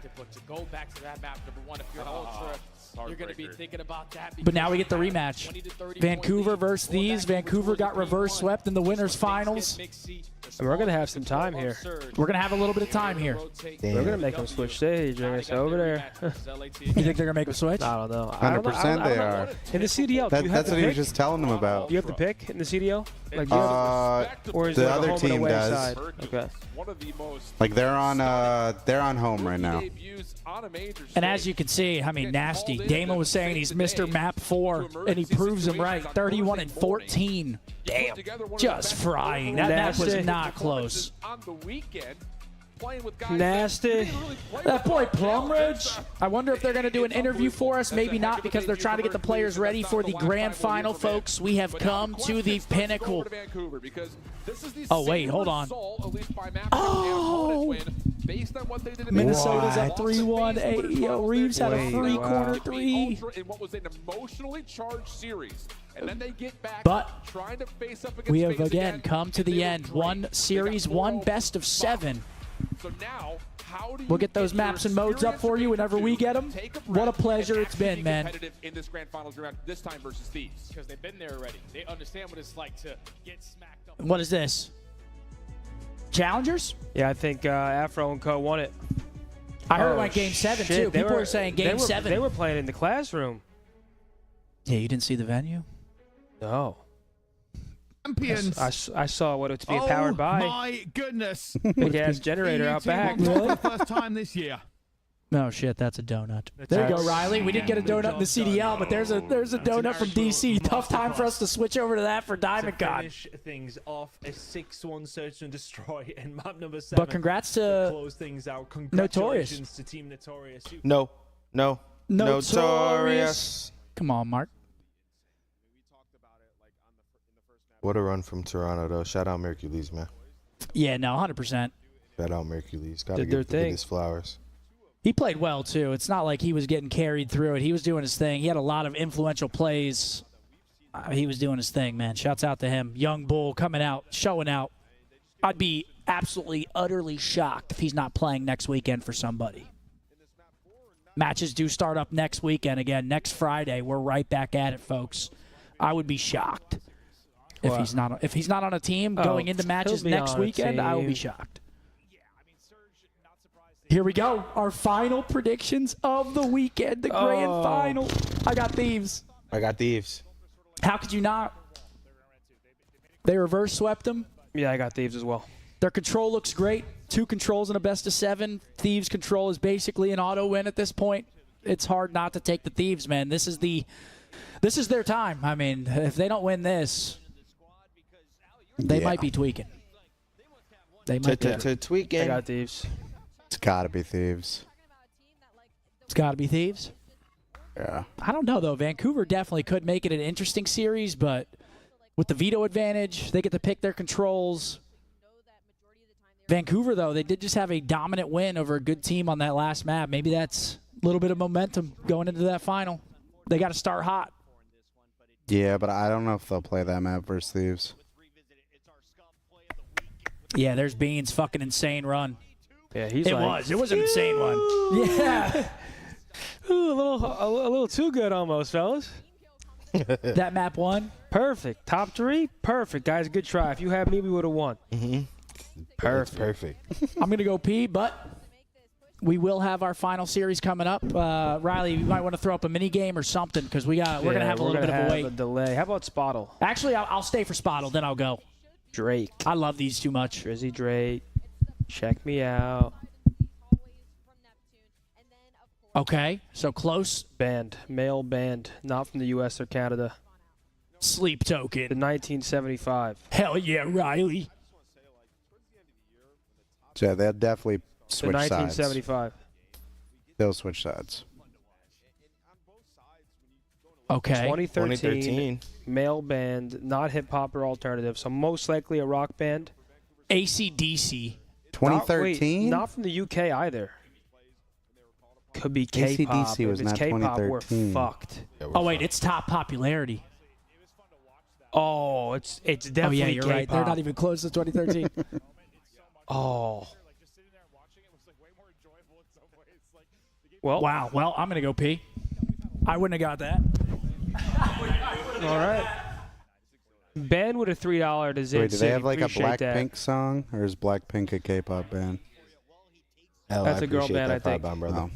Go back to that map, number 1, if you're Ultra. You're going to be thinking about that. But now we get the rematch. Vancouver versus Thieves. Vancouver got reverse swept in the winners finals. And we're going to have some time here. We're going to have a little bit of time here. We're going to make them switch stage. Over there. You think they're going to make a switch? I don't know. 100% they are. In the CDL, That's what he was just telling them about. Do you have the pick in the CDL? Like, do you have, or is the it other home and team away does. side? Okay. Like they're on home right now. And as you can see, I mean, nasty. Damon was saying he's Mr. Map 4, and he proves him right. 31 and 14. Damn. Just frying. That map was not close. Nasty. That boy Plumridge. I wonder if they're going to do an interview for us. Maybe not, because they're trying to get the players ready for the grand final, folks. We have come to the pinnacle. Oh, wait, hold on. Oh! Minnesota's at 3-1. Yo, Reeves had a free corner 3. But we have again come to the end. One series, one best of 7. So now, how do you we'll get those maps and modes up for you whenever we get them. What a pleasure it's been, man. In this grand finals round, this time versus Thieves. Because they've been there already. They understand what it's like to get smacked up. What is this? Challengers? Yeah, I think Afro and Co won it. I heard it went game 7 too. People were saying game 7. They were playing in the classroom. Yeah, you didn't see the venue? No. Champions. I saw what it's being powered by. Oh my goodness. Big ass generator out back. For the first time this year. No shit, that's a donut. There you go, Riley. We didn't get a donut in the CDL, but there's a donut from DC. Tough time for us to switch over to that for Diamond God. Finish things off a 6-1 search and destroy in map number 7. But congrats to close things out. Notorious. Congratulations to Team Notorious. Notorious. Come on, Mark. What a run from Toronto, though. Shout out Mercules, man. Yeah, no, 100%. Shout out Mercules. Got to Did their give the thing. biggest flowers. He played well, too. It's not like he was getting carried through it. He was doing his thing. He had a lot of influential plays. He was doing his thing, man. Shouts out to him. Young Bull coming out, showing out. I'd be absolutely, utterly shocked if he's not playing next weekend for somebody. Matches do start up next weekend again. Next Friday, we're right back at it, folks. I would be shocked if he's not on a team going into matches next weekend. I will be shocked. Here we go. Our final predictions of the weekend, the grand final. I got Thieves. I got Thieves. How could you not? They reverse swept them. Yeah, I got Thieves as well. Their control looks great. 2 controls in a best of 7. Thieves control is basically an auto win at this point. It's hard not to take the Thieves, man. This is their time. I mean, if they don't win this, they might be tweaking. They might be tweaking. I got Thieves. It's got to be Thieves. It's got to be Thieves. Yeah. I don't know, though. Vancouver definitely could make it an interesting series, but with the veto advantage, they get to pick their controls. Vancouver, though, they did just have a dominant win over a good team on that last map. Maybe that's a little bit of momentum going into that final. They got to start hot. Yeah, but I don't know if they'll play that map versus Thieves. Yeah, there's Bean's fucking insane run. Yeah, It was an insane one. Yeah. Ooh, a little too good almost, fellas. That map won. Perfect. Top 3? Perfect, guys. Good try. If you had me, we would have won. Perfect. I'm going to go pee, but we will have our final series coming up. Riley, you might want to throw up a mini game or something because we're going to have a little bit of a wait. Delay. How about Spottle? Actually, I'll stay for Spottle, then I'll go. Drake. I love these too much. Drizzy Drake. Check me out. Okay, so close. Band. Male band. Not from the U.S. or Canada. Sleep Token. The 1975. Hell yeah, Riley. Yeah, they'll definitely switch the sides. 1975. They'll switch sides. Okay. 2013. Male band. Not hip-hop or alternative. So most likely a rock band. AC/DC. 2013? Not from the UK either. Could be K-pop. AC/DC was if it's not K-pop, we're 2013. fucked. Oh, wait, it's top popularity. Oh, it's definitely yeah, you're K-pop. right. They're not even close to 2013. Oh. Well, wow. Well, I'm going to go pee. I wouldn't have got that. All right. Ben with a $3 to Zin Wait, do they have like a Appreciate that. Blackpink song, or is Blackpink a K-pop band? That's a girl band, I think. Brother.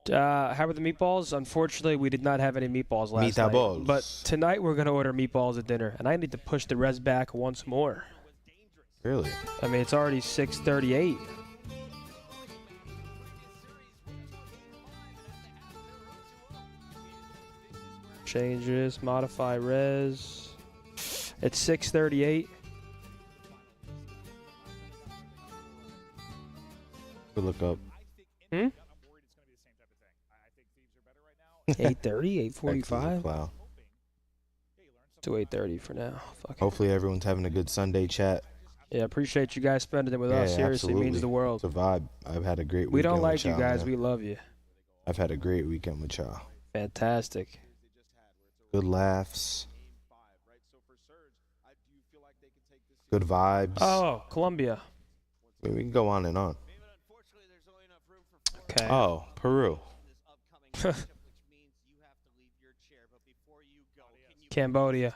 How were the meatballs? Unfortunately, we did not have any meatballs last night. Meatballs. But tonight we're gonna order meatballs at dinner, and I need to push the res back once more. Really? I mean, it's already 6:38. Changes, modify res. It's 6:38. Good look up. 8:30, 8:45. Wow. To 8:30 for now. Fuck it. Hopefully everyone's having a good Sunday chat. Yeah, appreciate you guys spending it with us. Seriously, it means the world. It's a vibe. I've had a great weekend. We don't like with you y'all, guys. man. We love you. I've had a great weekend with y'all. Fantastic. Good laughs. Good vibes. Oh, Colombia. I mean, we can go on and on. Okay. Oh, Peru. Cambodia.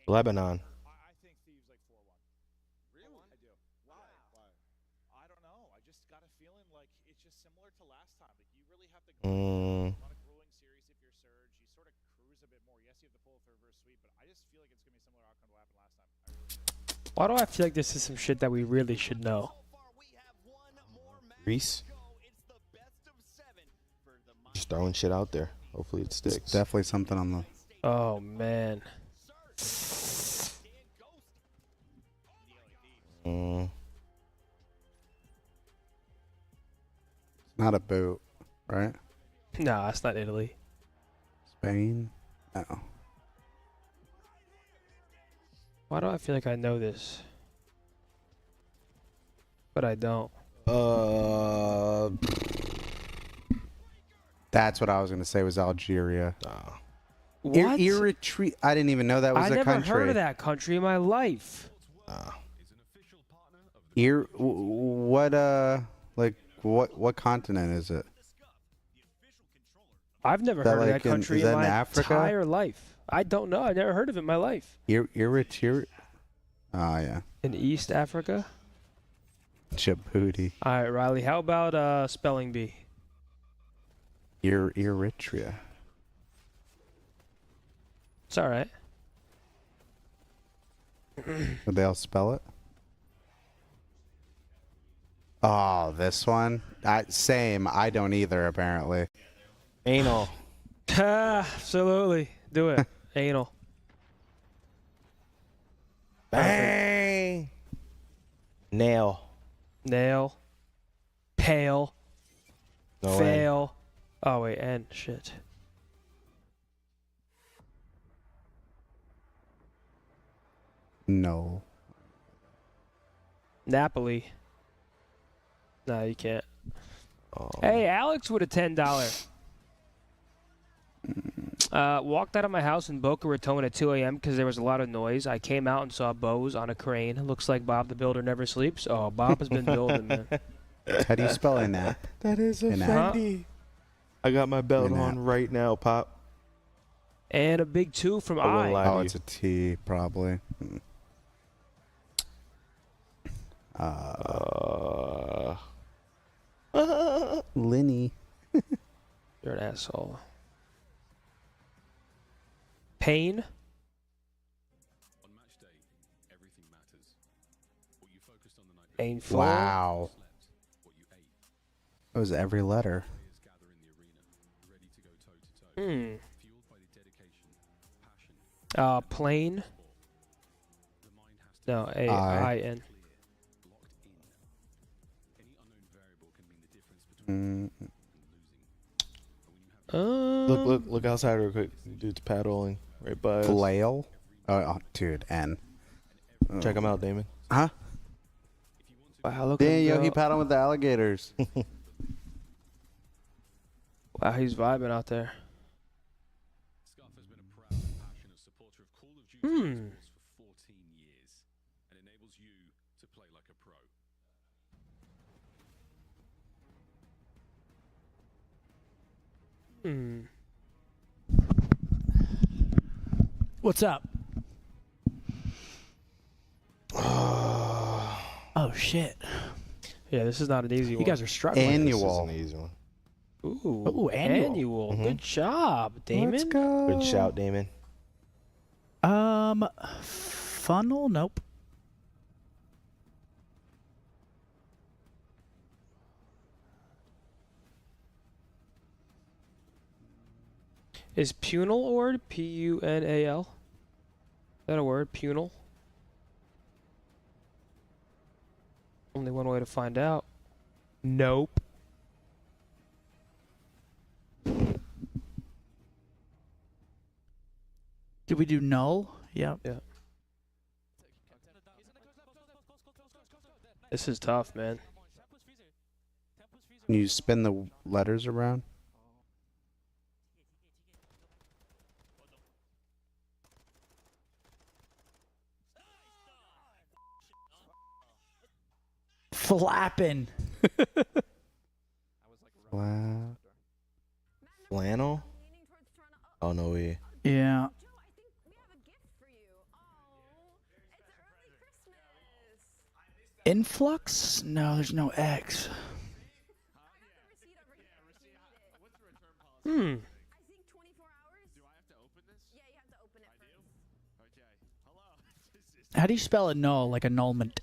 Lebanon. Why do I feel like this is some shit that we really should know? Greece. Just throwing shit out there. Hopefully it sticks. It's definitely something on the. Oh man. Not a boot, right? No, it's not Italy. Spain? No. Why do I feel like I know this? But I don't. That's what I was gonna say was Algeria. What? Eritrea. I didn't even know that was I a never country. heard of that country in my life. What continent is it? I've never Is that heard of like that country is that in my Africa? entire life. I don't know. I've never heard of it in my life. Eritrea. Oh yeah. In East Africa? Djibouti. All right, Riley. How about spelling bee? Eritrea. It's all right. Would they all spell it? Oh, this one? Same. I don't either, apparently. Anal. Absolutely. Do it. Anal. Bang. Nail. Nail. Pale. No Fail. Oh, wait. N. Shit. No. Napoli. No, you can't. Hey, Alex with a $10. Walked out of my house in Boca Raton at 2 a.m. because there was a lot of noise. I came out and saw Bose on a crane. Looks like Bob the Builder never sleeps. Oh, Bob has been building, man. How do you spell in that? That is a Fendi. I got my belt on right now, Pop. And a big 2 from I. Oh, it's a T, probably. Linny. You're an asshole. Pain. Painful. Wow. It was every letter. Plane. No, A-I-N. Look outside real quick. Dude's paddling right by us. Flail? Oh, dude, N. Check him out, Damon. Huh? Wow, look Damn, yo, he paddling with the alligators. Wow, he's vibing out there. What's up? Oh shit. Yeah, this is not an easy one. You guys are struggling. Annual. This is an easy one. Ooh, annual. Good job, Damon. Let's go. Good shout, Damon. Funnel? Nope. Is punal a word? P-U-N-A-L? Is that a word? Punal? Only one way to find out. Nope. Did we do null? Yep. Yeah. This is tough, man. Can you spin the letters around? Flapping. Flannel? Oh, no way. Yeah. Influx? No, there's no X. How do you spell a null, like annulment?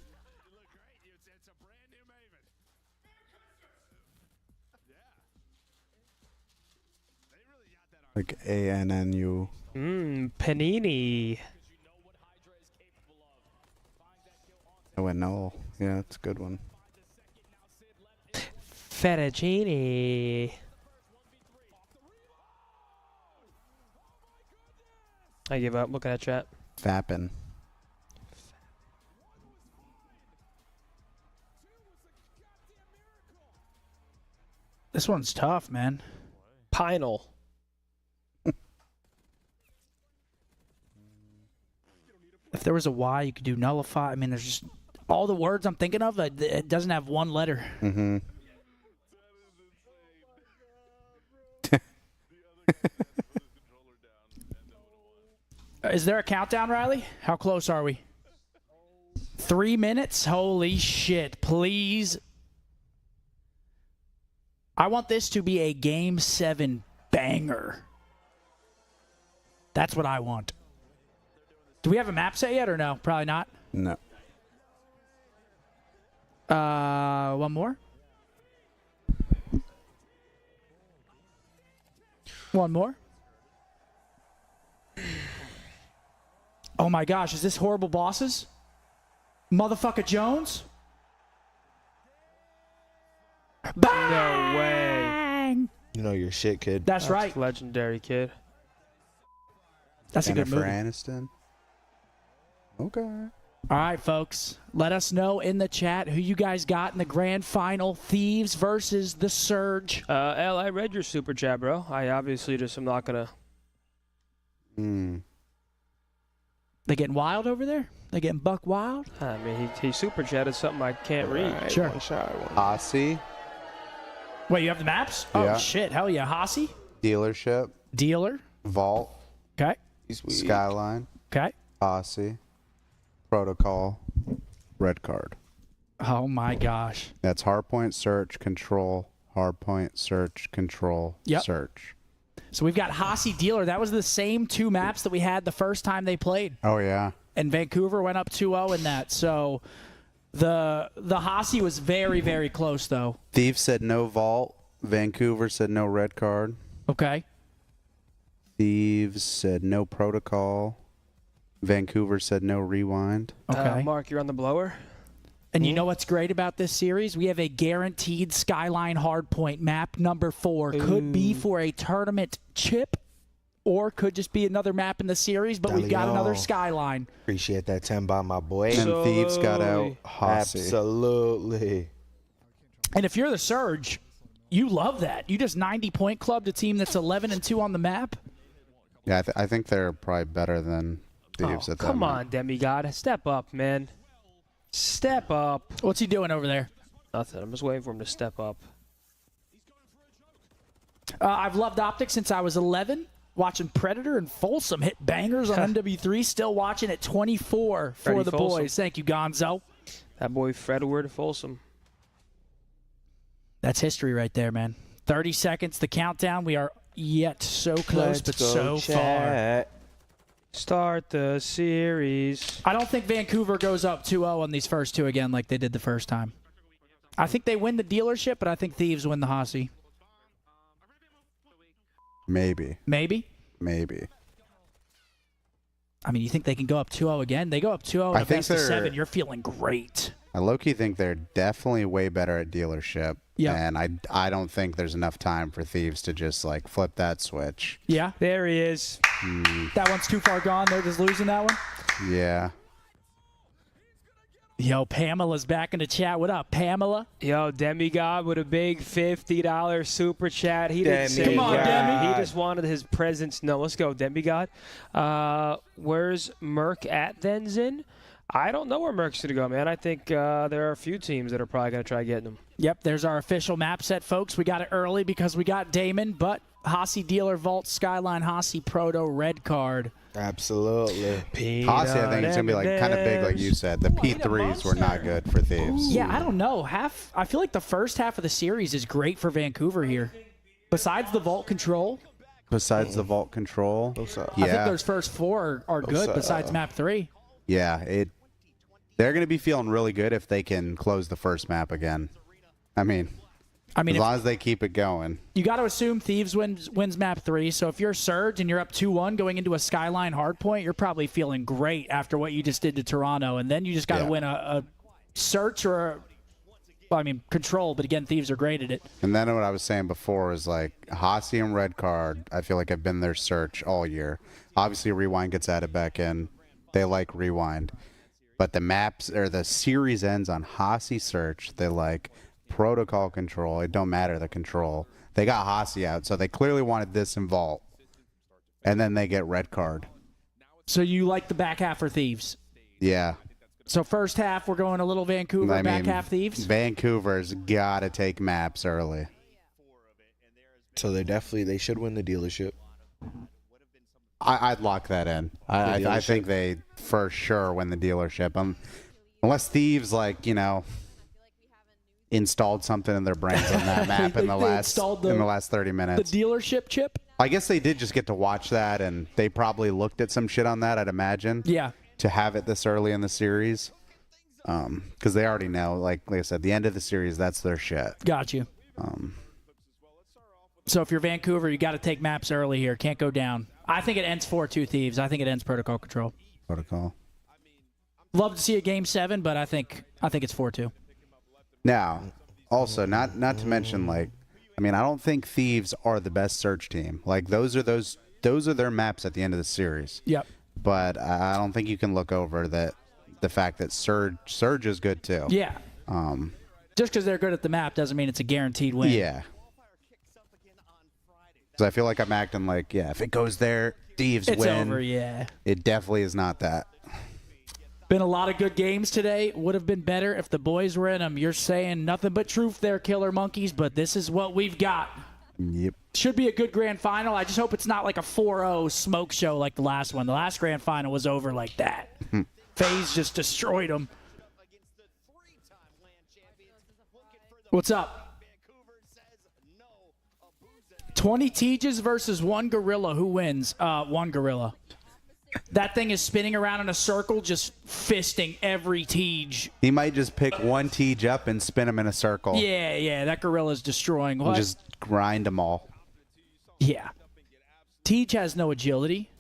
Like A-N-N-U. Panini. I went null. Yeah, it's a good one. Fettuccine. I give up. Looking at chat. Fappin. This one's tough, man. Pinal. If there was a Y, you could do nullify. I mean, there's just all the words I'm thinking of. It doesn't have one letter. Mm-hmm. Is there a countdown, Riley? How close are we? 3 minutes? Holy shit. Please. I want this to be a Game 7 banger. That's what I want. Do we have a map set yet or no? Probably not. No. One more? One more? Oh my gosh, is this Horrible Bosses? Motherfucker Jones? No way. You know your shit, kid. That's right. Legendary, kid. That's a good Jennifer movie. Aniston. Okay. All right, folks. Let us know in the chat who you guys got in the grand final. Thieves versus the Surge. L, I read your super chat, bro. I obviously just am not gonna. They getting wild over there? They getting buck wild? I mean, he super chatted something I can't read. Right, Sure. one shot, one. Aussie. Wait, you have the maps? Yeah. Oh, shit. Hell yeah. Hossie? Dealership. Dealer. Vault. Okay. Skyline. Okay. Aussie. Protocol. Red card. Oh, my gosh. That's hardpoint, search, control. Hardpoint, search, control, Yep. search. So we've got Hossie Dealer. That was the same two maps that we had the first time they played. Oh, yeah. And Vancouver went up 2-0 in that. So the Hossie was very, very close, though. Thieves said no vault. Vancouver said no red card. Okay. Thieves said no protocol. Vancouver said no rewind. Okay. Mark, you're on the blower. And you know what's great about this series? We have a guaranteed Skyline Hardpoint map number 4. Could be for a tournament chip or could just be another map in the series, but we've got another Skyline. Appreciate that 10 by my boy. And Thieves got out Hossie. Absolutely. And if you're the Surge, you love that. You just 90-point clubbed a team that's 11-2 on the map. Yeah, I think they're probably better than Thieves at that Come map. on, Demigod. Step up, man. Step up. What's he doing over there? Nothing. I'm just waiting for him to step up. I've loved Optic since I was 11. Watching Predator and Folsom hit bangers on MW3. Still watching at 24 for Freddie the Folsom. boys. Thank you, Gonzo. That boy Fredward Folsom. That's history right there, man. 30 seconds, the countdown. We are yet so close, but so far. Start the series. I don't think Vancouver goes up 2-0 on these first two again like they did the first time. I think they win the dealership, but I think Thieves win the Hossy. Maybe. Maybe? Maybe. I mean, you think they can go up 2-0 again? They go up 2-0 in a best of 7. You're feeling great. I low-key think they're definitely way better at dealership. Yeah. And I don't think there's enough time for Thieves to just, like, flip that switch. Yeah. There he is. That one's too far gone. They're just losing that one? Yeah. Yo, Pamela's back in the chat. What up, Pamela? Yo, Demigod with a big $50 super chat. He didn't say Come on, Demi. He just wanted his presence. No, let's go, Demigod. Where's Merc at then, Zin? I don't know where Merc's going to go, man. I think there are a few teams that are probably going to try getting him. Yep, there's our official map set, folks. We got it early because we got Damon, but Hossy Dealer Vault Skyline Hossy Proto red card. Absolutely. Hossy, I think it's going to be like kind of big, like you said. The P3s were not good for Thieves. Yeah, I don't know. I feel like the first half of the series is great for Vancouver here. Besides the Vault Control. Besides the Vault Control. I think those first 4 are good besides map 3. Yeah, they're going to be feeling really good if they can close the first map again. I mean, as long as they keep it going. You got to assume Thieves wins map 3. So if you're Surge and you're up 2-1 going into a Skyline hardpoint, you're probably feeling great after what you just did to Toronto. And then you just got to win a Search or Control. But again, Thieves are great at it. And then what I was saying before is like Hossy and Red Card, I feel like have been their Search all year. Obviously, Rewind gets added back in. They like Rewind. But the maps or the series ends on Hossy Search. They like Protocol Control. It don't matter the control. They got Hossy out, so they clearly wanted this in Vault. And then they get Red Card. So you like the back half for Thieves? Yeah. So first half, we're going a little Vancouver, back half Thieves? Vancouver's got to take maps early. So they should win the dealership. I'd lock that in. I think they for sure win the dealership. Unless Thieves, installed something in their brains on that map in the last 30 minutes. The dealership chip? I guess they did just get to watch that, and they probably looked at some shit on that, I'd imagine. Yeah. To have it this early in the series. Because they already know, like I said, the end of the series, that's their shit. Got you. So if you're Vancouver, you got to take maps early here. Can't go down. I think it ends 4-2 Thieves. I think it ends Protocol Control. Protocol. Love to see a Game 7, but I think it's 4-2. Now, also, not to mention, I don't think Thieves are the best Search team. Like, those are their maps at the end of the series. Yep. But I don't think you can look over the fact that Surge is good too. Yeah. Just because they're good at the map doesn't mean it's a guaranteed win. Yeah. Because I feel like I'm acting like, if it goes there, Thieves win. It's over, yeah. It definitely is not that. Been a lot of good games today. Would have been better if the boys were in them. You're saying nothing but truth there, Killer Monkeys, but this is what we've got. Yep. Should be a good grand final. I just hope it's not like a 4-0 smoke show like the last one. The last grand final was over like that. FaZe just destroyed them. What's up? 20 Tejas versus 1 Gorilla. Who wins? 1 Gorilla. That thing is spinning around in a circle, just fisting every Tej. He might just pick one Tej up and spin him in a circle. Yeah, that Gorilla's destroying. And just grind them all. Yeah. Tej has no agility.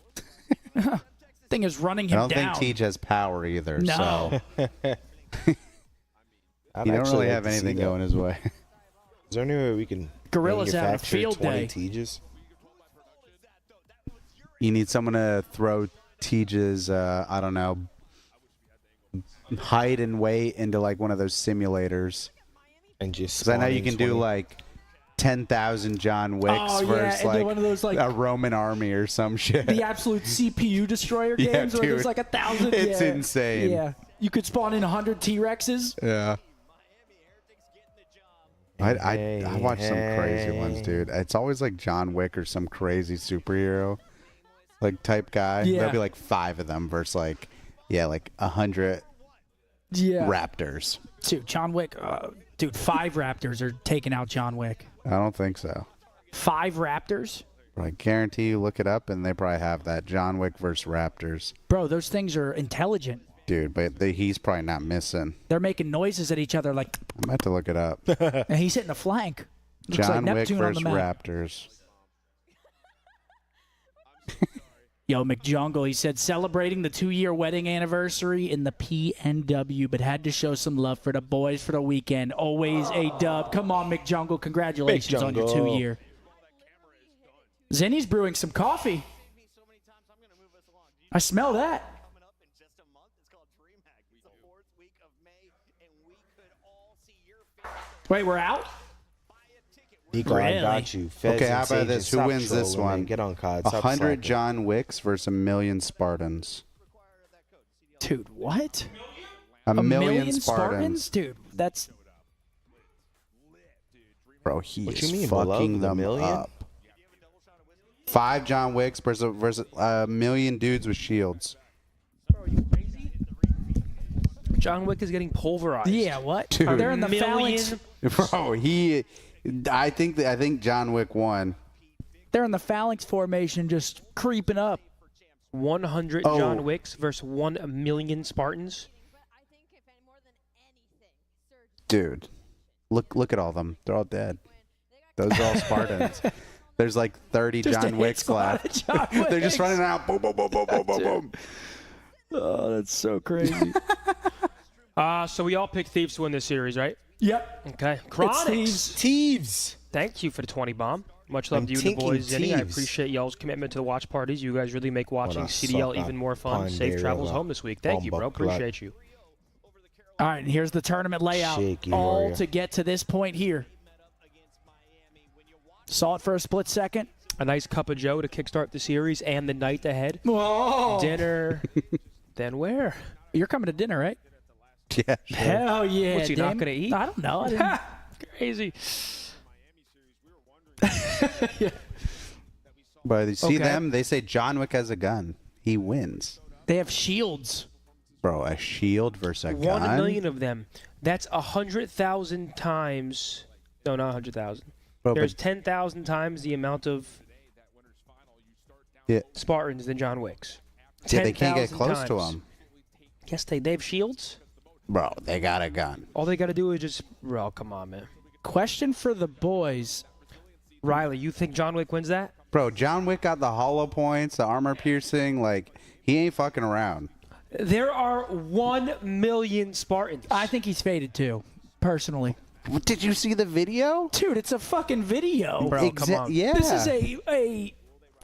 Thing is running him down. I don't think Tej has power either. No. So. He don't really have anything going his way. Is there any way we can Gorilla's having a field 20 day. Tejas? You need someone to throw Tej's, I don't know, height and weight into like one of those simulators. And just because I know you can do like 10,000 John Wicks versus like, one of those, like a Roman army or some shit. The absolute CPU destroyer games where there's like 1,000. It's insane. Yeah. You could spawn in 100 T-Rexes. Yeah. I watch some crazy ones, dude. It's always like John Wick or some crazy superhero like type guy. Yeah. There'll be like 5 of them versus like 100 raptors. Dude, John Wick. Dude, 5 raptors are taking out John Wick. I don't think so. 5 raptors? I guarantee you look it up and they probably have that. John Wick versus raptors. Bro, those things are intelligent. Dude, but he's probably not missing. They're making noises at each other like... I'm about to look it up. And he's hitting a flank. Looks John like Wick Neptune versus on the map. raptors. Yo, McJungle, he said, celebrating the 2-year wedding anniversary in the PNW, but had to show some love for the boys for the weekend. Always a dub. Come on, McJungle. Congratulations on your 2-year. Zenny's brewing some coffee. I smell that. Wait, we're out? Nico, I got you. Fez Okay, how and about Sage, this? Who stop wins this trolling, one? man. Get on COD. Stop 100 slacking. John Wicks versus 1,000,000 Spartans. Dude, what? A million Spartans? Dude, that's... Bro, he What is you mean, below fucking the them million? up. 5 John Wicks versus 1,000,000 dudes with shields. John Wick is getting pulverized. Yeah, what? Dude. They're in the phalanx. Bro, I think John Wick won. They're in the phalanx formation just creeping up. 100 John Wicks versus 1,000,000 Spartans. Dude, look at all of them. They're all dead. Those are all Spartans. There's like 30 Just a John hit Wicks squad left. of John They're just Wicks. running out. Boom, boom, boom, boom, boom, boom, boom. Oh, that's so crazy. So we all picked Thieves to win this series, right? Yep. Okay. It's Chronix. Thieves. Thank you for the 20 bomb. Much love to you and the tinking boys, Zenny. I Thieves. appreciate y'all's commitment to the watch parties. You guys really make watching What a CDL sucker. even more fun. Safe Ponderosa. travels home this week. Thank you, bro. Bomba clock. Appreciate you. All right, and here's the tournament layout. Shaky all warrior. to get to this point here. Saw it for a split second. A nice cup of Joe to kickstart the series and the night ahead. Whoa. Dinner. Then where? You're coming to dinner, right? Yeah. Hell yeah. What's he not damn- going to eat? I don't know. I didn't- Crazy. But you see Okay. them, they say John Wick has a gun. He wins. They have shields. Bro, a shield versus a 1,000,000 gun? of them. That's 100,000 times. No, not 100,000. Bro, There's but- 10,000 times the amount of Yeah. Spartans than John Wicks. Yeah, they can't get 10,000 close to times. him. Yes, they have shields. Bro, they got a gun. All they got to do is just. Bro, come on, man. Question for the boys. Riley, you think John Wick wins that? Bro, John Wick got the hollow points, the armor piercing. Like, he ain't fucking around. There are 1,000,000 Spartans. I think he's faded too, personally. Did you see the video? Dude, it's a fucking video. Bro, come on. Yeah. This is a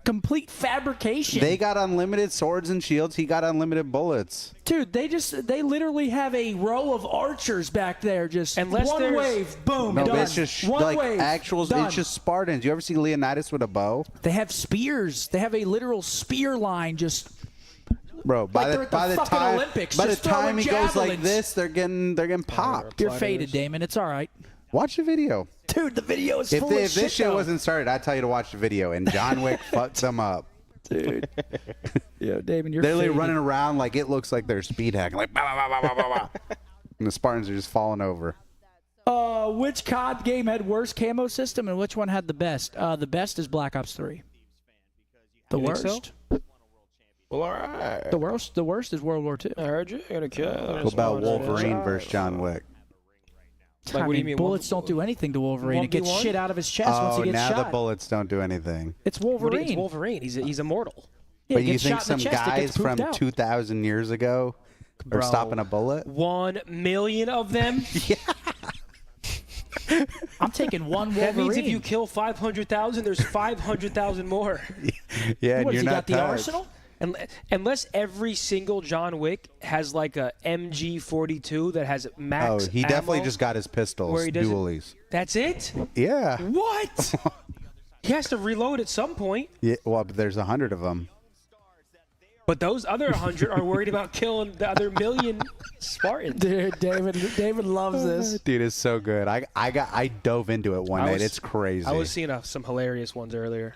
complete fabrication. They got unlimited swords and shields. He got unlimited bullets. Dude, they literally have a row of archers back there. Just Unless one there's- wave, boom, No, done. but it's just one like wave, actual. done. It's just Spartans. You ever see Leonidas with a bow? They have spears. They have a literal spear line. Just Bro, by they're at the fucking time Olympics, by the just throwing time he goes like javelins. this, they're getting popped. you're faded, Damon. It's all right, Watch the video. dude. The video is If, full of if this shit though. wasn't started, I'd tell you to watch the video. And John Wick fucks them up. dude. Yeah, Damon, you're They're like faded. running around like it looks like they're speed hacking, like bah, bah, bah, bah, bah, bah, bah. And the Spartans are just falling over. Which COD game had worst camo system and which one had the best? The best is Black Ops 3. The You think so? worst? Well, all right. The worst is World War II. I heard you. I gotta kill. What about Wolverine versus John Wick? Like, what do you mean? Bullets don't do anything to Wolverine. It gets 1v1? shit out of his chest once Oh, he gets now shot. the bullets don't do anything. It's What do you- Wolverine. It's Wolverine. He's immortal. Yeah, But it you gets think shot in some the chest, it guys gets pooped from out. 2,000 years ago are Bro. stopping a bullet? 1,000,000 of them. I'm taking one Wolverine. That means if you kill 500,000, there's 500,000 more. Yeah, and What, has you're he not got the touched. arsenal? Unless every single John Wick has like a MG42 that has max Oh, he definitely ammo, just got his pistols, where he doesn't- dualies. That's it? Yeah. What? He has to reload at some point. Yeah. Well, but there's 100 of them. But those other 100 are worried about killing the other million Spartans. Dude, David loves this. Dude, it's so good. I dove into it one night. It's crazy. I was seeing some hilarious ones earlier.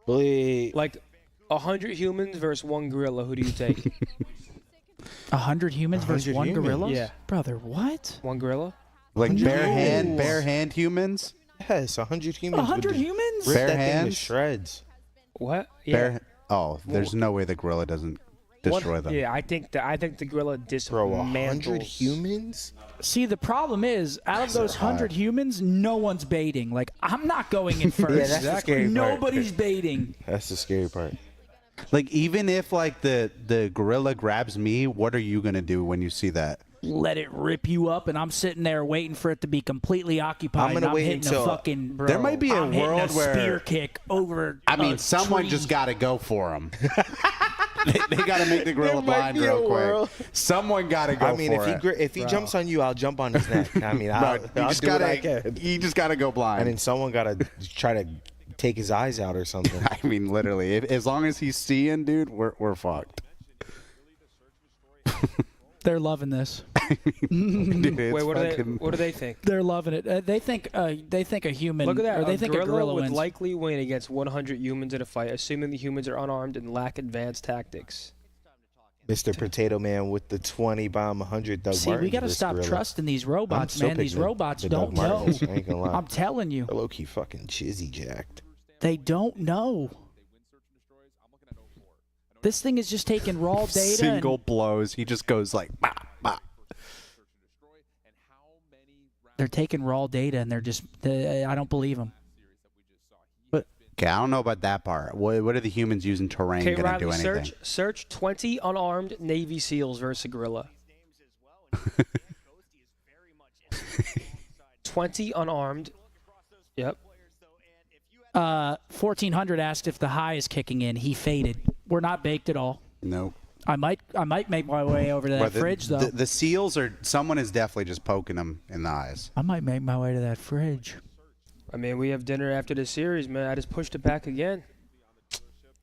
Like 100 humans versus 1 gorilla. Who do you take? 100 humans versus 1 humans. gorilla? Yeah. Brother, what? 1 gorilla? Like bare hand humans? Yes, 100 humans. 100 humans? Rip Bare that thing to hands? shreds. What? Yeah. There's no way the gorilla doesn't destroy them. Yeah, I think the gorilla Bro, 100 dismantles. humans? See, the problem is, out of those 100 humans, no one's baiting. Like, I'm not going in first. Yeah, that's the scary part. Nobody's baiting. That's the scary part. Like, even if, like, the gorilla grabs me, what are you going to do when you see that? Let it rip you up, and I'm sitting there waiting for it to be completely occupied. I'm gonna wait hitting until- a fucking. Bro, There might be a I'm hitting world where spear kick over. I mean, a someone tree. just got to go for him. they got to make the gorilla blind be a real world. quick. Someone got to go I mean, for it. if he jumps on you, I'll jump on his neck. I mean, Bro, I'll you do just what I gotta, can. you just got to go blind. And then someone got to try to take his eyes out or something. I mean, literally, as long as he's seeing, dude, we're fucked. They're loving this. Dude, Wait, what do they think? They're loving it. They think a human. Look at that. Or they think a gorilla would wins. likely win against 100 humans in a fight, assuming the humans are unarmed and lack advanced tactics. Mr. Potato Man with the 20 bomb 100 Doug See, Martin we got to this stop gorilla. trusting these robots, I'm so man. These picking robots the don't Doug know. Martins, I ain't gonna lie. I'm telling you. They're low-key fucking chizzy jacked. They don't know. This thing is just taking raw data. Single blows. He just goes like, bah, bah. They're taking raw data, and they're just. I don't believe them. Okay, I don't know about that part. What are the humans using terrain Okay, going to do Riley, anything? search 20 unarmed Navy SEALs versus a gorilla. 20 unarmed. Yep. 1400 asked if the high is kicking in. He faded. We're not baked at all. Nope. I might make my way over to that fridge though. The seals are. Someone is definitely just poking them in the eyes. I might make my way to that fridge. I mean, we have dinner after the series, man. I just pushed it back again.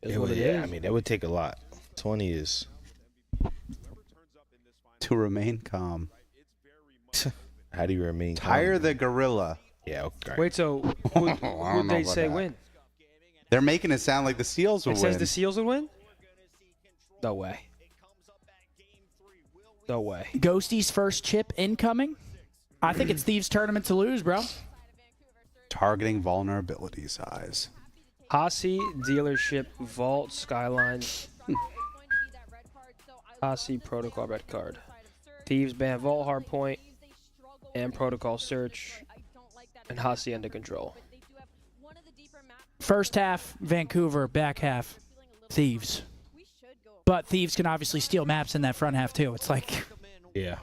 Is what it is. I mean, that would take a lot. 20 is. To remain calm. How do you remain calm? Tire the gorilla. Yeah, okay. Wait, so who'd they say win? They're making it sound like the seals will It win. says the SEALs would win? No way. No way. Ghosty's first chip incoming. I think it's Thieves' tournament to lose, bro. Targeting vulnerabilities eyes. Hossie, dealership, vault, skyline. Hossie, protocol, red card. Thieves, ban, vault, hard point, and protocol search. And Hossie under control. First half, Vancouver. Back half, Thieves. But Thieves can obviously steal maps in that front half, too. It's like... Yeah.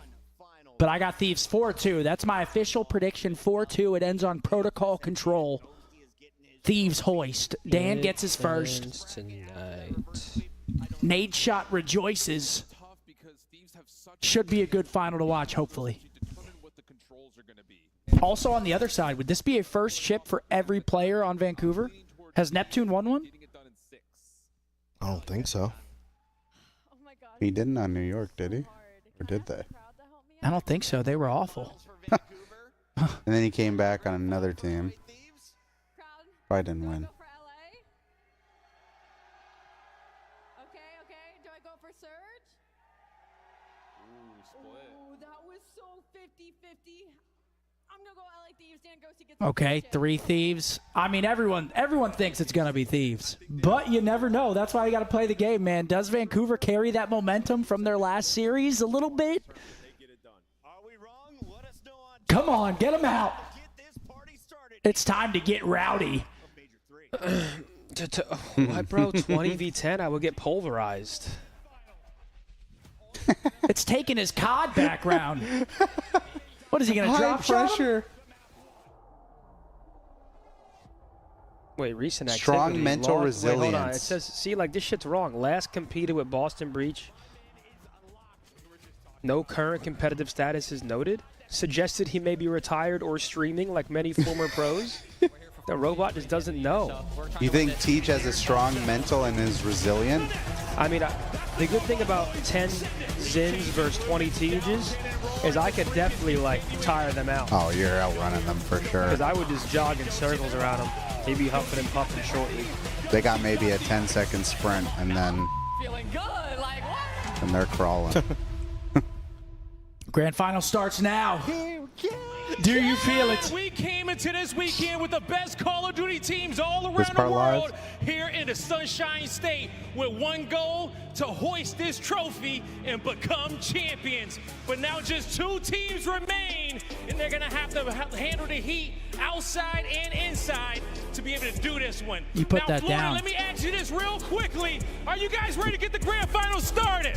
But I got Thieves 4-2. That's my official prediction, 4-2. It ends on protocol control. Thieves hoist. Dan gets his first. Tonight. Nade shot rejoices. Should be a good final to watch, hopefully. Also on the other side, would this be a first chip for every player on Vancouver? Has Neptune won one? I don't think so. He didn't on New York, did he? Or did they? I don't think so. They were awful. And then he came back on another team. Probably didn't win. Okay, 3 Thieves. I mean, everyone thinks it's going to be Thieves. But you never know. That's why you got to play the game, man. Does Vancouver carry that momentum from their last series a little bit? Come on, get them out. It's time to get rowdy. What, bro? 20 v 10? I would get pulverized. It's taking his COD background. What is he going to drop pressure? Wait, recent activity. Strong mental Wait, resilience. hold on. It says, see, like, this shit's wrong. Last competed with Boston Breach. No current competitive status is noted. Suggested he may be retired or streaming like many former pros. The robot just doesn't know. You think Teach has a strong mental and is resilient? I mean, the good thing about 10 Zins versus 20 Teages is I could definitely, like, tire them out. Oh, you're outrunning them for sure. Because I would just jog in circles around them. He'd be huffing and puffing shortly. They got maybe a 10-second sprint, and then and they're crawling. Grand final starts now. Do you feel it? We came into this weekend with the best Call of Duty teams all This around the part world live? here in the Sunshine State with one goal to hoist this trophy and become champions. But now just 2 teams remain, and they're going to have to handle the heat outside and inside to be able to do this one. You put now, that Florida, down. let me ask you this real quickly. Are you guys ready to get the grand final started?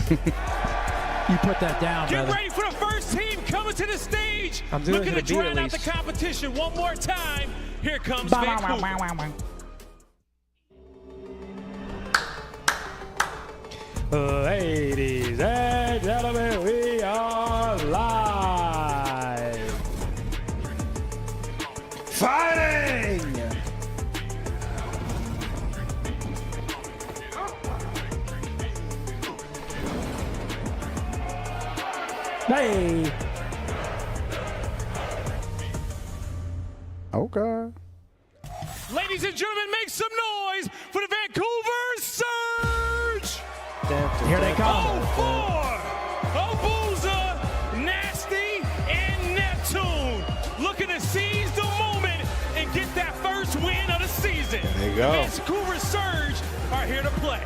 You put that down, Get brother. ready for the first team coming to the stage. I'm doing Looking it to for the beat, drown at out the least. competition one more time. Here comes Bow, wow, Vancouver. wow, wow, wow. Ladies and gentlemen, we are live. Fighting! Hey! Okay. Ladies and gentlemen, make some noise for the Vancouver Surge. Here they come. 04, Abusa, Nasty, and Neptune. Looking to seize the moment and get that first win of the season. There you go. The Vancouver Surge are here to play.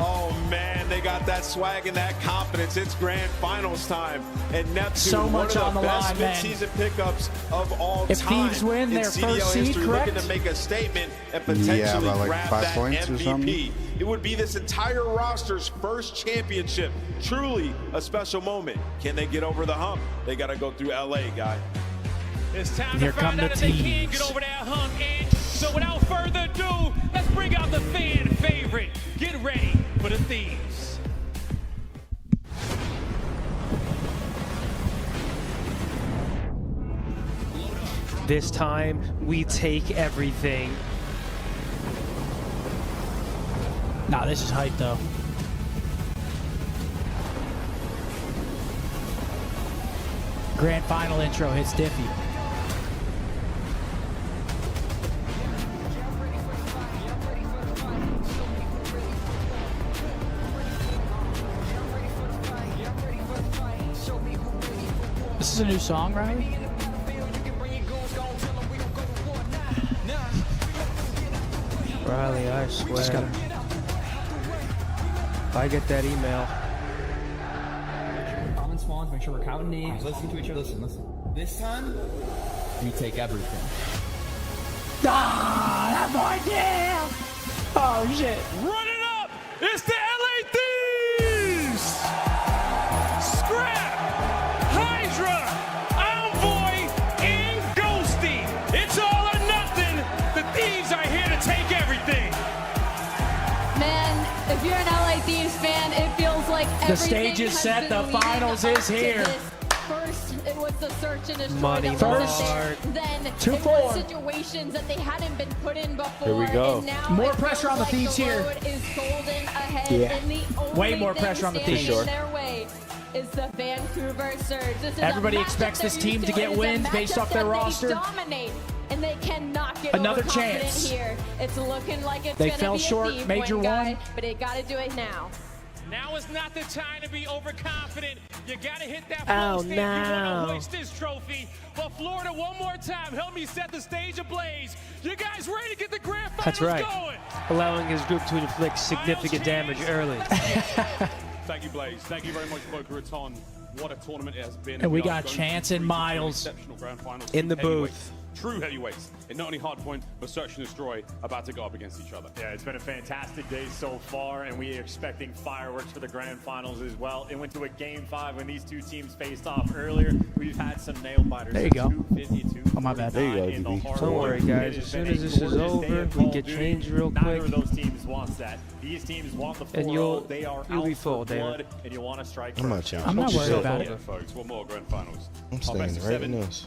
Oh man, they got that swag and that confidence. It's grand finals time. And Neptune, So much one on of the the best line, man. mid-season pickups of all If time. Thieves win in their CDL first seed, history, correct? looking to make a statement and potentially Yeah, about like grab 5 that points or MVP. something. It would be this entire roster's first championship. Truly a special moment. Can they get over the hump? They got to go through LA, guy. It's time Here to find come out the if they can teams. get over that hump. And so without further ado, let's bring out the fan favorite. Get ready for the Thieves. This time, we take everything. Nah, this is hype, though. Grand final intro hits Diffie. This is a new song, right? Riley, I swear. Just gotta- If I get that email. Common spawns, make sure we're counting names. Listen to each other. Listen. This time, we take everything. Ah, that boy damn! Oh shit! Running up, it's the LA Thieves! Scrap, Hydra, Envoy, and Ghosty. It's all or nothing. The Thieves are here to take everything. Man, if you're an LA Thieves fan, it feels like The stage is set, the finals is here. First, it was the search and destroy Money that wasn't mark. there. Then it 2-4. was situations that they hadn't been put in before. Here we go. And now More it pressure on feels the like Thieves here. road is golden ahead, Yeah. and the Way only more thing pressure on the standing Thieves. in their way is the Vancouver Surge. This is a Everybody matchup expects they're this team used to get It is a wins based off matchup their that they roster. Dominate, and they cannot get Another overconfident chance. here. It's looking like it's They gonna fell be short, a Thief major win, guy, one. but they got to do it now. Now is not the time to be overconfident. You got to hit that Oh, flow state if you want no. to hoist this trophy. But Florida, one more time, help me set the stage ablaze. You guys ready to get the grand finals That's right. going? Allowing his group to inflict significant damage early. Thank you, Blaze. Thank you very much, Boca Raton. What a tournament it has been. And we are got going Chance through and three Miles exceptional grand finals. in the Heavyweights, booth. True heavyweights. And not only Hardpoint, but Search and Destroy about to go up against each other. Yeah, it's been a fantastic day so far, and we are expecting fireworks for the grand finals as well. It went to a game 5 when these two teams faced off earlier. We've had some nail biters. There you go. 252, Oh, my bad. There you go, in the DB. hard Don't work. worry, guys. It As has soon been as a this is gorgeous day over, of we Call get of Duty. changed real Neither quick. of those teams wants that. These teams want the 4-0. And you'll They are be out full, for David. blood, and you want to strike I'm not first. changing. I'm not Fuck worried yourself about over. it. Folks, one more grand finals. I'm Our staying best of right in 7. this.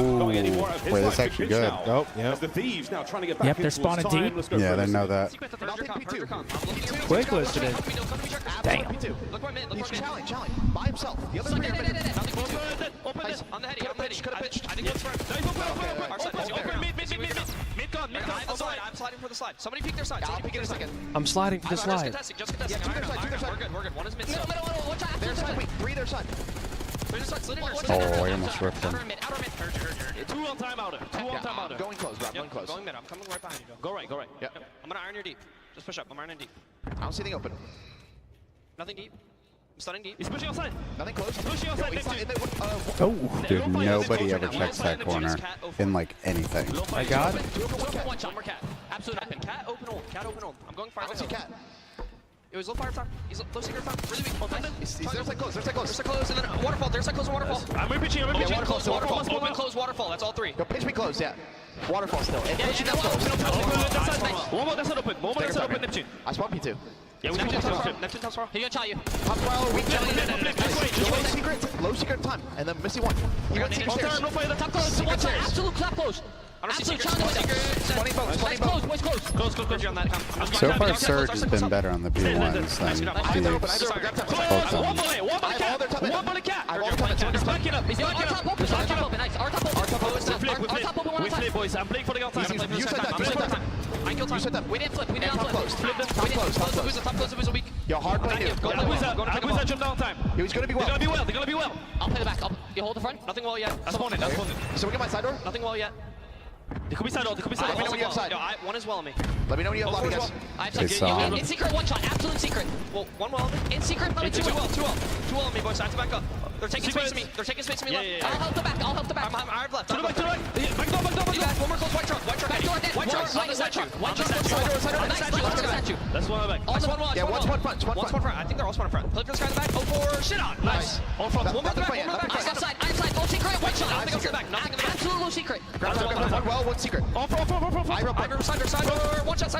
Not getting more out of his wait, life. that's actually Pitch good. now. Oh, yeah. As the Thieves now trying to get back Yep, they're into spawning time. deep. Let's go Yeah, I for didn't know this. that. Quick listed. Damn. Look my mid, look my mid. Challenge, by himself. The other three are mid. Open this, on the heady, could have pitched. I think it's our side, open mid gone. I'm sliding for the slide. Somebody peek their side, somebody peek their side. I'm sliding for the slide. Just contesting. Yeah, two their side. We're good. One is mid. Their side, wait, 3 their side. Oh, I almost ripped him. Two on timeout. I'm going close, bro. I'm going close. Going mid. I'm coming right behind you. Go right. Yep. I'm gonna iron your deep. Just push up. I'm ironing deep. I don't see anything open. Nothing deep. I'm stunning deep. He's pushing outside. Nothing close. Pushing outside. Oh, dude, nobody ever checks that corner in like anything. My God. One shot. More cat. Absolute open. Cat open hold. Cat open hold. I'm going fire. I don't see cat. It was low fire top. He's low secret top. Really weak. He's there's like close. There's like close. There's a close and then waterfall. There's a close and waterfall. I'm pitching. Waterfall. Close. Waterfall. Open. Close. Waterfall. That's all three. Yo, pitch me close. Yeah. Waterfall still. And push it down close. One more. That's not open. One more. That's not open. Neptune. I spawn P2. Yeah, we can Neptune do top that. Neptune top far. He gonna try you. Top well, weak low secret time, and then Missy one. He went secret stairs. Top close. One side. Absolute clap close. I don't see secret. Close. Close on that. So far, Surge has been better on the B1s than Thieves. One bullet cat. He's backing up. He's backing up. Our top open. Nice. Our top open. Our top open. We flip, boys. I'm playing for the time. You said that. I killed time. We didn't flip. We didn't flip. Flip them. Top close. Top close. Abusa weak. Yo, hard play here. Abusa jump down time. He's gonna be well. They're gonna be well. I'll play the back. You hold the front. Nothing well yet. That's one. So we get my side door? Nothing well yet. They could be side door. Let me know when you have side. One is well on me. Let me know when you have lobby, guys. I have side. In secret, one shot. Absolute secret. Well, one well on me. In secret, let me two well. Two well on me, boys. I have to back up. They're taking space to me. They're taking space to me left. I'll help the back. I'm iron left. To the right. Back door. One more close. White truck. White truck. That's one on the back. That's one well. Yeah, one's one front. One's one front. I think they're all one front. Play for this guy in the back. Oh, for shit on. Nice. All front. One more back. I'm side. Low secret. White shot. Nothing else in the back. Nothing in the back. Absolute low secret. One well, one secret. Off. Side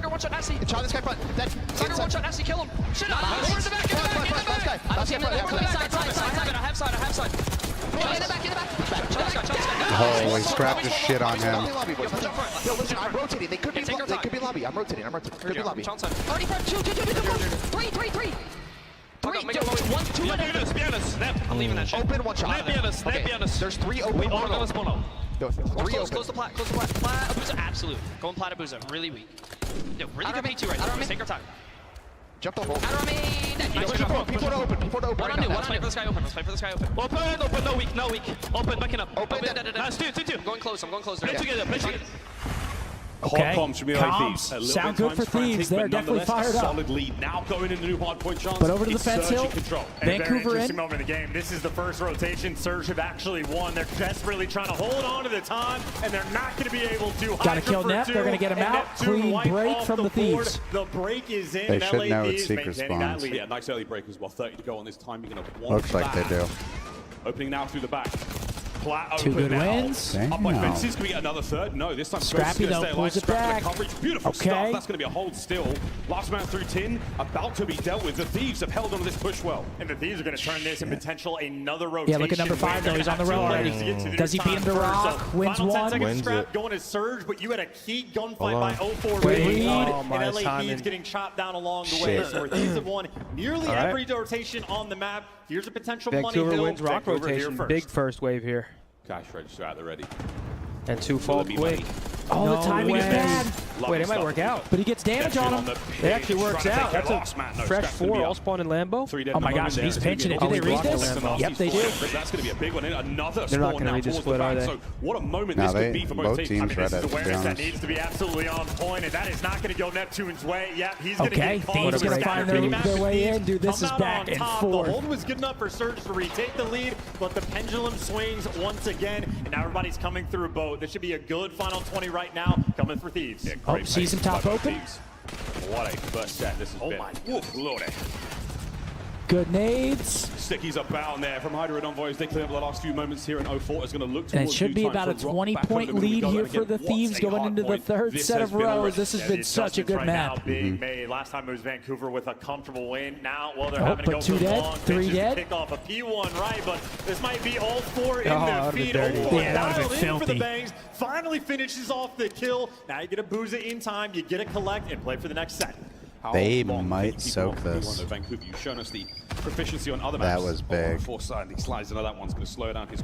door. One shot. Nasty. Try this guy front. Side door. One shot. Nasty. Kill him. Shit on. Over in the back. I don't see him. I have side. In the back. Oh, he scrapped the shit on him. Yo, listen, I'm rotating. They could be lobby. I'm rotating. Could be lobby. Already front. Two. Three. One, two. Be honest. Snap. I'm leaving that shit. Open one shot. Snap, be honest. There's three open. We all gonna spawn out. Three open. Close the plat. Plat Abusa, absolute. Going plat Abusa, really weak. Yo, really good P2 right now. Take our time. Jump the hole. People to open. One on two. Let's fight for this guy open. Open. No weak. Open. Backing up. Open. Nice. Two. I'm going close. Play together. Okay. Hot comms from Comms. A little Sound bit good for frantic, Thieves. but They're definitely nonetheless, fired up. Solid lead now going into the new hardpoint chance. But over to the It's fence Surge hill. in control. Vancouver very interesting in. moment in the game. This is the first rotation. Surge have actually won. They're desperately trying to hold on to the time, and they're not going to be able to. Gotta kill Nep. They're going to get him out. Clean break from the Thieves. The break is in. They and should LA know Thieves it's secret maintaining that spawns. lead. Yeah, nice early break as well. 30 to go on this time. You're going to want Looks like they do. Opening now through the back. Plat Two open good now. wins. Up by Damn. fences. Can we get another third? No, this time Scrappy, Ghost is though, going to stay alive. pulls it Scrappy back. the coverage. Beautiful Okay. stuff. That's going to be a hold still. Last man through tin. About to be dealt with. The Thieves have held on to this push well. And the Thieves are going to turn this in potential another rotation. Yeah, look at number 5, though. He's on the row already. Does he beat him to rock? Wins Final 10 one. seconds Wins scrap it. going to Surge, but you had a key gunfight by 04 Wait. lead, Oh, my and LA timing. Thieves getting chopped down along the way. So Thieves have won nearly All right. every rotation on the map. Here's a potential money Vancouver hill. wins rock Vancouver here rotation. first. Big first wave here. Cash register at the ready. And 2 fall Will it be quick. money? Oh, the timing is bad. Wait, it might work out. But he gets damage on him. It actually works out. That's a fresh 4 all spawn in Lambo. Oh my gosh, he's pinching it. Do they read this? Yep, they do. That's going to be a big one. Another They're not spawn gonna now read this towards split, the are back. they? So what a moment No, this could be for both teams. teams read This it, is to be awareness that honest. needs to be absolutely on point, and that is not going to go Neptune's way. Yeah, he's going to Okay, get caught. Thieves going to find their way in. Dude, this Come is out back on and top. The forth. hold was good enough for Surge to retake the lead, but the pendulum swings once again, and now everybody's coming through a boat. This should be a good final 20 right now, coming for Thieves. Yeah, Oh, great season pace top by both open. teams. What a first set this has been. my Oof, Lordy. Good nades. Stickies abound there from Hydra and Envoys. They clean up the last few moments here in 04. Is going to look towards And it should be due about a time for Rock 20-point back on the lead go. here And for again, the Thieves what's a going into the hard third point? set This of has been rows. already- This has been such a good right map. Now being made. Last time it was Vancouver with a comfortable win. Now, well, they're Oh, having to but go 2 for dead, long 3 pitches to dead. pick off a P1 right, but this might be all 4 in Oh, the that'd be feed. dirty. Yeah, that would've been Dialed in for the filthy. bangs. Finally finishes off the kill. Now you get a Booza in time. You get a collect and play for the next set. How They long might can people soak do this. on the Vancouver? You've shown us the proficiency on other That maps. was big. Before Wsanely slides into that one's going to slow down his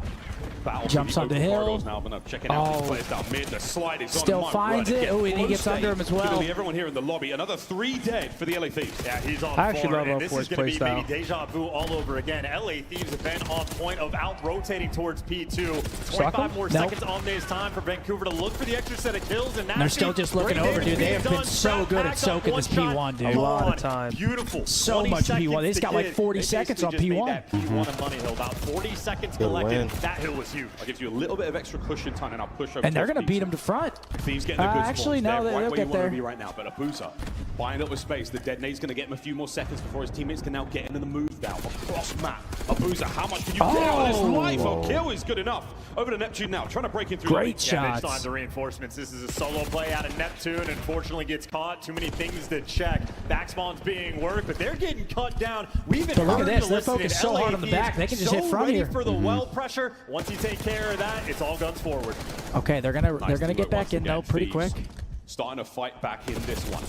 battle. Jumps through on the open hill. corridors Now, but checking out Oh. these players down mid. The slide is Still on. finds it. Oh, and he gets under him as well. Literally everyone here in the lobby. Another 3 dead for the LA Thieves. Yeah, he's on I actually forward, love and this our is going to be play maybe deja vu all over again. LA Thieves have been on point of out-rotating towards P2. 25 more seconds on this time for Vancouver to look for the extra set of kills, and They're still just looking over, dude. They have been so good at soaking this P1, dude. A lot of time. Beautiful. So much P1. They just got like 40 seconds on P1. That P1 and Money Hill, about 40 seconds collected. That hill was huge. I'll give you a little bit of extra cushion time, and I'll push over. And they're going to beat him to front. Thieves getting a good actually, no, spawns. They're they'll right where get you want there. to be right now. But Abuza buying up with space. The dead nade's going to get him a few more seconds before his teammates can now get into the move down across map. Abuza, how much can you get out of this life? A kill is good enough. Over to Neptune now, trying to break in through. Great Yeah, they shots. still have the reinforcements. This is a solo play out of Neptune. Unfortunately, gets caught. Too many things to check. Backspawn's being worked, but they're getting cut down. We've been But look at heard this. to They're listen focused in so LA hard on the Thieves, back. They can just so hit front ready here. for the well pressure. Once you take care of that, it's all guns forward. Okay, they're gonna get back in though pretty quick. Starting to fight back in this one.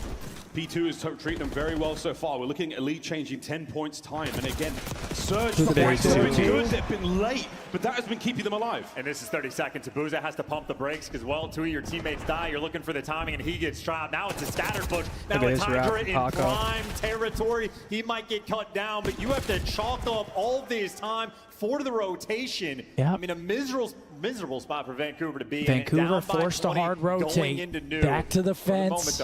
P2 is treating them very well so far. We're looking at lead changing 10 points time. And again, Surge from back has been good. They've been late, but that has been keeping them alive. And this is 30 seconds. Abuza has to pump the brakes because, well, 2 of your teammates die. You're looking for the timing, and he gets trapped. Now it's a scattered push. Now it's Hydra in prime territory. He might get cut down, but you have to chalk up all this time for the rotation. Yep. I mean, a miserable spot for Vancouver to be in. Vancouver forced to hard rotate back to the fence.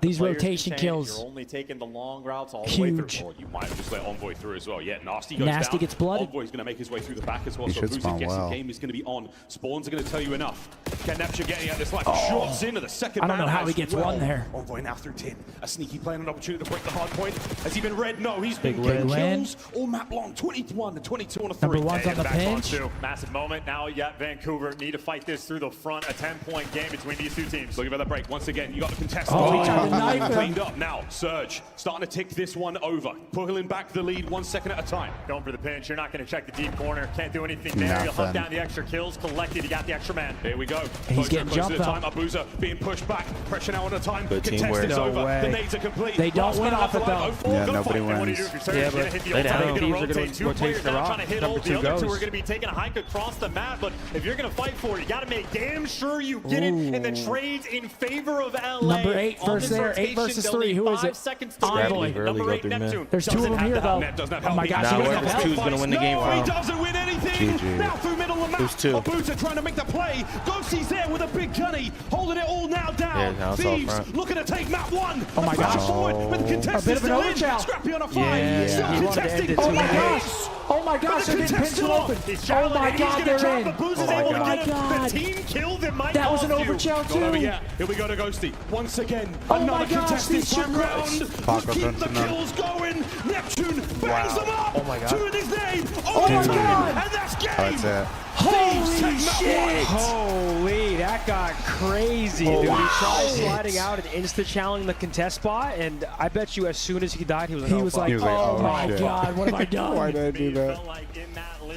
These rotation kills. You're only taking the long routes all the way through. Or you might have just let Envoy through as well. Yeah, Nasty goes Nasty down. gets blooded. Envoy's going to make his way through the back as well. He So should Bruce's spawn guessing well. game is going to be on. Spawns are going to tell you enough. Can Neptune getting out this life? Shots into the second I don't know man how he as gets well. one there. Envoy now through 10. A sneaky play and an opportunity to break the hard point. Has he been red? No, he's Big been getting win. kills all map long. 21 to 22 on a 3. Number one's on the pinch. Massive moment. Now you got Vancouver need to fight this through the front. A 10-point game between these two teams. Looking for the break once again. You got the contest. Oh, he tried to knife him. Cleaned up now. Surge starting to tick this one over, pulling back the lead 1 second at a time. Going for the pinch. You're not going to check the deep corner. Can't do anything there. You'll hunt down the extra kills. Collected. You got the extra man. Here we go. He's getting closer to jumped time. up. Abuza being pushed back. Pressure now on the time. Good Contest teamwork. is No over. way. The nades are complete. They don't Last win man off it, alive. though. Yeah, Gunfight. nobody And what do you do wins. if you're Yeah, Surge? You're but gonna hit the they ultimate, don't. you're Thieves gonna are gonna rotate. Two rotate players the now rock. trying to hit Number ult. The two other two goes. are going to be taking a hike across the map. But if you're going to fight for it, you got to make damn sure you get it in the trades in favor of LA. Number 8 On versus this there. 8 rotation, versus they'll 3. need Who is 5 it? seconds to Envoy. win. Early Number go 8, through Neptune. There's 2 of them Doesn't here have though. Net doesn't have Oh help. my He gosh, has he Nah, doesn't have whoever's help. two's gonna win the game. No, he Wow. doesn't win anything. GG. Now through middle of the map. Who's 2? Abuza trying to make the play. Ghosty's there with a big gunny, holding it all now down. Yeah, now it's all Thieves front. looking to take map 1. Oh my gosh. Forward with the A contested bit of an still in. overchow. Scrappy on a 5. Yeah. Still He wanted to contesting. end it Oh too my late. gosh. Oh my gosh, they're getting pinched open. Oh my god, they're in. Abuza's Oh able to my get him. god. The team killed him. Might That was an cost you. overchow Not over too. yet. Here we go to Ghosty. Once again, Oh my another gosh, contested these time should round. Paco Keep the Benson. kills going. Neptune bangs them up. Oh my god. 2 in his name. Oh my god. And that's game. That's it. Holy shit. Holy, that got crazy, dude. He tried sliding out and insta-challenging the contest spot, and I bet you as soon as he died, he was like, He was like, oh my shit. god, what have I done? Why did I do that?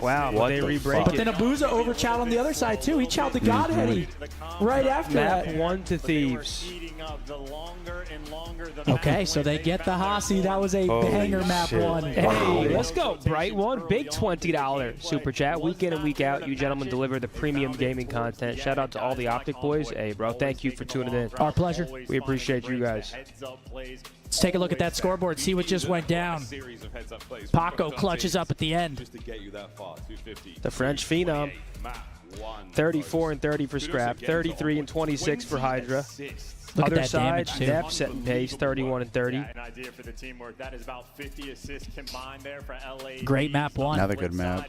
wow, but What they the re-break But it. then Abuza overchowed on the other side too. He chowed the God Heady right after Map that. 1 to Thieves. Okay, so they get the Hossie. That was a Holy banger map shit. 1. Hey, let's go. Bright one. Big $20 super chat. Week in and week out, you gentlemen deliver the premium gaming content. Shout out to all the Optic boys. Hey, bro, thank you for tuning in. Our pleasure. We appreciate you guys. Let's take a look at that scoreboard, see what just went down. Paco clutches up at the end. Just to get you that far. 250. The French Phenom. 34 and 30 for Scrap. 33 and 26 for Hydra. Look at Other that side, damage, too. Nep setting pace, 31 and 30. An idea for the teamwork. That is about 50 assists combined there for LA. Great map 1. Another good map.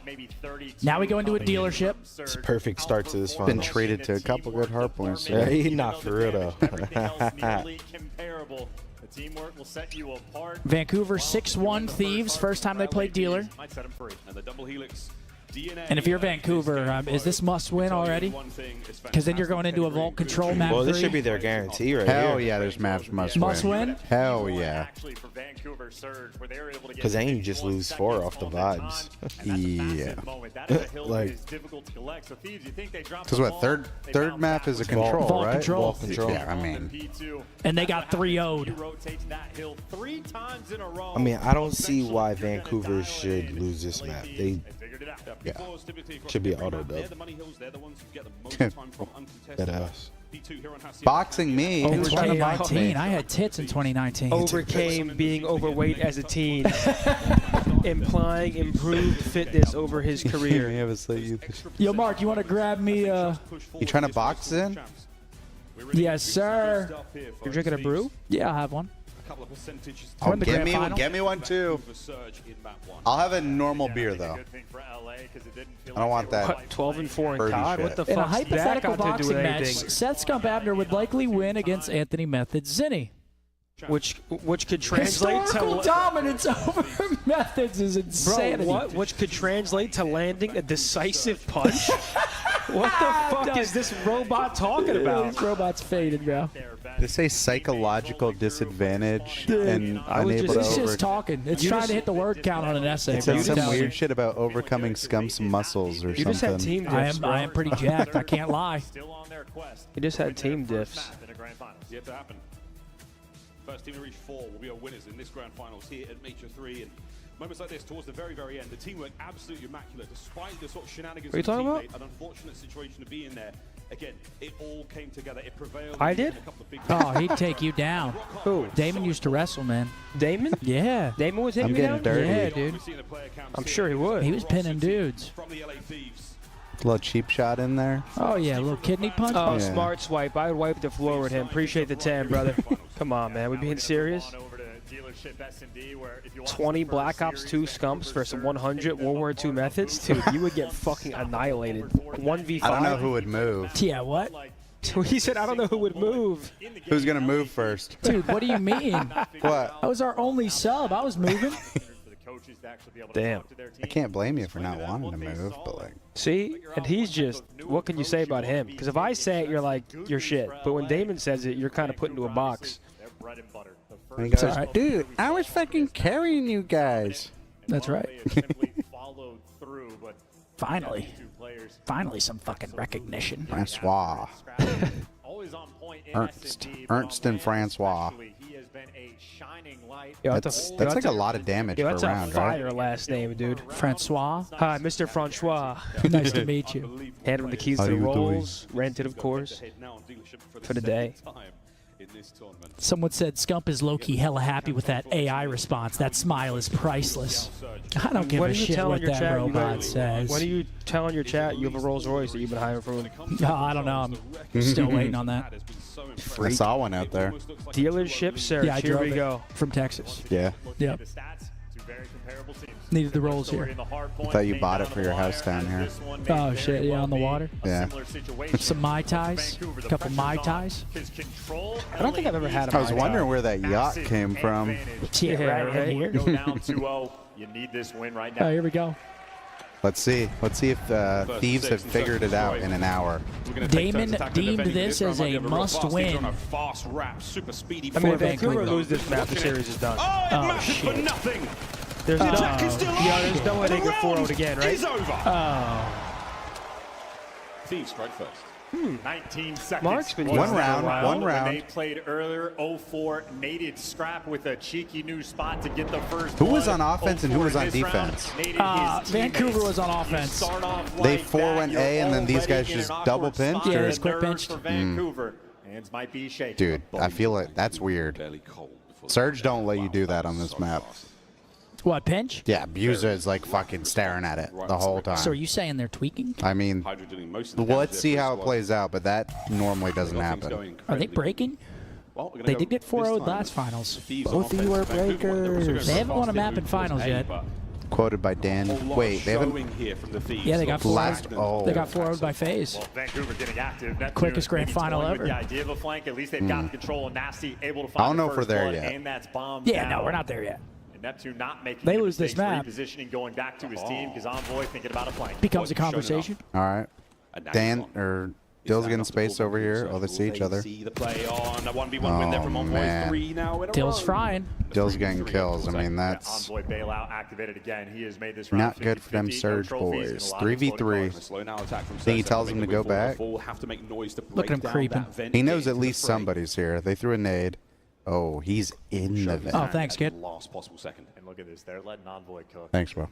Now we go into a dealership. It's a perfect start to this Been final. treated to a couple good hard points. Yeah, he not for real though. Comparable. The teamwork will set you apart. Vancouver 6-1 Thieves. First time they played dealer. Might set them free. And the double helix And if you're Vancouver, is this must win already? Because then you're going into a vault control map. Well, this 3. should be their guarantee right Hell here. yeah, there's maps must win. Hell yeah. Because then you just lose 4 off the vibes. Yeah. Like, because what, third map is a control, Vault right? control. Vault control. Yeah, I mean. And they got 3-0'd. I mean, I don't see why Vancouver should lose this map. They should be auto dub. That ass. Boxing me. In 2019, I had tits in 2019. Overcame being overweight as a teen, implying improved fitness over his career. Yo, Mark, you want to grab me? You trying to box in? Yes, sir. You're drinking a brew? Yeah, I'll have one. Oh, get me one too. I'll have a normal beer though. I don't want that. What, 12-4 in birdie COD? shit. What the In a fuck's that hypothetical got to do boxing with match, anything? Seth Scump Abner would likely win against Anthony Methods Zinni. Which could translate Historical to dominance over Methods is insanity. Bro, what? Which could translate to landing a decisive punch? What the fuck is this robot talking about? This robot's faded, bro. They say psychological disadvantage and unable It's to just talking. It's trying to hit the word count on an essay. It said some weird shit about overcoming Scump's muscles or You something. just had team diffs, I am pretty jacked. I can't lie. You just had team diffs. Yet to happen. First team to reach 4 will be our winners in this grand finals here at Major 3. And moments like this, towards the very, very end, the team worked absolutely immaculate, despite the sort of shenanigans What are you of the talking teammate. An unfortunate situation to be in there. Again, it all came together. It prevailed. I did? Oh, he'd take you down. Who? Damon used to wrestle, man. Damon? Yeah. Damon was hitting I'm me getting down? dirty. Yeah, dude. I'm sure he would. He was pinning dudes. From the LA Thieves. A little cheap shot in there. Oh, yeah, a little kidney punch. Oh, Yeah. Smart swipe. I would wipe the floor with him. Appreciate the 10, brother. Come on, man. We being serious? 20 Black Ops 2 scumps versus 100 World War II methods? Dude, you would get fucking annihilated. 1v5. I don't know who would move. Yeah, what? He said, I don't know who would move. Who's gonna move first? Dude, what do you mean? What? I was our only sub. I was moving. Damn. I can't blame you for not wanting to move, but like. See? And he's just, what can you say about him? Because if I say it, you're like, you're shit. But when Damon says it, you're kind of put into a box. It's all right. Dude, I was fucking carrying you guys. That's right. Finally. Finally, some fucking recognition. Francois. Ernst and Francois. Yo, That's like a lot of damage Yo, per that's a round, fire right? last name, dude. Francois. Hi, Mr. Francois. Nice to meet you. Hand him the keys How to the you doing? rolls. Rented, of course, for the day. Someone said Scump is low-key hella happy with that AI response. That smile is priceless. I don't give When a are you shit telling what your that chat robot says. When are you telling your chat you have a Rolls Royce that you've been hiring from him? No, I don't know. I'm still waiting on that. I saw one out there. Dealership search. Yeah, I Here drove we it go. from Texas. Yeah. Yep. Needed the rolls here. I thought you bought it for your house down here. Oh shit! Yeah, on the water. Yeah. Some Mai Tais. A couple Mai Tais. I don't think I've ever had a I was wondering where that yacht came from. Yeah, right here. Go down 2-0. You need this win right now. Oh, here we go. Let's see. Let's see if Thieves have figured it out in an hour. Damon deemed this as a must-win. I mean, if Vancouver lose this map, the series is done. Oh shit! There's no, there's no way they get 4-0 again, right? Oh. Thieves strike first. 19 seconds. Mark's been One round. One They round. played earlier. 0-4. Nated scrap with a cheeky new spot to get the first. Who was blood. on offense and who 0-4 was on in this round. defense? Nated his Vancouver teammates. was on You offense. start off They like 4 went that, A you're and then these guys already in just an awkward double pinched, spot. Yeah, or- they square Nerves pinched. for Vancouver. Hands might be shaking. Dude, I feel it. That's weird. Surge don't let you do that on this map. What, pinch? Yeah, Buza is like fucking staring at it the whole time. So are you saying they're tweaking? I mean, let's see how it plays out, but that normally doesn't happen. Are they breaking? They did get 4-0 last finals. Both of you are breakers. They haven't won a map in finals yet. Quoted by Dan. Wait, they haven't. Yeah, they got 4-0. Last. Oh. They got 4-0 by FaZe. Well, Vancouver getting active. Neptune Quickest grand maybe final toying ever. With the idea of a flank. At least they've got the control. And Nasty able to find I don't know the if we're first there blood, yet. And that's bombed Yeah, down. no, we're not there yet. And Neptune not making They any lose this mistakes, map. repositioning, going back to his team because Envoy thinking about a flank. Becomes a conversation. All right. Dan or Dill's getting space over here. Oh, they see each other. See the play on a 1v1 win there from Envoy. Man. 3 now in a Dill's row. frying. Dill's getting kills. I mean, that's Envoy bailout activated again. He has made this round not good for them 50-50, no Surge trophies, boys. and a lot of exploding 3v3. cards. Slow now attack from Think he Surge, tells make him to the go way forward. back? Full, have to make noise to Look at him break down creeping. that vent He knows into at the least fray. somebody's here. They threw a nade. Oh, he's in the vent. Oh, thanks, kid. Last possible second. And look at this. They're letting Envoy cook. Thanks, bro.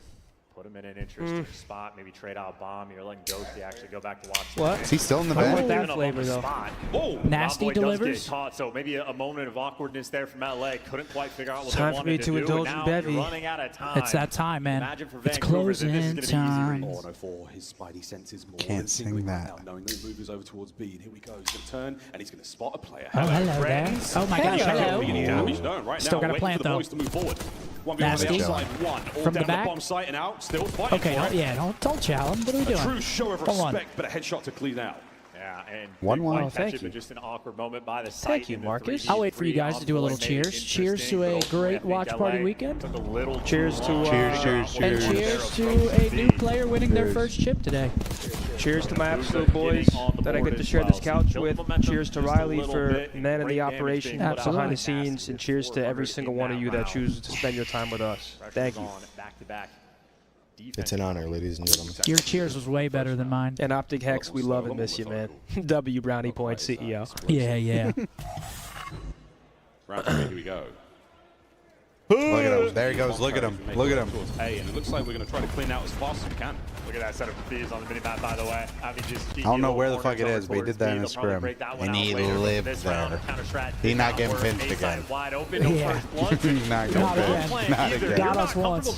Put him in an interesting spot. Maybe trade out bomb. You're letting Ghosty actually go back to watch. What? Is he still in the I vent? want that Even up on flavor, the though. spot. Oh, Nasty Envoy does delivers. get caught, so maybe a moment of awkwardness there from LA. Couldn't quite figure out what Time they for wanted me to to do. indulge and in now bevy. you're running out of time. It's that time, man. Imagine for It's Vancouver that closing this is going to be easy time. rings. Oh, no, for his spidey senses more Can't than sing tingling that. right now, knowing that the move is over towards B. And here we go. He's going to turn and he's going to spot a player. Oh, hello there. friends. Oh my gosh, hello. Beginning of damage done right Still now. got a Waiting plant, for the though. boys to move forward. 1v1 Nasty. on the outside, one. All From down the back? bomb site and out. Still fighting Okay, for it. don't chow him. What are we doing? A true show of Hold on. respect, but a headshot to clean out. Yeah, and 1-1. didn't quite catch thank it, you. but just an awkward moment by the Thank site you, in the Marcus. 3v3. I'll wait for you guys to do a little Envoy made it cheers. Cheers to interesting, a but ultimately, great I think watch party LA weekend. took a little Cheers too to, long. Cheers, cheers, And cheers to a new player winning their first chip today. Cheers to my absolute boys that I get to share this couch with. Cheers to Riley for man in the operation behind the scenes, and cheers to every single one of you that chooses to spend your time with us. Thank you. It's an honor, ladies and gentlemen. Your cheers was way better than mine. And Optic Hex, we love and miss you, man. W Brownie Point CEO. Yeah, yeah. Round 3, here we go. Look at him. There he goes. Look at him. Look at him. Towards A, and it looks like we're going to try to clean out as fast as we can. Look at that set of thieves on the mini-map, by the way. I mean, just I don't know where the fuck it is, but he did that in a scrim. And he lived there. He not getting pinched again. Yeah. He's not Not getting again. pinched. Not again. Got us once.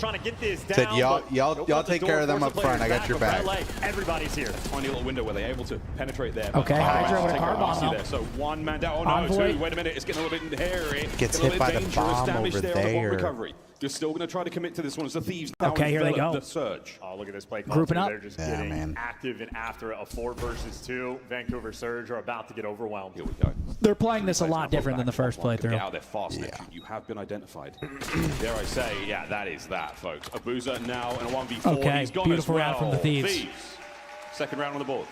Said y'all take care of them up front. I got your back. Everybody's here. Tiny little window where they're able to penetrate there. Okay, Hydra with a Take car it bomb easy though. there. So one man down. Oh no, Envoy. two. Wait a minute, it's getting a little bit hairy. Gets a little hit by bit the dangerous bomb damage over there on the bot there. recovery. You're still going to try to commit to this one as the Thieves now Okay, here they envelop go. the Surge. Oh, look at this play. Grouping up. They're just Yeah, getting man. active and after a 4 versus 2. Vancouver Surge are about to get overwhelmed. Here we go. They're playing this a lot different than the first Get playthrough. out there fast. You have been identified. Dare I say, yeah, that is that, folks. Abuza now in a 1v4. Okay, He's gone beautiful as round well. from the Thieves. Second round on the board.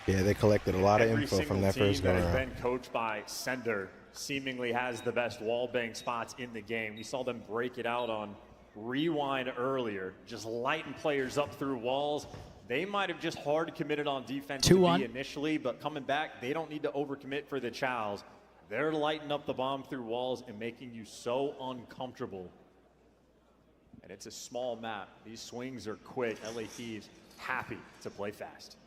Yeah, they collected a lot of Every info from single that team first go that has around. been coached by Sender seemingly has the best wallbang spots in the game. We saw them break it out on Rewind earlier, just lighting players up through walls. They might have just hard committed on defense to 2-1. be initially, but coming back, they don't need to overcommit for the Chows. They're lighting up the bomb through walls and making you so uncomfortable. And it's a small map. These swings are quick. LA Thieves happy to play fast.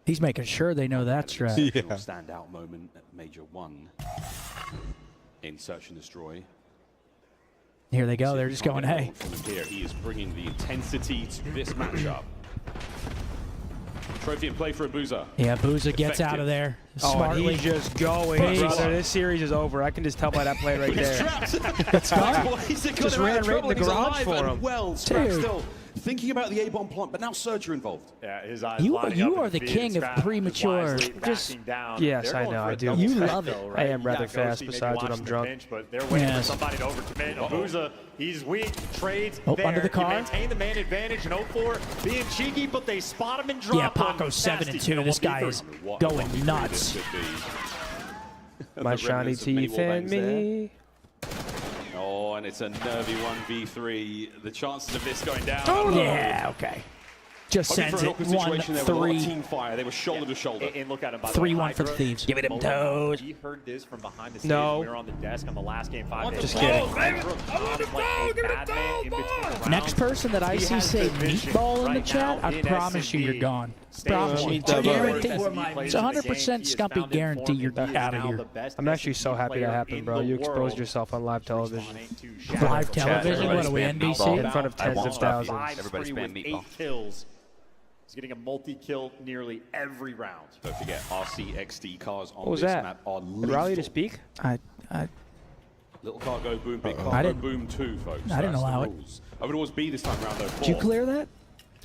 He's making sure they know that strat. Yeah. Standout moment at Major 1 in Search and Destroy. Here they go. They're just going, hey. From him here, he is bringing the intensity to this matchup. Trophy and play for Abuza. Yeah, Booza gets out of there Oh, and smartly. he's just going, Peace. brother. This series is over. I can just tell by that play right there. It's gone. Just ran right in the garage for him. Well, Scrap Dude. still thinking about the A-bomb plant, but now Surge are involved. Yeah, his eyes You lining up are and the feeding king of Scrap premature. wisely Just- backing down. yes, They're I going know, for a I do. double You tech, love it. though, I right? am You rather got fast Ghosty maybe besides when watching I'm the drunk. bench, but they're waiting Yes. for somebody to overcommit. Abuza, he's weak, trades Oh, there. under the car. You maintain the man advantage in 0-4, being cheeky, but they spot him and drop Yeah, him. Paco's 7 and Nasty 2. This guy 1v3. is What going a nuts. this could be. My The shiny remnants of many teeth and wallbangs there. me. Oh, and it's a nervy 1v3. The chances of this going down. Yeah, okay. Just Hoping sends for an it awkward situation there with a lot of 1-3. team fire. They were shoulder to shoulder. And look at him, by the way. 3-1 for the Hydra, Thieves. Give it him Molo, toes. He heard this from behind the stage. No. We were on the desk on the last game 5 days. Just ago. kidding. Next person that I see say meatball in the chat, I promise you you're gone. Promise you. Meatball. Guarantee. It's 100% Scumpy guarantee you're out of here. I'm actually so happy that happened, bro. You exposed yourself on live television. Live television? What are we, NBC? In front of tens of thousands. Everybody spam meatball. 8 kills. He's getting a multi-kill nearly every round. Don't forget, RCXD cars on What was this that? map are Did Riley to lethal. speak? Little car go boom, big I car go didn't- boom too, folks. I didn't That's the allow it. rules. I would always be this time around though. Did you clear that?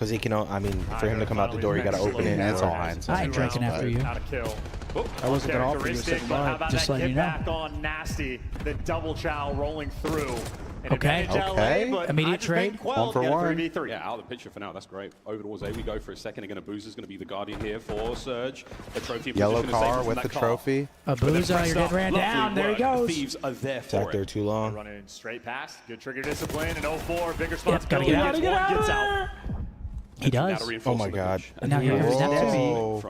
Because he can, I mean, for him to come out the door, you got to open it. That's all hindsight. I ain't drinking after you. Out of kill. I wasn't gonna offer you a second But how bite. about Just that letting get you know. back on Nasty? The double chow rolling through. An Okay. advantage Okay. LA, but Immediate I just trade. think Quell 1 for get a 1. 3v3. Yeah, out of the picture for now. That's great. Over towards A we go for a second. Again, Abuza's going to be the guardian here for Surge. The trophy Yellow position is car taken with from the that car. trophy. Abuza, you're getting ran Lovely down. There he work. goes. The Thieves are there for Sat it. there too long. Running straight past. Good trigger discipline. And 0-4. Big Yep, gotta responsibility. get out. Gets one, gets out. He does. Now to reinforce Oh my the God. bench. And now here comes Whoa. Neptune. From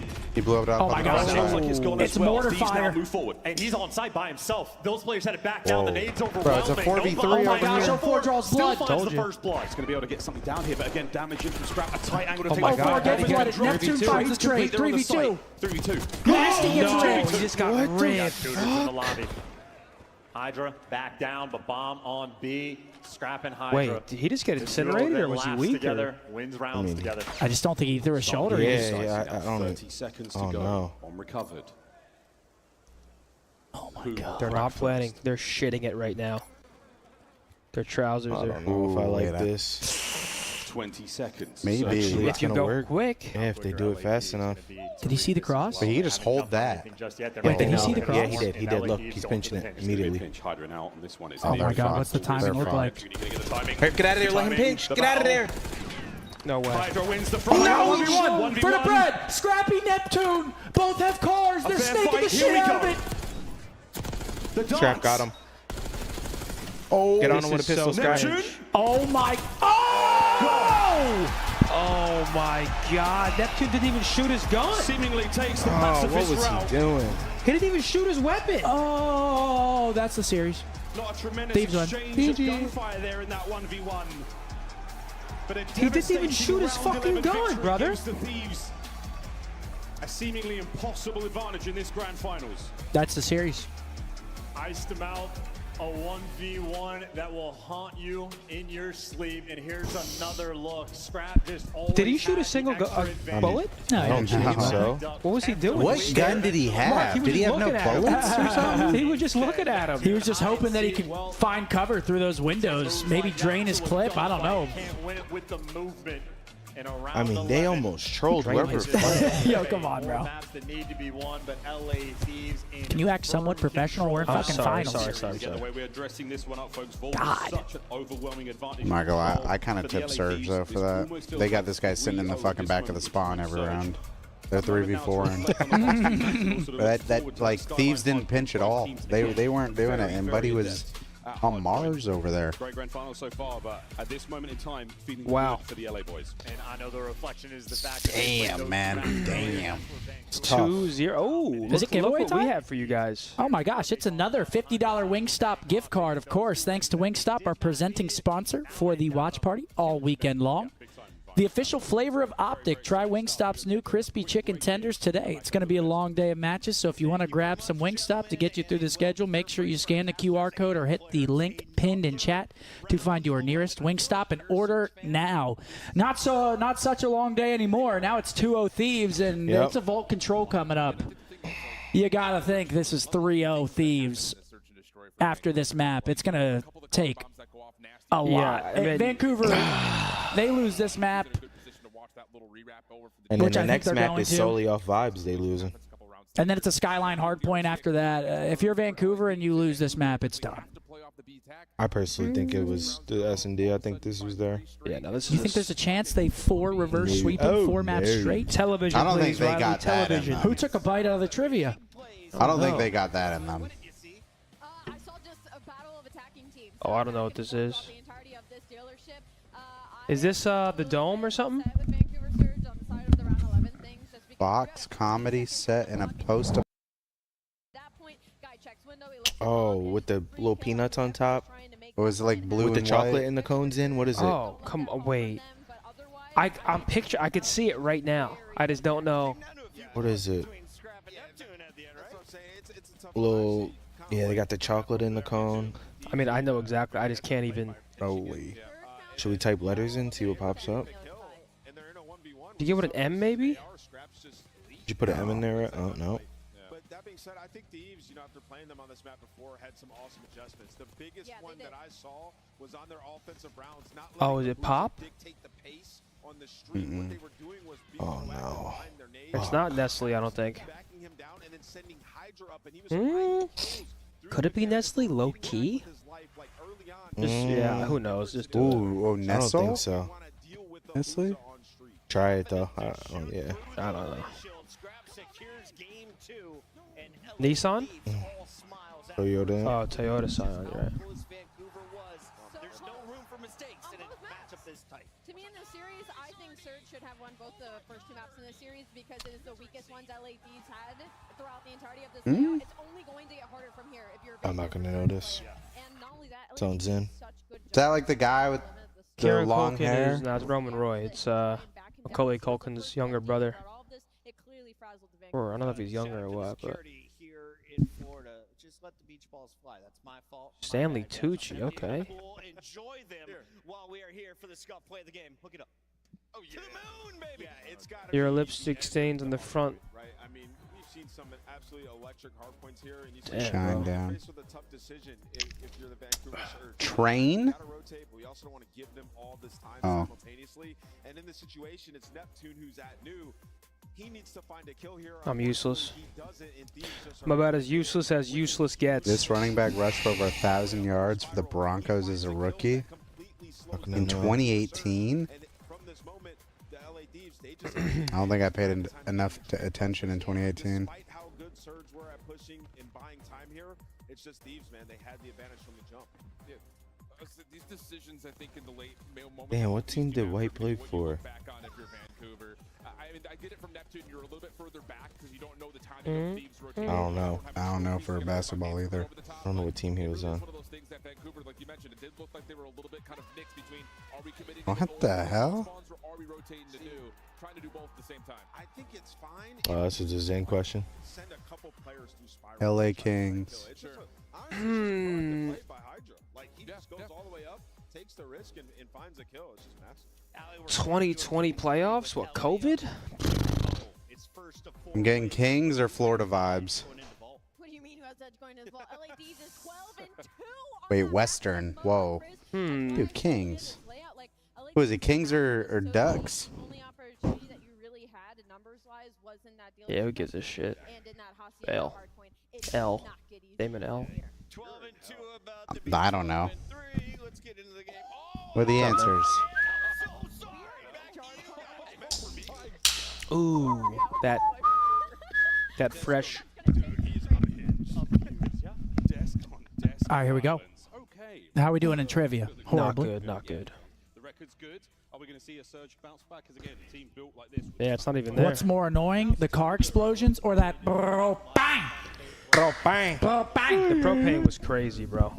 B. He blew it up. Oh my gosh. Sounds like it's gone It's as well. mortar Thieves now fire. move forward. And he's on site by himself. Those players had it back down. The nades Bro, overwhelming. it's a 4v3 Oh my over gosh, here. 04 draws still blood. finds Told the you. first blood. He's going to be able to get something down here, but again, damage in from Scrap. A tight angle to Oh take my over. God. Again, Neptune drop. Neptune finds the trade. They're on the 3v2. site. 3v2. Nasty gets No, ripped. he just got Got ripped. shooters in the lobby. Hydra back down, but bomb on B. Scrap and Hydra. Wait, did he just get This incinerated duo or was he laps weak? together, wins rounds together. I just don't think he threw a shoulder. Yeah, I don't know. 30 seconds to Oh, go no. on recovered. Oh my God. They're not planning. They're shitting it right now. Their trousers I are. don't know if I like yeah. this. 20 seconds. Maybe. Actually, If you gonna go work. quick. Yeah, if they do it fast enough. Did he see the cross? But he just hold that. Wait, did he see the cross? Yeah, he did. He did. Look, he's pinching it immediately. Pinch Hydra out on this one. It's Oh my God, what's the timing look like? Hey, get out of there. Let him pinch. Get out of there. No way. Hydra wins the front. No, 1v1 for the bread! Scrappy Neptune! Both have cars! They're snaking the shit out of it! The Scrap got him. Oh, get on him with a pistol, Scrap. Oh my. Oh! Oh my God. Neptune didn't even shoot his gun. Seemingly takes the Oh, what pacifist was route. he doing? He didn't even shoot his weapon. Oh, that's the series. Not a tremendous Thieves win. exchange of gunfire there in that 1v1. But He didn't even shoot his fucking gun, brother. The Thieves. A seemingly impossible advantage in this grand finals. That's the series. Iced him out. A 1v1 that will haunt you in your sleep. And here's another look. Scrap just always Did he shoot a had single the extra advantage. bullet? No, I don't think so. What was he doing? What gun did he have? Mark, Did he have no bullets or something? He was just looking at him. He was just hoping that he could find cover through those windows, maybe drain his clip. I don't know. Can't win it with the movement. And around I mean, they 11, almost trolled whoever. Yo, come on, bro. maps that need to be won, but LA Thieves in Can you act somewhat professional? We're in fucking finals. Sorry. Yeah, the way we're addressing this one up, folks, Volk God. is such an overwhelming advantage. Michael, for I kind of the tip LA Surge Thieves. though for This that. almost feels They got like this guy sitting in the 3-0 fucking this back one of the for spawn every Surge. round. They're 3v4. That like Thieves didn't pinch at all. They weren't doing it, and Buddy was on Mars over there. Great grand final so far, but at this moment in time, feeling Wow. good for the LA boys. And I know the reflection is the fact that Damn, man. Damn. It's tough. 2-0. Oh, Is it giveaway look what we time? have for you guys. Oh my gosh, it's another $50 Wingstop gift card, of course, thanks to Wingstop, our presenting sponsor for the watch party all weekend long. The official flavor of Optic. Try Wingstop's new crispy chicken tenders today. It's going to be a long day of matches, so if you want to grab some Wingstop to get you through the schedule, make sure you scan the QR code or hit the link pinned in chat to find your nearest Wingstop and order now. Not such a long day anymore. Now it's 2-0 Thieves, and it's a Vault Control coming up. You got to think this is 3-0 Thieves after this map. It's going to take a lot. I mean, Vancouver, they lose this map. And then Which I the think next they're map going is to. solely off vibes. They losing. And then it's a Skyline hardpoint after that. If you're Vancouver and you lose this map, it's done. I personally think it was the S&D. I think this was there. Yeah, no, this is. You think there's a chance they reverse sweep in 4 maps straight? Television, I don't think please, they Riley, got that in television. them. Who took a bite out of the trivia? I don't think they got that in them. I saw just a battle of attacking teams. Oh, I don't know what this is. Is this the dome or something? Box comedy set in a post. Oh, with the little peanuts on top. What was it, like blue With the and chocolate white? and the cones in. What is it? Oh, come on, wait. I'm picture. I could see it right now. I just don't know. What is it? Little. Yeah, they got the chocolate in the cone. I mean, I know exactly. I just can't even. Holy. Should we type letters in, see what pops up? Do you give it an M maybe? Did you put an M in there? Oh, no. But that being said, I think Thieves, after playing them on this map before, had some awesome adjustments. The biggest one that I saw was on their offensive rounds. Not Oh, is it pop? dictate the pace on the street. What they were doing was being Oh, no. It's not Nestle, I don't think. backing him down and then sending Hydra up, and he was Could it be Nestle low key? Just, yeah, who knows? Just do it. Ooh, oh, I don't Nestle? think so. Nestle? Try it, though. Yeah. I don't know. Nissan? Toyota. Oh, Toyota sign on it, right? There's no room for mistakes in a matchup this tight. To me in this series, I think Surge should have won both the first 2 maps in this series because it is the weakest ones LA Thieves had throughout the entirety of this video. It's only going to get harder from here if you're I'm not going to notice. And not only that, Sounds in. Is that like the guy with the Kieran long Culkin hair? is not Roman Roy. It's Macaulay Culkin's younger brother. Or I don't know if he's younger or what, but Here in Florida, just let the beach balls fly. That's my fault. Stanley Tucci, okay. Enjoy them while we are here for the Scuff play of the game. Hook it up. Your lipstick stains on the front. Right. I mean, we've seen some absolutely electric hard points here, and you Damn, Shine bro. down. faced with a tough decision if you're the Vancouver Surge. Train? You gotta rotate, but we also don't want to give them all this time simultaneously. And in this situation, it's Neptune who's at new. He needs to find a kill here. I'm useless. I'm about as useless gets. This running back rushed for over 1,000 yards for the Broncos as a rookie in 2018. I don't think I paid enough attention in 2018. Despite how good Surge were at pushing and buying time here, it's just Thieves, man. They had the advantage from the jump. Yeah. These decisions, I think, in the late moments. Damn, what team did White play for? Back on if you're Vancouver. I mean, I get it from Neptune. You're a little bit further back because you don't know the timing of Thieves rotation. I don't know. I don't know for basketball either. I don't know what team he was on. One of those things that Vancouver, like you mentioned, it did look like they were a little bit kind of mixed between are we committing to What the hell? or are we rotating to new, trying to do both at the same time. I think it's fine. This is a Zen question. Send a couple players through spiral. LA Kings. It's just honestly, just a play by Hydra. Like he just goes all the way up, takes the risk, and finds a kill. It's just massive. 2020 playoffs? What, COVID? I'm getting Kings or Florida vibes. What do you mean who has edge going to the ball? LA Thieves is 12-2. Wait, Western. Whoa. Dude, Kings. Who is it, Kings or Ducks? Only opportunity that you really had numbers-wise was in that deal. Yeah, who gives a shit? L. L. Name an L. I don't know. What are the answers? Ooh, that fresh. All right, here we go. How are we doing in trivia? Horribly. Not good, not good. The record's good. Are we going to see a Surge bounce back? Because again, a team built like this. Yeah, it's not even there. What's more annoying, the car explosions or that bro bang? Bro, bang. Bro bang. The propane was crazy, bro.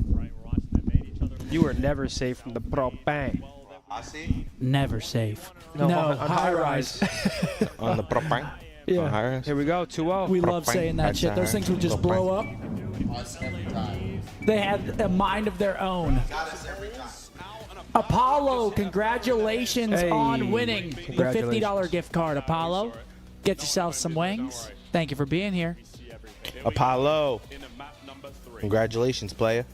You were never safe from the bro bang. Never safe. No, on high rise. On the propang. Yeah. On high rise. Here we go, 2-0. We love saying that shit. Those things would just blow up. They had a mind of their own. Apollo, congratulations on winning the $50 gift card. Apollo, get yourself some wings. Thank you for being here. Apollo. Congratulations, player.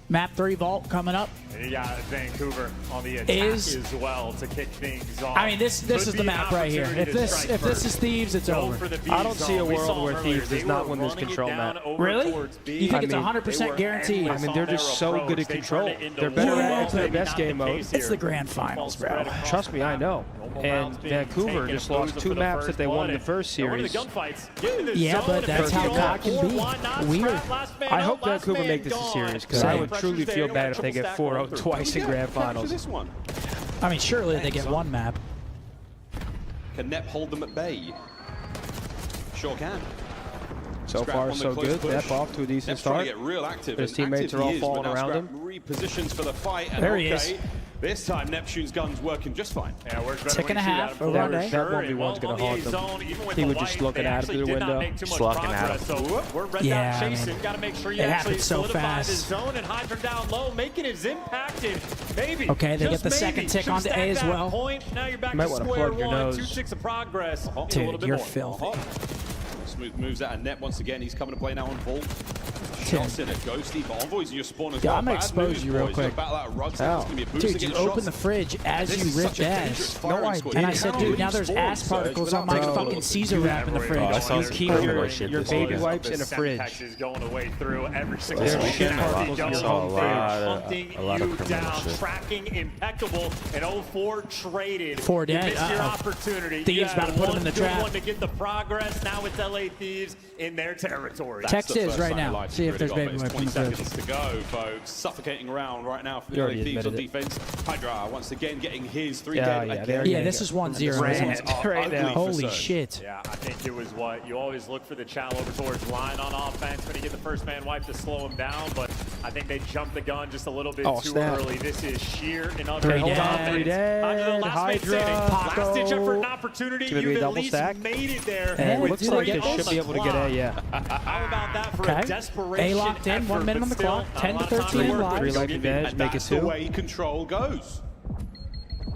Map 3 vault coming up. And you got Vancouver on the attack Is- as well to kick things off. I mean, this is the map right here. If this is Thieves, it's over. I don't see a world where Thieves does not win this control map. Really? You think it's 100% guaranteed? I mean, they're just so good at control. They're better at it to the best game mode. It's the grand finals, bro. Trust me, I know. And Vancouver just lost 2 maps that they won in the first series. Yeah, but that's how God can be. Weird. I hope Vancouver make this a series because I would truly feel bad if they get 4-0 twice in grand finals. This one. I mean, surely they get one map. Can Nep hold them at bay? Sure can. So Scrap far, on the so close good. push. Nep off to a decent Nep's trying start. to get real active. His and teammates active are all he is, but falling now around Scrap him. repositions for the fight. And There he okay, is. This time Neptune's gun's working just fine. Yeah, works better Tick when and a you shoot half out of around for A. That 1v1's going to haunt them. He would just look at out through the window. Just looking at him. So we're red Yeah, dot I mean, chasing. Got to make sure you it actually happens so solidify fast. his zone and Hydra down low, making his impacted. Maybe. Okay, they just get the second maybe. tick Should've onto A stacked as that well. Point. Now you're back You might to wanna square plug your one. nose. 2 ticks of progress. Need a little Dude, bit you're more. filthy. Smooth moves out of Nep once again. He's coming to play now on Vault. Shots in a ghosty, but Envoy's in your spawn as Yeah, well. I'm gonna Bad expose news, you real boys. quick. Battle out of Rugs. Ow. It's gonna be a boost Dude, you against open shots. the fridge as This you is ripped such a dangerous ass. firing squad. And I You said, cannot dude, now leave there's spawn, ass Surge, particles without on my taking fucking bullets. Caesar wrap in the fridge. that sounds You keep your baby wipes in a fridge. Is going away through every single There's weekend. shit After particles you in jump your on home stage, fridge. hunting a lot you of criminal down, shit. tracking impeccable, and 0-4 traded. 4 You dead. missed your Uh-oh. opportunity. Thieves You about to had put him one in the good trap. one to get the progress. Now it's LA Thieves in their territory. Text is right now. See if there's baby wipe in 20 the fridge. seconds to go, folks. Suffocating round right now for You the already Thieves on admitted defense. Hydra once again getting his 3 Yeah, dead yeah, again. they're Yeah, this is 1-0. Ran isn't it? off right ugly now. for Holy Surge. shit. Yeah, I think it was what you always look for the channel over towards line on offense when you get the first man wipe to slow him down, but I think they jumped the gun just a little bit too snap. early. This is sheer and utter 3 dead. confidence. 3 dead. Hydra, the last man standing. Hydra. Last ditch effort and opportunity. It's gonna be a You've at double least stack. made it there. And it with looks like 3 they on should the be able to get clock. A, yeah. How about that for Okay. a desperation A locked in, 1 effort, minute on but the still clock, not 10 a to lot of time 13 work. live. 3 life advantage, And make it that's the 2. way control goes.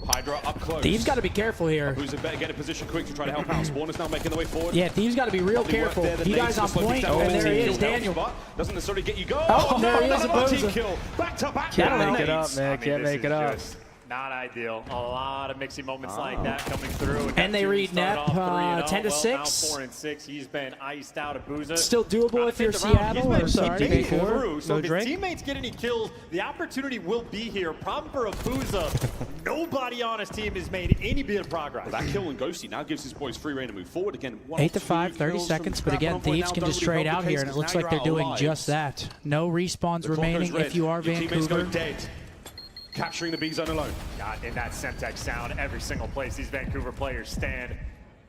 Hydra up close. Thieves got to be careful here. Boozer better get in position quick to try to help out. Spawners now making their way forward. Yeah, Thieves got to be real careful. He guys on point, and there he is, Daniel. Doesn't necessarily get you going. Oh, there he is, a another team Boozer. kill. Back to back. Can't make it up, man. I mean, Can't this make is it up. just not ideal. A lot of mixing moments like that coming through. And they read Nep 10 to 6. Now 4 and 6. He's been iced out of Booza. Still doable if you're Seattle, or sorry, through. So No if his drink? teammates get any kills, the opportunity will be here. Problem for Abuza. Nobody on his team has made any bit of progress. That kill and Ghosty now gives his boys free reign to move forward again. 8 to 5, 30 seconds, but again, Thieves can just trade out here, and it looks like they're doing just that. No respawns remaining if you are Vancouver. Dead. Capturing the B zone alone. God, in that Semtex sound, every single place these Vancouver players stand,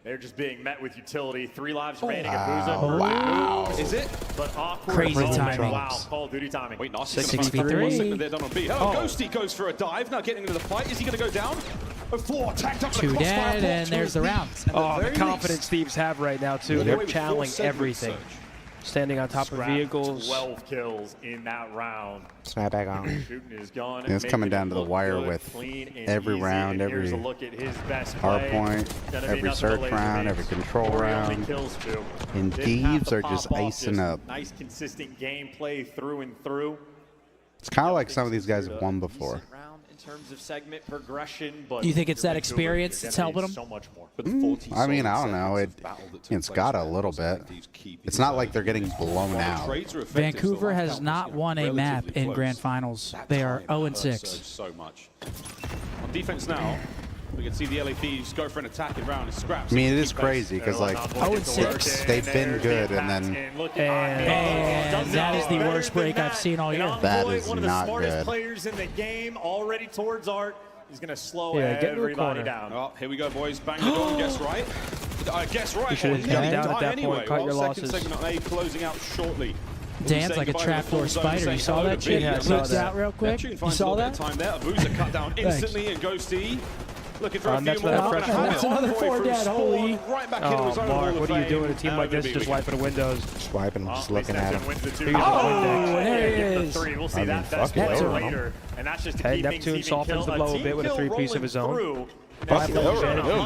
they're just being met with utility. 3 lives remaining. Abuza. Wow. Is it? But awkward. Crazy moment. timing. Wow, Call of Duty timing. Wait, Narcy's 63. 1 second there done on B. Oh, Ghosty goes for a dive. Now getting into the fight. Is he going to go down? A 4 tagged up. 2 dead, and there's the round. Oh, the confidence Thieves have right now, too. They're channeling everything. Standing on top of Scrapped vehicles. 12 kills in that round. Snap back on. Shooting is gone. Yeah, it's coming down to the wire with every round, every hard point, every search round, every control round. And Thieves are just icing up. Nice consistent gameplay through and through. It's kind of like some of these guys have won before. In terms of segment progression, but You think it's that experience that's helping them? so much more. I mean, I don't know. It's got a little bit. It's not like they're getting blown out. Vancouver has not won a map in Grand Finals. They are 0-6. So much. On defense now, we can see the LA Thieves go for an attacking round and scraps. I mean, it is crazy because, like, 0-6. they've been good, and then And that is the worst break I've seen all year. that is one of the not smartest good. players in the game, already towards Art. He's going to slow Yeah, get in the everybody corner. down. Oh, here we go, boys. Bang the door. Guess right. Guess right. You should have Or jumped nearly down at die that anyway. point, cut your Well, losses. Second segment on A closing out shortly. Dan's like a trapdoor spider. You saw that shit? Yeah, I saw Looked that. out real quick. Neptune You finds a saw little bit that? of time there. Abuza cut down instantly, and Ghosty looking for a few That's more. another fresh That's one. another 4 dead. Holy. Right back into his Oh, own Mark, Hall of what are you Fame. doing? A team like Gonna this be just weak. wiping the windows. Swiping, just looking at him. Oh, there it Get the is. 3. We'll see I mean, that best fuck it, player over. later. And that's just to Hey, keep Neptune things softens the blow a bit with a 3-piece of his own. 5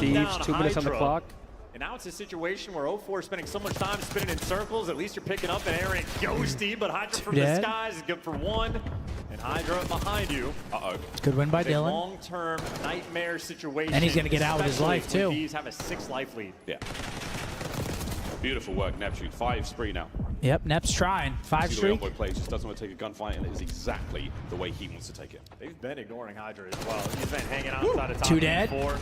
Thieves, 2 minutes on the clock. And now it's a situation where 04 is spending so much time spinning in circles. At least you're picking up an errant Ghosty, but Hydra from the Dead. skies is good for 1. And Hydra behind you. Uh-oh. Good win by A Dylan. long-term nightmare situation. And he's gonna get out with his especially life, when too. These have a 6-life lead. Yeah. Beautiful work, Neptune. 5 spree now. Yep, Nep's trying. 5 See the way streak. Envoy plays, just doesn't want to take a gunfight, and it is exactly the way he wants to take it. They've been ignoring Hydra as well. He's been hanging outside of top 2 dead. 4.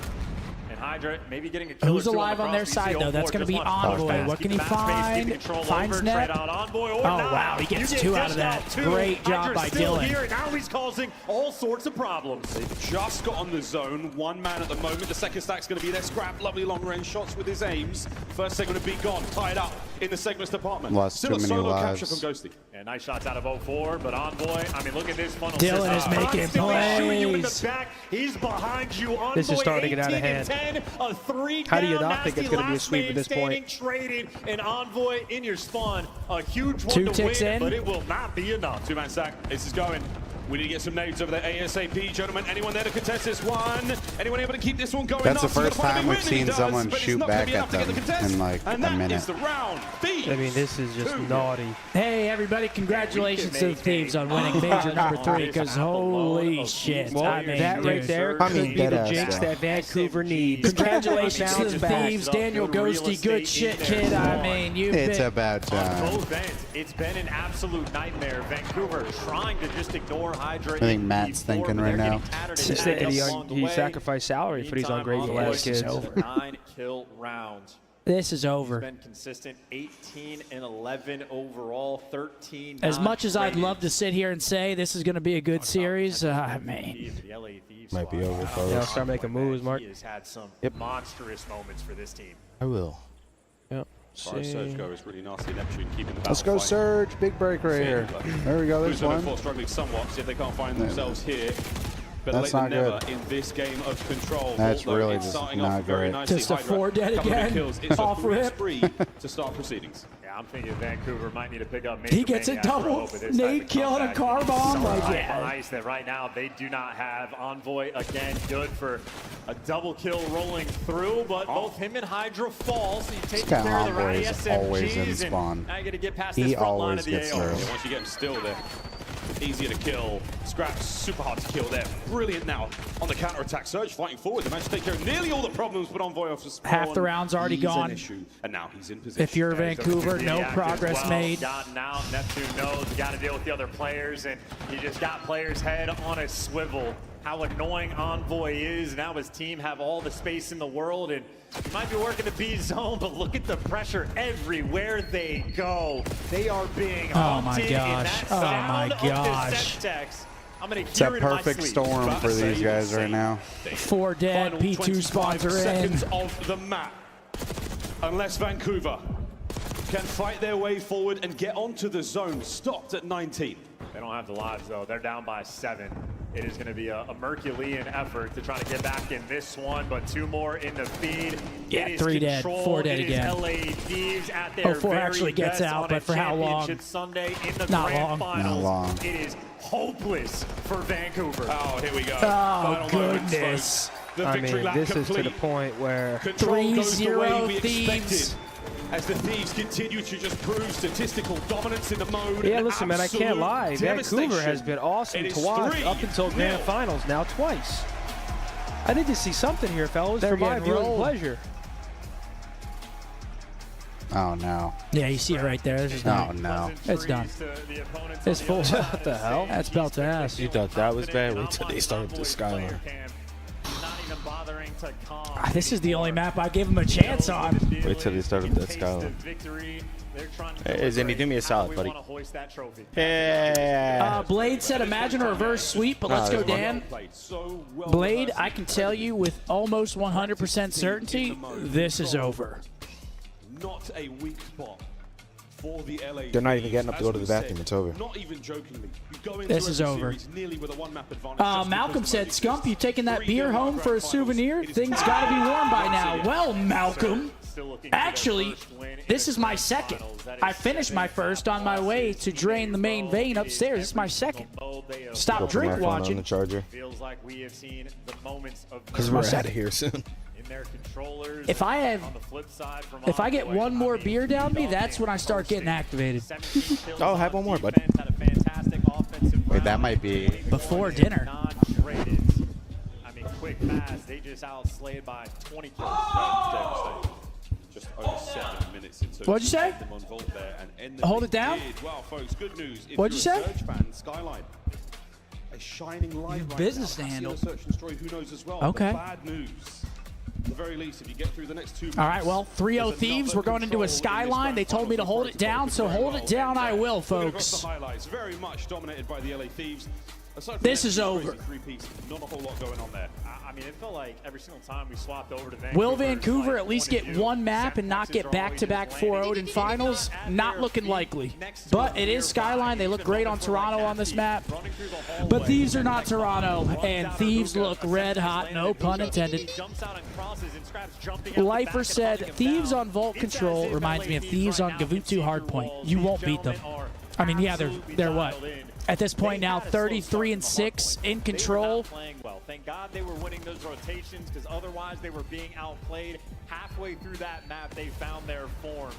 And Hydra maybe getting a kill Who's or 2 alive on their cross. We see side, though? 04 That's going to just be wants Envoy. fast. What can he Keep the map space, keep find? control Finds over, Nep. trade out Envoy or Oh, not. wow. He gets You get 2 out of dished that. too. Great job Hydra's by still Dylan. Here, and now he's causing all sorts of problems. They've just got on the zone. 1 man at the moment. The second stack's going to be there. Scrap, lovely long-range shots with his aims. First segment of B gone, tied up in the segments department. Lost Still too a many solo lives. capture from Ghosty. And nice shots out of 04, but Envoy, I mean, look at this funnel Dylan system. is making Constantly shooting you in the plays. back. He's behind you. Envoy, This is starting to get out of 18 and hand. 10, a 3 How do you down, not think it's nasty gonna be a last sweep man at this standing, point? Traded an Envoy in your spawn. A huge one 2 to ticks win, in. but it will not be enough. 2-man stack. This is going. We need to get some nades over there ASAP. Gentlemen, anyone there to contest this one? Anyone able to keep this one going? That's the Narcy's gonna first find a time win, we've and he seen does, someone but it's shoot not gonna back be at enough to get them the contest. in, like, And a that minute. is the round. Thieves. I mean, this is just naughty. Hey, everybody, congratulations to the Thieves on winning major number 3, because holy shit. Well, I mean, that right dude. there I mean, could be the deadass, jinx though. that Vancouver needs. Congratulations to the back. Thieves. Daniel Ghosty, good shit, kid. I mean, you've It's been... about On time. both ends, it's been an absolute nightmare. Vancouver trying to just ignore Hydra. I think Matt's thinking right now. It's just that he sacrificed salary for these ungrateful ass kids. 9-kill rounds. This is over. Been consistent, 18 and 11 overall, 13. As much as I'd love to sit here and say this is going to be a good series, I mean, Might be over, Yeah, folks. start making moves, Mark. He has had some Yep. monstrous moments for this team. I will. Yep. As far as Surge goes, really nasty. Neptune keeping the battle Let's go, fight. Surge. Big break right here. There we go. There's Boozer one. and 4 struggling somewhat. See if they can't find themselves here. But That's later than not never good. in this game of control. That's although really it's just starting not off very great. nicely. Just a Hydra, 4 dead couple of again. kills. It's Off a 3 rip. spree to start proceedings. Yeah, I'm thinking Vancouver might need to pick up. He gets a double nade kill and a car bomb. Like, On yeah. ice that right now they do not have. Envoy again, good for a double kill rolling through, but both him and Hydra fall, so you take This guy care of the Envoy right is always in SMGs, spawn. and now you got to get past He this front line always of the gets AR. through. Yeah, once you get him still, they're easier to kill. Scraps super hard to kill there. Brilliant now on the counter attack. Surge fighting forward. They managed to take care of nearly all the problems, but Envoy off the spawn. Half the round's already He's an gone. issue. And now he's in position. If you're Vancouver, no progress made. Gotten out. Neptune knows you got to deal with the other players, and he just got players' head on a swivel. How annoying Envoy is. Now his team have all the space in the world, and he might be working the B zone, but look at the pressure everywhere they go. They are being Oh my hunted gosh. in that Oh sound my of the gosh. Semtex. I'm gonna It's hear a it in my perfect sleep. storm for these guys right now. 4 dead. Final P2 spawns 25 are in. seconds of the map. Unless Vancouver can fight their way forward and get onto the zone, stopped at 19. They don't have the lives, though. They're down by 7. It is going to be a Herculean effort to try to get back in this one, but 2 more in the feed. Yeah, It is 3 dead, control. 4 dead It is again. LA Thieves at their 4 very actually gets best out, on but a for how long? championship Sunday in the Not grand long. finals. Not long. It is hopeless for Vancouver. Oh, here we go. Oh, Final moments, goodness. folks. The I victory mean, lap this is to the complete. point where Control goes the way 3-0 we Thieves. expected. As the Thieves continue to just prove statistical dominance in the mode. Yeah, and listen, man, I can't absolute lie. Vancouver has devastation. been awesome It to is watch 3-0. up until grand finals now twice. I need to see something here, fellas, They're for my getting viewing rolled. pleasure. Oh no. Yeah, you see it right there. This is Oh done. no. It's done. It's full. What the hell? That's belt to ass. You thought that was bad? Wait till they start the Skyline. This is the only map I gave him a chance on. Wait till they start up that Skyline. Hey, Zinni, do me a solid, buddy. Yeah. Blade said imagine a reverse sweep, but let's go, Dan. Blade, I can tell you with almost 100% certainty, this is over. Not a weak spot for the LA. They're not even getting up to go As to the we said, bathroom. It's over. Not even jokingly. You go into This is every over. series nearly with a 1-map advantage just Malcolm because said, the Scump, you taking that 3-0 beer home for a grand finals. souvenir? It is Things got to be warm by now. Yeah. Well, Malcolm, actually, this is my second. I finished my first on my way to drain the main vein upstairs. This is my second. Stop Go for drink my phone on watching. the charger. Feels like we have seen the moments of Because we're out of here soon. in their controllers. If I have, On the flip side from if I get Envoy, one more I mean, beer down me, that's when I start getting activated. 17 kills Oh, on have one more, bud. defense, had a fantastic offensive Wait, that round. might be Before dinner. Non-traded. I mean, quick fast. They just outslayed by 20 kills. Just over 7 minutes into What'd you say? them on Vault there and end them Hold they it down? did. Wow, folks, good news. If What'd you you're say? a Surge fan, Skyline, a shining light right business now. to handle. Search and destroy, who knows as well. Okay. But bad news. At the very least, if you get through the next 2 minutes. All right, well, 3-0 there's Thieves. another We're going into control a in this skyline. grand They told me to finals hold it down, so hold it down I will, Looking across folks. the highlights, very much dominated by the LA Thieves. Aside from This that, is two over. crazy three-piece, not a whole lot going on there. I mean, it felt like every single time we swapped over to Vancouver. Will it's Vancouver like at least 1 get to 2. one map and not get back-to-back 4-0'd in finals? Not looking likely. But it is Skyline. They look great on Toronto on this map. But Thieves are not Toronto, and Thieves look red hot, no pun intended. Lifer said, Thieves on Vault Control reminds me of Thieves on Gavutu Hardpoint. You won't beat them. I mean, yeah, they're what? At this point now, 33-6 in control. Playing well. Thank God they were winning those rotations, because otherwise they were being outplayed. Halfway through that map, they found their form,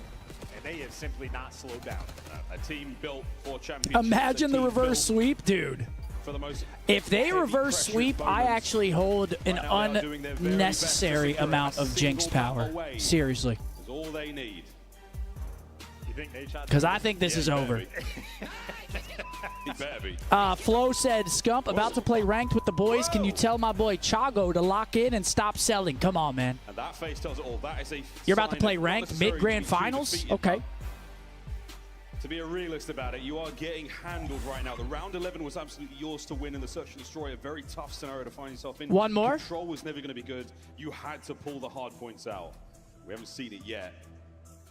and they have simply not slowed down. A team built for championships. Imagine the reverse sweep, dude. For the most If they heavy reverse pressure sweep, I opponents. actually hold an Right now they are doing their very best to unnecessary secure amount a of Jinx single power. map away. Seriously. Is all they need. You think they shot? Because I think this is over. It better be. Flo said, Scump, about to play ranked with the boys. Can you tell my boy Chago to lock in and stop selling? Come on, man. And that face tells it all. That is a You're about to sign play of not ranked necessarily mid-grand to be too finals? defeated, Okay. To be a realist about it, you are getting handled right now. The round 11 was absolutely yours to win in the Search and Destroy, a very tough scenario to find yourself in. One more? Control was never going to be good. You had to pull the hard points out. We haven't seen it yet.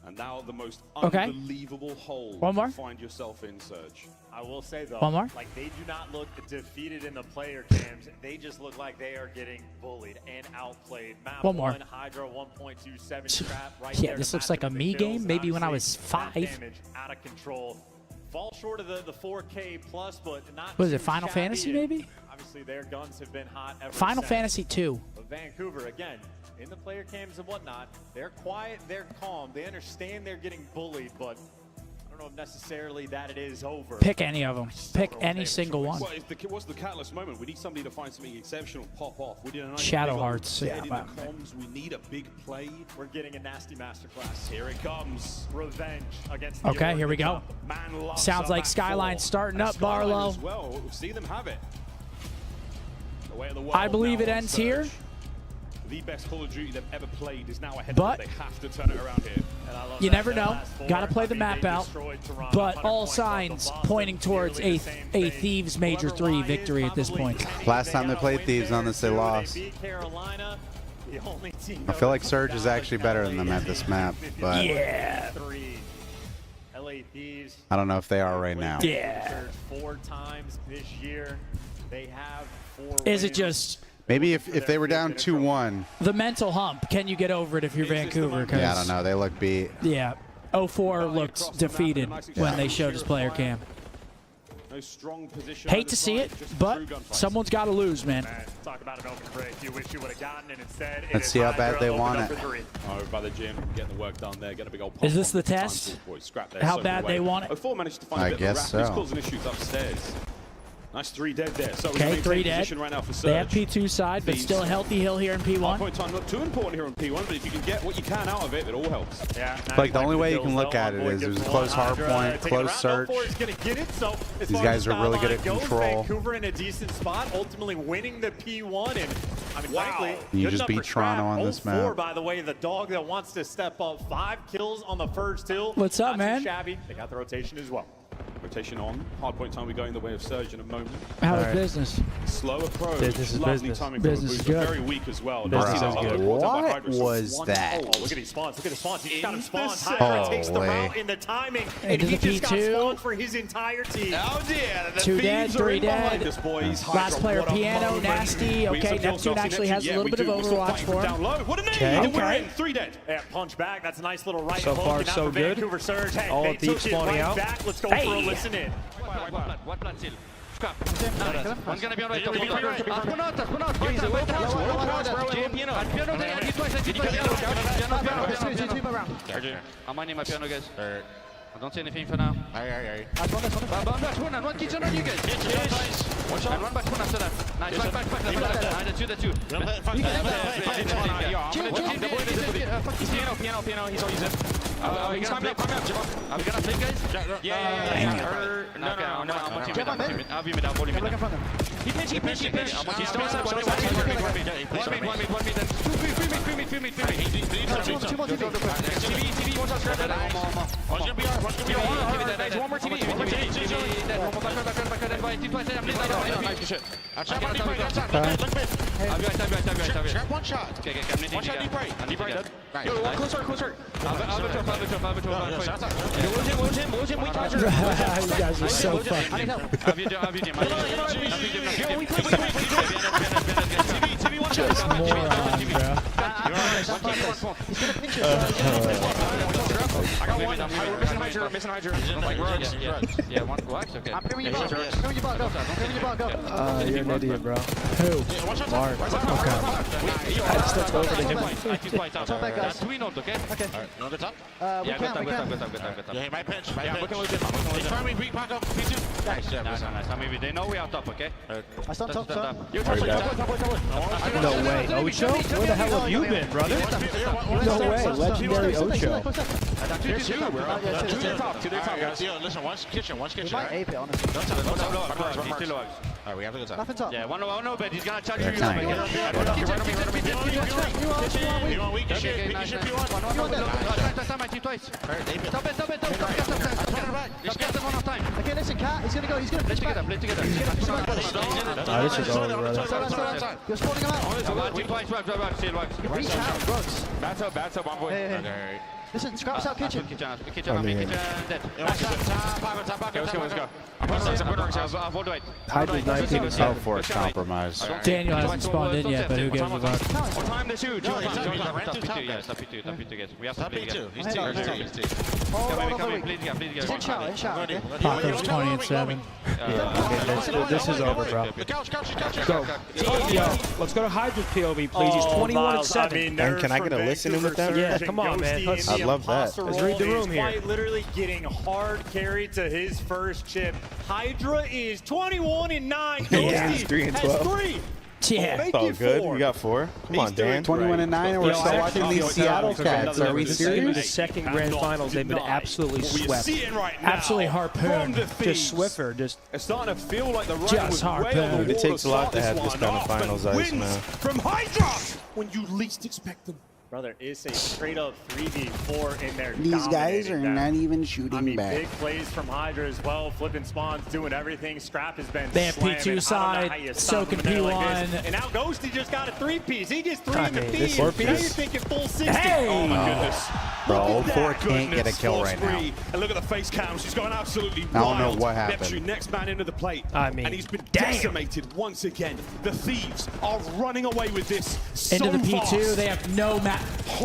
And now the most Okay. unbelievable hole One more? to find yourself in, Surge. I will say though, One more? like they do not look defeated in the player cams. They just look like they are getting bullied and outplayed. Map One more. Hydra 1.27 trap right Yeah, there this to looks match like a up the me kills. game, maybe when I Obviously, was map 5. damage out of control. Fall short of the 4K plus, but not What is it, too Final shabby. Fantasy, And maybe? Obviously, their guns have been hot ever Final since. Fantasy 2. But Vancouver, again, in the player cams and whatnot, they're quiet, they're calm, they understand they're getting bullied, but I don't know if necessarily that it is over. Pick any of them. Pick any single one. Well, what's the catalyst moment? We need somebody to find something exceptional, pop off. We need a nice Shadow big Hearts, dead yeah, in wow. the comms. We need a big play. We're getting a nasty masterclass. Here it comes. Revenge against the Okay, here we go. Man loves Sounds a like back Skyline four. starting And up, Skyline Barlow. as well. We'll see them have it. The way of the I world believe now it on ends Surge. here. The best Call of Duty they've ever played is now ahead But of them. They have to turn it around here. you never know. Got to play the map out. But all signs pointing towards a Thieves Major 3 victory at this point. Last time they played Thieves on this, they lost. I feel like Surge is actually better than them at this map, but Yeah. I don't know if they are right now. Yeah. 4 times this year. They have 4 Is it wins. just Maybe if they were down 2-1. the mental hump? Can you get over it if you're Vancouver? 'Cause Yeah, I don't know. They look beat. Yeah. 04 looked defeated when they showed his player cam. No strong position. Hate to see it, but someone's got to lose, man. Talk about an open break you wish you would have gotten, and instead it Let's is see how Hydra bad they open want up it. for 3. Over by the gym, getting the work done there, get a big old pop. Is this the on. Time test? to avoid scrap there, How soak bad away. they want it? 04 managed to find I a bit of a guess wrap. He's so. causing issues upstairs. Nice 3 dead there. So Okay, 3 dead. Right now for They have Surge. P2 side, but Thieves. still a healthy hill here in P1. Point time not too important here on P1, but if you can get what you can out of it, it all helps. Yeah, Like the only way you can look at it is it was a close hard point, close search. These guys are really good at control. Vancouver in a decent spot, ultimately winning the P1, and I mean, frankly, You good just enough beat for Scrap. Toronto on this 0-4, map. by the way, the dog that wants to step up. 5 kills on the first hill. What's up, Not too man? Shabby. They got the rotation as well. Rotation on. Hard point time, we go in the way of Surge in a moment. How's business? Slow approach. Business is Lovely business. timing from Business the is boost, but good. very weak as well. Business Nice is to see good. that. Well done by What Hydra. So was 1-0. that? Oh, look at these spawns. Look at the spawns. He just got him In spawned. the Hydra set. takes the Holy. route in the timing, and Into he the just got P2. spawned for his entire team. Oh dear, the 2 dead, Thieves are 3 in behind dead. us, boys. Last Hydra, player, what a Piano, moment. nasty. We have Okay, some kills, Neptune Nasty actually has a Yeah, little we bit of do. We're still Overwatch fighting for from him. down low. What a nade! Okay. And we're Okay. in. 3 dead. Yeah, punch back. That's a nice little right So hook. far, and now so for good. Vancouver Surge. Hey, All they Thieves took it spawning right out. back. Let's go for a Hey. listen in. One plant still. Scrap. One's gonna be on right top. Piano, I'm mining my piano, guys. I don't see anything for now. Run back kitchen on you guys. One shot. And run back one after that. Nice, back. That's you. Piano, he's all using. He's coming up. Are we gonna flip, guys? Yeah. No, I'm watching mid. I'll be mid, I'll volume mid. He pinch. He's still inside. One mid, then. Two mid. TV, one shot, scrap that. One's gonna be ours. One more TV. Back, then by two twice. I'm leading. Nice shit. I'll be right. One shot. Okay, I'm leading. One shot deep right. Deep right. Nice. Yo, closer. I'll be 12. Wait, You guys are so fucking. Just moron, bro. I got one. We're missing Hydra. Yeah, one wax, okay. You're an idiot, bro. Who? Mark. Okay. I just looked over to him. Top back, guys. We know, okay? Okay. You want to top? Yeah, good top. Yeah, he might pinch. Yeah, we can lose him. Back up. P2. Nice. I mean, they know we are top, okay? I stand top, sir. You top. No way. Ocho? Where the hell have you been, brother? No way. Legendary Ocho. Two their top, guys. Yo, listen, one's kitchen. We might ape it, honestly. Don't tell it. He's still logs. Alright, we have to go top. Nothing's up. Yeah, one no, but he's gonna charge you. They're tiny. You want weak? You should P1. Twice. Alright, ape it. Stop it. One more time. Okay, listen, Cat, he's gonna go. He's gonna Play push back. together. This is over, brother. You're spawning him out. Twice, still wax. Reach out, Brooks. Bats up, 1 point. Hey. Okay, alright. Listen, Scrap's out kitchen. Kitchen, dead. Let's go, let's go. Hydra's 19 and 7. Force compromise. Daniel hasn't spawned in yet, but who gives a fuck? What time this huge? Top P2, yes, top P2, guys. We have to play together. He's T. Paco's 20 and 7. This is over, bro. Go. Yo, let's go to Hydra's POV, please. He's 21 and 7. And can I get a listen in with them? Yeah, come on, man. I'd love that. Let's read the room here. Quite literally getting hard carried to his first chip. Hydra is 21 and 9. Yeah, he's 3 and 12. Yeah. Oh, good. We got 4. Come on, Dan. 21 and 9, and we're still watching these Seattle Cats. Are we In the serious? second grand finals, they've been absolutely swept. Absolutely harpooned. Just Swiffer. Just. It's starting to feel like the rain Just was way on the harpoon. wall It takes to a lot start to have this one kind of off, finals and ice, wins man. from Hydra when you least expect them. Brother, it's a straight up 3v4 in there. These guys are dominating them. not even shooting I mean, back. big plays from Hydra as well. Flipping spawns, doing everything. Scrap has been They have slamming. P2 I don't know side, how you stop soaking him in there like P1. this. And now Ghosty just got a 3-piece. He gets 3 in the mean, feed. this Now is- you're thinking full 60. Hey! Oh my goodness. Bro, Look at 04 that can't get a goodness, kill right now. Force free. And look at the face cams. He's gone absolutely I don't know wild. what happened. Neptune, next man into the plate. I mean, and he's been damn. decimated once again. The Thieves are running away with this Into the P2, fast. they have no map. These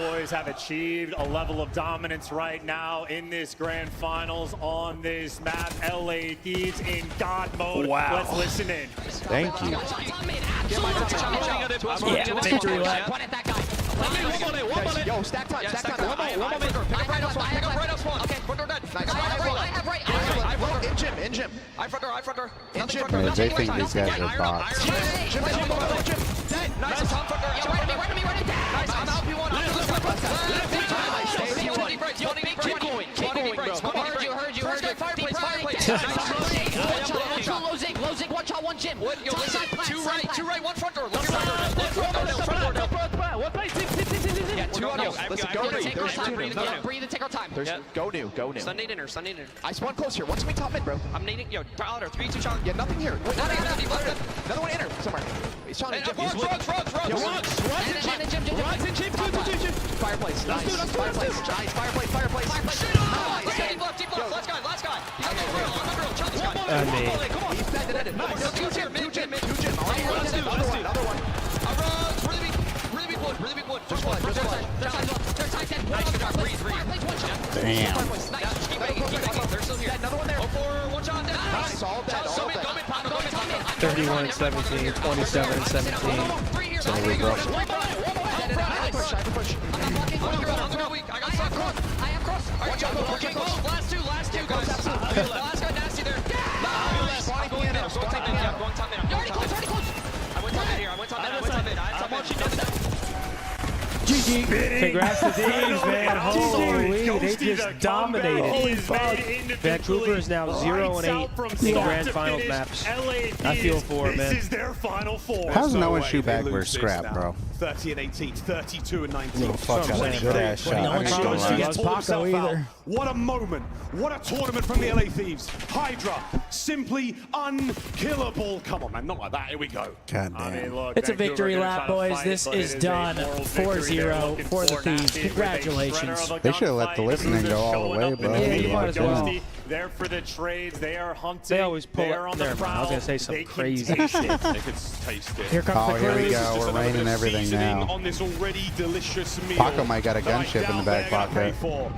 boys have achieved a level of dominance right now in this grand finals on this map. LA Thieves in God mode. Wow. Let's listen in. Thank you. Yeah, victory lap. Yo, stack time, stack time. One moment. Pick up right up spawn. Okay, front door dead. Nice. I have in gym, in gym. I front door. In gym. Yeah, they think these guys are bots. Gym. Dead. Nice. Top front door. Nice. I'm out P1. Keep going. Heard you. Fireplace. Low zig, one shot, one gym. Two right, one front door. Left front door. Yeah, 2 on you. Listen, go new. Breathe and take our time. Go new. Sunday dinner. I spawn close here. What's me top mid, bro? I'm nading. Yo, Tyler, 3-2 shot. Yeah, nothing here. Another one inner somewhere. He's shot in gym. Frogs. Runs in gym. Fireplace. Nice. Fireplace. Deep left. Last guy. I mean, Two gym. Another one. Really big wood. Just blood. Damn. They're still here. Another one there. 1 shot. Nice. All dead. 31 and 17, 27 and 17. So we broke. Push. I got stuck. I have cross. Last two guys. Last guy nasty there. Going top mid. You're already close. I went top mid. I'm watching this. GG. Congrats to Thieves, man. Holy, they just dominated. Vancouver is now 0 and 8 in grand finals maps. I feel for it, man. This is their final 4. How's no one way shoot they back lose versus this Scrap, now. bro? 30 and 18, 32 and 19. Little fuck out of good ass shot. No one I ain't gonna shoots lie. against Paco either. What a moment. What a tournament from the LA Thieves. Hydra, simply unkillable. Come on, man, not like that. Here we go. God I mean, damn. look, It's a Vancouver victory gonna lap, try to boys. fight, This but it is a done. moral victory they're 4-0 looking for the for. Thieves. Nasty with a Congratulations. sprinter of a They should've let the gunfight. listening go all the Showing way, up in bro. the Yeah, lead. you might as well. Ghosty there for the trades. They are hunting. They always pull They are it. on the Never mind. I was prowl. going to say some They can crazy taste shit. it. They could taste it. Here comes Oh, the here we cruise. go. We're raining everything Seasoning now. on this already delicious meal. Paco might got a that I gunship in the doubt back they're gonna pay pocket. for.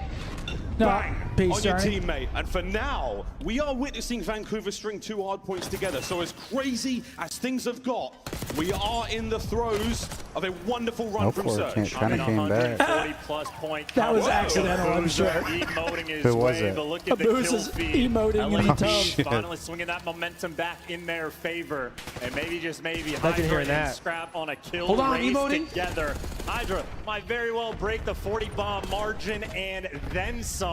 No, Bang peace, on your Johnny. teammate. And for now, we are witnessing Vancouver string 2 hard points together. So as crazy as things have got, we are in the throes of a wonderful run from Surge. Kind of came back. 40-plus point. That was comeback. accidental, I'm sure. Emoting his Who was way, it? but look at the Abuse kill is feed. emoting in the LA tub. Thieves finally swinging that momentum back in their favor. And maybe, just maybe, Hydra hearing and that. Scrap on a kill Hold on, race emoting. together. Hydra might very well break the 40-bomb margin and then some.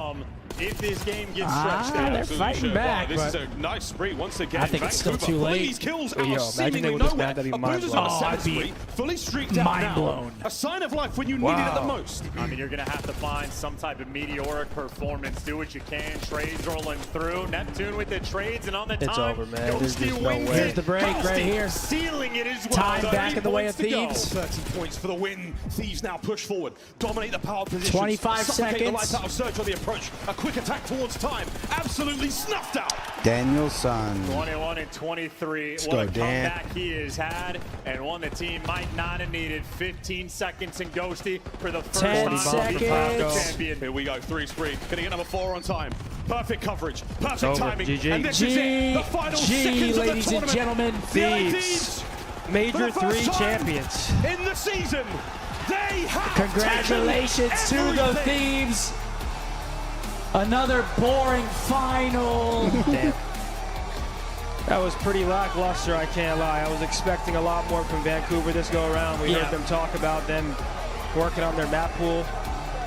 if this game gets stretched out. They're fighting back. This is but a nice spree once again. I think it's still too pulling late. these kills Yo, out imagine seemingly they would just nowhere. mad that he A mind Bruiser's blown. on a Oh, seventh I'd be spree, fully streaked out mind now. blown. A sign of life when you need it at the most. I mean, you're going to have to find some type of meteoric performance. Do what you can. Trades rolling through. Neptune with the trades, and on the It's time, over, man. There's Ghosty just no wins way. it. Here's the break right Ghosty here. sealing it as well. Time 30 back in the way of points to go. Thieves. 30 points for the win. Thieves now push forward, dominate the power position. 25 suffocate the seconds. life out of Surge on the approach. A quick attack towards time. Absolutely snuffed out. Danielson. 21 and 23. Let's What go, a Dan. comeback he has had, and one the team might not have needed. 15 seconds in Ghosty for the first 10 time seconds. champion. Here we go, 3 spree. Gonna get number 4 on time. Perfect coverage, perfect over. timing. GG. And this is it. The final seconds of ladies the and tournament. gentlemen. The LA Thieves. Thieves, Major for the first 3 time champions. in the season. They have Congratulations to taken the everything. Thieves. Another boring final. Damn. That was pretty lackluster, I can't lie. I was expecting a lot more from Vancouver this go around. We heard them talk about them working on their map pool.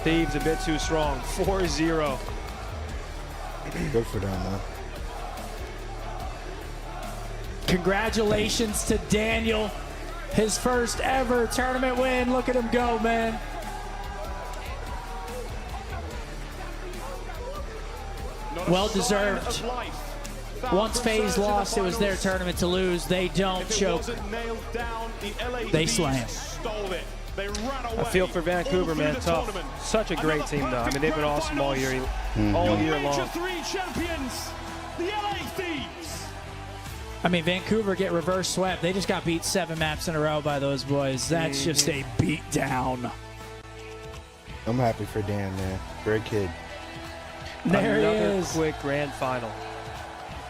Thieves a bit too strong. 4-0. Good for them, man. Congratulations to Daniel. His first ever tournament win. Look at him go, man. Not a Well sign deserved. of life. Once FaZe Surge in the lost, it was their finals. tournament to lose. They don't If it choke. wasn't nailed down, the LA They Thieves slam. stole it. They ran away. I feel for Vancouver, all through man. the Tough. tournament. Such a great team, though. I mean, they've been awesome all year, all Your year Major long. 3 champions, the LA Thieves. I mean, Vancouver get reverse swept. They just got beat 7 maps in a row by those boys. That's just a beat down. I'm happy for Dan, man. Great kid. There he Another is. quick grand final.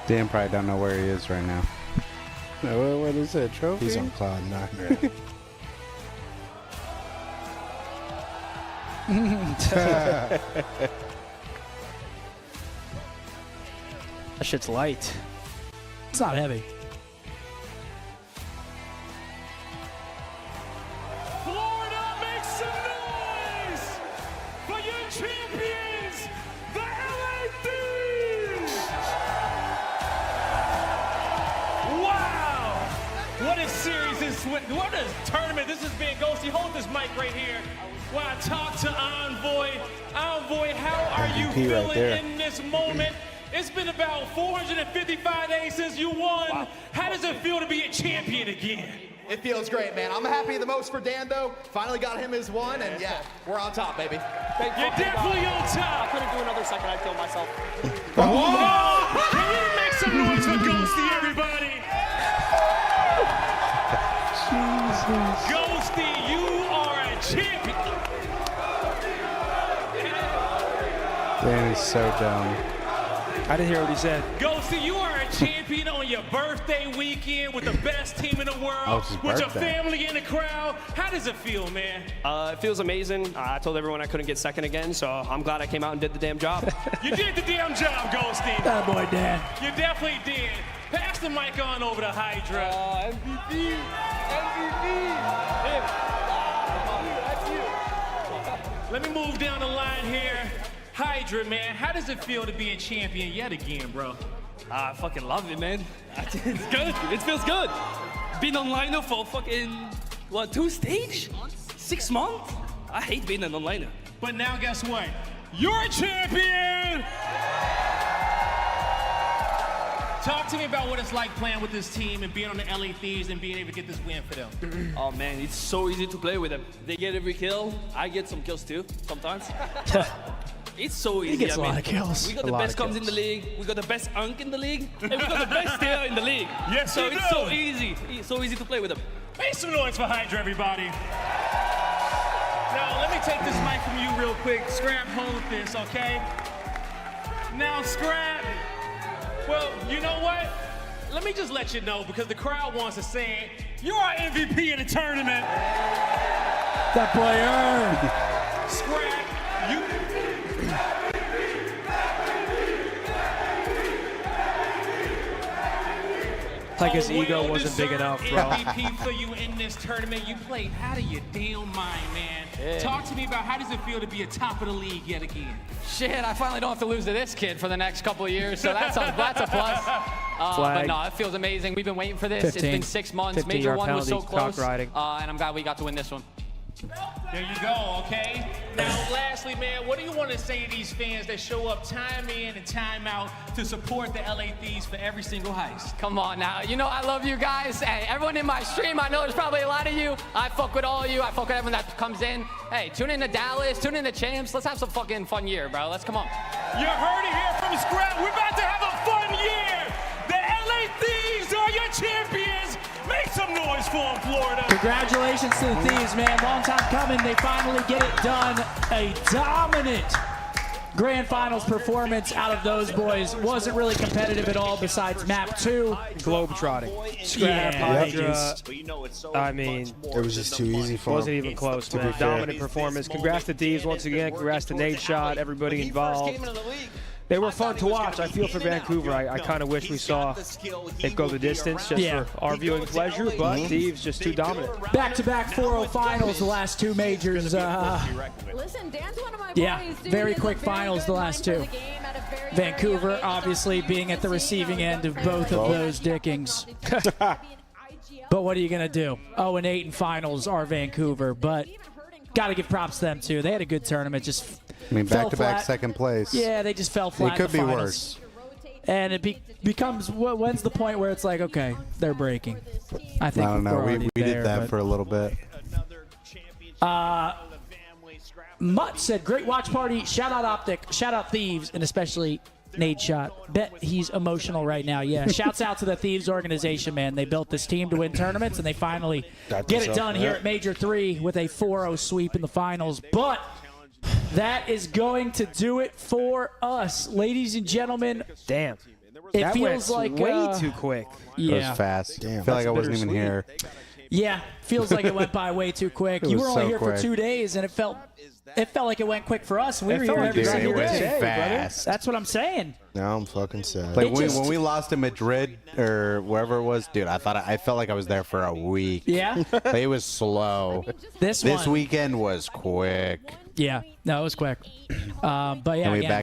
Dan probably don't know where he is right now. No, what is it? Trophy? He's on cloud 9. That shit's light. It's not heavy. Florida, make some noise for your champions, the LA Thieves! Wow! What a series this, what a tournament this has been. Ghosty, hold this mic right here. While I talk to Envoy. Envoy, how are you MVP feeling right there. in this moment? It's been about 455 days since you won. Wow. How does it feel to be a champion again? It feels great, man. I'm happy the most for Dan, though. Finally got him his one, and yeah, we're on top, baby. You're definitely on top. I couldn't do another second, I'd kill myself. Whoa! Can we make some noise for Ghosty, everybody? Ghosty, you are a champion. Dan is so dumb. I didn't hear what he said. Ghosty, you are a champion on your birthday weekend with the best team in the world, Oh, it's his with your birthday. family in the crowd. How does it feel, man? It feels amazing. I told everyone I couldn't get second again, so I'm glad I came out and did the damn job. You did the damn job, Ghosty. That boy, Dan. You definitely did. Pass the mic on over to Hydra. MVP! Let me move down the line here. Hydra, man, how does it feel to be a champion yet again, bro? I fucking love it, man. It's good. It feels good. Been online for fucking, 2 stage? 6 months? I hate being an onliner. But now guess what? You're a champion! Talk to me about what it's like playing with this team and being on the LA Thieves and being able to get this win for them. Oh man, it's so easy to play with them. They get every kill. I get some kills too, sometimes. It's so easy. He gets a lot of kills. We got A the lot best of comms in kills. the league. We got the best unk in the league. And we got the best tier in the league. Yes, so we it's do. so easy. It's so easy to play with them. Make some noise for Hydra, everybody. Now, let me take this mic from you real quick. Scrap, hold this, okay? Now, Scrap, well, you know what? Let me just let you know, because the crowd wants to say it. You're our MVP of the tournament. That boy earned. Scrap, you... Like his ego wasn't big enough, bro. MVP for you in this tournament. You played out of your damn mind, man. Yeah. Talk to me about how does it feel to be a top of the league yet again? Shit, I finally don't have to lose to this kid for the next couple of years, so that's a plus. But no, it feels amazing. We've been waiting for this. 15. It's been 6 months. 15 Major yard 1 was so penalty, cock close, riding. and I'm glad we got to win this one. There you go, okay? Now, lastly, man, what do you want to say to these fans that show up time in and time out to support the LA Thieves for every single heist? Come on now. You know I love you guys. Hey, everyone in my stream, I know there's probably a lot of you. I fuck with all of you. I fuck with everyone that comes in. Hey, tune in to Dallas, tune in to Champs. Let's have some fucking fun year, bro. Let's come on. You heard it here from Scrap. We're about to have a fun year. The LA Thieves are your champions. Make some noise for them, Florida. Congratulations to the Thieves, man. Long time coming. They finally get it done. A dominant grand finals performance out of those boys. Wasn't really competitive at all besides map 2. Globetrotting. Scrap, Hydra. I mean, it was just too easy for him. Wasn't even close, man. Dominant performance. Congrats to Thieves once again. Congrats to Nate Shot, everybody involved. They were fun to watch. I feel for Vancouver. I kind of wish we saw it go the distance just for our viewing pleasure, but Thieves just too dominant. Back-to-back 4-0 finals, the last two majors. Listen, Dan's one of my boys, dude. Very quick finals, the last two. Vancouver, obviously, being at the receiving end of both of those dickings. But what are you going to do? 0-8 in finals are Vancouver, but got to give props to them, too. They had a good tournament, just I mean, back-to-back flat. second place. Yeah, they just fell flat. It could in the be finals. worse. And it becomes, when's the point where it's like, okay, they're breaking? I think I don't know. We did that for a little bit. Mutt said, great watch party. Shout out Optic. Shout out Thieves, and especially Nade Shot. Bet he's emotional right now. Yeah, shouts out to the Thieves organization, man. They built this team to win tournaments, and they finally get it done here at Major 3 with a 4-0 sweep in the finals. But that is going to do it for us, ladies and gentlemen. Damn. It that feels like way too quick. Yeah. It was fast. Damn, I feel like I wasn't even here. Yeah, feels like it went by way too quick. You were only here for 2 days, and it felt like it went quick for us. We were here every single day, brother. That's what I'm saying. Now I'm fucking sad. Like when we lost in Madrid or wherever it was, dude, I felt like I was there for a week. Yeah? Like, it was slow. This weekend was quick. Yeah, no, it was quick. But yeah, and we again,